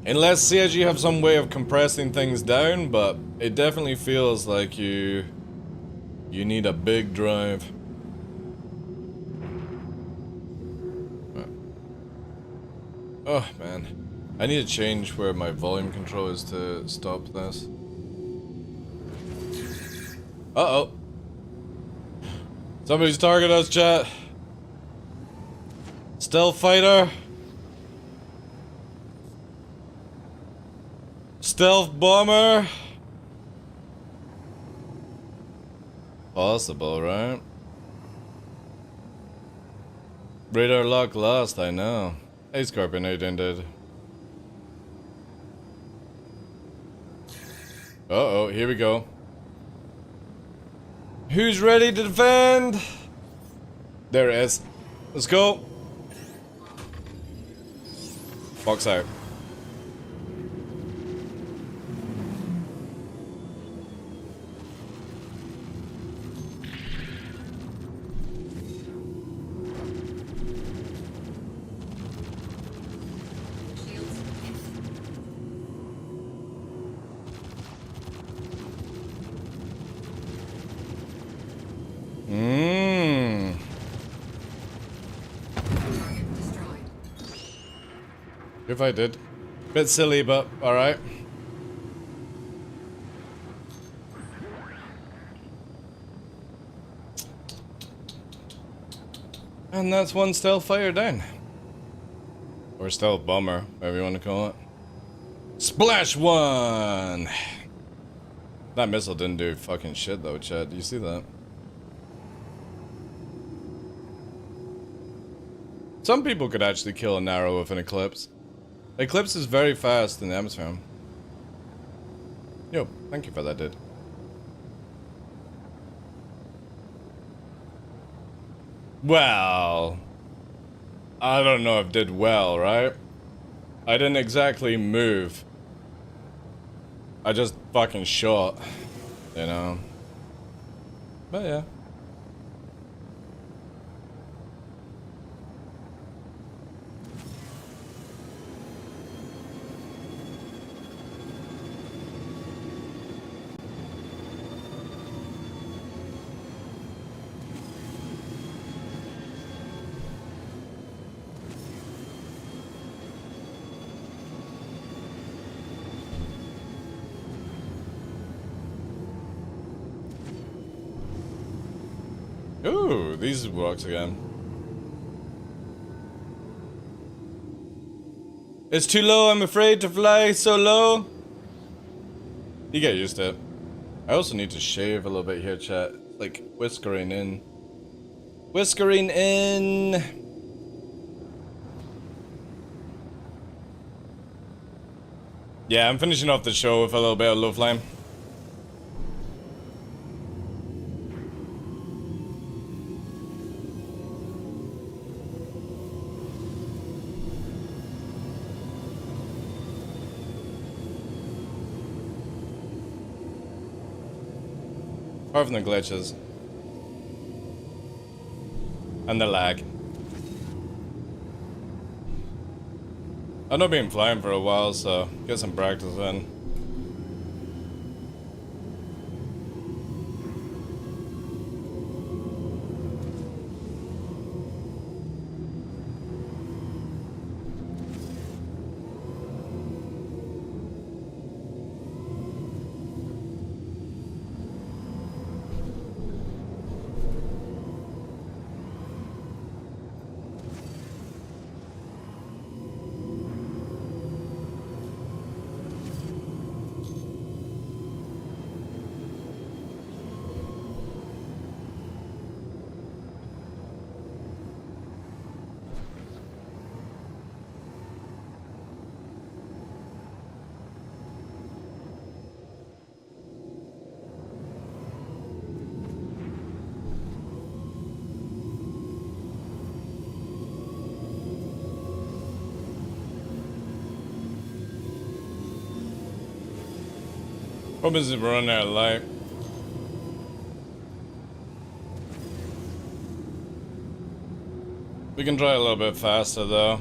Unless CSG have some way of compressing things down, but it definitely feels like you need a big drive. Oh man, I need to change where my volume control is to stop this. Uh-oh. Somebody's targeted us, chat. Stealth fighter. Stealth bomber. Possible, right? Radar lock lost, I know. Hey Scorpion, how you doing, dude? Uh-oh, here we go. Who's ready to defend? There it is. Let's go. Box out. Shields in. If I did. Bit silly, but alright. And that's one stealth fire down. Or stealth bomber, whatever you want to call it. Splash one! That missile didn't do fucking shit though, chat. Do you see that? Some people could actually kill an arrow with an eclipse. Eclipse is very fast in the atmosphere. Yo, thank you for that, dude. Well, I don't know if did well, right? I didn't exactly move. I just fucking shot, you know? But yeah. Ooh, these works again. It's too low, I'm afraid to fly so low. You get used to it. I also need to shave a little bit here, chat. It's like whiskering in. Whiskering in. Yeah, I'm finishing off the show with a little bit of low flame. Apart from the glitches. And the lag. I've not been flying for a while, so get some practice in. Problem is we're running out of light. We can try a little bit faster though.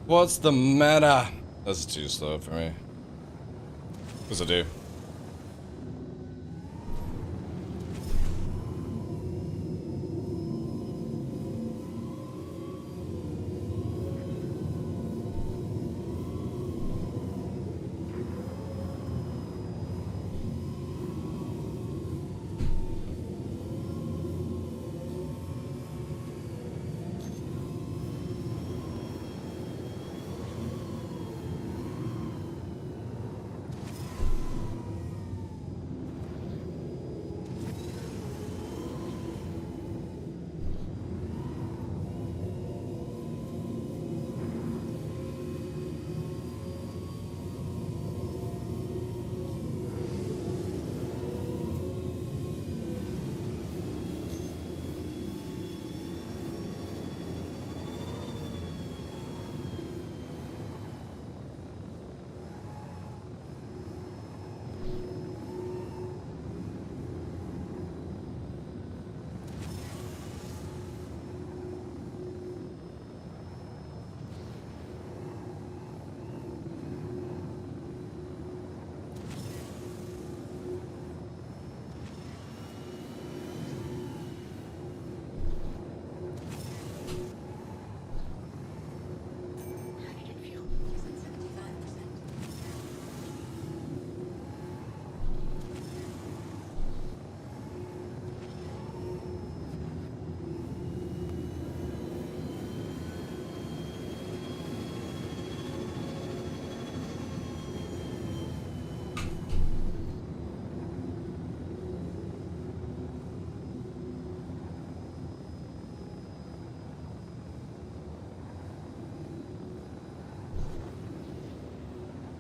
What's the matter? That's too slow for me. What's it do?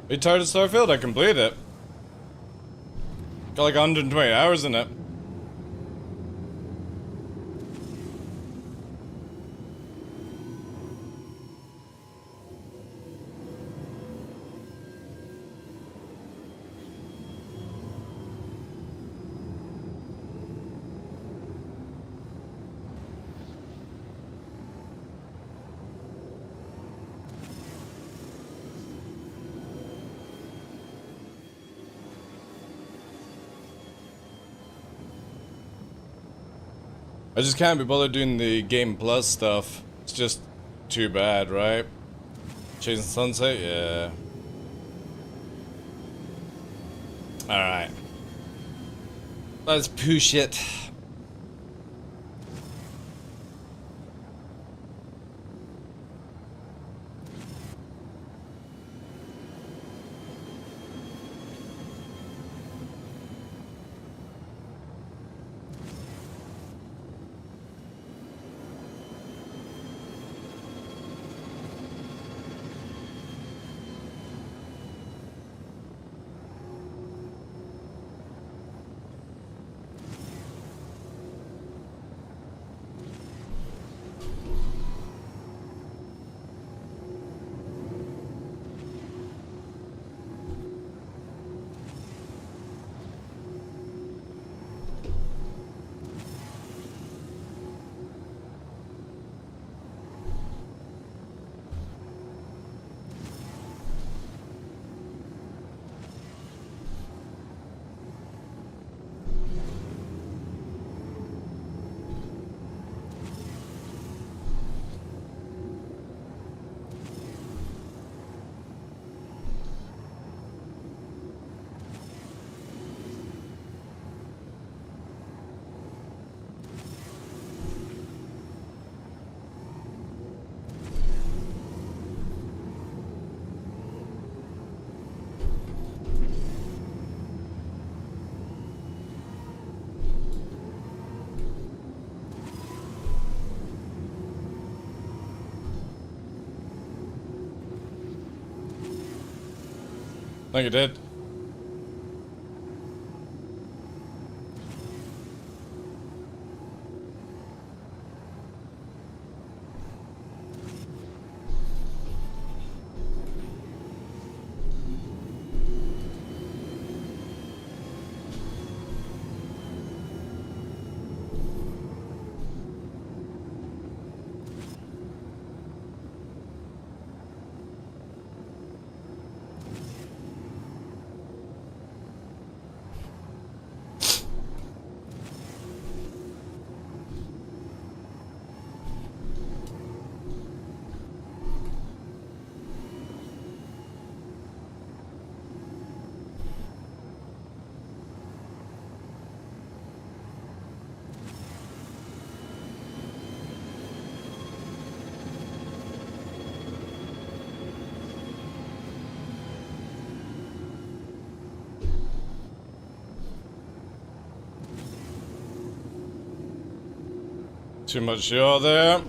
Are you tired of Starfield? I completed it. Got like 120 hours in it. I just can't be bothered doing the Game Plus stuff. It's just too bad, right? Chasing Sunset? Yeah. Alright. Let's push it. I think it did. Too much yaw there.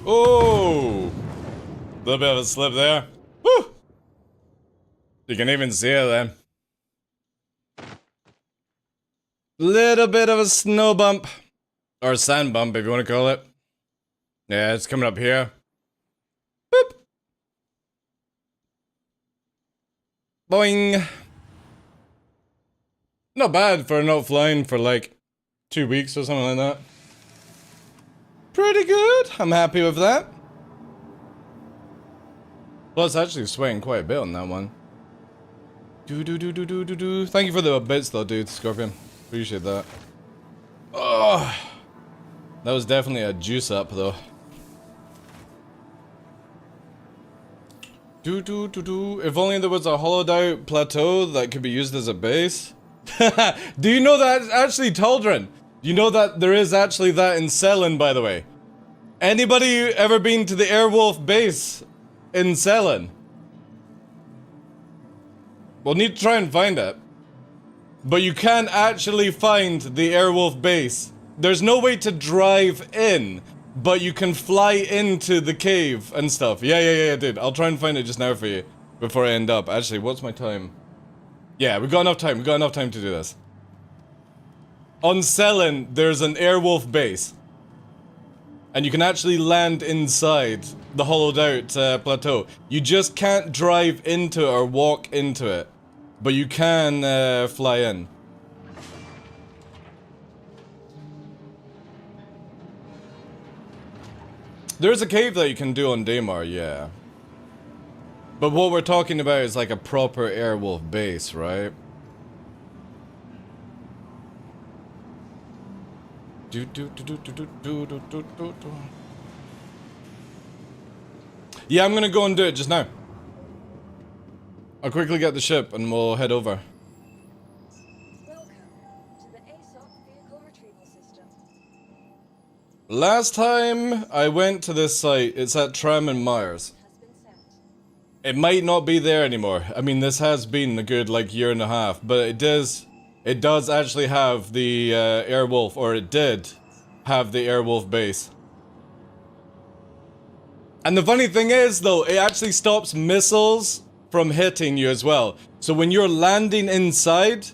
Oh, a little bit of a slip there. Woo! You can even see it then. Little bit of a snow bump. Or a sand bump, if you want to call it. Yeah, it's coming up here. Boop. Boing. Not bad for not flying for like 2 weeks or something like that. Pretty good. I'm happy with that. Plus, actually sweating quite a bit on that one. Do. Thank you for the bits though, dude, Scorpion. Appreciate that. Oh, that was definitely a juice up though. If only there was a hollowed out plateau that could be used as a base. Do you know that actually, Taldrin? You know that there is actually that in Selin, by the way. Anybody ever been to the Airwolf base in Ceylan. We'll need to try and find it. But you can actually find the Airwolf base. There's no way to drive in, but you can fly into the cave and stuff. Yeah, dude. I'll try and find it just now for you before I end up. Actually, what's my time? Yeah, we got enough time. We got enough time to do this. On Ceylan, there's an Airwolf base. And you can actually land inside the hollowed out plateau. You just can't drive into it or walk into it. But you can fly in. There's a cave that you can do on Daymar, yeah. But what we're talking about is like a proper Airwolf base, right? Yeah, I'm gonna go and do it just now. I'll quickly get the ship and we'll head over. Welcome to the ASOC vehicle retrieval system. Last time I went to this site, it's at Tram and Myers. Has been sent. It might not be there anymore. I mean, this has been a good like year and a half, but it does actually have the Airwolf, or it did have the Airwolf base. And the funny thing is though, it actually stops missiles from hitting you as well. So when you're landing inside,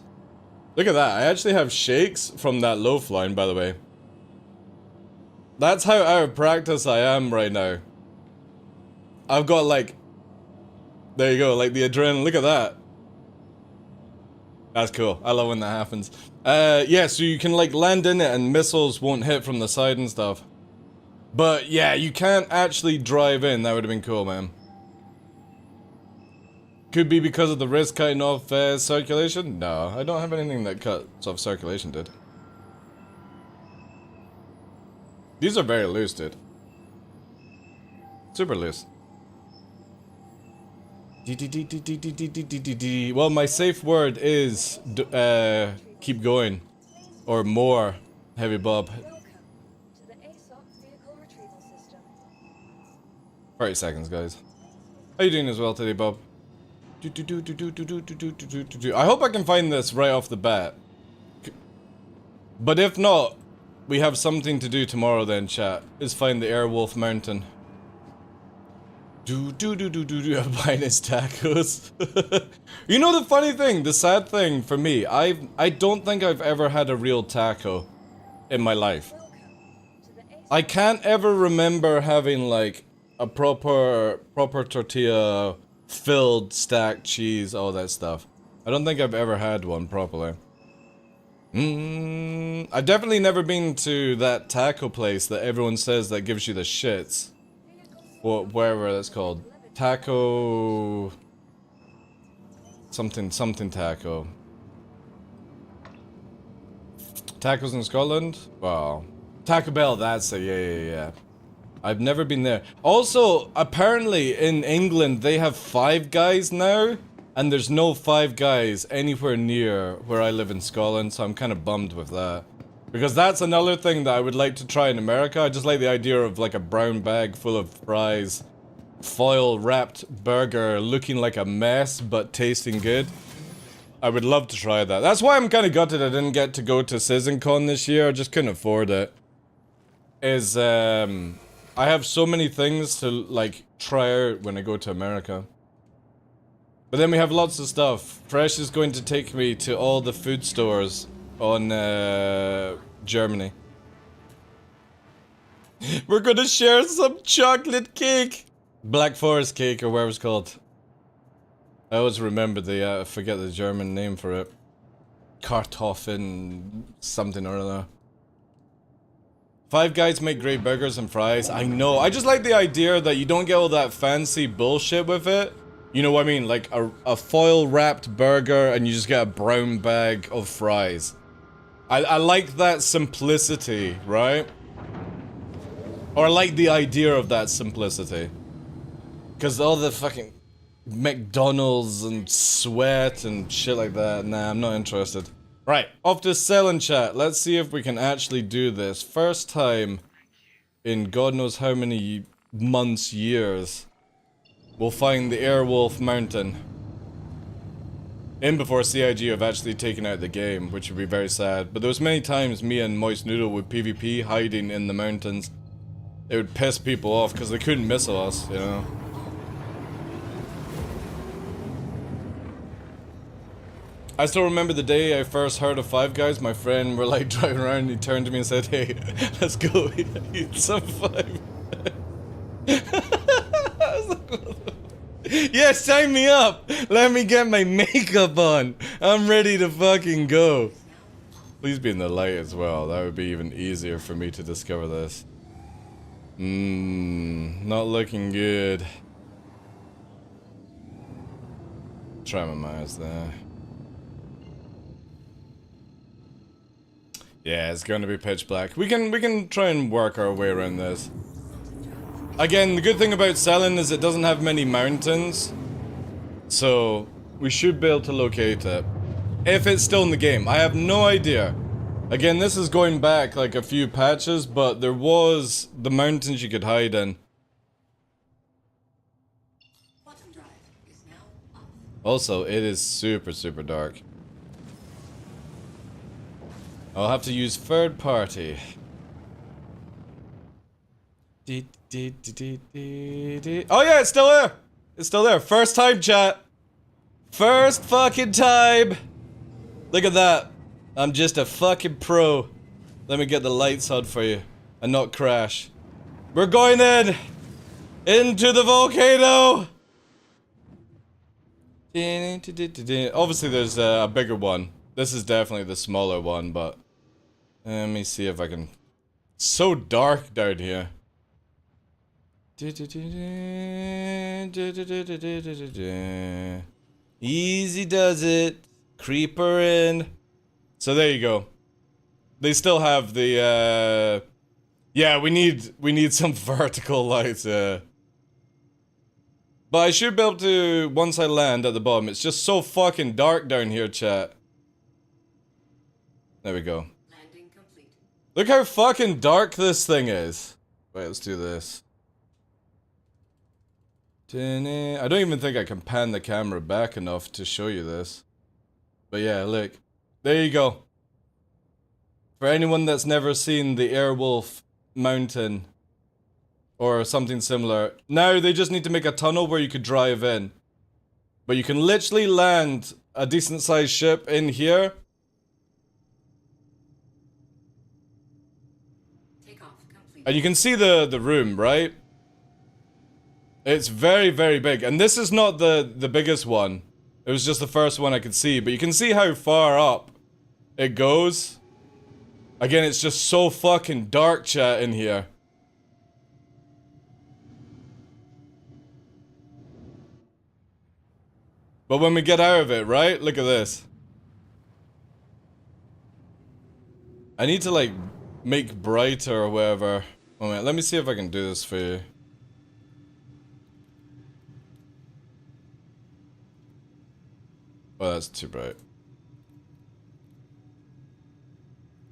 look at that. I actually have shakes from that low flying, by the way. That's how out of practice I am right now. I've got like, there you go, like the adrenaline. Look at that. That's cool. I love when that happens. Yeah, so you can like land in it and missiles won't hit from the side and stuff. But yeah, you can't actually drive in. That would have been cool, man. Could be because of the wrist cutting off circulation? No, I don't have anything that cuts off circulation, dude. These are very loose, dude. Super loose. Well, my safe word is keep going. Or more, Heavy Bob. Welcome to the ASOC vehicle retrieval system. 30 seconds, guys. How you doing as well today, Bob? I hope I can find this right off the bat. But if not, we have something to do tomorrow then, chat. Is find the Airwolf Mountain. I'm buying his tacos. You know the funny thing, the sad thing for me, I don't think I've ever had a real taco in my life. I can't ever remember having like a proper tortilla, filled, stacked cheese, all that stuff. I don't think I've ever had one properly. I've definitely never been to that taco place that everyone says that gives you the shits. Or wherever that's called. Taco... something taco. Tacos in Scotland? Wow. Taco Bell, that's it, yeah. I've never been there. Also, apparently in England they have Five Guys now, and there's no Five Guys anywhere near where I live in Scotland, so I'm kind of bummed with that. Because that's another thing that I would like to try in America. I just like the idea of like a brown bag full of fries, foil wrapped burger looking like a mess but tasting good. I would love to try that. That's why I'm kind of gutted I didn't get to go to SizzonCon this year. I just couldn't afford it. I have so many things to like try out when I go to America. But then we have lots of stuff. Fresh is going to take me to all the food stores on Germany. We're gonna share some chocolate cake! Black Forest cake or whatever it's called. I always remember I forget the German name for it. Kartoffeln something or other. Five Guys make great burgers and fries. I know. I just like the idea that you don't get all that fancy bullshit with it. You know what I mean? Like a foil wrapped burger and you just get a brown bag of fries. I like that simplicity, right? Or I like the idea of that simplicity. Because all the fucking McDonald's and sweat and shit like that, nah, I'm not interested. Right, off to Ceylan chat. Let's see if we can actually do this. First time in God knows how many months, years. we'll find the Airwolf Mountain. In before CIG have actually taken out the game, which would be very sad. But there was many times me and Moist Noodle would PvP hiding in the mountains. It would piss people off because they couldn't missile us, you know. I still remember the day I first heard of Five Guys. My friend were like driving around and he turned to me and said, "Hey, let's go eat some Five." I was like, what the... Yeah, sign me up! Let me get my makeup on! I'm ready to fucking go. Please be in the light as well. That would be even easier for me to discover this. Not looking good. Try my eyes there. Yeah, it's gonna be pitch black. We can try and work our way around this. Again, the good thing about Selin is it doesn't have many mountains. So, we should be able to locate it. If it's still in the game. I have no idea. Again, this is going back like a few patches, but there was the mountains you could hide in. Quantum drive is now off. Also, it is super, super dark. I'll have to use third party. Oh yeah, it's still there! It's still there. First time, chat. First fucking time! Look at that. I'm just a fucking pro. Let me get the lights on for you. And not crash. We're going in! Into the volcano! Obviously there's a bigger one. This is definitely the smaller one, but... Let me see if I can... It's so dark down here. Easy does it. Creeper in. So there you go. They still have the yeah, we need some vertical lights, But I should be able to, once I land at the bottom. It's just so fucking dark down here, chat. There we go. Landing complete. Look how fucking dark this thing is. Wait, let's do this. I don't even think I can pan the camera back enough to show you this. But yeah, look. There you go. For anyone that's never seen the Airwolf Mountain or something similar, now they just need to make a tunnel where you could drive in. But you can literally land a decent sized ship in here. Takeoff complete. And you can see the room, right? It's very, very big. And this is not the biggest one. It was just the first one I could see. But you can see how far up it goes. Again, it's just so fucking dark, chat, in here. But when we get out of it, right? Look at this. I need to, like, make brighter or whatever. Moment, let me see if I can do this for you. Oh, that's too bright.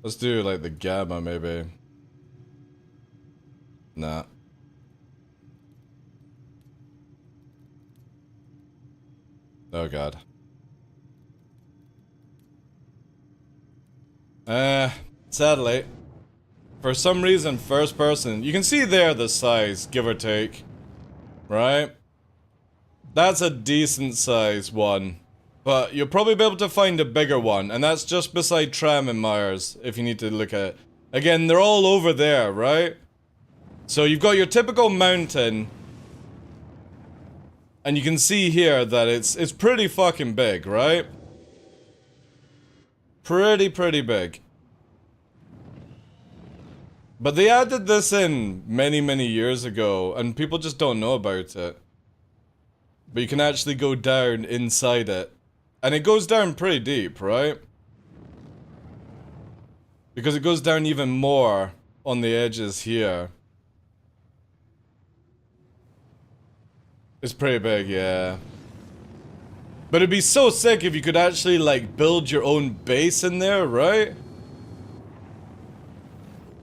Let's do, like, the gamma, maybe. Nah. Oh, God. Sadly, for some reason, first person, you can see there the size, give or take. Right? That's a decent size one. But you'll probably be able to find a bigger one, and that's just beside Tram and Myers, if you need to look at it. Again, they're all over there, right? So you've got your typical mountain, and you can see here that it's pretty fucking big, right? Pretty big. But they added this in many years ago, and people just don't know about it. But you can actually go down inside it. And it goes down pretty deep, right? Because it goes down even more on the edges here. It's pretty big, yeah. But it'd be so sick if you could actually, like, build your own base in there, right?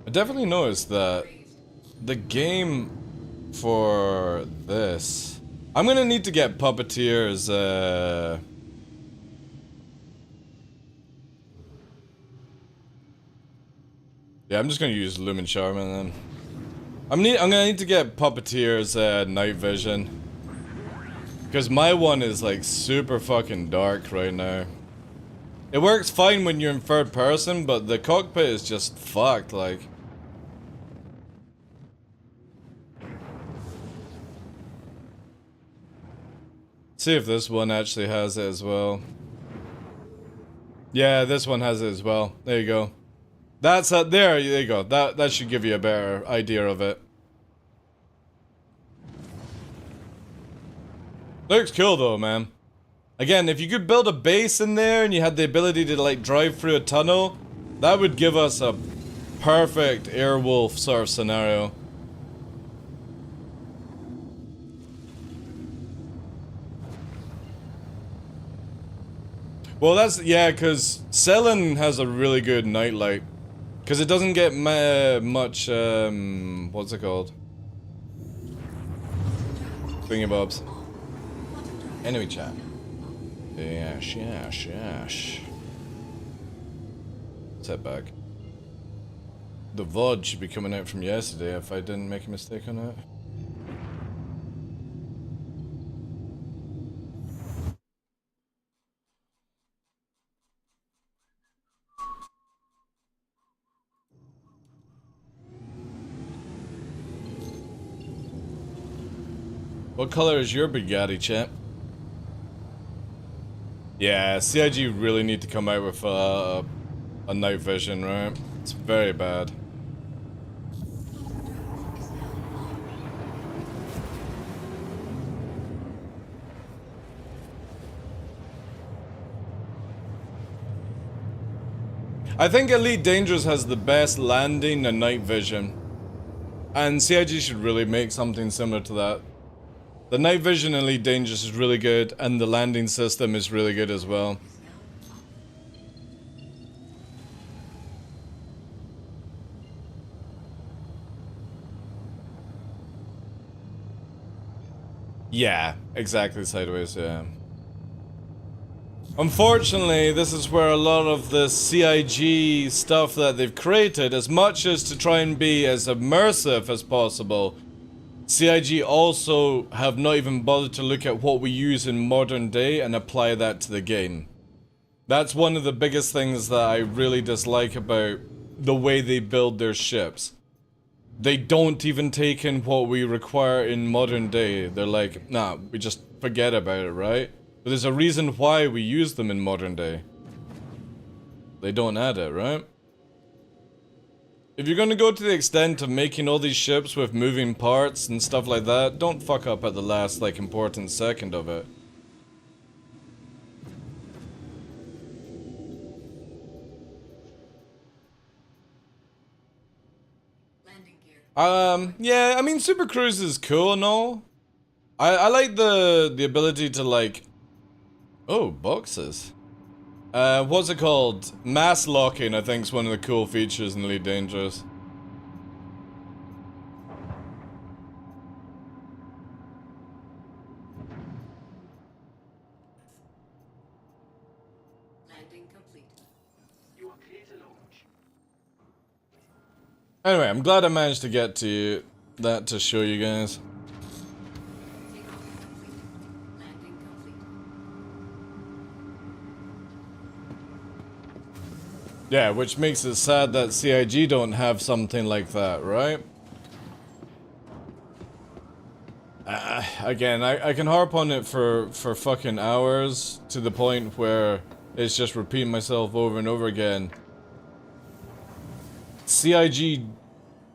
I definitely noticed that the game for this I'm gonna need to get puppeteers, yeah, I'm just gonna use Lumen Charmin then. I'm gonna need to get puppeteers, night vision. Because my one is like super fucking dark right now. It works fine when you're in third person, but the cockpit is just fucked, like. See if this one actually has it as well. Yeah, this one has it as well. There you go. That's there you go. That should give you a better idea of it. Looks cool though, man. Again, if you could build a base in there and you had the ability to like drive through a tunnel, that would give us a perfect Airwolf sort of scenario. Well, that's, yeah, because Selen has a really good nightlight. Because it doesn't get much, what's it called? Thingy-bobs. Anyway, chat. Yes. Setback. The VOD should be coming out from yesterday if I didn't make a mistake on it. What color is your Bugatti, champ? Yeah, CIG really need to come out with a night vision, right? It's very bad. I think Elite Dangerous has the best landing and night vision. And CIG should really make something similar to that. The night vision in Elite Dangerous is really good, and the landing system is really good as well. Yeah, exactly sideways, yeah. Unfortunately, this is where a lot of the CIG stuff that they've created, as much as to try and be as immersive as possible, CIG also have not even bothered to look at what we use in modern day and apply that to the game. That's one of the biggest things that I really dislike about the way they build their ships. They don't even take in what we require in modern day. They're like, nah, we just forget about it, right? But there's a reason why we use them in modern day. They don't add it, right? If you're gonna go to the extent of making all these ships with moving parts and stuff like that, don't fuck up at the last, like, important second of it. Landing gear. Yeah, I mean, Super Cruise is cool and all. I like the ability to, like... Oh, boxes. What's it called? Mass locking, I think, is one of the cool features in Elite Dangerous. Landing complete. Anyway, I'm glad I managed to get to that to show you guys. Takeoff complete. Landing complete. Yeah, which makes it sad that CIG don't have something like that, right? Again, I can harp on it for fucking hours to the point where it's just repeating myself over and over again. CIG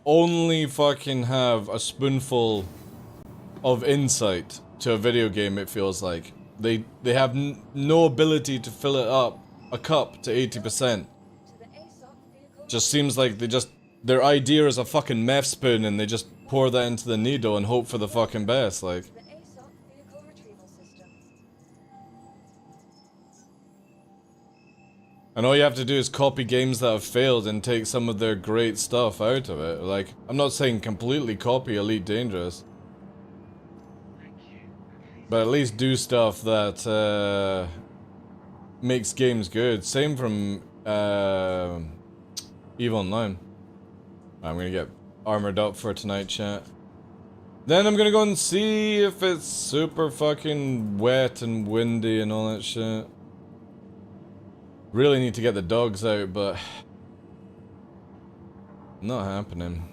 only fucking have a spoonful of insight to a video game, it feels like. They have no ability to fill it up, a cup, to 80%. To the ASOC vehicle. Just seems like their idea is a fucking meth spoon and they just pour that into the needle and hope for the fucking best, like. To the ASOC vehicle retrieval system. And all you have to do is copy games that have failed and take some of their great stuff out of it. Like, I'm not saying completely copy Elite Dangerous. But at least do stuff that makes games good. Same from EVE Online. I'm gonna get armored up for tonight, chat. Then I'm gonna go and see if it's super fucking wet and windy and all that shit. Really need to get the dogs out, but not happening.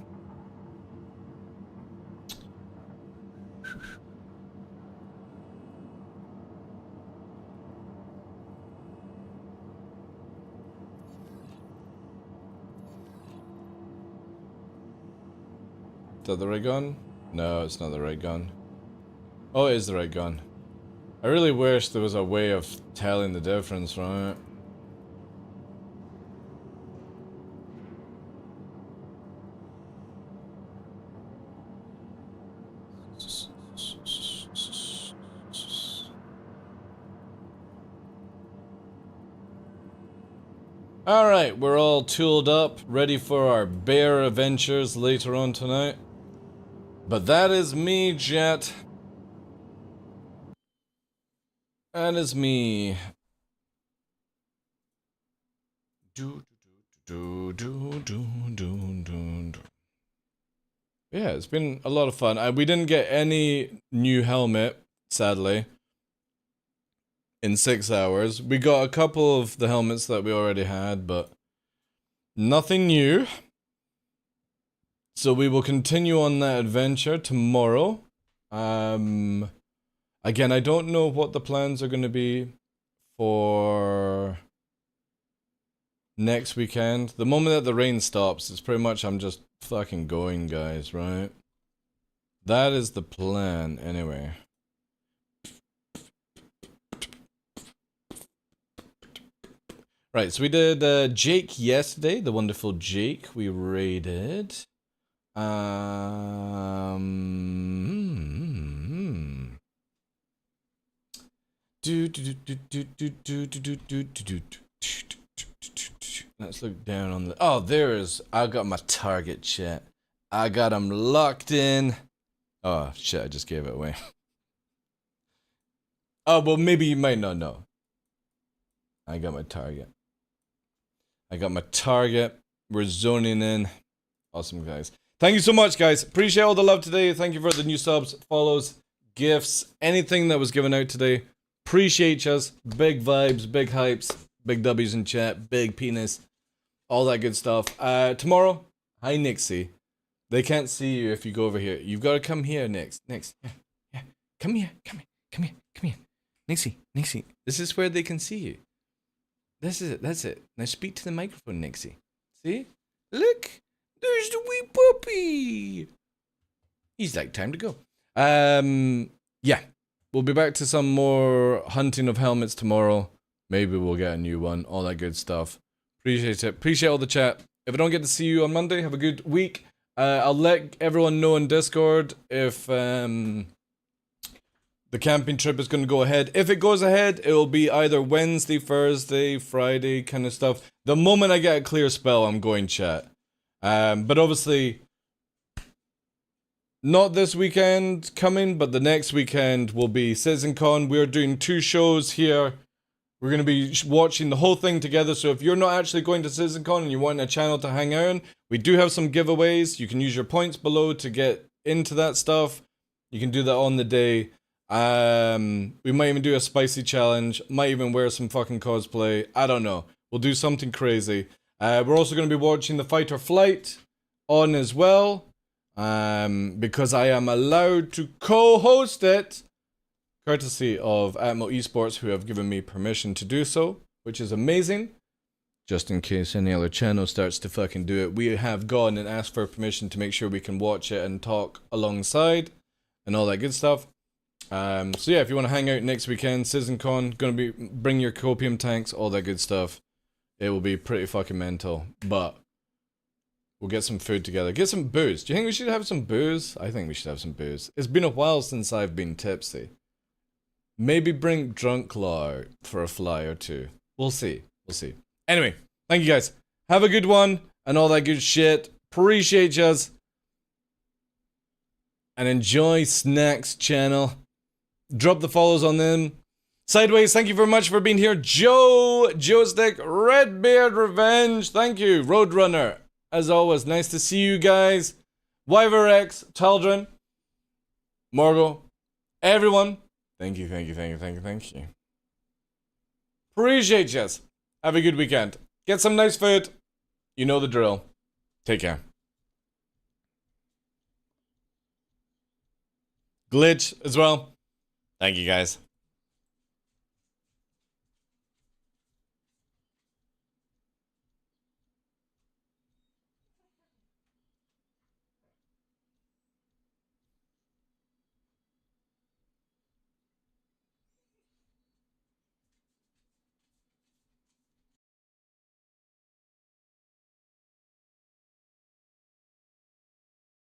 Is that the right gun? No, it's not the right gun. Oh, it is the right gun. I really wish there was a way of telling the difference, right? Alright, we're all tooled up, ready for our bear adventures later on tonight. But that is me, Jet. That is me. Yeah, it's been a lot of fun. We didn't get any new helmet, sadly, in 6 hours. We got a couple of the helmets that we already had, but nothing new. So we will continue on that adventure tomorrow. Again, I don't know what the plans are going to be for next weekend. The moment that the rain stops, it's pretty much I'm just fucking going, guys, right? That is the plan, anyway. Right, so we did Jake yesterday, the wonderful Jake. We raided. Let's look down on the. Oh, there is. I got my target, chat. I got him locked in. Oh shit! I just gave it away. Oh well, maybe you might not know. I got my target. I got my target. We're zoning in. Awesome, guys. Thank you so much, guys. Appreciate all the love today. Thank you for the new subs, follows, gifts, anything that was given out today. Appreciate yous. Big vibes, big hypes, big W's in chat, big penis, all that good stuff. Tomorrow, hi Nixie. They can't see you if you go over here. You've got to come here, Nix. Nix, yeah. Come here. Nixie. This is where they can see you. This is it. That's it. Now speak to the microphone, Nixie. See? Look. There's the wee puppy. He's like, time to go. Yeah. We'll be back to some more hunting of helmets tomorrow. Maybe we'll get a new one. All that good stuff. Appreciate it. Appreciate all the chat. If I don't get to see you on Monday, have a good week. I'll let everyone know on Discord if the camping trip is going to go ahead. If it goes ahead, it will be either Wednesday, Thursday, Friday kind of stuff. The moment I get a clear spell, I'm going, chat. But obviously, not this weekend coming, but the next weekend will be CitizenCon. We're doing 2 shows here. We're going to be watching the whole thing together. So if you're not actually going to CitizenCon and you want a channel to hang out on, we do have some giveaways. You can use your points below to get into that stuff. You can do that on the day. We might even do a spicy challenge. Might even wear some fucking cosplay. I don't know. We'll do something crazy. We're also going to be watching the Fight or Flight on as well, because I am allowed to co-host it, courtesy of Atmo Esports, who have given me permission to do so, which is amazing. Just in case any other channel starts to fucking do it, we have gone and asked for permission to make sure we can watch it and talk alongside, and all that good stuff. So yeah, if you want to hang out next weekend, CitizenCon, gonna be bring your copium tanks, all that good stuff. It will be pretty fucking mental, but we'll get some food together. Get some booze. Do you think we should have some booze? I think we should have some booze. It's been a while since I've been tipsy. Maybe bring TheDarkLaw out for a fly or two. We'll see. We'll see. Anyway, thank you guys. Have a good one and all that good shit. Appreciate yous. And enjoy Snacks channel. Drop the follows on them. Sideways, thank you very much for being here. Joe, Joystick, Redbeard Revenge, thank you. Roadrunner, as always, nice to see you guys. WiverX, Taldrin, Margot, everyone, thank you. Appreciate you. Have a good weekend. Get some nice food. You know the drill. Take care. Glitch as well. Thank you guys.